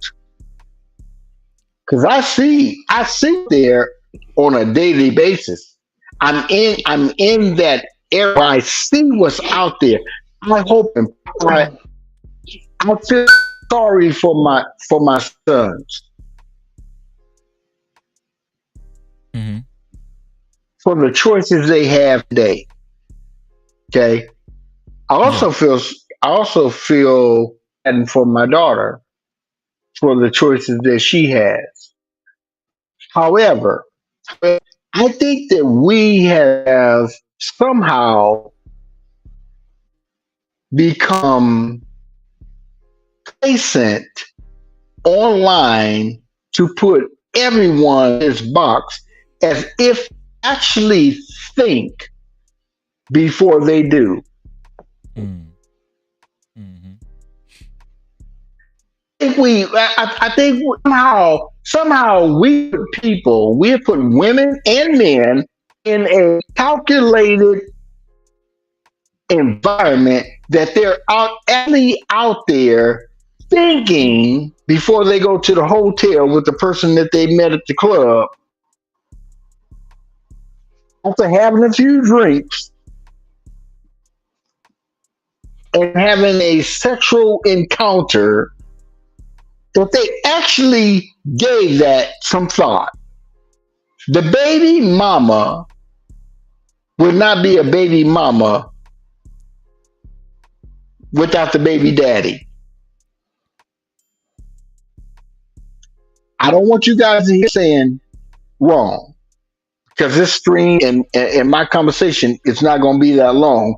Because I see there on a daily basis. I'm in that area. I see what's out there. I hope and pray. I feel sorry for my sons. For the choices they have today. Okay. I also feel and for my daughter for the choices that she has. However, I think that we have somehow become complacent online to put everyone in this box as if they actually think before they do. I think somehow we put people, we have put women and men in a calculated environment that they're actually out there thinking before they go to the hotel with the person that they met at the club. After having a few drinks and having a sexual encounter, that they actually gave that some thought. The baby mama would not be a baby mama without the baby daddy. I don't want you guys to hear saying wrong, because this stream and my conversation is not going to be that long.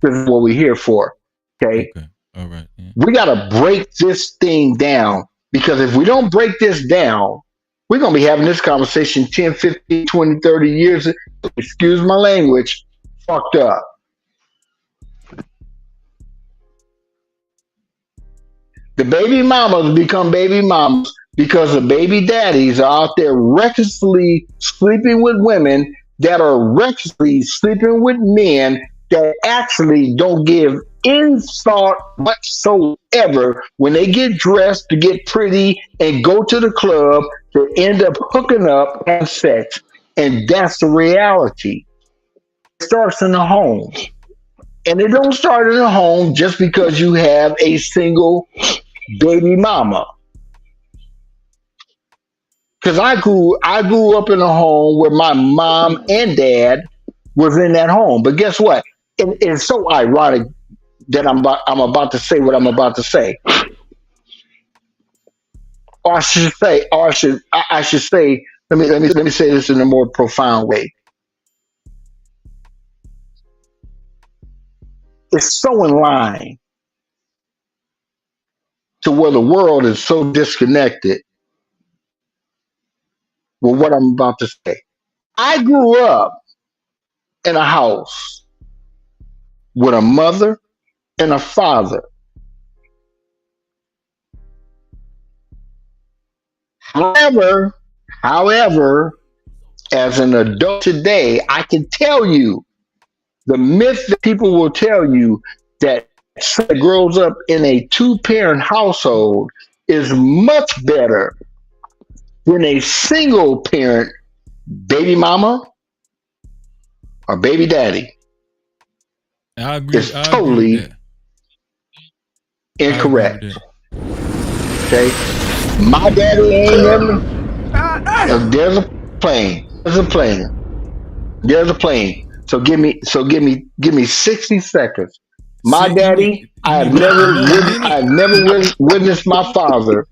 This is what we're here for. Okay. All right. Yeah. We got to break this thing down, because if we don't break this down, we're going to be having this conversation 10, 15, 20, 30 years. Excuse my language. Fucked up. The baby mamas become baby mamas because the baby daddies are out there recklessly sleeping with women that are recklessly sleeping with men that actually don't give any thought whatsoever when they get dressed to get pretty and go to the club to end up hooking up and sex. And that's the reality. It starts in the home. And it don't start in the home just because you have a single baby mama. Because I grew up in a home where my mom and dad was in that home. But guess what? It's so ironic that I'm about to say what I'm about to say. Or I should say, I should say, let me say this in a more profound way. It's so in line to where the world is so disconnected with what I'm about to say. I grew up in a house with a mother and a father. However, as an adult today, I can tell you the myth that people will tell you that someone grows up in a two-parent household is much better than a single parent baby mama or baby daddy. I agree. It's totally incorrect. Okay, my daddy ain't never. There's a plane. There's a plane. So give me 60 seconds. My daddy, I've never witnessed my father.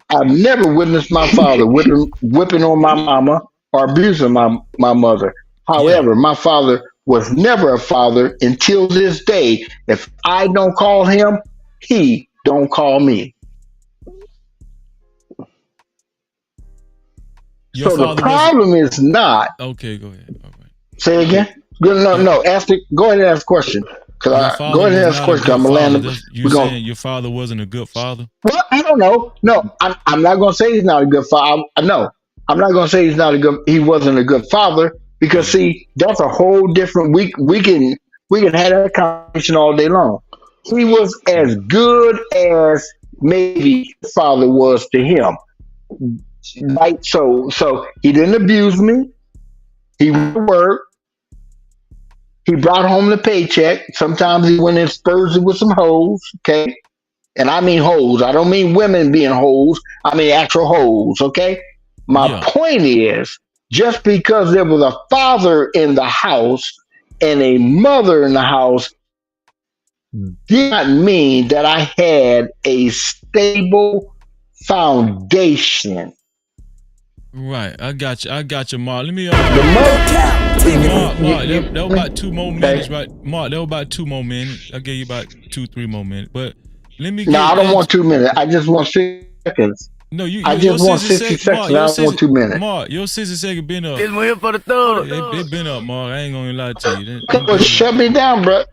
I've never witnessed my father whipping on my mama or abusing my mother. However, my father was never a father until this day. If I don't call him, he don't call me. So the problem is not. Okay, go ahead. All right. Say again. No. Go ahead and ask a question. Go ahead and ask a question. I'm gonna land. You saying your father wasn't a good father? Well, I don't know. No, I'm not gonna say he's not a good father. No, I'm not gonna say he wasn't a good father, because see, that's a whole different. We can have that conversation all day long. He was as good as maybe his father was to him. Right, so he didn't abuse me. He worked. He brought home the paycheck. Sometimes he went and spurs it with some hoes. Okay, and I mean hoes. I don't mean women being hoes. I mean actual hoes. Okay. My point is, just because there was a father in the house and a mother in the house did not mean that I had a stable foundation. Right, I got you, Mark. Let me Mark, that was about 2 more minutes, right? Mark, that was about 2 more minutes. I gave you about 2-3 more minutes, but let me No, get. I don't want 2 minutes. I just want 6 seconds. No, I your just want 60 60 seconds. seconds. I don't want 2 minutes. Mark, your 60 seconds been up. This one here for the thug. It been up, Mark. I ain't gonna lie to you. Well, shut me down, bro.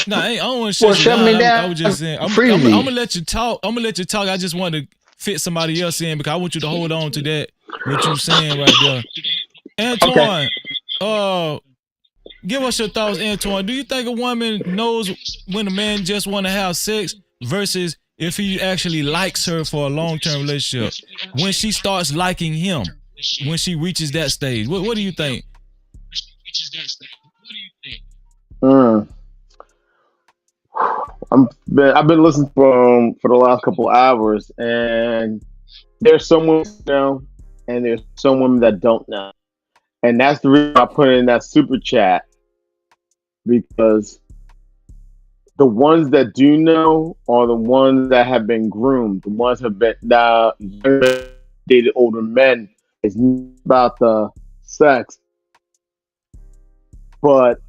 Nah, I don't want to shut you shut down. me down. I was just saying. I'm gonna let you talk. I'm gonna let you talk. I just want to fit somebody else in because I want you to hold on to that what you saying right there. Antoine, give us your thoughts, Antoine. Do you think a woman knows when a man just want to have sex versus if he actually likes her for a long-term relationship? When she starts liking him, when she reaches that stage, what do you think? I've been listening for the last couple of hours, and there's some women that know, and there's some women that don't know, and that's the reason I put in that super chat, because the ones that do know are the ones that have been groomed, the ones that have been dated older men. It's not about the sex, but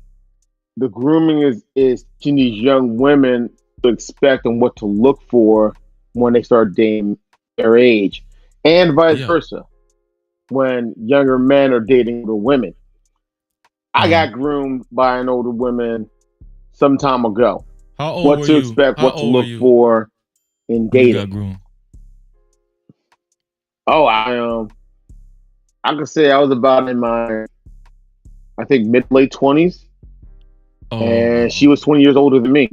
the grooming is teaching these young women to expect and what to look for when they start dating their age, and vice versa when younger men are dating older women. I got groomed by an older woman some time ago. How old what were to you? expect, How what to old were look you for in when you dating. got groomed? Oh, I could say I was about in my, I think, mid-late 20s. And she was 20 years older than me.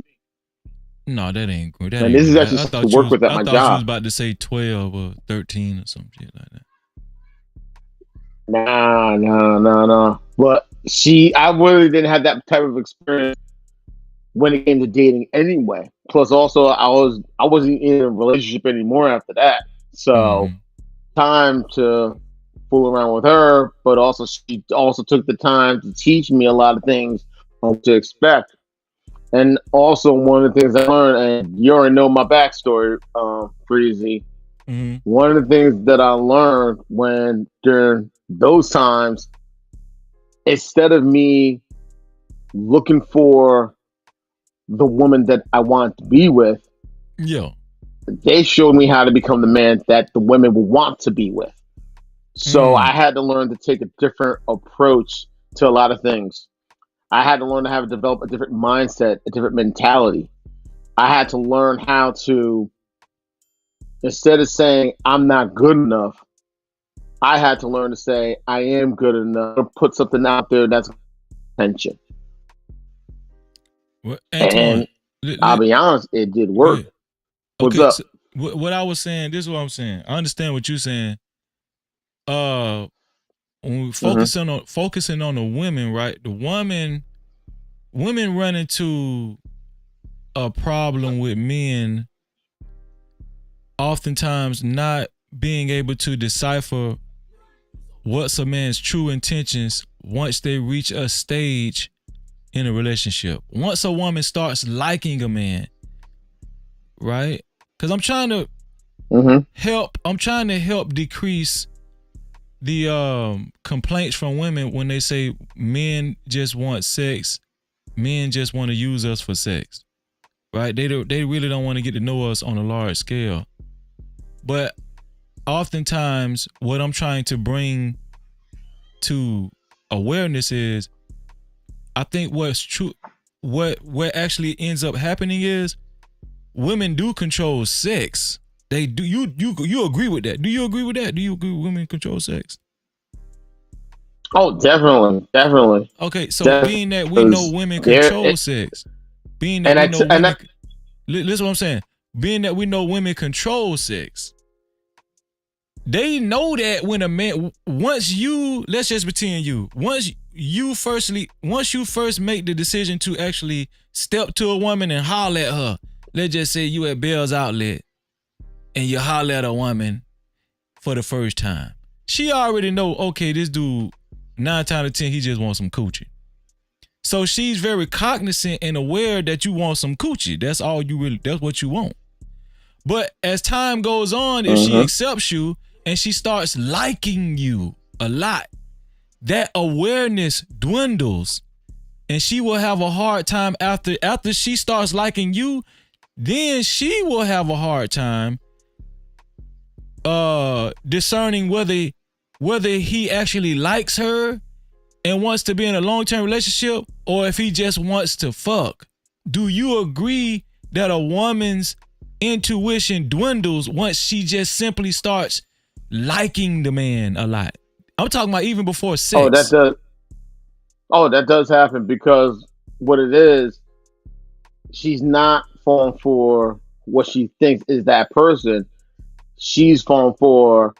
No, that ain't good. And this is actually something to work with at my I thought job. you was about to say 12 or 13 or some shit like that. Nah. But I really didn't have that type of experience when it came to dating anyway. Plus, also, I wasn't in a relationship anymore after that. So, time to fool around with her, but also she also took the time to teach me a lot of things on what to expect. And also, one of the things I learned, and you already know my backstory, Freezy. One of the things that I learned during those times, instead of me looking for the woman that I want to be with, they showed me how to become the man that the women would want to be with. So I had to learn to take a different approach to a lot of things. I had to learn to develop a different mindset, a different mentality. I had to learn how to, instead of saying I'm not good enough, I had to learn to say I am good enough, put something out there that's attention. Well, Antoine, and I'll be honest, it did work. What's up? So what I was saying, this is what I'm saying. I understand what you're saying. When we focusing on the women, right? The women run into a problem with men oftentimes not being able to decipher what's a man's true intentions once they reach a stage in a relationship. Once a woman starts liking a man, right? Because I'm trying to help decrease the complaints from women when they say men just want sex, men just want to use us for sex, right? They really don't want to get to know us on a large scale. But oftentimes what I'm trying to bring to awareness is, I think what's true, what actually ends up happening is women do control sex. They do. You agree with that? Do you agree with that? Do you agree with women control sex? Oh, definitely. Okay, so being that we know women control sex, being that we know women, listen what I'm saying. Being that we know women control sex, they know that when a man, let's just pretend once you first make the decision to actually step to a woman and holler at her, let's just say you at Bell's Outlet and you holler at a woman for the first time. She already know, okay, this dude, 9 times out of 10, he just wants some coochie. So she's very cognizant and aware that you want some coochie. That's what you want. But as time goes on, if she accepts you and she starts liking you a lot, that awareness dwindles, and she will have a hard time after she starts liking you. Then she will have a hard time discerning whether he actually likes her and wants to be in a long-term relationship, or if he just wants to fuck. Do you agree that a woman's intuition dwindles once she just simply starts liking the man a lot? I'm talking about even before sex. That does happen, because what it is, she's not falling for what she thinks is that person. She's falling for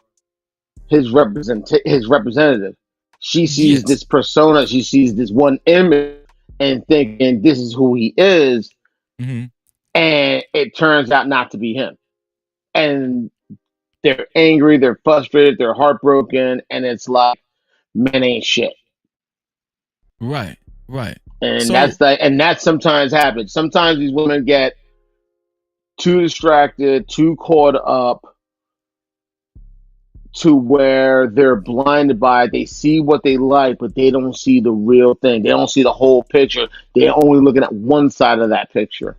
his representative. She sees this persona, she sees this one image and thinking this is who he is, and it turns out not to be him. And they're angry, they're frustrated, they're heartbroken, and it's like, men ain't shit. Right. And that sometimes happens. Sometimes these women get too distracted, too caught up, to where they're blinded by it. They see what they like, but they don't see the real thing. They don't see the whole picture. They're only looking at one side of that picture.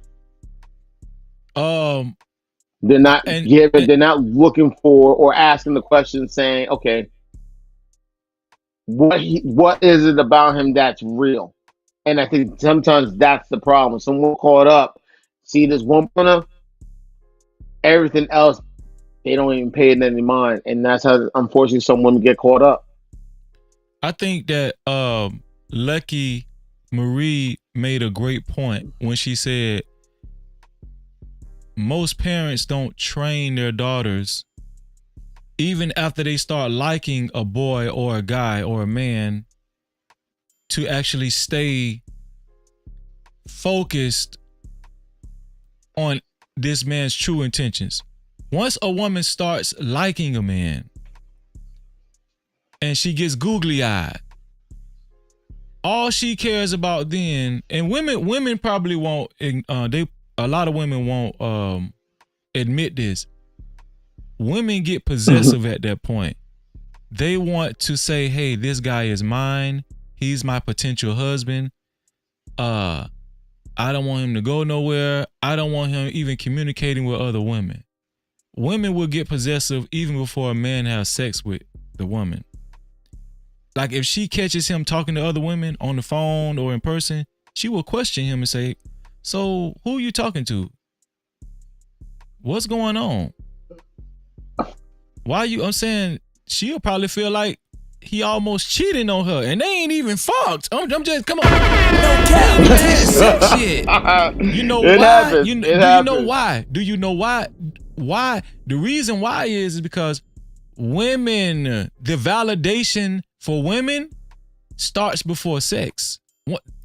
They're not they're not looking for or asking the question, saying, okay, what is it about him that's real? And I think sometimes that's the problem. Someone caught up, see this one corner, everything else, they don't even pay it any mind. And that's how, unfortunately, some women get caught up. I think that Lucky Marie made a great point when she said most parents don't train their daughters, even after they start liking a boy or a guy or a man, to actually stay focused on this man's true intentions. Once a woman starts liking a man and she gets googly-eyed, all she cares about then, and women probably won't, a lot of women won't admit this. Women get possessive at that point. They want to say, hey, this guy is mine. He's my potential husband. I don't want him to go nowhere. I don't want him even communicating with other women. Women will get possessive even before a man has sex with the woman. Like if she catches him talking to other women on the phone or in person, she will question him and say, so who are you talking to? What's going on? I'm saying she'll probably feel like he almost cheating on her, and they ain't even fucked. I'm just, come on. No cap. Sex shit. You know it why? Happens. Do you know why? Do you know why? Why? The reason why is because women, the validation for women starts before sex.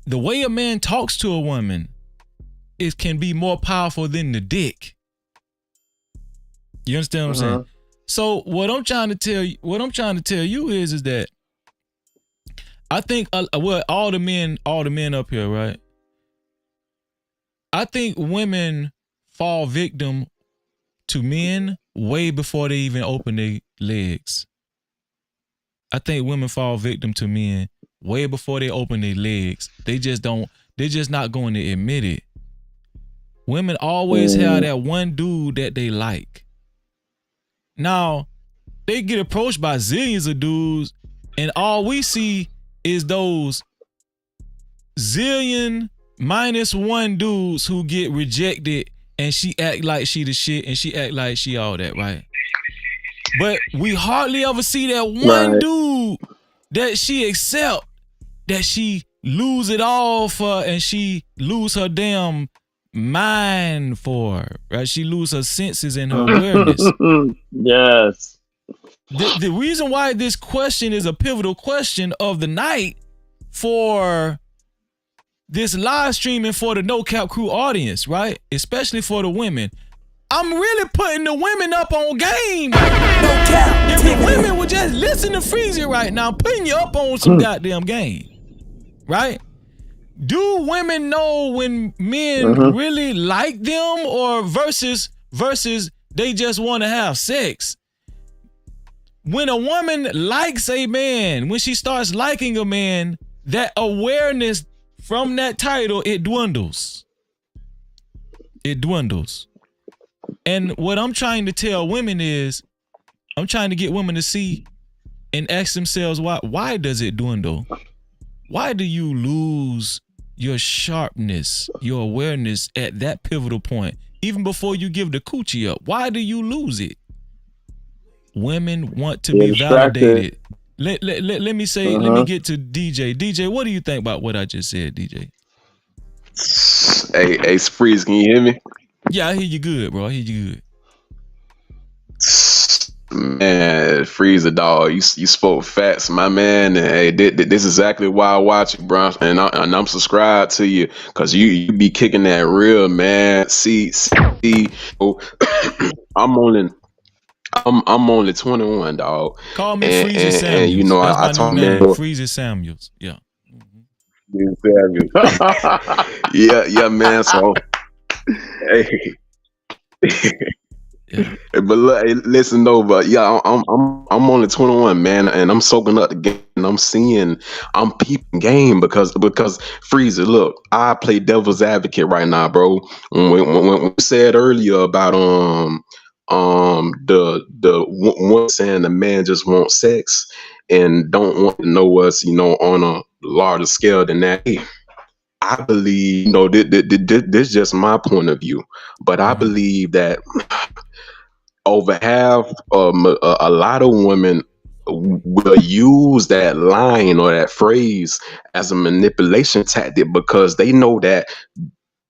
The way a man talks to a woman, it can be more powerful than the dick. You understand what I'm saying? So what I'm trying to tell you is that I think all the men up here, right? I think women fall victim to men way before they even open their legs. I think women fall victim to men way before they open their legs. They're just not going to admit it. Women always have that one dude that they like. Now, they get approached by zillions of dudes, and all we see is those zillion minus one dudes who get rejected, and she act like she the shit, and she act like she all that, right? But we hardly ever see that one dude that she accept, that she lose it all for, and she lose her damn mind for, right? She lose her senses and her awareness. Yes. The reason why this question is a pivotal question of the night for this live streaming for the No Cap Crew audience, right? Especially for the women. I'm really putting the women up on game. No cap. If the women would just listen to Freezy right now, I'm putting you up on some goddamn game, right? Do women know when men really like them, or versus versus they just want to have sex. When a woman likes a man, when she starts liking a man, that awareness from that title, it dwindles. It dwindles. And what I'm trying to tell women is, I'm trying to get women to see and ask themselves, why does it dwindle? Why do you lose your sharpness, your awareness at that pivotal point? Even before you give the coochie up, why do you lose it? Women want to be validated. Let me say, let me get to DJ. DJ, what do you think about what I just said, DJ? Hey, Spreeze, can you hear me? Yeah, I hear you good, bro. I hear you good. Man, Freeze a dog. You spoke facts, my man. And hey, this is exactly why I watch you, bro. And I'm subscribed to you because you be kicking that real, man. See, oh, I'm only 21, dog. Call me Freezy Samuels. And you know, that's I my told new name, man, Freezy Samuels. Yeah. yeah, man. So, hey. Yeah. But look, hey, listen though, but yeah, I'm only 21, man, and I'm soaking up the game, and I'm peeping game because Freezer, look, I play devil's advocate right now, bro. When we said earlier about the one saying the man just wants sex and don't want to know us, you know, on a larger scale than that. I believe, you know, this is just my point of view, but I believe that over half, a lot of women will use that line or that phrase as a manipulation tactic because they know that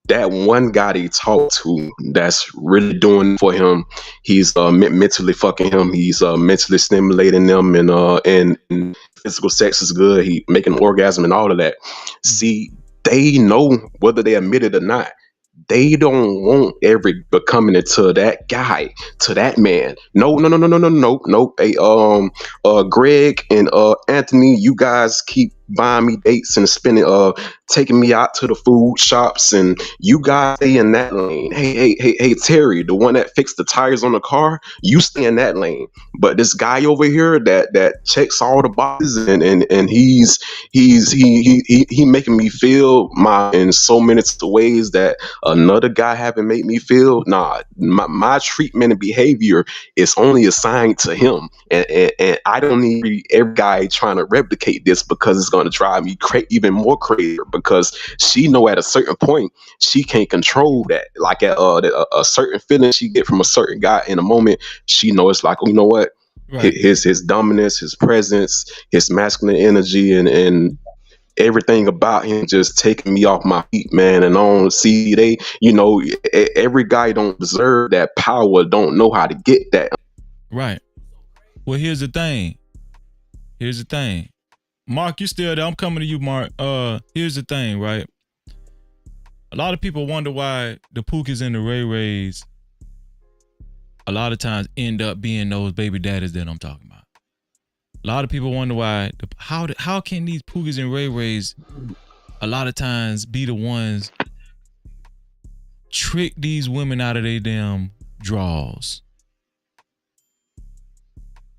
one guy they talk to that's really doing for him, he's mentally fucking him, he's mentally stimulating them, and physical sex is good, he making orgasm and all of that. See, they know whether they admit it or not. They don't want every becoming into that guy, to that man. No. Hey, Greg and Anthony, you guys keep buying me dates and spending, taking me out to the food shops, and you guys stay in that lane. Hey, Terry, the one that fixed the tires on the car, you stay in that lane. But this guy over here that checks all the boxes and he's making me feel in so many ways that another guy haven't made me feel. Nah, my treatment and behavior is only assigned to him, and I don't need every guy trying to replicate this because it's going to drive me even more crazy. Because she know at a certain point she can't control that. Like at a certain feeling she get from a certain guy in a moment, she know it's like, oh, you know what? Right. His dominance, his presence, his masculine energy, and everything about him just taking me off my feet, man. And I don't see every guy don't deserve that power, don't know how to get that. Right. Well, here's the thing. Mark, you still there? I'm coming to you, Mark. Here's the thing, right? A lot of people wonder why the Pookies and the Ray Rays a lot of times end up being those baby daddies that I'm talking about. A lot of people wonder why, how can these Pookies and Ray Rays a lot of times be the ones trick these women out of their damn draws?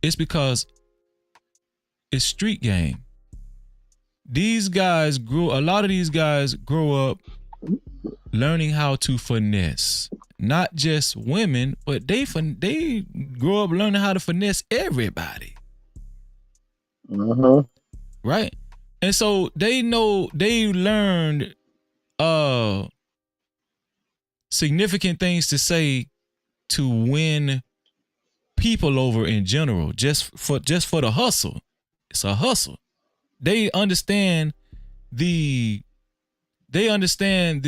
It's because it's street game. A lot of these guys grow up learning how to finesse. Not just women, but they grow up learning how to finesse everybody. Right? And so they learned significant things to say to win people over in general, just for the hustle. It's a hustle. They understand the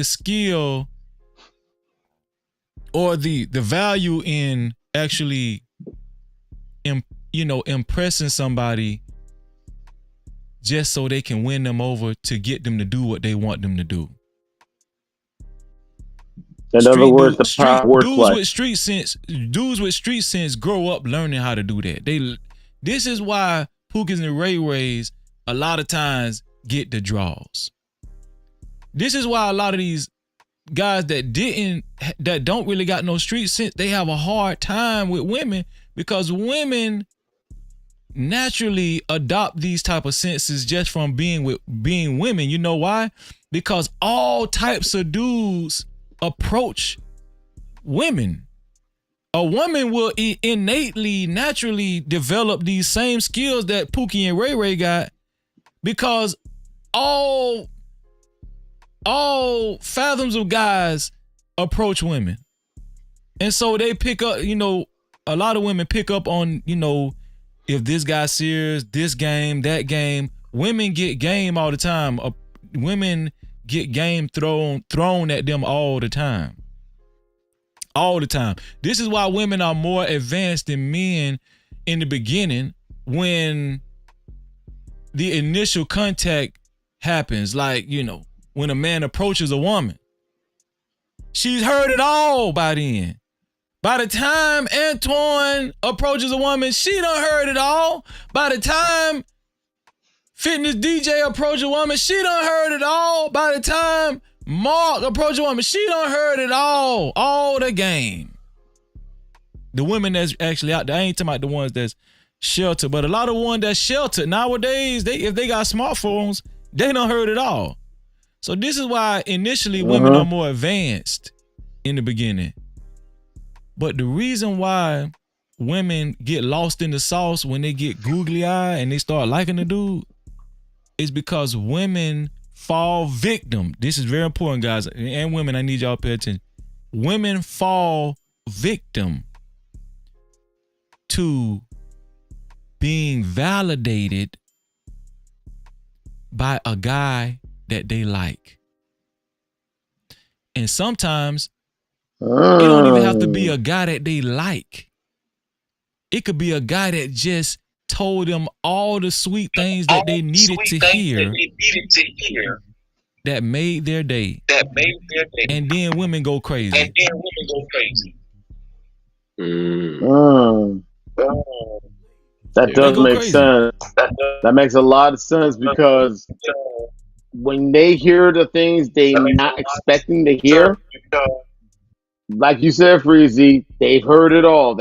skill or the value in actually impressing somebody just so they can win them over to get them to do what they want them to do. In other words, the power work dudes with street sense grow up learning how to do that. This is why Pookies and Ray Rays a lot of times get the draws. This is why a lot of these guys that don't really got no street sense, they have a hard time with women because women naturally adopt these type of senses just from being women. You know why? Because all types of dudes approach women. A woman will innately, naturally develop these same skills that Pookie and Ray Ray got because all fathoms of guys approach women. And so they pick up, a lot of women pick up on, if this guy's serious, this game, that game. Women get game all the time. Women get game thrown at them all the time. All the time. This is why women are more advanced than men in the beginning when the initial contact happens. Like, when a man approaches a woman, she's heard it all by then. By the time Antoine approaches a woman, she done heard it all. By the time Fitness DJ approaches a woman, she done heard it all. By the time Mark approaches a woman, she done heard it all the game. The women that's actually out there, I ain't talking about the ones that's sheltered, but a lot of ones that's sheltered nowadays, if they got smartphones, they done heard it all. So this is why initially women are more advanced in the beginning. But the reason why women get lost in the sauce when they get googly eyed and they start liking the dude is because women fall victim. This is very important, guys. And women, I need y'all to pay attention. Women fall victim to being validated by a guy that they like. And sometimes it don't even have to be a guy that they like. It could be a guy that just told them all the sweet things that they needed to hear that made their day. And then women go crazy. That does make sense. That makes a lot of sense because when they hear the things they're not expecting to hear, like you said, Freezy, they've heard it all.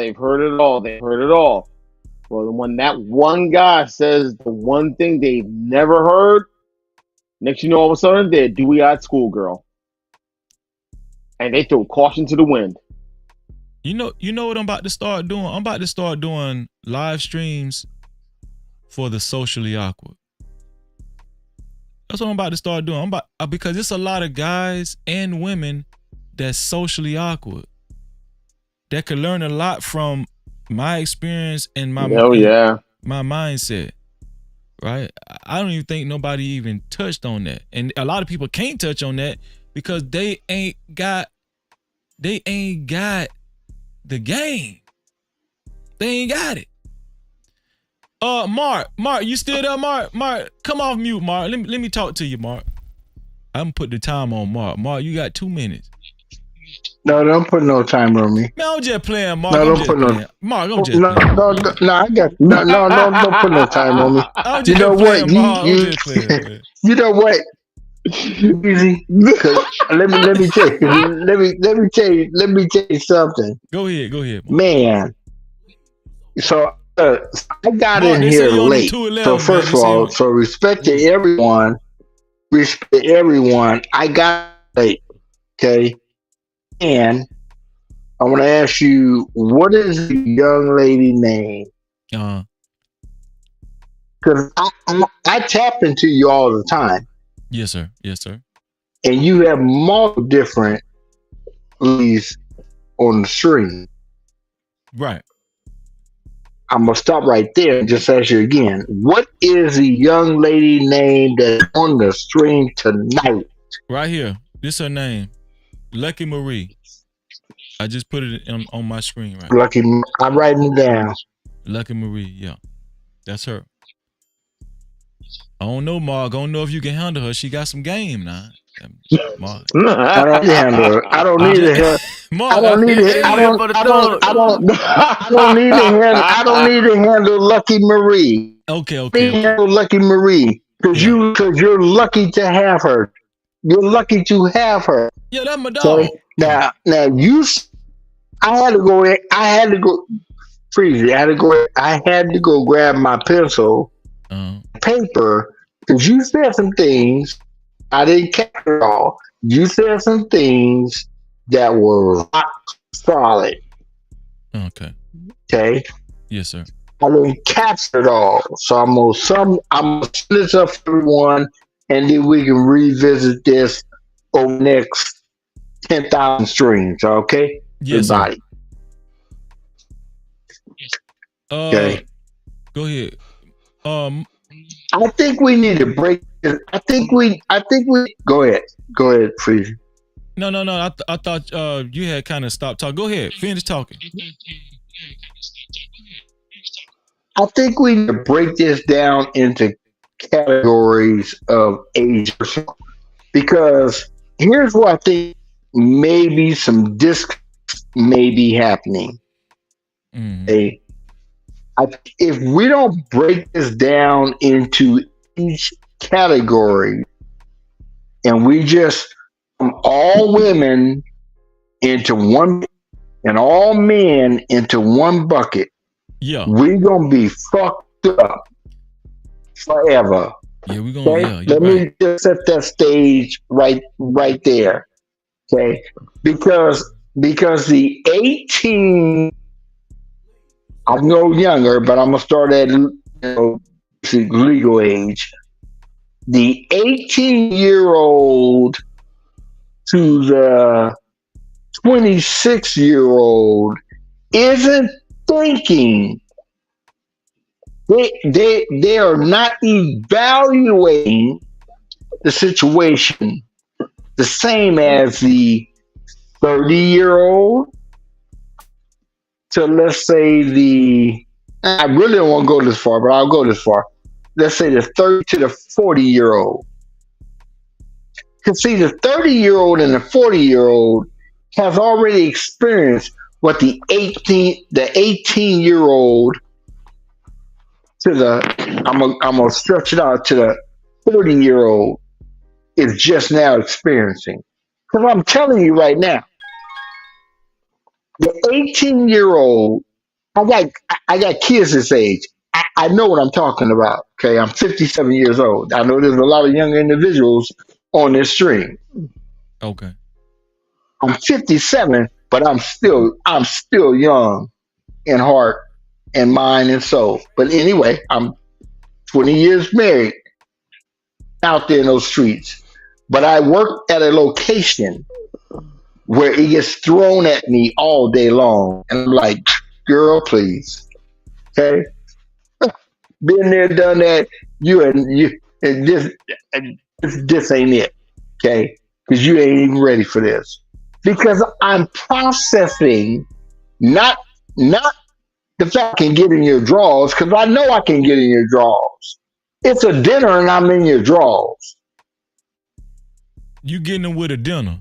Well, when that one guy says the one thing they've never heard, next you know, all of a sudden they're dewy-eyed schoolgirl, and they throw caution to the wind. You know what I'm about to start doing? I'm about to start doing live streams for the socially awkward. That's what I'm about to start doing. Because it's a lot of guys and women that's socially awkward that could learn a lot from my experience and my mindset. Right? I don't even think nobody even touched on that. And a lot of people can't touch on that because they ain't got the game. They ain't got it. Mark, you still there, Mark? Mark, come off mute, Mark. Let me talk to you, Mark. I'm put the time on Mark. Mark, you got 2 minutes. No, don't put no timer on me. Man, I'm just playing, Mark. No, don't put no. Mark, I'm just playing. No, I got don't put no time on me. I'm You just know playing, what? Mark. I'm just playing, man. You know what? Easy. Let me tell you something. Go ahead, Mark. Man. So I got Mark, in they here say you only late. 211, So first of all, so respect to everyone. I got late. Okay. And I want to ask you, what is the young lady name? Because I tap into you all the time. Yes, sir. Yes, sir. And you have multiple different ladies on the stream. Right. I'm going to stop right there and just ask you again. What is the young lady name that's on the stream tonight? Right here. This her name. Lucky Marie. I just put it on my screen right. Lucky, I'm writing it down. Lucky Marie, yeah. That's her. I don't know, Mark. I don't know if you can handle her. She got some game now. Mark. I don't handle her. I don't need to handle. I don't need to handle Lucky Marie. Okay. Handle Lucky Marie because you're lucky to have her. You're lucky to have her. Yeah, that's my dog. Okay. Now I had to go in. I had to go. Freeze it. I had to go. I had to go grab my pencil, paper, because you said some things. I didn't capture it all. You said some things that were rock solid. Okay. Okay. Yes, sir. I didn't capture it all, so I'm gonna send this up for everyone, and then we can revisit this over the next 10,000 streams. Okay, Yes, sir. everybody. Okay. Go ahead. I think we need to break. I think we. Go ahead. Go ahead, please. No. I thought you had kind of stopped talking. Go ahead. Finish talking. I think we need to break this down into categories of age, because here's what I think maybe some disc may be happening. Okay? If we don't break this down into each category, and we just all women into one and all men into one bucket, we're gonna be fucked up forever. Yeah, we're gonna. Okay? Yeah, Let me just set that stage right there. Okay, because the 18, I'm no younger, but I'm gonna start at legal age. The 18-year-old to the 26-year-old isn't thinking. They are not evaluating the situation the same as the 30-year-old to, let's say, I really don't want to go this far, but I'll go this far. Let's say the 30 to the 40-year-old. Because see, the 30-year-old and the 40-year-old has already experienced what the 18-year-old to the, I'm gonna stretch it out to the 30-year-old is just now experiencing. Because I'm telling you right now, the 18-year-old, I got kids this age. I know what I'm talking about. Okay, I'm 57 years old. I know there's a lot of young individuals on this stream. Okay. I'm 57, but I'm still young in heart and mind and soul. But anyway, I'm 20 years married out there in those streets. But I work at a location where it gets thrown at me all day long. And I'm like, girl, please. Okay? Been there, done that. This ain't it. Okay? Because you ain't even ready for this. Because I'm processing not the fact I can get in your drawers, because I know I can get in your drawers. It's a dinner and I'm in your drawers. You getting them with a dinner?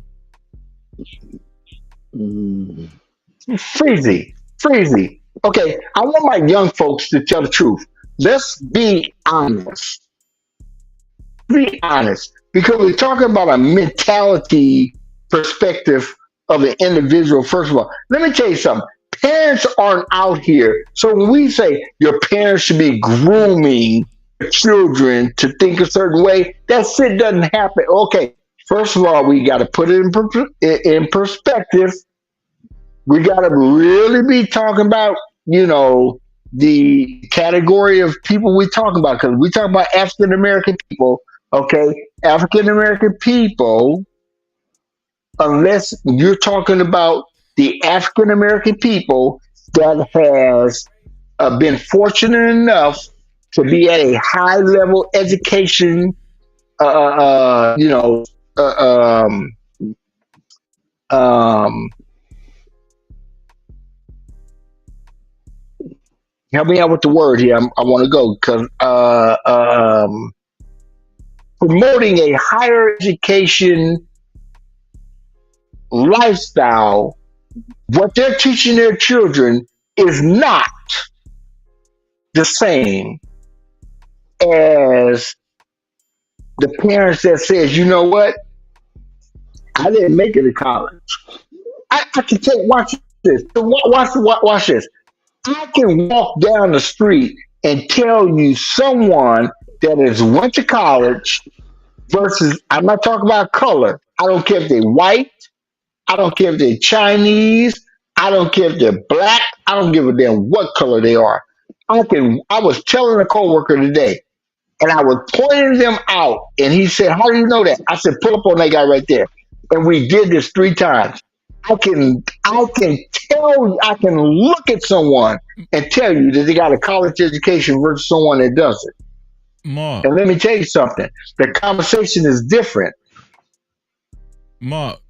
Freezy. Okay, I want my young folks to tell the truth. Let's be honest. Be honest. Because we're talking about a mentality perspective of an individual. First of all, let me tell you something. Parents aren't out here. So when we say your parents should be grooming children to think a certain way, that shit doesn't happen. Okay, first of all, we got to put it in perspective. We got to really be talking about, the category of people we talk about, because we talk about African American people. Okay, African American people, unless you're talking about the African American people that has been fortunate enough to be at a high level education, help me out with the word here. I want to go because promoting a higher education lifestyle, what they're teaching their children is not the same as the parents that says, you know what, I didn't make it to college. I can take, watch this. Watch this. I can walk down the street and tell you someone that has went to college versus, I'm not talking about color. I don't care if they're white. I don't care if they're Chinese. I don't care if they're black. I don't give a damn what color they are. I was telling a coworker today, and I was pointing them out, and he said, "How do you know that?" I said, "Pull up on that guy right there." And we did this 3 times. I can look at someone and tell you that they got a college education versus someone that doesn't. Mark. And let me tell you something. The conversation is different. Mark,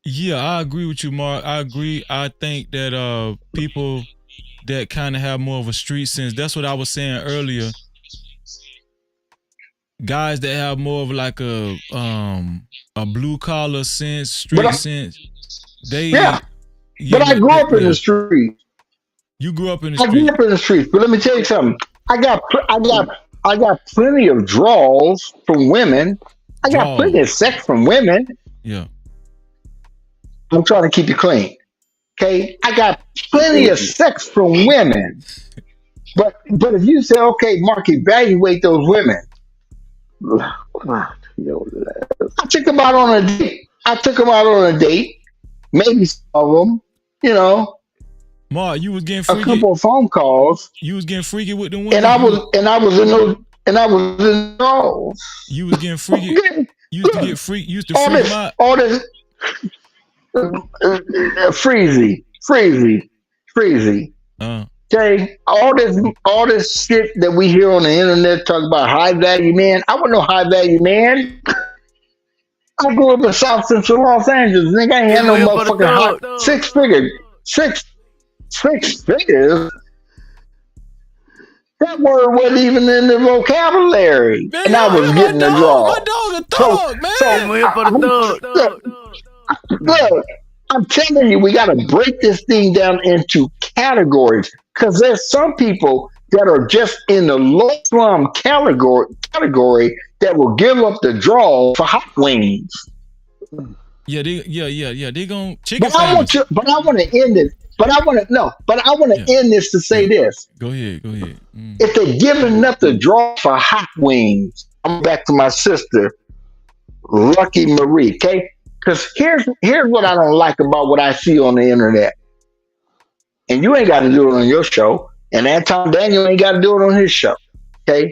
yeah, I agree with you, Mark. I agree. I think that people that kind of have more of a street sense, that's what I was saying earlier. Guys that have more of like a blue collar sense, street sense, but I grew up in the street. You grew up in the street. I grew up in the streets, but let me tell you something. I got plenty of draws from women. I got plenty of sex from women. Yeah. I'm trying to keep you clean. Okay? I got plenty of sex from women. But if you say, okay, Mark, evaluate those women. I took them out on a date. Maybe some of them, Mark, you was getting freaky. A couple of phone calls. You was getting freaky with the women. And I was in those. You was getting freaky. You used to get freak. You used to freak them out. All this freezy. Okay, all this shit that we hear on the internet talk about high value man. I want no high value man. I grew up in South Central Los Angeles. Nigga, I ain't had no motherfucking hot 6 figures. Six figures. That word wasn't even in the vocabulary, man, and I was getting the draw. My dog a thug, man. I'm here for the thug. Look, I'm telling you, we got to break this thing down into categories because there's some people that are just in the low slum category that will give up the draw for hot wings. Yeah, they gonna chicken. But I want to end it. But I want to end this to say this. Go ahead. If they're giving up the draw for hot wings, I'm back to my sister, Lucky Marie. Okay, because here's what I don't like about what I see on the internet. And you ain't got to do it on your show, and Anton Daniel ain't got to do it on his show. Okay.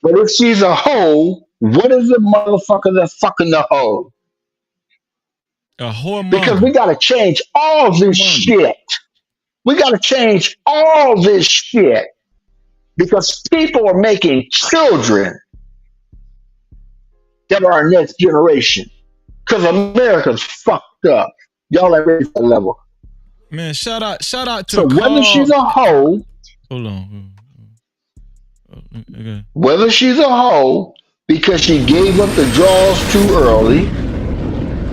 But if she's a hoe, what is the motherfucker that's fucking the hoe? A whoremonger. Because we got to change all this shit. We got to change all this shit. Because people are making children that are our next generation. Because America's fucked up. Y'all ain't ready for that level. Man, shout out to So whether she's a hoe. Hold on. Okay. Whether she's a hoe because she gave up the draws too early.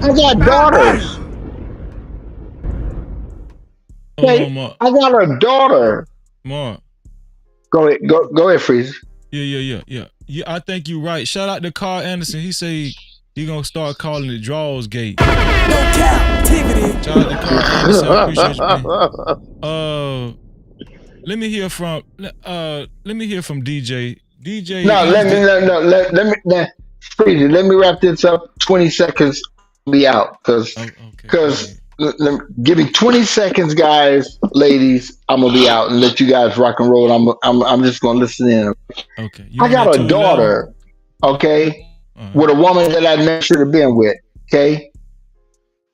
I got daughters. Okay, I got a daughter. Mark. Go ahead, Freeze. Yeah. I think you're right. Shout out to Carl Anderson. He say he gonna start calling it Draws Gate. No captivity. Shout out to Carl Anderson. I appreciate you, man. Let me hear from DJ. DJ. Freeze. Let me wrap this up. 20 seconds. Be out because give me 20 seconds, guys, ladies. I'm gonna be out and let you guys rock and roll. I'm just gonna listen in. Okay. I got a daughter, okay, with a woman that I never should have been with, okay,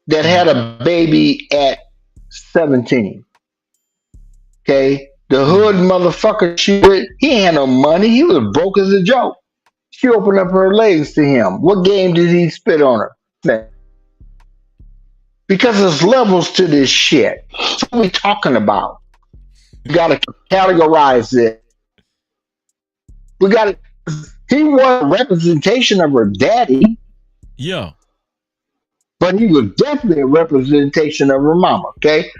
that had a baby at 17. Okay, the hood motherfucker he ain't had no money. He was broke as a joke. She opened up her legs to him. What game did he spit on her? Because there's levels to this shit. What are we talking about? We got to categorize it. He was a representation of her daddy. Yeah. But he was definitely a representation of her mama, okay?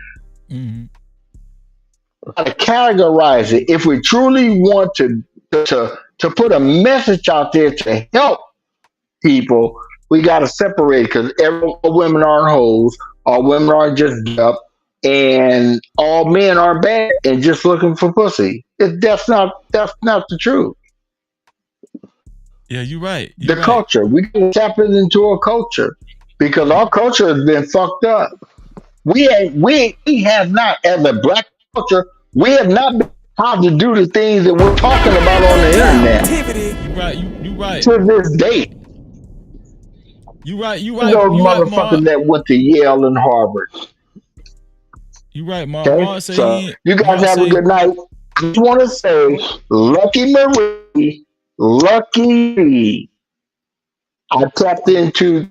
Mm-hmm. We got to categorize it. If we truly want to put a message out there to help people. We got to separate because all women aren't hoes, all women aren't just up, and all men are bad and just looking for pussy. That's not the truth. Yeah, you're right. The culture. We can tap it into a culture because our culture has been fucked up. We have not, as a black culture, we have not been taught to do the things that we're talking about on the internet. You right. You right. To this date. You right. You Those right. You right, motherfuckers Mark. that went to Yale and Harvard. You right, Mark. Okay? Mark say So he, you guys Mark have say, a good night. I just want to say, Lucky Marie, Lucky. I tapped into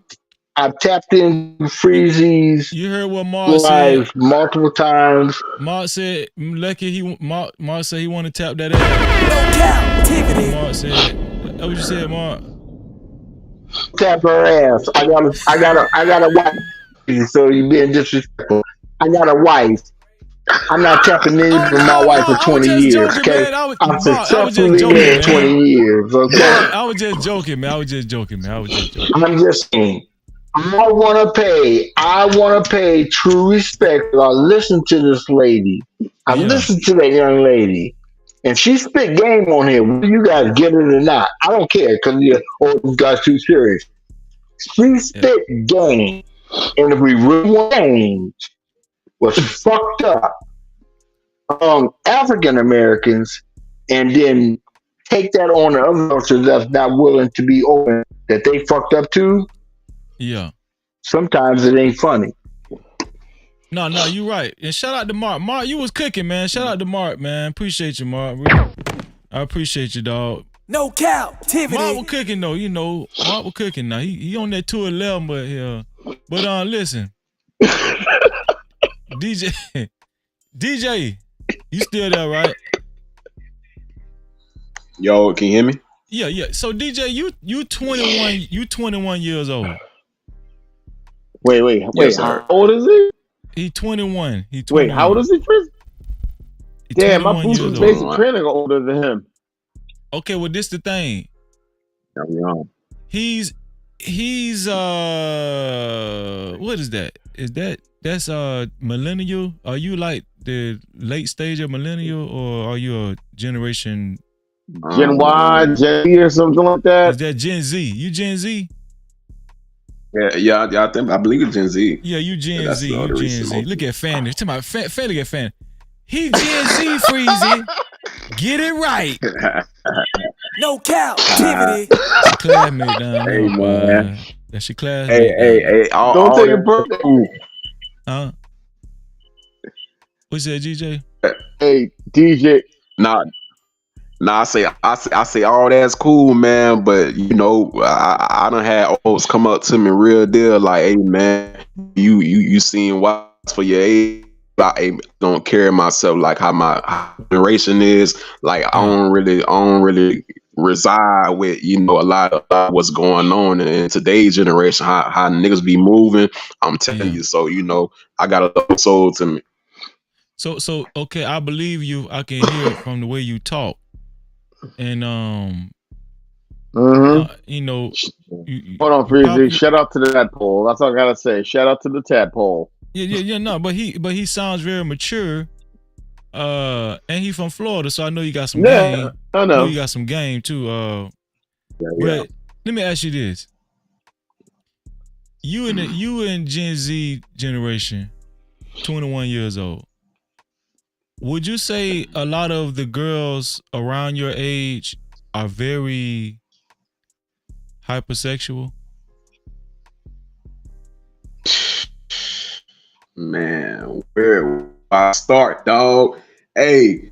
Freezy's You heard what Mark said. live multiple times. Mark said, Lucky, Mark said he want to tap that ass. No captivity. Mark said, that what you said, Mark? Tap her ass. I got a wife. So you being disrespectful. I got a wife. I'm not tapping in for my wife for 20 years. Joking, Okay, man. I'm successfully in 20 years. Okay, I was just joking, man. I'm just saying. I want to pay true respect. I listen to this lady. I listen to that young lady. And she spit game on here. Whether you guys get it or not, I don't care because you guys too serious. She spit game. And if we really games was fucked up African Americans and then take that on the other cultures that's not willing to be open that they fucked up too. Yeah. Sometimes it ain't funny. No, you right. And shout out to Mark. Mark, you was cooking, man. Shout out to Mark, man. Appreciate you, Mark. I appreciate you, dog. No captivity. Mark was cooking though, you know. Mark was cooking now. He on that 211, but yeah. But listen. DJ, you still there, right? Yo, can you hear me? Yeah. So DJ, you 21, you 21 years old. Wait. Yes, How old is he? He 21. Wait, how old is he, Chris? Damn, my boots years was basic old. training older than him. Okay, well, this the thing. I'm young. He's what is that? That's millennial? Are you like the late stage of millennial, or are you a generation Gen Y, Gen Z or something like that? Is that Gen Z? You Gen Z? Yeah, I believe it's Gen Z. Yeah, you Gen Z. You Gen Z. Look at Fanny. Tell my Fanny, look at Fanny. He Gen Z, Freezy. Get it right. No captivity. Classmate down there. Hey, man. That's your classmate. Hey. Don't take it personal. Huh? What's that, GJ? Hey, DJ. Nah, I say all that's cool, man. But you know, I done had folks come up to me real deal like, hey, man, you seem wise for your age. I don't carry myself like how my generation is. Like I don't really reside with, you know, a lot of what's going on in today's generation. How niggas be moving. I'm telling you. So you know, I got a little soul to me. So okay, I believe you. I can hear it from the way you talk. And you know, hold on, Freezy. Shout out to the tadpole. That's all I gotta say. Shout out to the tadpole. Yeah. No, but he sounds very mature. And he from Florida, so I know you got some game. I know you got some game too. But let me ask you this: you in Gen Z generation, 21 years old. Would you say a lot of the girls around your age are very hypersexual? Man, where I start, dog? Hey,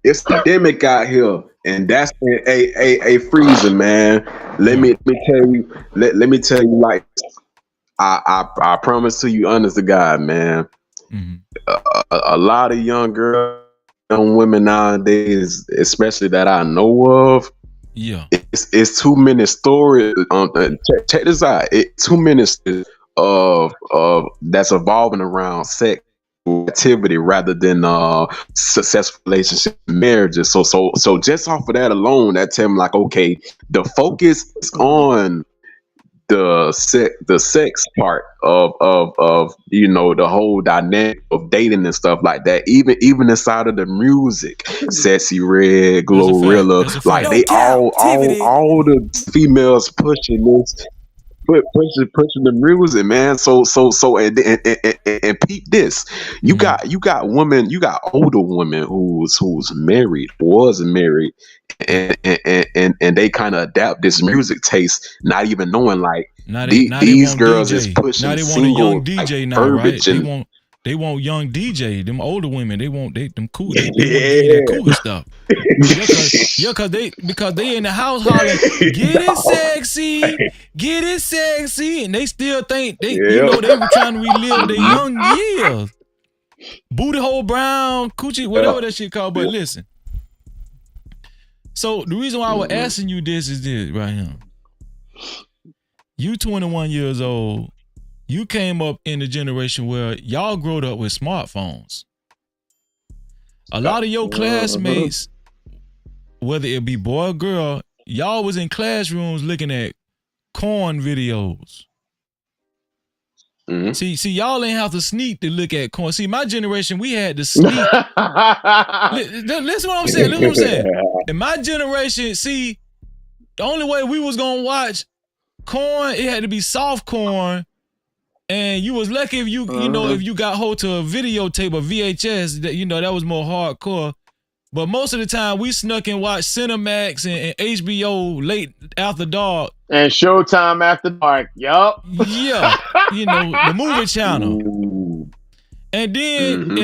it's pandemic out here, and that's a freezing, man. Let me tell you. Let me tell you, like I promise to you, honest to God, man. Mm-hmm. A lot of young girls, young women nowadays, especially that I know of. Yeah, it's too many stories. Check this out. Too many of that's evolving around sex activity rather than successful relationship marriages. So just off of that alone, that tell me like, okay, the focus is on the sex part of the whole dynamic of dating and stuff like that. Even inside of the music, Sassy Red, Glorilla, like they all the females pushing this. Pushing the music, man. So and peep this. You got women, you got older women who's married, was married, and they kind of adapt this music taste, not even knowing like these girls DJ. Is pushing now they want single, a young DJ like, now, right? and, They want young DJ. Them older women, they want them cool. They want to give that cooler stuff. Because they in the house hollering, get it sexy, and they still think they were trying to relive their young years. Booty hole brown, coochie, whatever that shit called. But listen, so the reason why I was asking you this is this right here. You 21 years old. You came up in the generation where y'all growed up with smartphones. A lot of your classmates, whether it be boy or girl, y'all was in classrooms looking at corn videos. Mm-hmm. See, y'all ain't have to sneak to look at corn. See, my generation, we had to sneak. Listen what I'm saying. In my generation, see, the only way we was gonna watch corn, it had to be soft corn. And you was lucky if if you got hold to a videotape or VHS, that was more hardcore. But most of the time we snuck and watched Cinemax and HBO late after dark. And Showtime after dark. Yup. Yeah. The movie channel. And then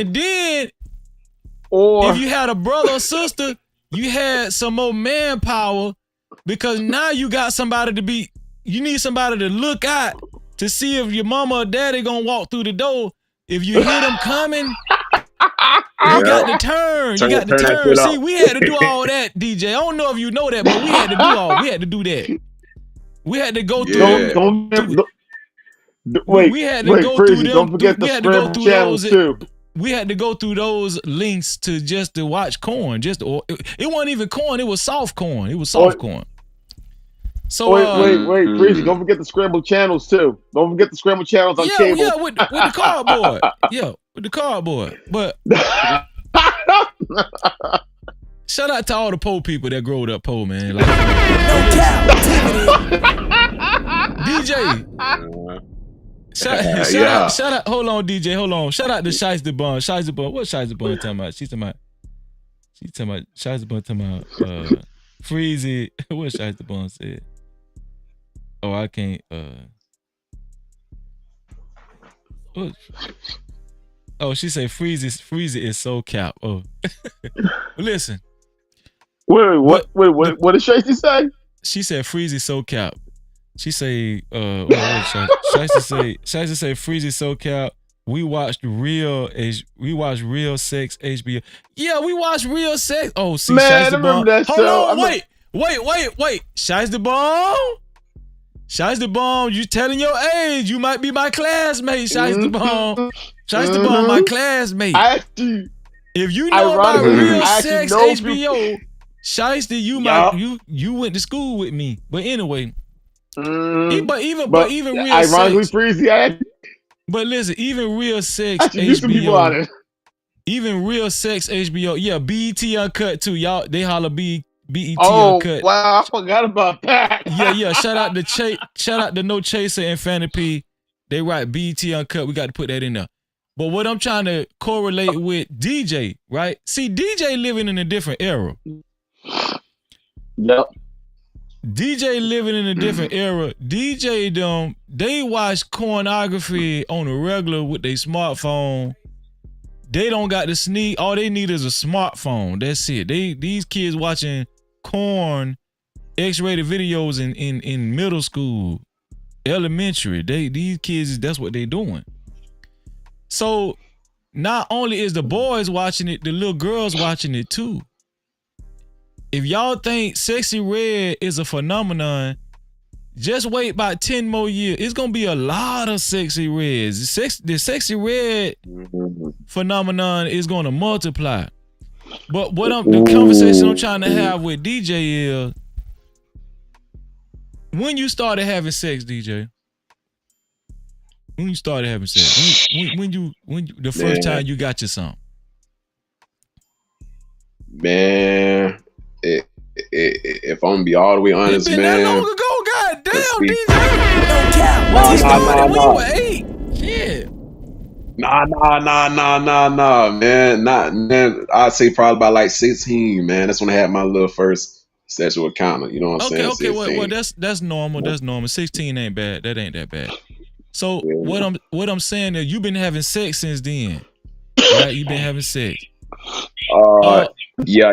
if you had a brother or sister, you had some more manpower because now you got you need somebody to look out to see if your mama or daddy gonna walk through the door. If you hear them coming, you got to turn. You got to turn. See, we had to do all that, DJ. I don't know if you know that, but we had to do that. We had to go through. We had to go through them. Don't forget the scrambled channels too. We had to go through those links to watch corn. It wasn't even corn. It was soft corn. Corn. So wait, Freezy, don't forget the scrambled channels too. Don't forget the scrambled channels on cable. Yeah, with the cardboard. With the cardboard. But shout out to all the poor people that growed up poor, man. Like, DJ. Shout out. Hold on, DJ. Hold on. Shout out to Shiesty Bun. Shiesty Bun. What Shiesty Bun talking about? She's talking about Shiesty Bun talking about Freezy. What Shiesty Bun said? Oh, I can't. Oh, she said Freezy is so cap. Oh, listen. Wait, what did Tracy say? She said Freezy so cap. She say, Shiesty say Freezy so cap. We watched real sex HBO. Yeah, we watched real sex. Oh, see, man, I remember that show. Hold on, wait. Shiesty Bomb, you telling your age. You might be my classmate, Shiesty Bomb. Shiesty Bomb, my classmate. If you know about real sex HBO, Shiesty, you went to school with me. But anyway, but even real sex. Freezy, but listen, even real sex HBO. Even real sex HBO. Yeah, BET Uncut too. Y'all, they holler BET Uncut. Oh wow, I forgot about that. Yeah. Shout out to No Chaser and Fanny P. They write BET Uncut. We got to put that in there. But what I'm trying to correlate with DJ, right? See, DJ living in a different era. Yep. DJ living in a different era. DJ them, they watch pornography on a regular with their smartphone. They don't got to sneak. All they need is a smartphone. That's it. These kids watching corn, X-rated videos in middle school, elementary. These kids, that's what they doing. So not only is the boys watching it, the little girls watching it too. If y'all think Sexy Red is a phenomenon, just wait about 10 more years. It's gonna be a lot of Sexy Reds. The Sexy Red phenomenon is gonna multiply. But the conversation I'm trying to have with DJ is, when you started having sex, DJ? When you started having sex? When you the first time you got your son? Man, if I'm gonna be all the way honest, been man. that long ago, goddamn, DJ. Nah, We were 8. Shit. Nah, man. Man. I'd say probably about like 16, man. That's when I had my little first sexual encounter. You know what I'm saying? Okay. Well, that's normal. That's normal. 16 ain't bad. That ain't that bad. So what I'm saying is you've been having sex since then, right? You've been having sex. Yeah.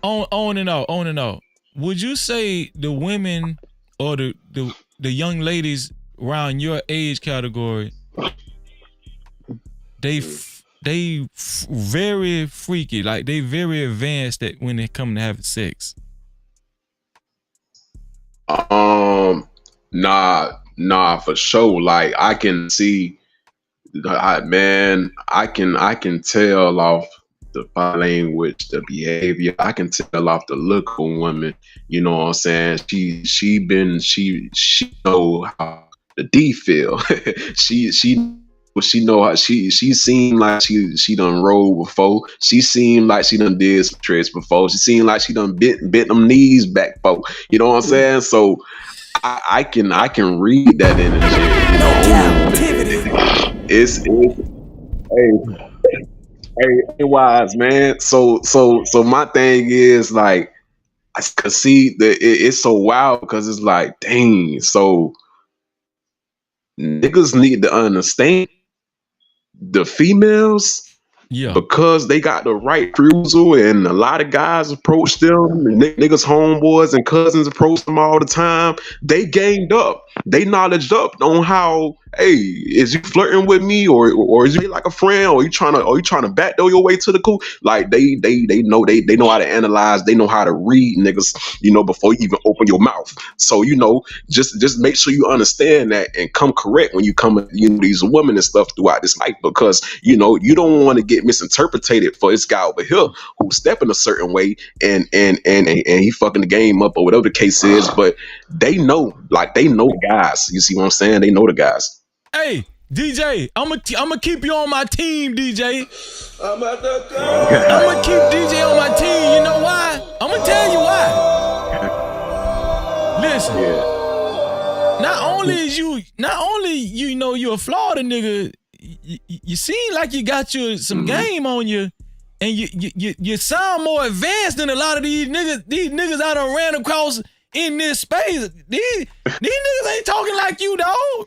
On and off. On and off. Would you say the women or the young ladies around your age category, they very freaky, like they very advanced at when they come to having sex? Nah, for sure. Like I can see, man. I can tell off the body language, the behavior. I can tell off the look of women. You know what I'm saying? She know how the D feel. she know how she seemed like she done rolled before. She seemed like she done did some tricks before. She seemed like she done bent them knees back before. You know what I'm saying? So I can read that energy. You know, it's hey wise man. So my thing is like I can see that it's so wild because it's like dang. So niggas need to understand the females. Yeah. Because they got the right refusal and a lot of guys approach them, and niggas homeboys and cousins approach them all the time. They gained up. They knowledged up on how, hey, is you flirting with me or is you like a friend or you trying to backdoor your way to the cool? Like they know how to analyze, they know how to read niggas, you know, before you even open your mouth. So, you know, just make sure you understand that and come correct when you come, you know, these women and stuff throughout this life, because you know you don't want to get misinterpreted for this guy over here who's stepping a certain way and he fucking the game up or whatever the case is. But they know the guys. You see what I'm saying? They know the guys. Hey, DJ, I'm gonna keep you on my team, DJ. I'm gonna keep DJ on my team. You know why? I'm gonna tell you why. Listen. Yeah. Not only you know you're a Florida nigga, you seem like you got some game on you, and you sound more advanced than a lot of these niggas. These niggas I done ran across in this space. These niggas ain't talking like you, dog.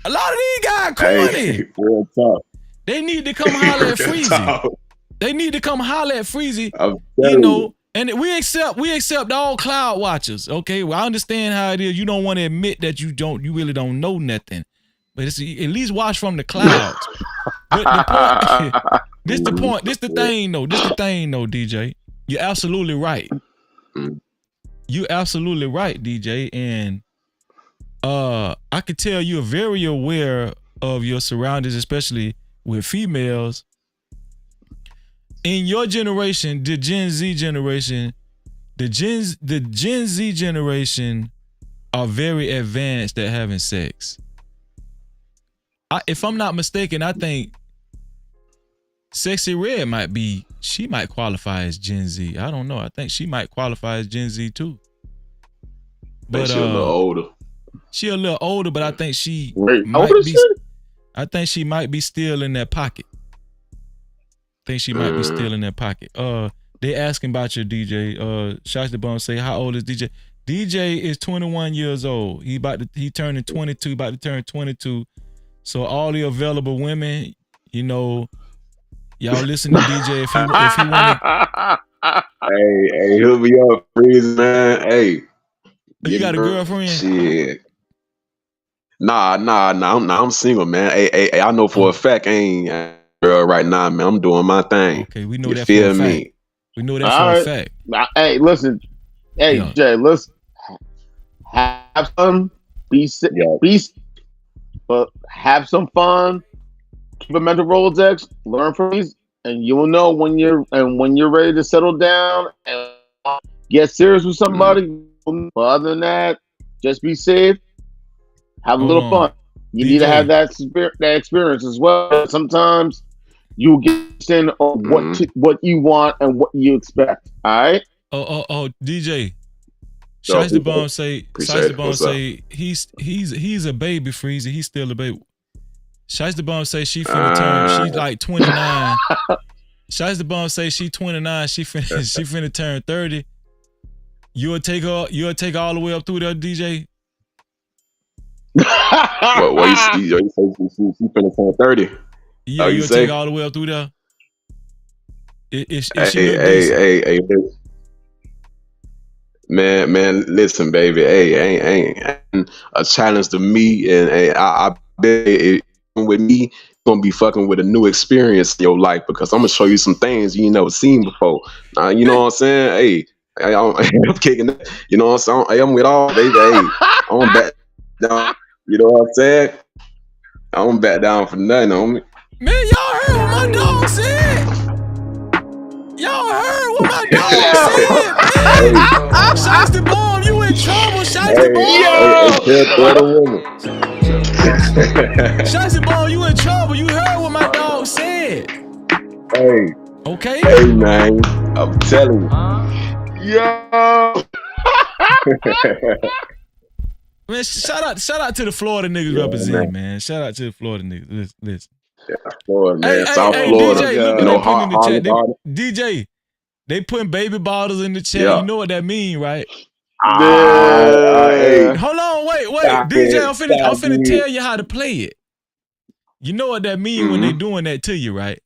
A lot of these guys corny. Hey, real talk. They need to come holler at Freezy. They need to come holler at Freezy. You know, and we accept all cloud watchers. Okay, well I understand how it is. You don't want to admit that you really don't know nothing, but it's at least watch from the clouds. But the point. This the thing though, DJ. You're absolutely right. You're absolutely right, DJ, and I could tell you're very aware of your surroundings, especially with females. In your generation, the Gen Z generation, the Gen Z generation are very advanced at having sex. If I'm not mistaken, I think Sexy Red she might qualify as Gen Z. I don't know. I think she might qualify as Gen Z too. But she's a little older. She a little older, but I think she might be still in that pocket. They asking about your DJ. Shots the Bum say, how old is DJ? DJ is 21 years old. He turning 22, about to turn 22. So all the available women, you know, y'all listen to DJ if he want to. Hey, he'll be up, Freeze, man. Hey. You got a girlfriend? Shit. Nah. I'm single, man. Hey, I know for a fact I ain't a girl right now, man. I'm doing my thing. Okay, we know you that feel for a me? fact. We know that for a fact. Hey, listen. Hey, yeah. Jay, listen. Have fun. But have some fun. Keep a mental Rolodex. Learn from these, and you will know when you're ready to settle down and get serious with somebody. But other than that, just be safe. Have a Hold little on. fun. You need to have DJ. that experience as well. Sometimes you get in on what you want and what you expect. All right. Oh, DJ. So, Shiesty Bomb say, appreciate it. What's up? he's a baby, Freezy. He's still a baby. Shiesty Bomb say she finna turn. She's like 29. Shiesty Bomb say she 29. She finna turn 30. You'll take all the way up through there, DJ. What you say? She finna turn 30. Yeah, you'll take all the way up through there. If she look decent. Hey, man, listen, baby. Hey, ain't a challenge to me, and I bet it with me, you're gonna be fucking with a new experience in your life because I'm gonna show you some things you ain't never seen before. You know what I'm saying? Hey, I'm kicking that. You know what I'm saying? Hey, I'm with all, baby. Hey, I'm back down. You know what I'm saying? I don't back down for nothing, homie. Man, y'all heard what my dog said. Y'all heard what my dog said, man. Shiesty Bomb, you in trouble, Shiesty Bomb. Shiesty Bomb, you in trouble. You heard what my dog said. Hey. Okay. Hey, man. I'm telling you. Yo. Man, shout out to the Florida niggas representing, man. Shout out to the Florida niggas. Listen. Yeah, Florida, man. Hey, South Florida. DJ, look what they putting in the chat. DJ, they putting baby bottles in the chat. Yeah. You know what that mean, right? Hey. Hold on, wait. Stop DJ, it. I'm finna tell you how to play it. You know what that mean when they doing that to you, right?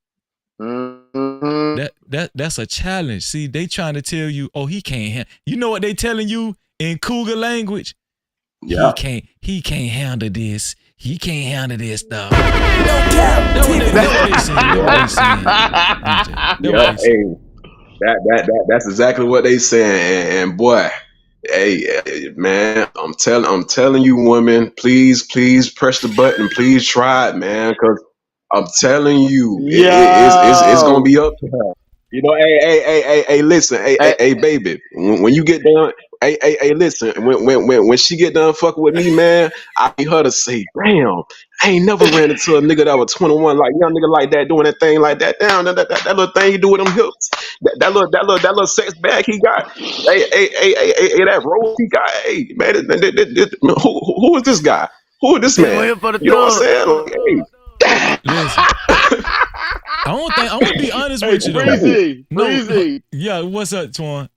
Mm-hmm. That's a challenge. See, they trying to tell you, oh, he can't. You know what they telling you in cougar language? Yeah. He can't handle this. He can't handle this stuff. No doubt. That's That's exactly what they saying. And boy, hey, man, I'm telling you, women, please press the button. Please try it, man, because I'm telling you, it's gonna be up to her. You know, hey, listen, hey, baby, when you get done, hey, listen, when she get done fucking with me, man, I need her to say, damn, I ain't never ran into a nigga that was 21, like young nigga like that, doing that thing like that. Down that little thing he do with them hips, that little sex bag he got, hey, that rose he got, hey, man, who is this guy? Who is this man? You know what I'm saying? Like, hey. Listen. I'm gonna be honest with you though. Breezy. Yeah, what's up, Twan?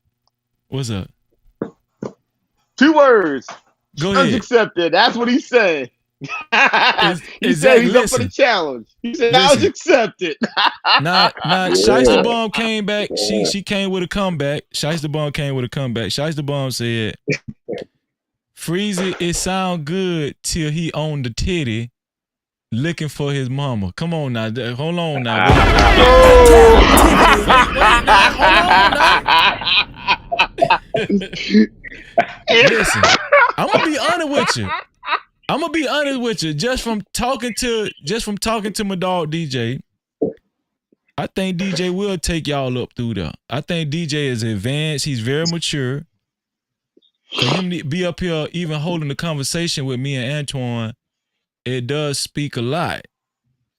What's up? 2 words. Go ahead. Accepted. That's what he's saying. He said he's up for the challenge. He said I was accepted. Now, Shiesty Bomb came back. She came with a comeback. Shiesty Bomb came with a comeback. Shiesty Bomb said, "Freezy, it sound good till he owned the titty." Looking for his mama. Come on now. Hold on now. Listen, I'm gonna be honest with you. Just from talking to my dog DJ, I think DJ will take y'all up through there. I think DJ is advanced. He's very mature. For him to be up here even holding the conversation with me and Antoine, it does speak a lot.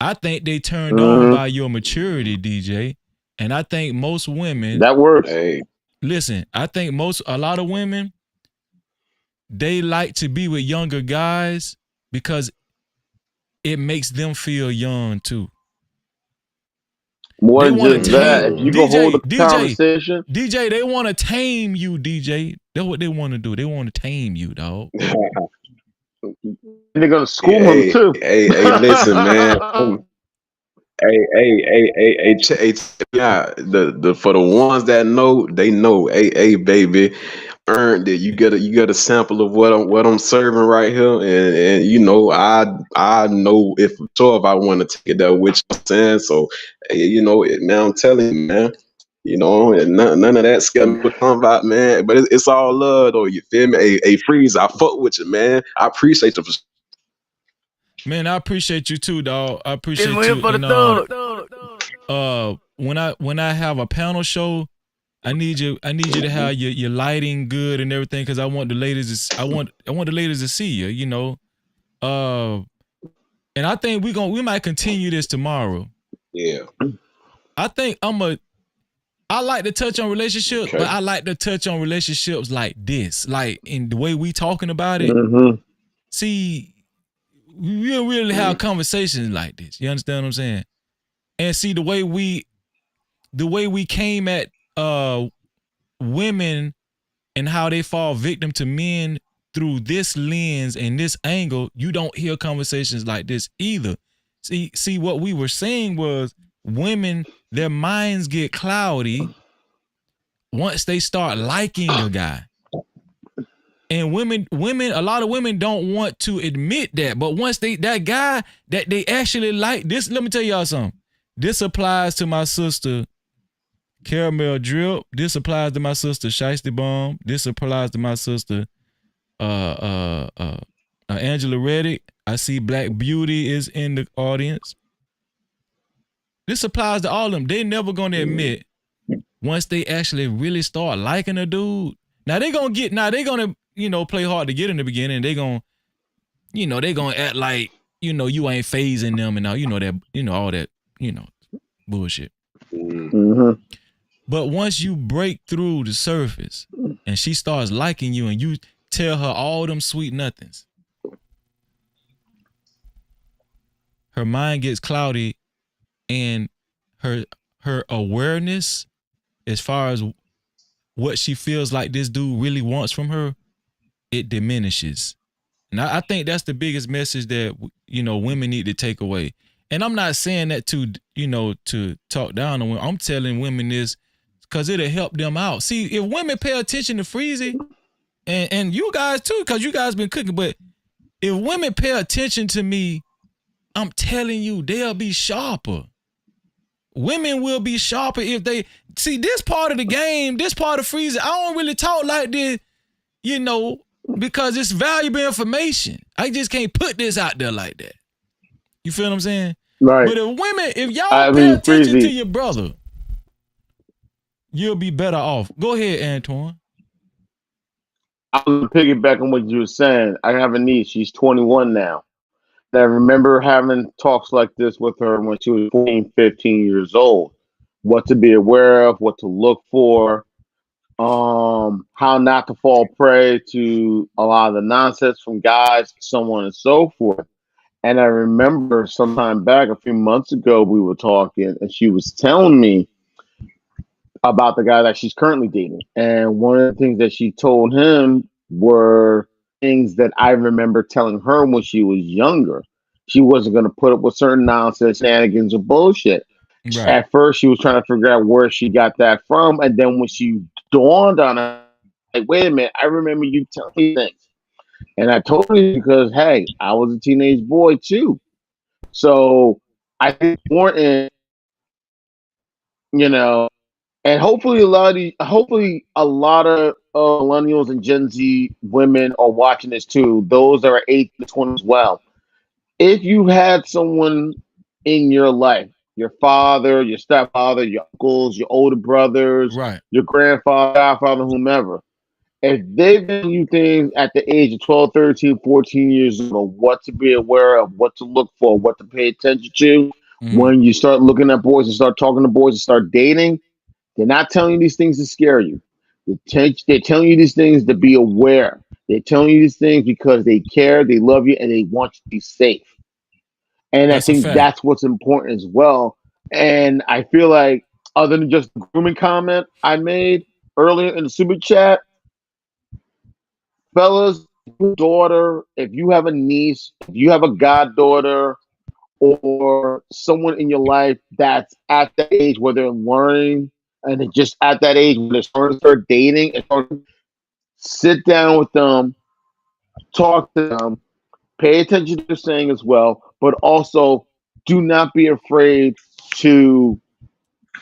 I think they turned on by your maturity, DJ. And I think most women that works. Hey. Listen, I think a lot of women, they like to be with younger guys because it makes them feel young too. More than just that, if you go hold a conversation. DJ, they want to tame you, DJ. That's what they want to do. They want to tame you, dog. They're gonna school him too. Hey, listen, man. Hey, yeah. The for the ones that know, they know. Hey, baby, earned it. You get a sample of what I'm serving right here, and you know, I know if I want to take it there, which I'm saying. So, hey, you know, man, I'm telling you, man. You know, none of that scam would come about, man. But it's all love, though. You feel me? Hey, Freeze, I fuck with you, man. I appreciate you. Man, I appreciate you too, dog. I appreciate you. For the when I have a panel show, I need you to have your lighting good and everything because I want the ladies to, I want the ladies to see you, you know. And I think we might continue this tomorrow. Yeah. I think I like to touch on relationships, but I like to touch on relationships like this, like in the way we talking about it. Mm-hmm. See, we don't really have conversations like this. You understand what I'm saying? And see the way we came at women and how they fall victim to men through this lens and this angle, you don't hear conversations like this either. See what we were saying was women, their minds get cloudy once they start liking a guy. And women, a lot of women don't want to admit that, but once that guy that they actually like, this, let me tell y'all something. This applies to my sister Caramel Drip. This applies to my sister Shiesty Bomb. This applies to my sister Angela Reddick. I see Black Beauty is in the audience. This applies to all of them. They never gonna admit once they actually really start liking a dude. Now they gonna play hard to get in the beginning. They gonna act like you ain't phasing them and all that bullshit. Mm-hmm. But once you break through the surface and she starts liking you and you tell her all them sweet nothings, her mind gets cloudy and her awareness as far as what she feels like this dude really wants from her, it diminishes. And I think that's the biggest message that women need to take away. And I'm not saying that to talk down on women. I'm telling women this because it'll help them out. See, if women pay attention to Freezy, and you guys too, because you guys been cooking, but if women pay attention to me, I'm telling you, they'll be sharper. Women will be sharper if they see this part of the game, this part of Freezy. I don't really talk like this, because it's valuable information. I just can't put this out there like that. You feel what I'm saying? Right. But if y'all pay attention to your brother, you'll be better off. Go ahead, Antoine. I'm piggyback on what you were saying. I have a niece. She's 21 now. And I remember having talks like this with her when she was 14, 15 years old. What to be aware of, what to look for, how not to fall prey to a lot of the nonsense from guys, so on and so forth. And I remember sometime back, a few months ago, we were talking, and she was telling me about the guy that she's currently dating. And one of the things that she told him were things that I remember telling her when she was younger. She wasn't going to put up with certain nonsense, shenanigans, or bullshit. Right. At first, she was trying to figure out where she got that from. And then when she dawned on her, like, wait a minute, I remember you telling me things. And I told her because, hey, I was a teenage boy too. So I think it's important, and hopefully a lot of millennials and Gen Z women are watching this too. Those that are 8 to 20 as well. If you had someone in your life, your father, your stepfather, your uncles, your older brothers, right, your grandfather, godfather, whomever, if they've given you things at the age of 12, 13, 14 years old, what to be aware of, what to look for, what to pay attention to, when you start looking at boys and start talking to boys and start dating, they're not telling you these things to scare you. They're telling you these things to be aware. They're telling you these things because they care, they love you, and they want you to be safe. And I think that's what's important as well. And I feel like, other than just the grooming comment I made earlier in the super chat, fellas, daughter, if you have a niece, if you have a goddaughter, or someone in your life that's at that age where they're learning and they're just at that age where they're starting to start dating, and sit down with them, talk to them, pay attention to what they're saying as well, but also do not be afraid to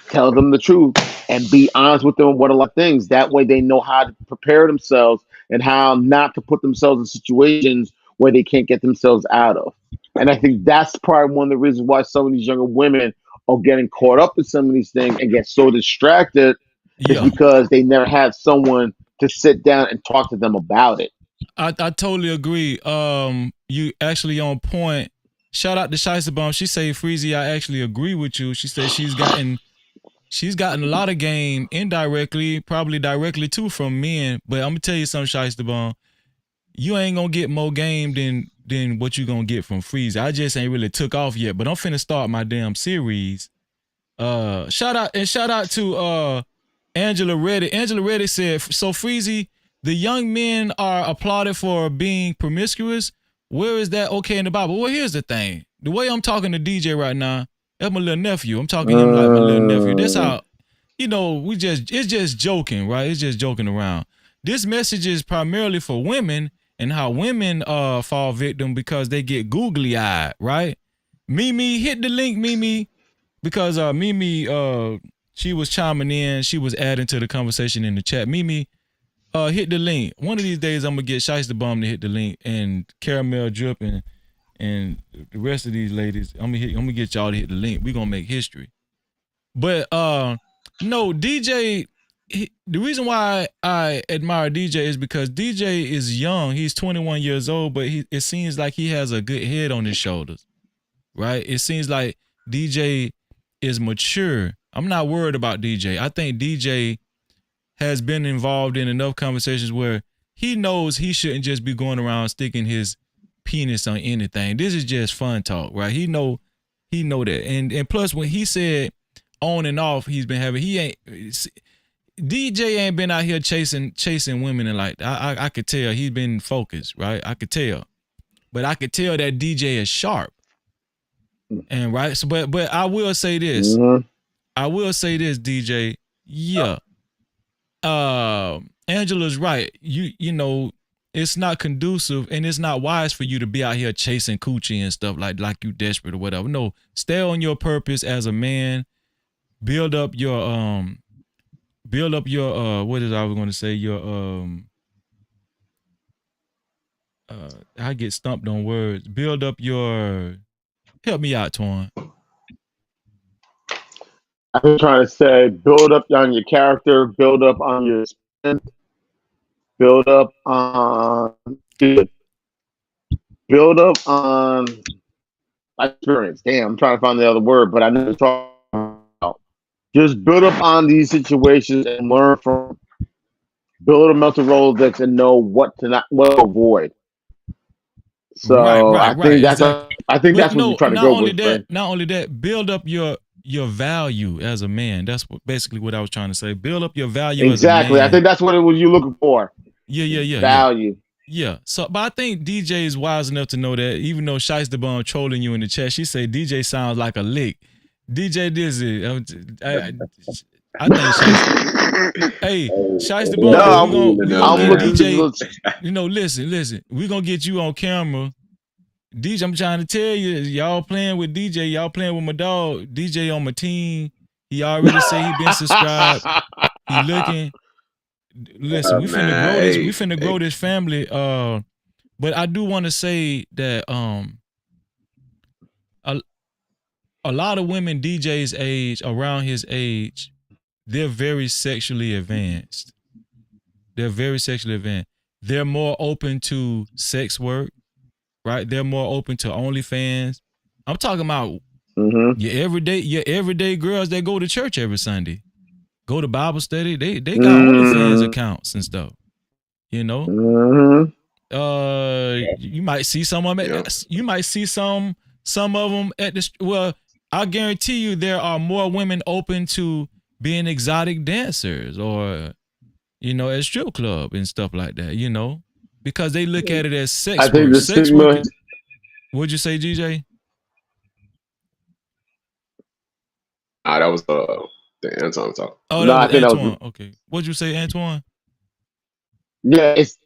tell them the truth and be honest with them what a lot of things. That way they know how to prepare themselves and how not to put themselves in situations where they can't get themselves out of. And I think that's probably one of the reasons why some of these younger women are getting caught up in some of these things and get so distracted is because they never had someone to sit down and talk to them about it. I totally agree. You actually on point. Shout out to Shiesty Bomb. She say, Freezy, I actually agree with you. She said she's gotten a lot of game indirectly, probably directly too from men. But I'm gonna tell you something, Shiesty Bomb. You ain't gonna get more game than what you gonna get from Freezy. I just ain't really took off yet, but I'm finna start my damn series. Shout out to Angela Reddick. Angela Reddick said, so Freezy, the young men are applauded for being promiscuous. Where is that okay in the Bible? Well, here's the thing. The way I'm talking to DJ right now, that's my little nephew. I'm talking to him like my little nephew. That's how, it's just joking, right? It's just joking around. This message is primarily for women and how women fall victim because they get googly eyed, right? Mimi, hit the link, Mimi. Because Mimi, she was chiming in, she was adding to the conversation in the chat. Mimi, hit the link. One of these days, I'm gonna get Shiesty Bomb to hit the link, and Caramel Drip and the rest of these ladies. I'm gonna get y'all to hit the link. We gonna make history. But no, DJ. The reason why I admire DJ is because DJ is young. He's 21 years old, but it seems like he has a good head on his shoulders, right? It seems like DJ is mature. I'm not worried about DJ. I think DJ has been involved in enough conversations where he knows he shouldn't just be going around sticking his penis on anything. This is just fun talk, right? He know that. And plus when he said on and off he's been having, DJ ain't been out here chasing women and like I could tell he's been focused, right? I could tell. But I could tell that DJ is sharp. And right, so but I will say this. Mm-hmm. I will say this, DJ. Yeah. Angela's right. You know, it's not conducive and it's not wise for you to be out here chasing coochie and stuff like you desperate or whatever. No, stay on your purpose as a man. Build up your what is I was going to say, your I get stumped on words. Build up your, help me out, Twan. I'm trying to say, build up on your character, build up on your strength, build up on experience. Damn, I'm trying to find the other word, but I know what you're talking about. Just build up on these situations and learn from. Build a mental Rolodex and know what to avoid. So I think that's what you're trying to go with. Not only that, build up your value as a man. That's basically what I was trying to say. Build up your value as a man. Exactly. I think that's what it was you're looking for. Yeah. Value. Yeah. So, but I think DJ is wise enough to know that even though Shiesty Bomb trolling you in the chat, she said DJ sounds like a lick. DJ Dizzy. I think Shiesty Bomb, we're gonna get DJ. Listen. We're gonna get you on camera. DJ, I'm trying to tell you, y'all playing with DJ, y'all playing with my dog. DJ on my team. He already said he been subscribed. He looking. Listen, we finna grow this family. But I do want to say that a lot of women DJ's age, around his age, they're very sexually advanced. They're more open to sex work, right? They're more open to OnlyFans. I'm talking about your everyday girls that go to church every Sunday, go to Bible study. They got OnlyFans accounts and stuff. You know, you might see some of them. You might see some of them at the. Well, I guarantee you, there are more women open to being exotic dancers or, at strip club and stuff like that. Because they look at it as sex work. I think the stigma. What'd you say, DJ? That was the Antoine talk. Oh, no, I think Antoine. Okay. What'd you say, Antoine? Yeah, it's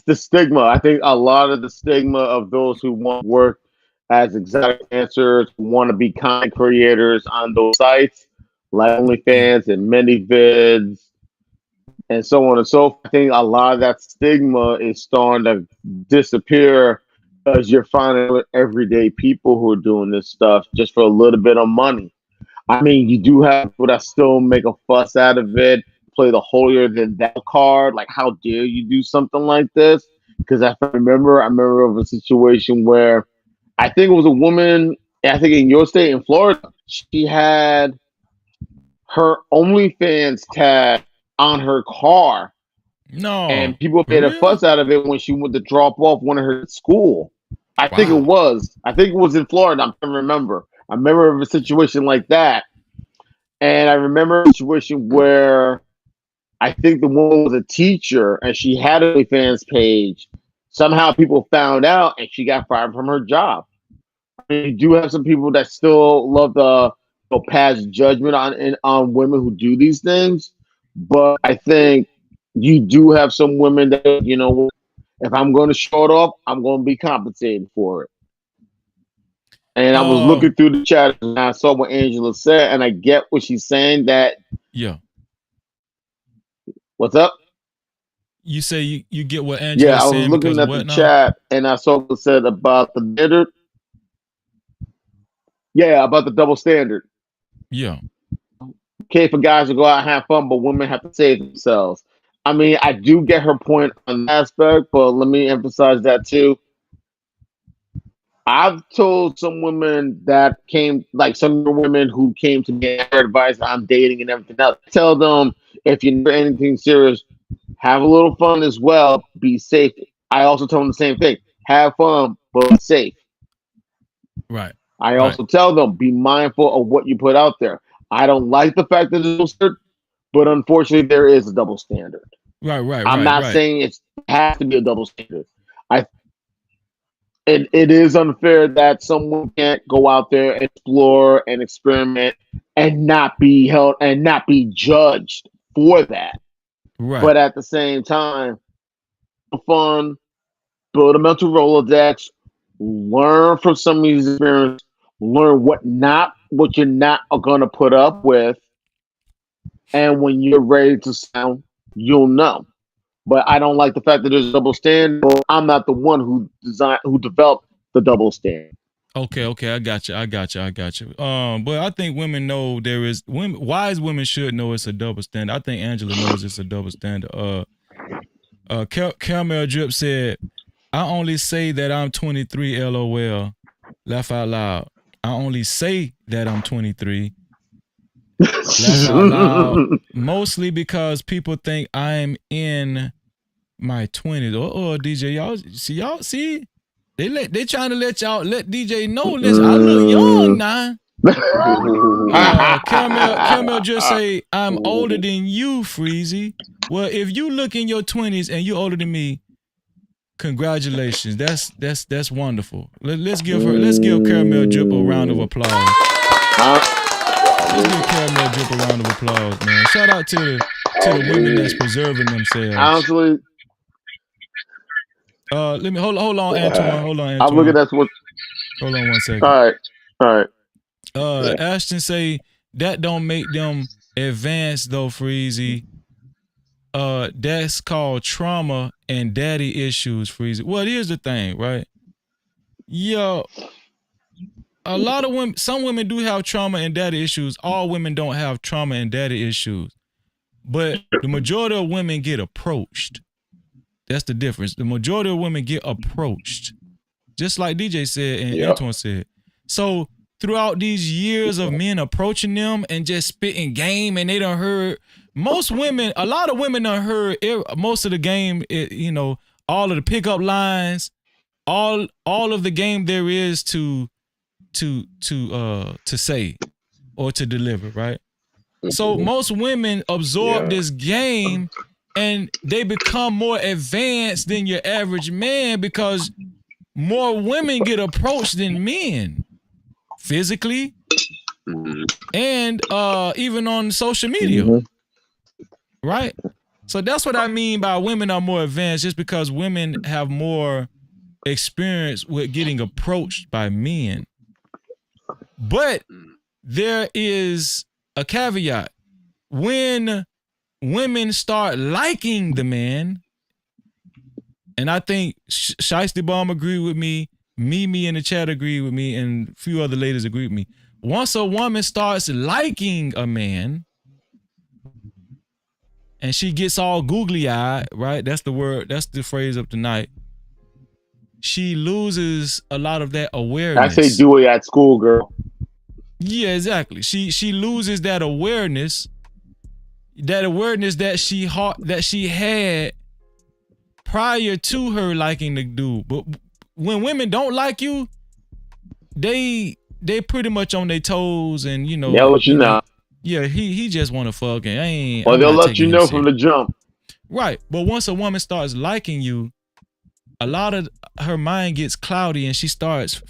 the stigma. I think a lot of the stigma of those who want to work as exotic dancers, want to be content creators on those sites, like OnlyFans and ManyVids, and so on and so forth. I think a lot of that stigma is starting to disappear because you're finding everyday people who are doing this stuff just for a little bit of money. I mean, you do have people that still make a fuss out of it, play the holier than thou card. Like, how dare you do something like this? Because I remember of a situation where I think it was a woman, I think in your state in Florida, she had her OnlyFans tag on her car. No. And people For made a real? fuss out of it when she went to drop off one of her at school. I think it was in Florida. I'm trying to remember. I remember of a situation like that. And I remember a situation where I think the woman was a teacher and she had a fans page. Somehow people found out and she got fired from her job. I mean, you do have some people that still love to pass judgment on women who do these things, but I think you do have some women that, you know, if I'm going to show it off, I'm going to be compensated for it. And I was looking through the chat and I saw what Angela said, and I get what she's saying. That what's up? You say you get what Angela's I was saying looking because at of what the now? chat and I saw what it said about the standard. Yeah, about the double standard. Yeah. Okay, for guys to go out and have fun, but women have to save themselves. I mean, I do get her point on that aspect, but let me emphasize that too. I've told some women that came, like some women who came to me for advice on dating and everything else. Tell them, if you're doing anything serious, have a little fun as well. Be safe. I also tell them the same thing. Have fun, but be safe. Right. I also tell them, be mindful of what you put out there. I don't like the fact that there's no standard, but unfortunately there is a double standard. I'm not saying it has to be a double standard. It is unfair that someone can't go out there, explore and experiment and not be held and not be judged for that. Right. But at the same time, fun, build a mental Rolodex, learn from some of these experiences, learn what you're not going to put up with, and when you're ready to sound, you'll know. But I don't like the fact that there's a double standard. I'm not the one who developed the double standard. Okay, I got you. But I think women know wise women should know it's a double standard. I think Angela knows it's a double standard. Caramel Drip said, I only say that I'm 23, LOL. Laugh out loud. I only say that I'm 23. Laugh out loud. Mostly because people think I'm in my 20s. DJ, y'all see? They trying to let DJ know. Listen, I look young now. Caramel just say, I'm older than you, Freezy. Well, if you look in your 20s and you older than me, congratulations. That's wonderful. Let's give Caramel Drip a round of applause. Let's give Caramel Drip a round of applause, man. Shout out to the women that's preserving themselves. Honestly, let me hold on, Antoine. Hold on, Antoine. I'm looking at what. Hold on 1 second. All right. Ashton say that don't make them advanced though, Freezy. That's called trauma and daddy issues, Freezy. Well, here's the thing, right? Yo, a lot of women, some women do have trauma and daddy issues. All women don't have trauma and daddy issues. But the majority of women get approached. That's the difference. The majority of women get approached. Just like DJ said and Antoine said. So throughout these years of men approaching them and just spitting game, and they done heard a lot of women done heard most of the game, all of the pickup lines, all of the game there is to say or to deliver, right? So most women absorb this game and they become more advanced than your average man because more women get approached than men physically and even on social media, right? So that's what I mean by women are more advanced, just because women have more experience with getting approached by men. But there is a caveat. When women start liking the man, and I think Shiesty Bomb agreed with me, Mimi in the chat agreed with me, and a few other ladies agreed with me. Once a woman starts liking a man, and she gets all googly eyed, right? That's the word. That's the phrase of tonight. She loses a lot of that awareness. I say do it at school, girl. Yeah, exactly. She loses that awareness that she had prior to her liking the dude. But when women don't like you, they pretty much on their toes, and They'll let you know. Yeah, he just want to fuck, and Or they'll let you know from the jump. Right, but once a woman starts liking you, a lot of her mind gets cloudy, and she starts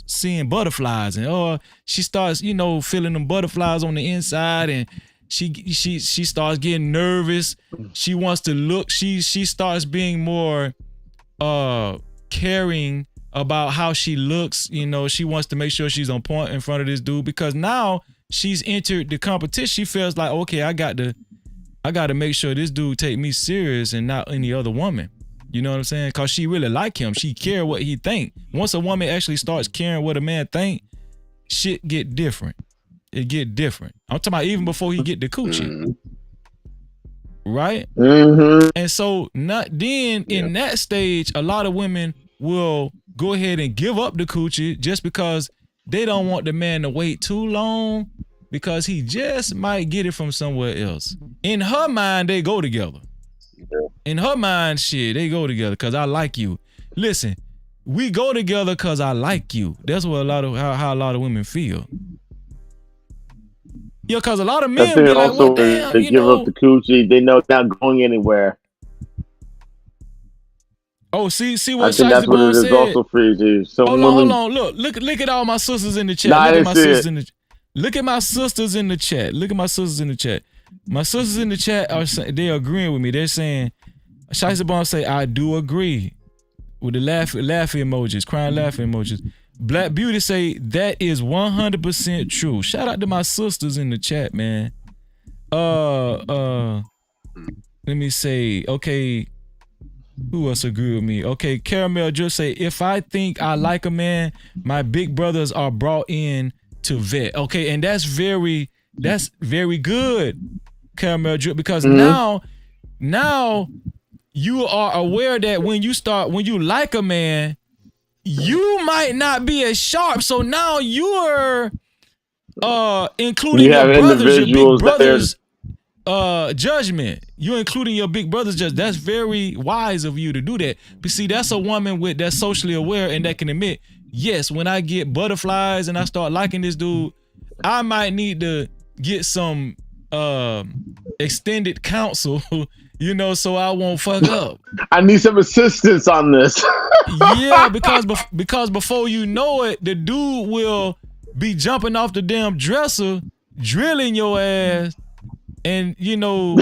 seeing butterflies, and she starts feeling them butterflies on the inside, and she starts getting nervous. She wants to look. She starts being more caring about how she looks. She wants to make sure she's on point in front of this dude, because now she's entered the competition. She feels like, okay, I got to make sure this dude take me serious and not any other woman. You know what I'm saying? Because she really like him. She care what he think. Once a woman actually starts caring what a man think, shit get different. It get different. I'm talking about even before he get the coochie. Right? Mm-hmm. And so in that stage, a lot of women will go ahead and give up the coochie just because they don't want the man to wait too long, because he just might get it from somewhere else. In her mind, they go together. In her mind, shit, they go together because I like you. Listen, we go together because I like you. That's what how a lot of women feel. Yeah, because a lot of men be like, well, damn, they give up the coochie. They know it's not going anywhere. Oh, see what I think that's what it is also for you. Hold on. Look at all my sisters in the chat. Look at my sisters in the chat. Look at my sisters in the chat. My sisters in the chat they're agreeing with me. They're saying, Shiesty Bomb say, I do agree, with the laughing emojis, crying laughing emojis. Black Beauty say, that is 100% true. Shout out to my sisters in the chat, man. Let me say, okay, who else agree with me? Okay, Caramel just say, if I think I like a man, my big brothers are brought in to vet. Okay, and that's very good, Caramel Drip, because now you are aware that when you like a man, you might not be as sharp. So now you're including your big brothers' judgment. You're including your big brother's judgment. That's very wise of you to do that. But see, that's a woman that's socially aware and that can admit, yes, when I get butterflies and I start liking this dude, I might need to get some extended counsel, so I won't fuck up. I need some assistance on this. Yeah, because before you know it, the dude will be jumping off the damn dresser, drilling your ass, and yup.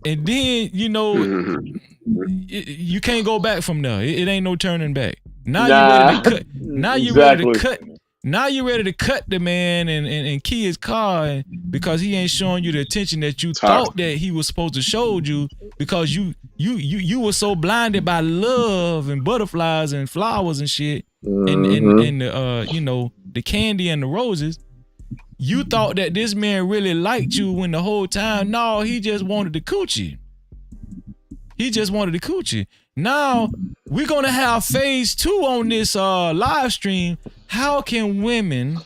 And then you can't go back from there. It ain't no turning back. Now you're ready to cut. Now you're ready to cut. Now you're ready to cut the man and key his car because he ain't showing you the attention that you thought that he was supposed to show you, because you were so blinded by love and butterflies and flowers and shit and the candy and the roses. You thought that this man really liked you when the whole time, no, he just wanted the coochie. Now we're gonna have phase 2 on this live stream. How can women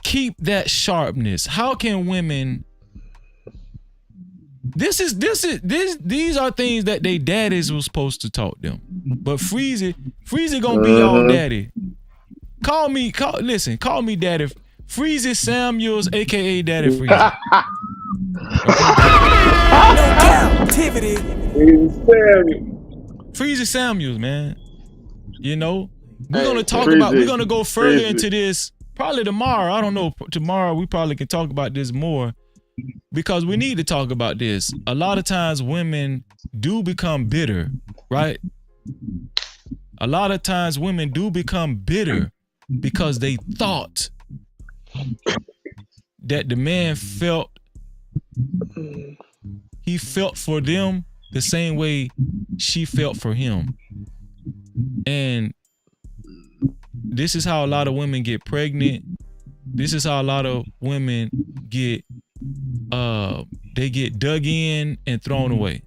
keep that sharpness? How can women? These are things that they daddies were supposed to taught them. But Freezy gonna be y'all daddy. Call me daddy. Freezy Samuels, aka Daddy Freezy. Captivity. Freezy Samuels, man. We're gonna go further into this probably tomorrow. I don't know. Tomorrow we probably can talk about this more, because we need to talk about this. A lot of times women do become bitter, right? A lot of times women do become bitter because they thought that the man felt for them the same way she felt for him. And this is how a lot of women get pregnant. This is how a lot of women get they get dug in and thrown away.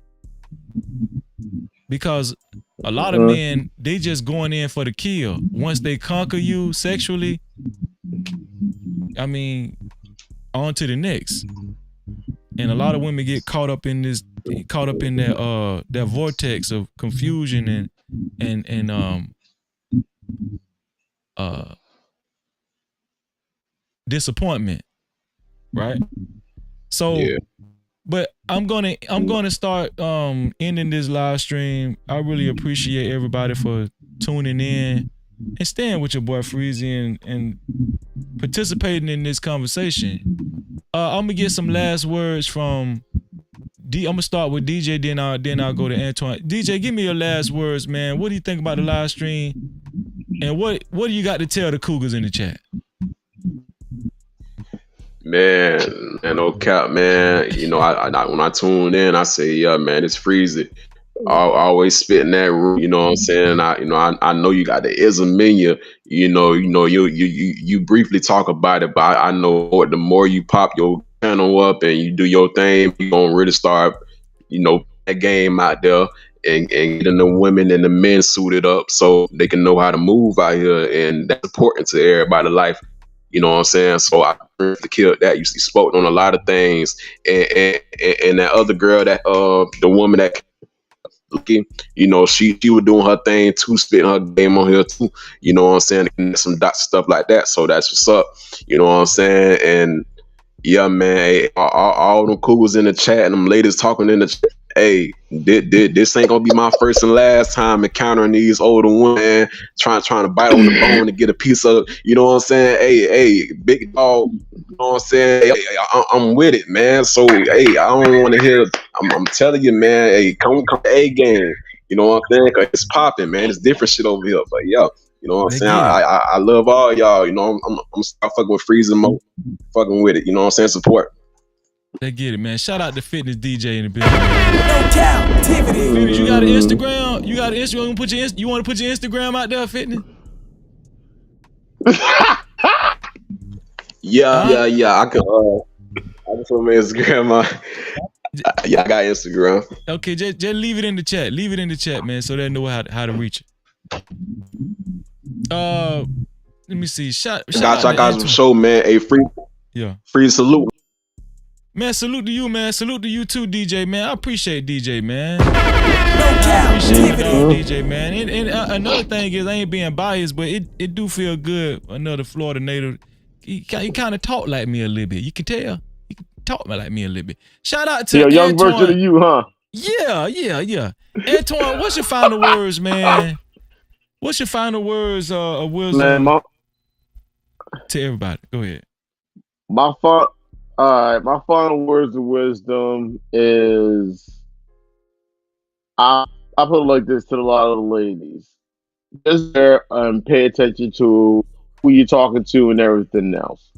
Because a lot of men, they just going in for the kill. Once they conquer you sexually, I mean, on to the next. And a lot of women get caught up in that vortex of confusion and disappointment, right? So, but I'm gonna start ending this live stream. I really appreciate everybody for tuning in and staying with your boy Freezy and participating in this conversation. I'm gonna get some last words from I'm gonna start with DJ, then I'll go to Antoine. DJ, give me your last words, man. What do you think about the live stream? And what do you got to tell the Cougars in the chat? Man, no cap, man. You know, I when I tuned in, I say, yeah, man, it's Freezy. I always spit in that room, you know what I'm saying? I know you got the ism in you, you briefly talk about it, but I know the more you pop your channel up and you do your thing, you gonna really start, that game out there and getting the women and the men suited up so they can know how to move out here, and that's important to everybody's life. You know what I'm saying? So I really killed that. You spoke on a lot of things, and that other girl, that the woman that looking, she was doing her thing too, spitting her game on here too. You know what I'm saying? And some dot stuff like that. So that's what's up. You know what I'm saying? And yeah, man, hey, all them cougars in the chat and them ladies talking in the chat. Hey, this ain't gonna be my first and last time encountering these older women trying to bite on the bone to get a piece of, you know what I'm saying? Hey, big dog, you know what I'm saying? Hey, I'm with it, man. So, hey, I don't want to hear. I'm telling you, man. Hey, come A game. You know what I'm saying? 'Cause it's popping, man. It's different shit over here. But yeah, you know what I'm saying? I love all y'all. You know, I'm start fucking with Freezer Mo, fucking with it. You know what I'm saying? Support. They get it, man. Shout out to Fitness DJ in the building. No Cap-tivity. You got an Instagram? You got an Instagram? You want to put your Instagram out there, Fitness? Yeah. I can put my Instagram. Yeah, I got Instagram. Okay, just leave it in the chat. Leave it in the chat, man, so they know how to reach it. Let me see. Shout out I got some show, man. Hey, free salute. Man, salute to you, man. Salute to you too, DJ, man. I appreciate DJ, man. I appreciate DJ, man. And another thing is, I ain't being biased, but it do feel good. Another Florida native, he kind of talk like me a little bit. You can tell. He can talk like me a little bit. Shout out to young Antoine. version of you, huh? Yeah. Antoine, what's your final words, man? What's your final words of wisdom to everybody? Go ahead. My final words of wisdom is I put it like this to a lot of the ladies. Just there and pay attention to who you're talking to and everything else.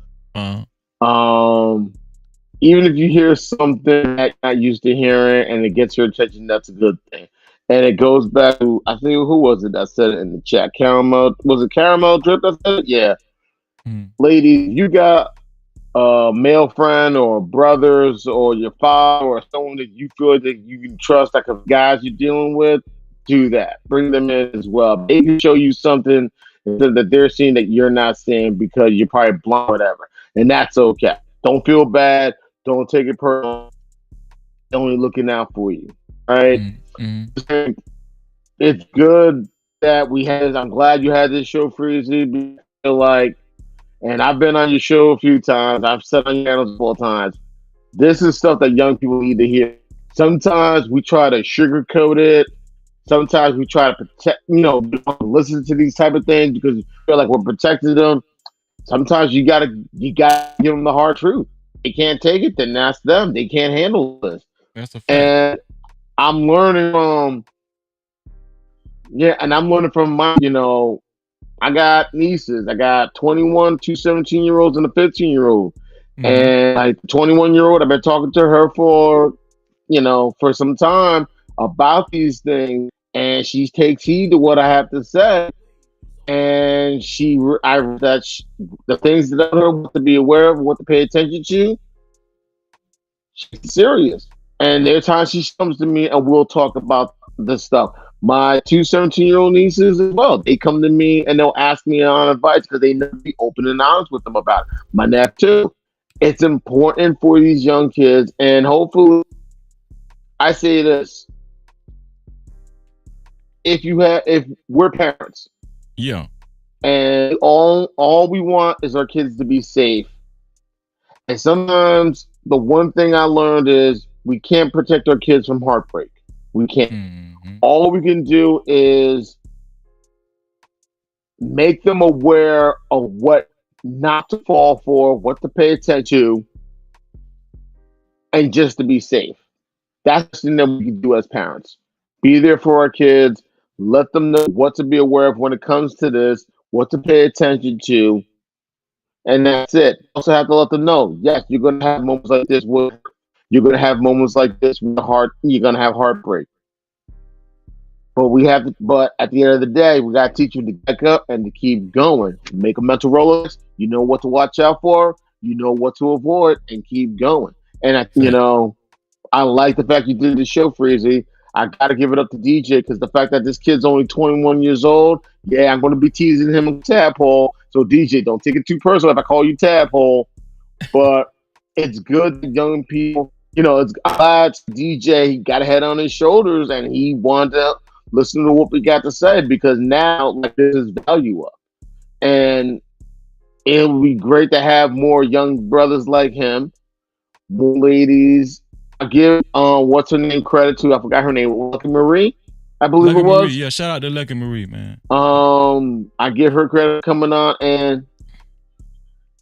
Even if you hear something that you're not used to hearing and it gets your attention, that's a good thing. And it goes back to, I think, who was it that said it in the chat? Was it Caramel Drip that said it? Yeah. Ladies, you got a male friend or brothers or your father or someone that you feel that you can trust, like the guys you're dealing with, do that. Bring them in as well. They can show you something that they're seeing that you're not seeing because you're probably blind or whatever. And that's okay. Don't feel bad. Don't take it personal. They're only looking out for you. All right? It's good that I'm glad you had this show, Freezy. And I've been on your show a few times. I've said on your channel 4 times. This is stuff that young people need to hear. Sometimes we try to sugarcoat it. Sometimes we try to protect, listen to these type of things because we feel like we're protecting them. Sometimes you gotta give them the hard truth. They can't take it, then that's them. They can't handle this. That's a fact. And I'm learning from my, I got nieces. I got 21, 2 17-year-olds, and a 15-year-old. And like 21-year-old, I've been talking to her for some time about these things, and she takes heed to what I have to say. And the things that I heard, what to be aware of, what to pay attention to. She's serious. And there are times she comes to me and we'll talk about this stuff. My two 17-year-old nieces as well. They come to me and they'll ask me on advice because they know be open and honest with them about it. My nephew. It's important for these young kids, and hopefully, I say this: if we're parents, Yeah. and all we want is our kids to be safe, and sometimes the one thing I learned is we can't protect our kids from heartbreak. We can't. All we can do is make them aware of what not to fall for, what to pay attention to, and just to be safe. That's the thing that we can do as parents. Be there for our kids, let them know what to be aware of when it comes to this, what to pay attention to, and that's it. Also have to let them know, yes, you're gonna have moments like this you're gonna have moments like this with you're gonna have heartbreak. But at the end of the day, we gotta teach you to back up and to keep going. Make a mental Rolodex. You know what to watch out for. You know what to avoid, and keep going. And I like the fact you did the show, Freezy. I gotta give it up to DJ because the fact that this kid's only 21 years old, yeah, I'm gonna be teasing him on Tadpole. So DJ, don't take it too personal if I call you Tadpole. But it's good that young people, it's glad DJ he got a head on his shoulders and he wanted to listen to what we got to say because now like this is value up. And it would be great to have more young brothers like him, more ladies. I give what's her name credit to. I forgot her name. Lucky Marie, I believe Lucky it was. Marie. Yeah, shout out to Lucky Marie, man. I give her credit coming on, and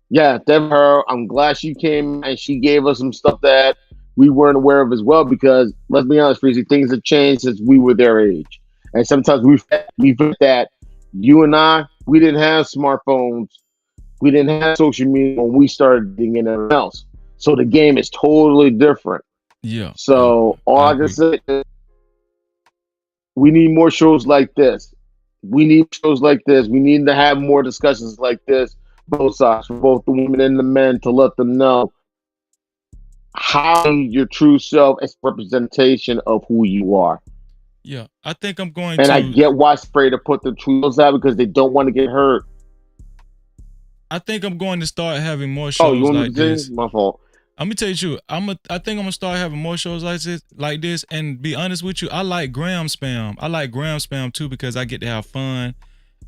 yeah, definitely her. I'm glad she came and she gave us some stuff that we weren't aware of as well. Because let's be honest, Freezy, things have changed since we were their age, and sometimes we forget that you and we didn't have smartphones, we didn't have social media when we started doing anything else. So the game is totally different. Yeah. So all I can say is we need more shows like this. We need shows like this. We need to have more discussions like this, both sides, for both the women and the men, to let them know how your true self is representation of who you are. Yeah, I think I'm going and to. I get why Spray to put the truths out because they don't want to get hurt. I think I'm going to start having more Oh, shows you want like me to this. say? My fault. I'm gonna tell you the truth. I think I'm gonna start having more shows like this. And be honest with you, I like gram spam. I like gram spam too because I get to have fun.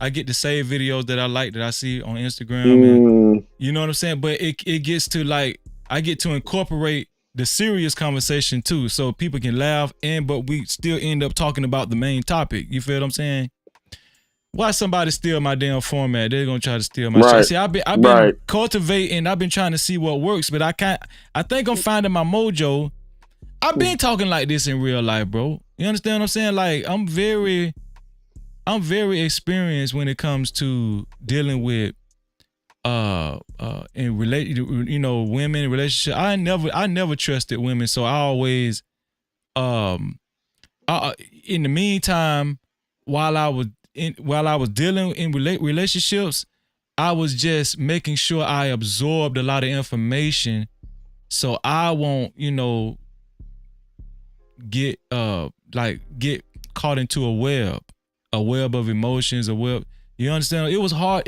I get to save videos that I like that I see on Instagram, and you know what I'm saying. But it gets to like I get to incorporate the serious conversation too, so people can laugh but we still end up talking about the main topic. You feel what I'm saying? Why somebody steal my damn format? They're gonna try to steal my shit. See, I've been cultivating. I've been trying to see what works, but I can't. I think I'm finding my mojo. I've been talking like this in real life, bro. You understand what I'm saying? Like I'm very experienced when it comes to dealing with in women in relationship. I never trusted women, so I always in the meantime while I was dealing in relationships, I was just making sure I absorbed a lot of information so I won't, get caught into a web of emotions, a web. You understand? It was hard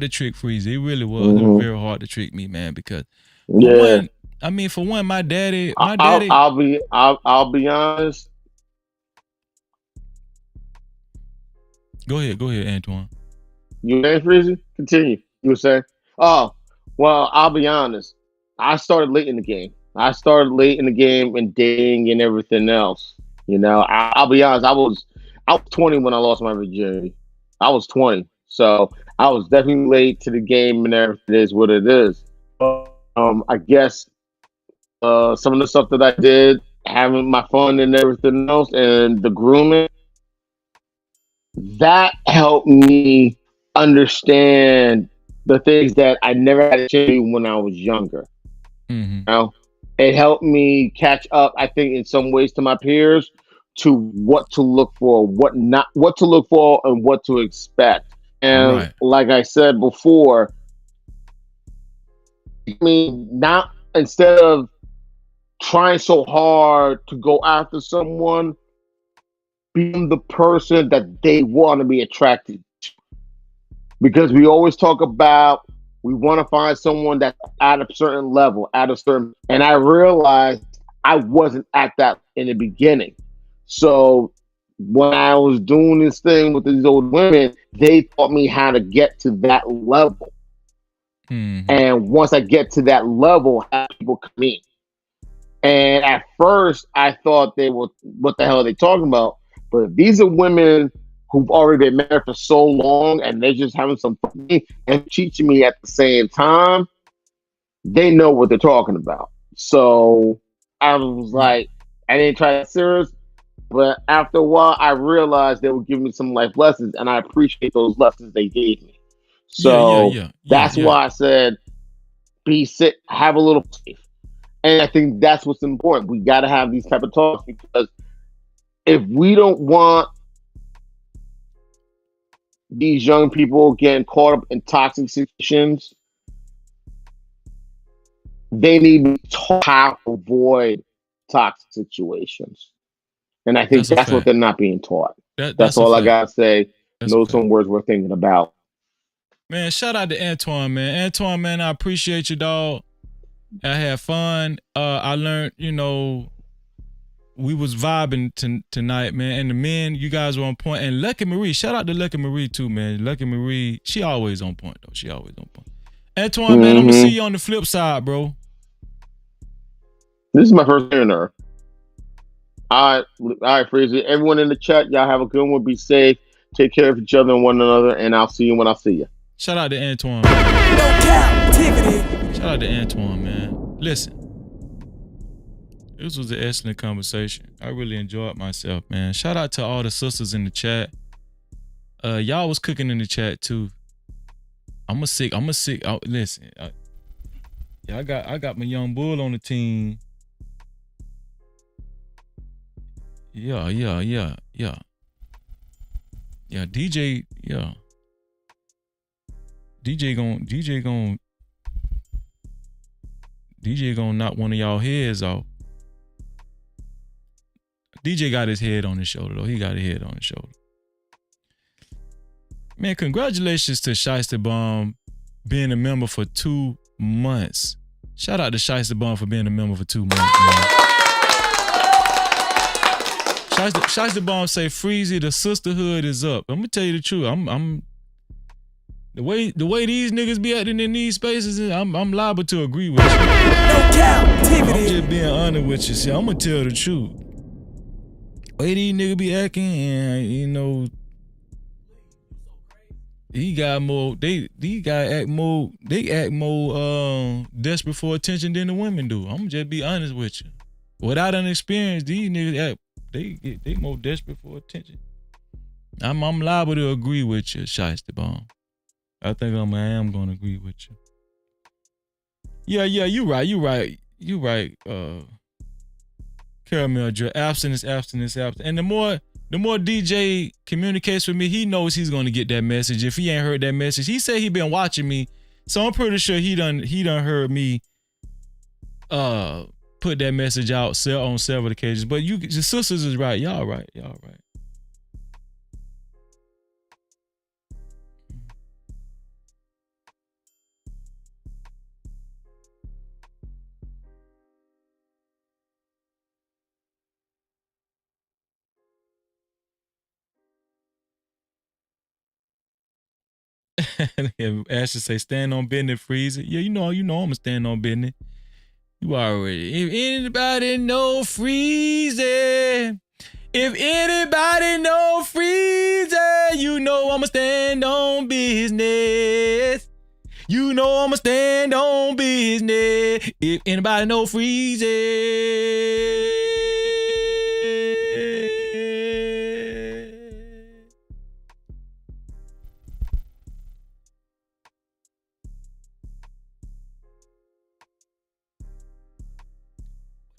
to trick Freezy. It really was. It was very hard to trick me, man, because for one, my daddy. I'll be honest. Go ahead, Antoine. You ain't Freezy? Continue. You were saying? Oh, well, I'll be honest. I started late in the game. I started late in the game and dating and everything else. I'll be honest. I was 20 when I lost my virginity. I was 20, so I was definitely late to the game, and everything is what it is. I guess some of the stuff that I did, having my fun and everything else, and the grooming, that helped me understand the things that I never had to do when I was younger. It helped me catch up, I think, in some ways to my peers to what to look for, what to look for, and what to expect. And like I said before, instead of trying so hard to go after someone, being the person that they want to be attracted to. Because we always talk about we want to find someone that's at a certain level, and I realized I wasn't at that in the beginning. So when I was doing this thing with these old women, they taught me how to get to that level. And once I get to that level, have people come in. And at first, I thought they were, what the hell are they talking about? But these are women who've already been married for so long, and they're just having some fun and teaching me at the same time. They know what they're talking about. So I was like, I didn't try it serious, but after a while, I realized they were giving me some life lessons, and I appreciate those lessons they gave me. So that's why I said, be sick, have a little faith. And I think that's what's important. We got to have these type of talks, because if we don't want these young people getting caught up in toxic situations, they need to be taught how to avoid toxic situations. And I think that's what they're not being taught. That's all I got to say. Know some words we're thinking about. Man, shout out to Antoine, man. Antoine, man, I appreciate you, dog. I had fun. I learned, you know, we was vibing tonight, man. And the men, you guys were on point. And Lucky Marie, shout out to Lucky Marie too, man. Lucky Marie, she always on point though. She always on point. Antoine, man, I'm gonna see you on the flip side, bro. This is my first hearing her. All right, Freezy. Everyone in the chat, y'all have a good one. Be safe. Take care of each other and one another. And I'll see you when I see you. Shout out to Antoine. No captivity. Shout out to Antoine, man. Listen, this was an excellent conversation. I really enjoyed myself, man. Shout out to all the sisters in the chat. Y'all was cooking in the chat too. I'm a sick. Listen, I got my young bull on the team. Yeah. DJ, yeah. DJ gonna knock one of y'all heads off. DJ got his head on his shoulder though. He got his head on his shoulder. Man, congratulations to Shiesty Bomb being a member for 2 months. Shout out to Shiesty Bomb for being a member for 2 months, man. Shiesty Bomb say, Freezy, the sisterhood is up. I'm gonna tell you the truth. I'm the way these niggas be acting in these spaces, I'm liable to agree with you. No captivity. I'm just being honest with you. See, I'm gonna tell the truth. The way these niggas be acting, and you know, they act more desperate for attention than the women do. I'm just be honest with you. Without an experience, these niggas they more desperate for attention. I'm liable to agree with you, Shiesty Bomb. I think I am gonna agree with you. Yeah, you right. Caramel Drill, abstinence. And the more DJ communicates with me, he knows he's gonna get that message. If he ain't heard that message, he said he been watching me, so I'm pretty sure he done heard me put that message out on several occasions. But your sisters is right. Y'all right. Ashley say, stand on business, Freezy. Yeah, you know I'm gonna stand on business. You already. If anybody know Freezy, you know I'ma stand on business. You know I'ma stand on business. If anybody know Freezy.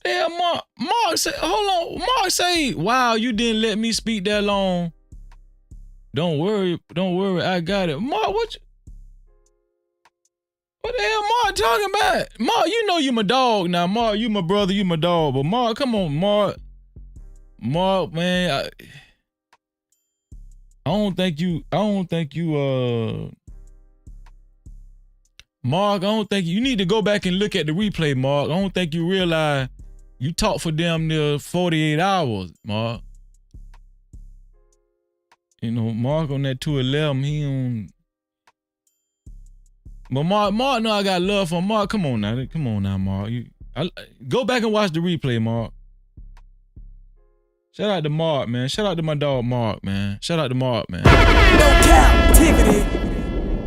Yeah, Mark say, hold on. Mark say, wow, you didn't let me speak that long. Don't worry, I got it. Mark, what the hell Mark not talking about. Mark, you know you my dog now. Mark, you my brother, you my dog. But Mark, come on, Mark. Mark, man, I don't think you, Mark, I don't think you need to go back and look at the replay, Mark. I don't think you realize you talked for damn near 48 hours, Mark. You know, Mark on that 211, he on. But Mark know I got love for Mark. Come on now, Mark. Go back and watch the replay, Mark. Shout out to Mark, man. Shout out to my dog, Mark, man. Shout out to Mark, man. No captivity.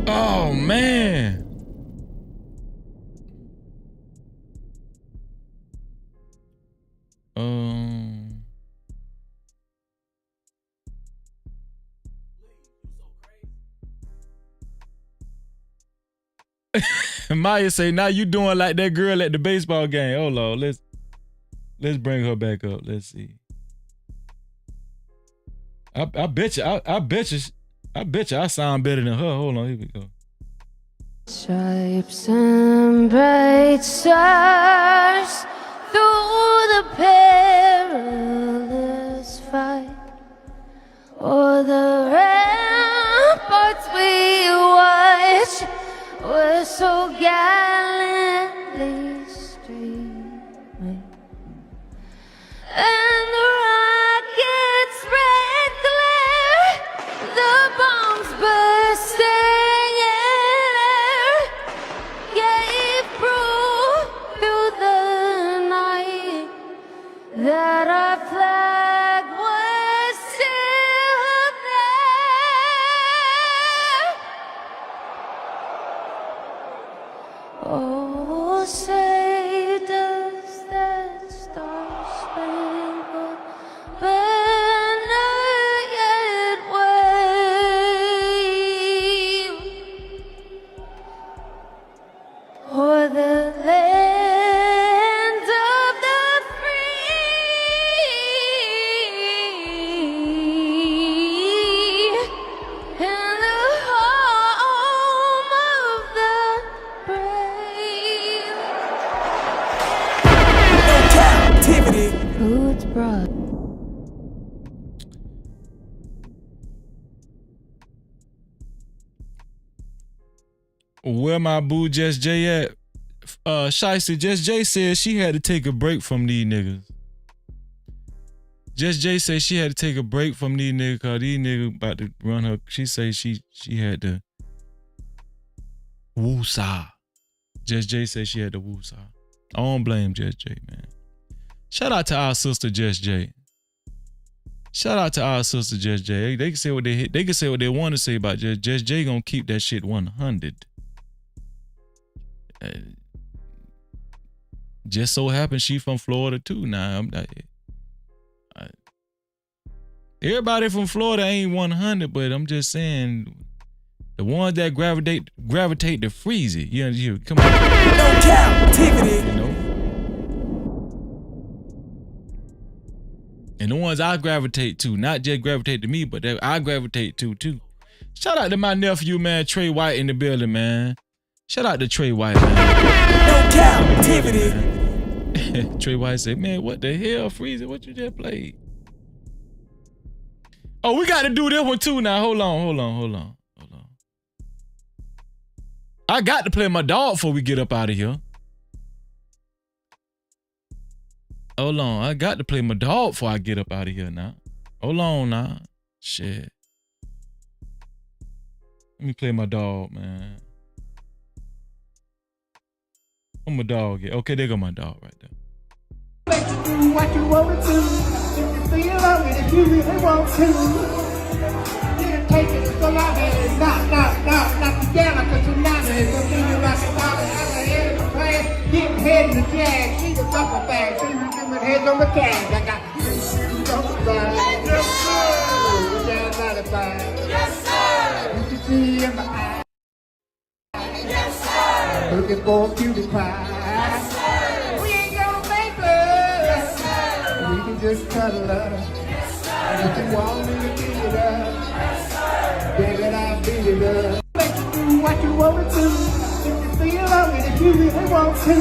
Oh, man. Maya say, now you doing like that girl at the baseball game. Hold on, let's bring her back up. Let's see. I bet you I sound better than her. Hold on, here we go. Stripes and bright stars through the perilous fight, o'er the ramparts we watch were so gallantly streaming, and the rockets' red glare, the bombs bursting in air, gave proof through the night that our flag was still there. Oh, say does that star-spangled banner yet wave o'er the land of the free and the home of the brave? No captivity. Who's brought? Where my boo Just J at? Shiesty, Just J said she had to take a break from these niggas. Just J said she had to take a break from these niggas because these niggas about to run her. She say she had to woosah. Just J said she had to woosah. I don't blame Just J, man. Shout out to our sister Just J. Shout out to our sister Just J. They can say what they can say what they want to say about Just J. Gonna keep that shit 100. Just so happens she from Florida too. Now everybody from Florida ain't 100, but I'm just saying the ones that gravitate to Freezy. You come on. No captivity. You know. And the ones I gravitate to, not just gravitate to me, but that I gravitate to too. Shout out to my nephew, man, Trey White in the building, man. Shout out to Trey White, man. No captivity. Trey White said, man, what the hell, Freezy? What you just played? Oh, we got to do this one too now. Hold on. I got to play my dog before we get up out of here. Hold on, I got to play my dog before I get up out of here now. Hold on now. Shit. Let me play my dog, man. Where my dog at? Okay, there go my dog right there. Let you do what you want to do. If you feel love it, if you really want to. You take it so long and knock together, cause tonight is gonna be like a dollar out of head of the plane. Getting head in the jag, she the duffel bag. She was doing heads on the tag. I got duffel bag. Yes, sir. Yes, sir. You can see in my eyes. Yes, sir. Looking for a cutie pie. Yes, sir. We ain't gonna make love. Yes, sir. We can just cuddle up. Yes, sir. And if you want me to beat it up, yes, sir. Baby, I'll beat it up. Let you do what you want to do. If you feel love it. really they want to.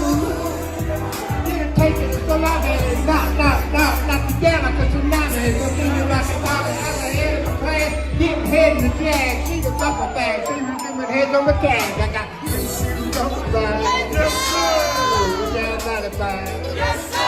Didn't take it so long and knock together, cause tsunami is gonna be you like a dollar at the head of the plane. Getting head in the jag, she was up a bag, she was giving heads on the cash. I got shoes on the side. Yes, sir. Down 95. Yes, sir.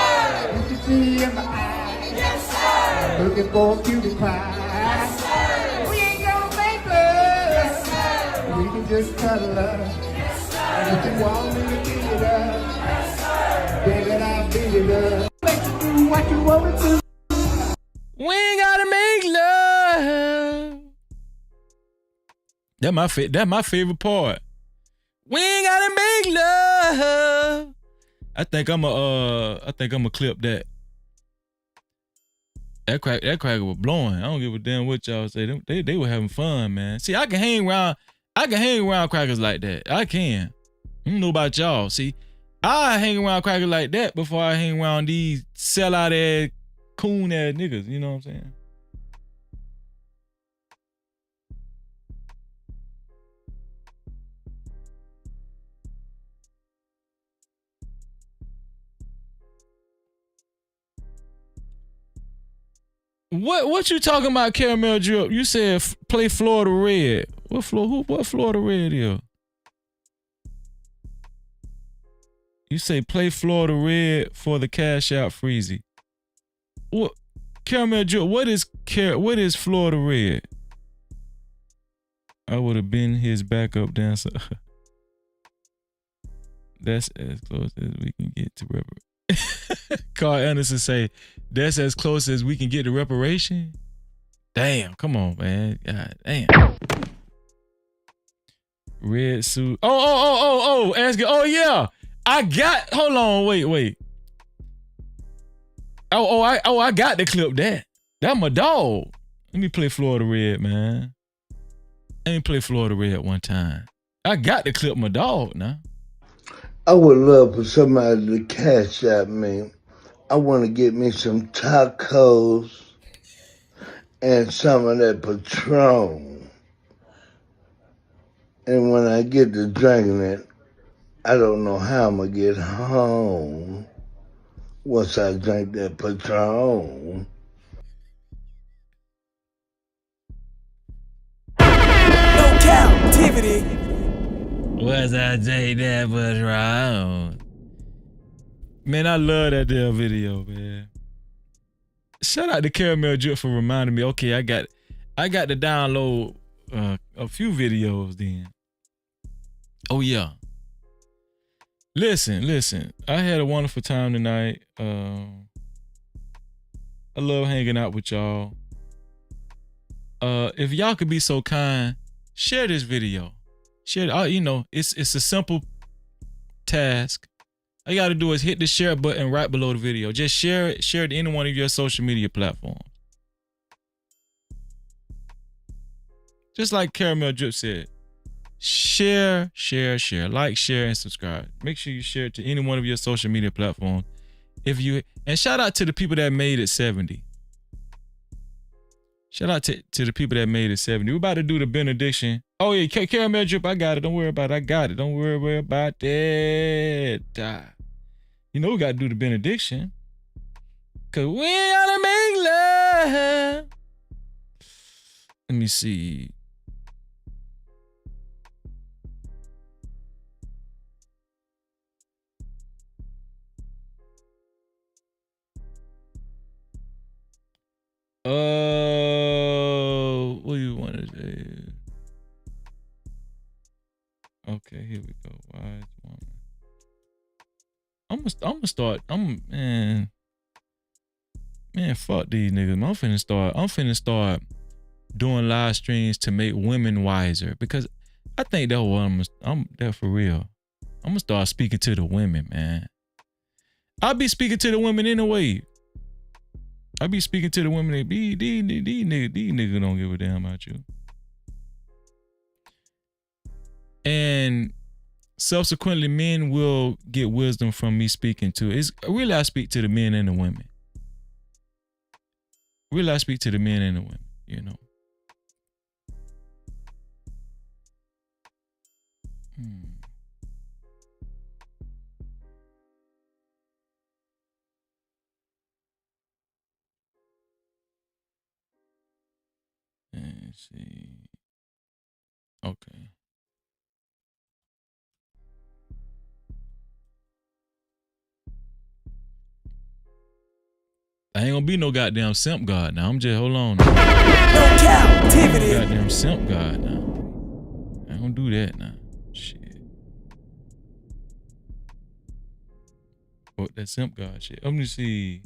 You can see in my eyes. Yes, sir. Looking for a cutie pie. Yes, sir. We ain't gonna make love. Yes, sir. We can just cuddle up. Yes, sir. And if you want me to beat it up, yes, sir. Baby, I'll beat it up. Let you do what you want to. We ain't gotta make love. That's my favorite part. We ain't gotta make love. I think I'ma clip that. That cracker was blowing. I don't give a damn what y'all say. They were having fun, man. See, I can hang around crackers like that. I can. I don't know about y'all. See, I hang around crackers like that before I hang around these sellout ass, coon ass niggas. You know what I'm saying? What you talking about, Caramel Drip? You said play Florida Red. What Florida Red is? You say play Florida Red for the Cash Out Freezy. What Caramel Drip? What is Florida Red? I would have been his backup dancer. That's as close as we can get to Carl Anderson say, that's as close as we can get to reparation? Damn, come on, man. God damn. Red suit. Ask it. Oh, yeah. Hold on, wait. I got to clip that. That's my dog. Let me play Florida Red, man. Let me play Florida Red one time. I got to clip my dog now. I would love for somebody to cash out me. I want to get me some tacos and some of that Patron. And when I get to drinking it, I don't know how I'm going to get home once I drink that Patron. No captivity. Once I take that Patron. Man, I love that damn video, man. Shout out to Caramel Drip for reminding me. Okay, I got to download a few videos then. Oh yeah. Listen. I had a wonderful time tonight. I love hanging out with y'all. If y'all could be so kind, share this video. Share it. It's a simple task. All you got to do is hit the share button right below the video. Just share it to any one of your social media platforms. Just like Caramel Drip said, share. Like, share, and subscribe. Make sure you share it to any one of your social media platforms. And shout out to the people that made it 70. Shout out to the people that made it 70. We're about to do the benediction. Oh yeah, Caramel Drip, I got it. Don't worry about it. I got it. Don't worry about that. We got to do the benediction. Cause we gotta make love. Let me see. What do you want to say? Okay, here we go. Wise woman. I'm gonna start. Man, fuck these niggas. I'm finna start doing live streams to make women wiser, because I think that's what I'm there for real. I'm gonna start speaking to the women, man. I'll be speaking to the women anyway. I be speaking to the women. These niggas don't give a damn about you. And subsequently, men will get wisdom from me speaking to. It's really, I speak to the men and the women. Really, I speak to the men and the women. see. Okay. I ain't gonna be no goddamn simp god now. I'm just hold on. No captivity. Goddamn simp god now. I ain't gonna do that now. Shit. Fuck that simp god shit. Let me see.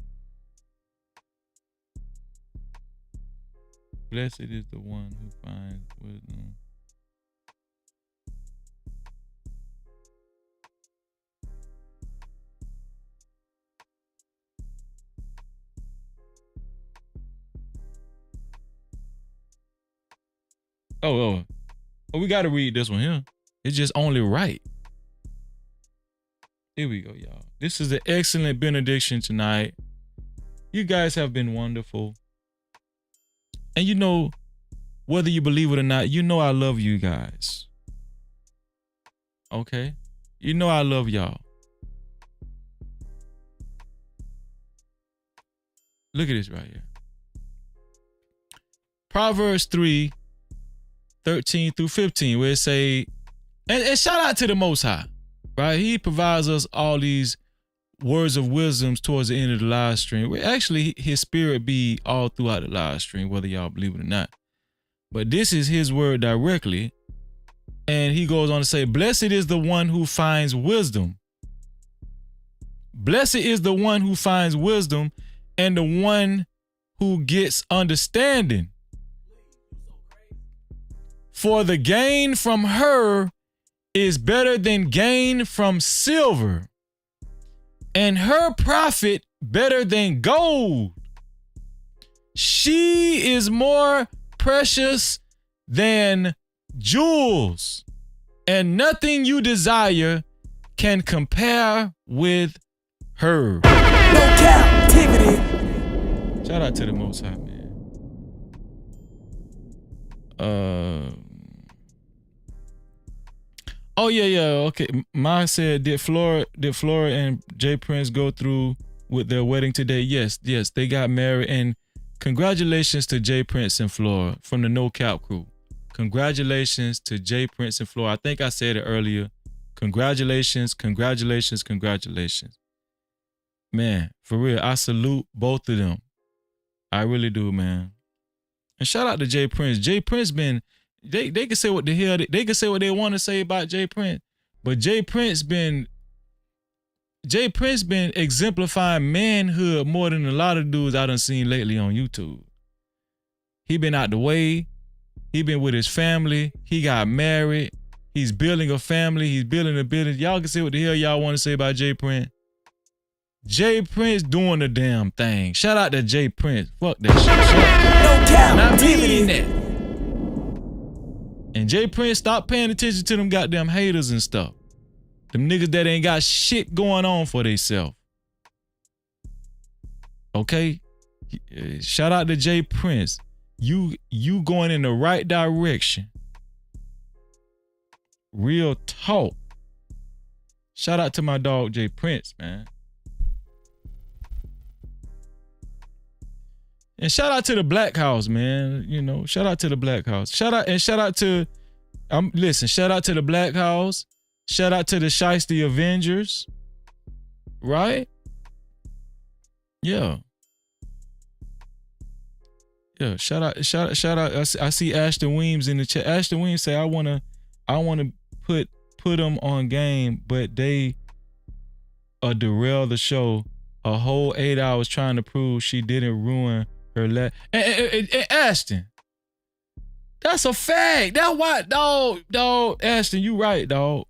Blessed is the one who finds wisdom. Oh, we got to read this one here. It's just only right. Here we go, y'all. This is an excellent benediction tonight. You guys have been wonderful. And you know, whether you believe it or not, you know I love you guys. Okay? You know I love y'all. Look at this right here. Proverbs 3:13 through 15, where it say, and shout out to the Most High, right? He provides us all these words of wisdoms towards the end of the live stream. Where actually his spirit be all throughout the live stream, whether y'all believe it or not. But this is his word directly. And he goes on to say, blessed is the one who finds wisdom. Blessed is the one who finds wisdom and the one who gets understanding. For the gain from her is better than gain from silver, and her profit better than gold. She is more precious than jewels, and nothing you desire can compare with her. No captivity. Shout out to the Most High, man. Oh yeah, okay. Ma said, did Flora and Jay Prince go through with their wedding today? Yes, they got married, and congratulations to Jay Prince and Flora from the No Cap crew. Congratulations to Jay Prince and Flora. I think I said it earlier. Congratulations. Man, for real, I salute both of them. I really do, man. And shout out to Jay Prince. Jay Prince been, they can say what the hell, they can say what they want to say about Jay Prince, but Jay Prince been exemplifying manhood more than a lot of dudes I done seen lately on YouTube. He been out the way. He been with his family. He got married. He's building a family. He's building a business. Y'all can say what the hell y'all want to say about Jay Prince. Jay Prince doing the damn thing. Shout out to Jay Prince. Fuck that shit. Not meaning that. And Jay Prince, stop paying attention to them goddamn haters and stuff. Them niggas that ain't got shit going on for theyself. Okay? Shout out to Jay Prince. You going in the right direction. Real talk. Shout out to my dog Jay Prince, man. And shout out to the Black House, man. You know, shout out to the Black House. Shout out to the Black House. Shout out to the Shiesty Avengers. Right? Yeah. Yeah, shout out. I see Ashton Weems in the chat. Ashton Weems say, I wanna put them on game, but they derail the show. A whole 8 hours trying to prove she didn't ruin her and Ashton, that's a fact. That's why, dog. Ashton, you right, dog.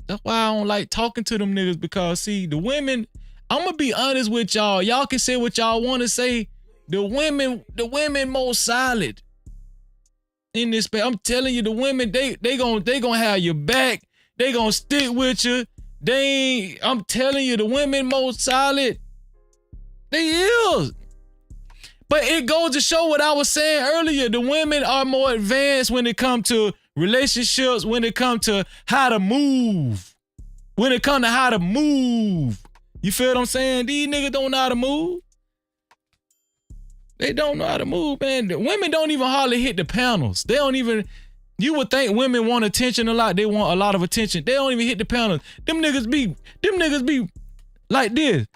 That's why I don't like talking to them niggas, because see, the women, I'm gonna be honest with y'all. Y'all can say what y'all want to say. The women more solid in this space. I'm telling you, the women, they gonna have your back. They gonna stick with you. I'm telling you, the women more solid. They is. But it goes to show what I was saying earlier. The women are more advanced when it comes to relationships, when it comes to how to move. You feel what I'm saying? These niggas don't know how to move. They don't know how to move, man. The women don't even hardly hit the panels. They don't even. You would think women want attention a lot. They want a lot of attention. They don't even hit the panels. Them niggas be like this.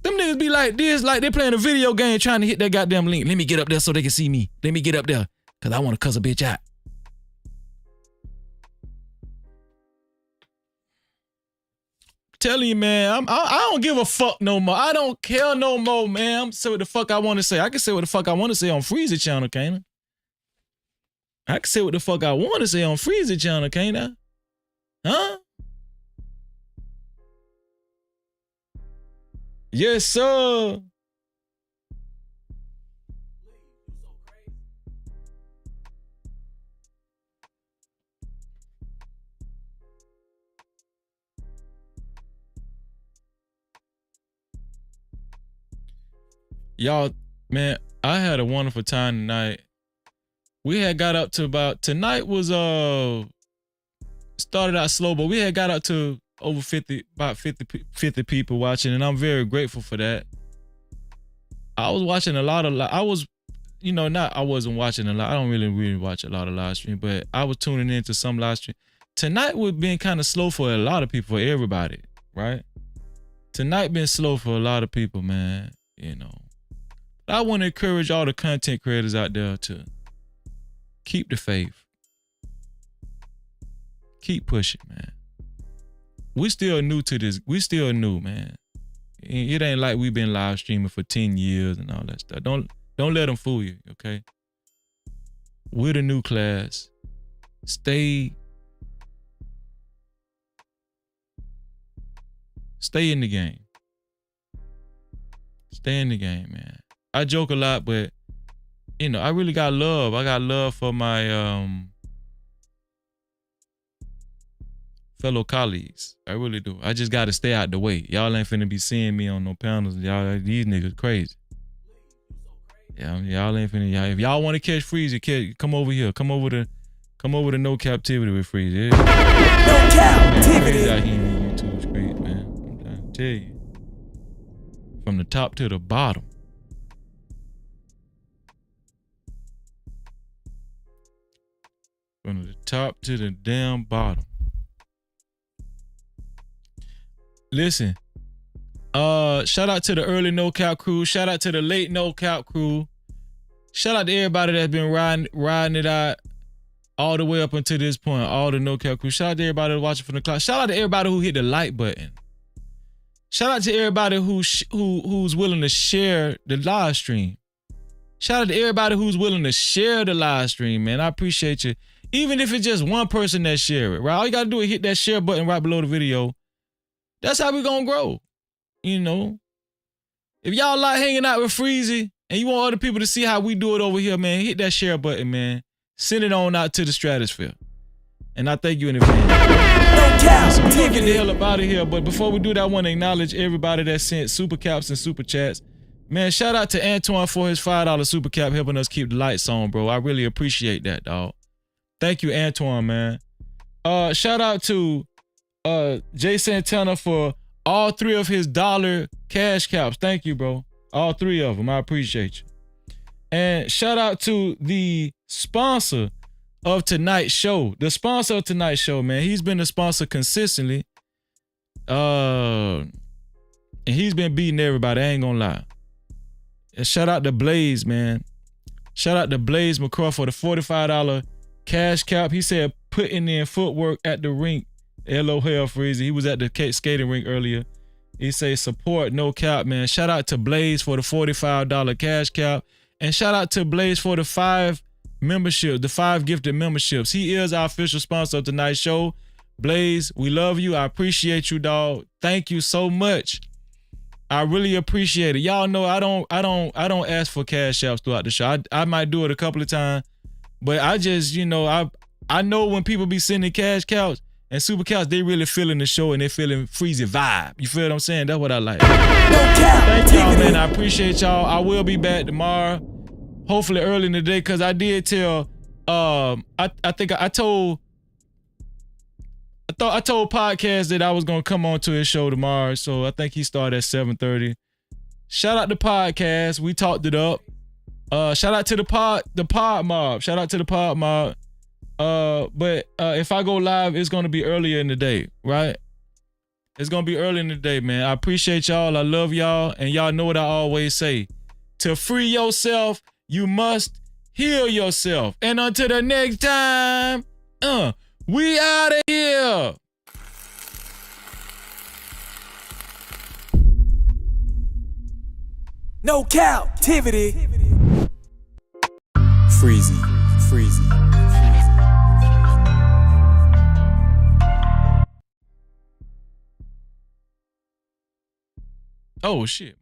Them niggas be like this, like they playing a video game trying to hit that goddamn link. Let me get up there so they can see me. Let me get up there because I want to cuss a bitch out. Telling you, man, I don't give a fuck no more. I don't care no more, man. I'm say what the fuck I want to say. I can say what the fuck I want to say on Freezer channel, can't I? I can say what the fuck I want to say on Freezer channel, can't I? Huh? Yes, sir. Y'all, man, I had a wonderful time tonight. We had got up to tonight was started out slow, but we had got up to over 50 people watching, and I'm very grateful for that. I was watching a lot of, I wasn't watching a lot. I don't really watch a lot of live stream, but I was tuning into some live stream. Tonight was been kind of slow for a lot of people, for everybody, right? Tonight been slow for a lot of people, man, I want to encourage all the content creators out there to keep the faith. Keep pushing, man. We still new to this. We still new, man. It ain't like we've been live streaming for 10 years and all that stuff. Don't let them fool you, okay? We're the new class. Stay in the game. Stay in the game, man. I joke a lot, but I really got love. I got love for my fellow colleagues. I really do. I just got to stay out the way. Y'all ain't finna be seeing me on no panels. Y'all, these niggas crazy. Yeah, y'all ain't finna. If y'all want to catch Freezy, come over here. Come over to No Captivity with Freezy. No Captivity. Out here in the YouTube streets, man. I'm trying to tell you. From the top to the bottom. From the top to the damn bottom. Listen, shout out to the early No Cap crew. Shout out to the late No Cap crew. Shout out to everybody that's been riding it out all the way up until this point. All the No Cap crew. Shout out to everybody watching from the cloud. Shout out to everybody who hit the like button. Shout out to everybody who's willing to share the live stream. Shout out to everybody who's willing to share the live stream, man. I appreciate you. Even if it's just one person that share it, right? All you gotta do is hit that share button right below the video. That's how we gonna grow, If y'all like hanging out with Freezy and you want other people to see how we do it over here, man, hit that share button, man. Send it on out to the stratosphere. And I thank you in advance. So we're gonna get the hell up out of here, but before we do that, I want to acknowledge everybody that sent super caps and super chats. Man, shout out to Antoine for his $5 super cap helping us keep the lights on, bro. I really appreciate that, dog. Thank you, Antoine, man. Shout out to Jay Santana for all 3 of his dollar cash caps. Thank you, bro. All 3 of them. I appreciate you. And shout out to the sponsor of tonight's show. The sponsor of tonight's show, man. He's been a sponsor consistently. And he's been beating everybody. I ain't gonna lie. And shout out to Blaze, man. Shout out to Blaze McCraw for the $45 cash cap. He said putting in footwork at the rink. LOL Freezy. He was at the skating rink earlier. He say support No Cap, man. Shout out to Blaze for the $45 cash cap. And shout out to Blaze for the 5 membership, the 5 gifted memberships. He is our official sponsor of tonight's show. Blaze, we love you. I appreciate you, dog. Thank you so much. I really appreciate it. Y'all know I don't ask for cash apps throughout the show. I might do it a couple of times, but I just, I know when people be sending cash cows and super cows, they really feeling the show and they feeling Freezy vibe. You feel what I'm saying? That's what I like. Thank y'all, man. I appreciate y'all. I will be back tomorrow, hopefully early in the day, because I did tell, I think I told Podcast that I was gonna come on to his show tomorrow, so I think he started at 7:30. Shout out to Podcast. We talked it up. Shout out to the pod mob. Shout out to the pod mob. But if I go live, it's gonna be earlier in the day, right? It's gonna be early in the day, man. I appreciate y'all. I love y'all, and y'all know what I always say: to free yourself, you must heal yourself. And until the next time, we out of here. No captivity. Freezy. Oh shit.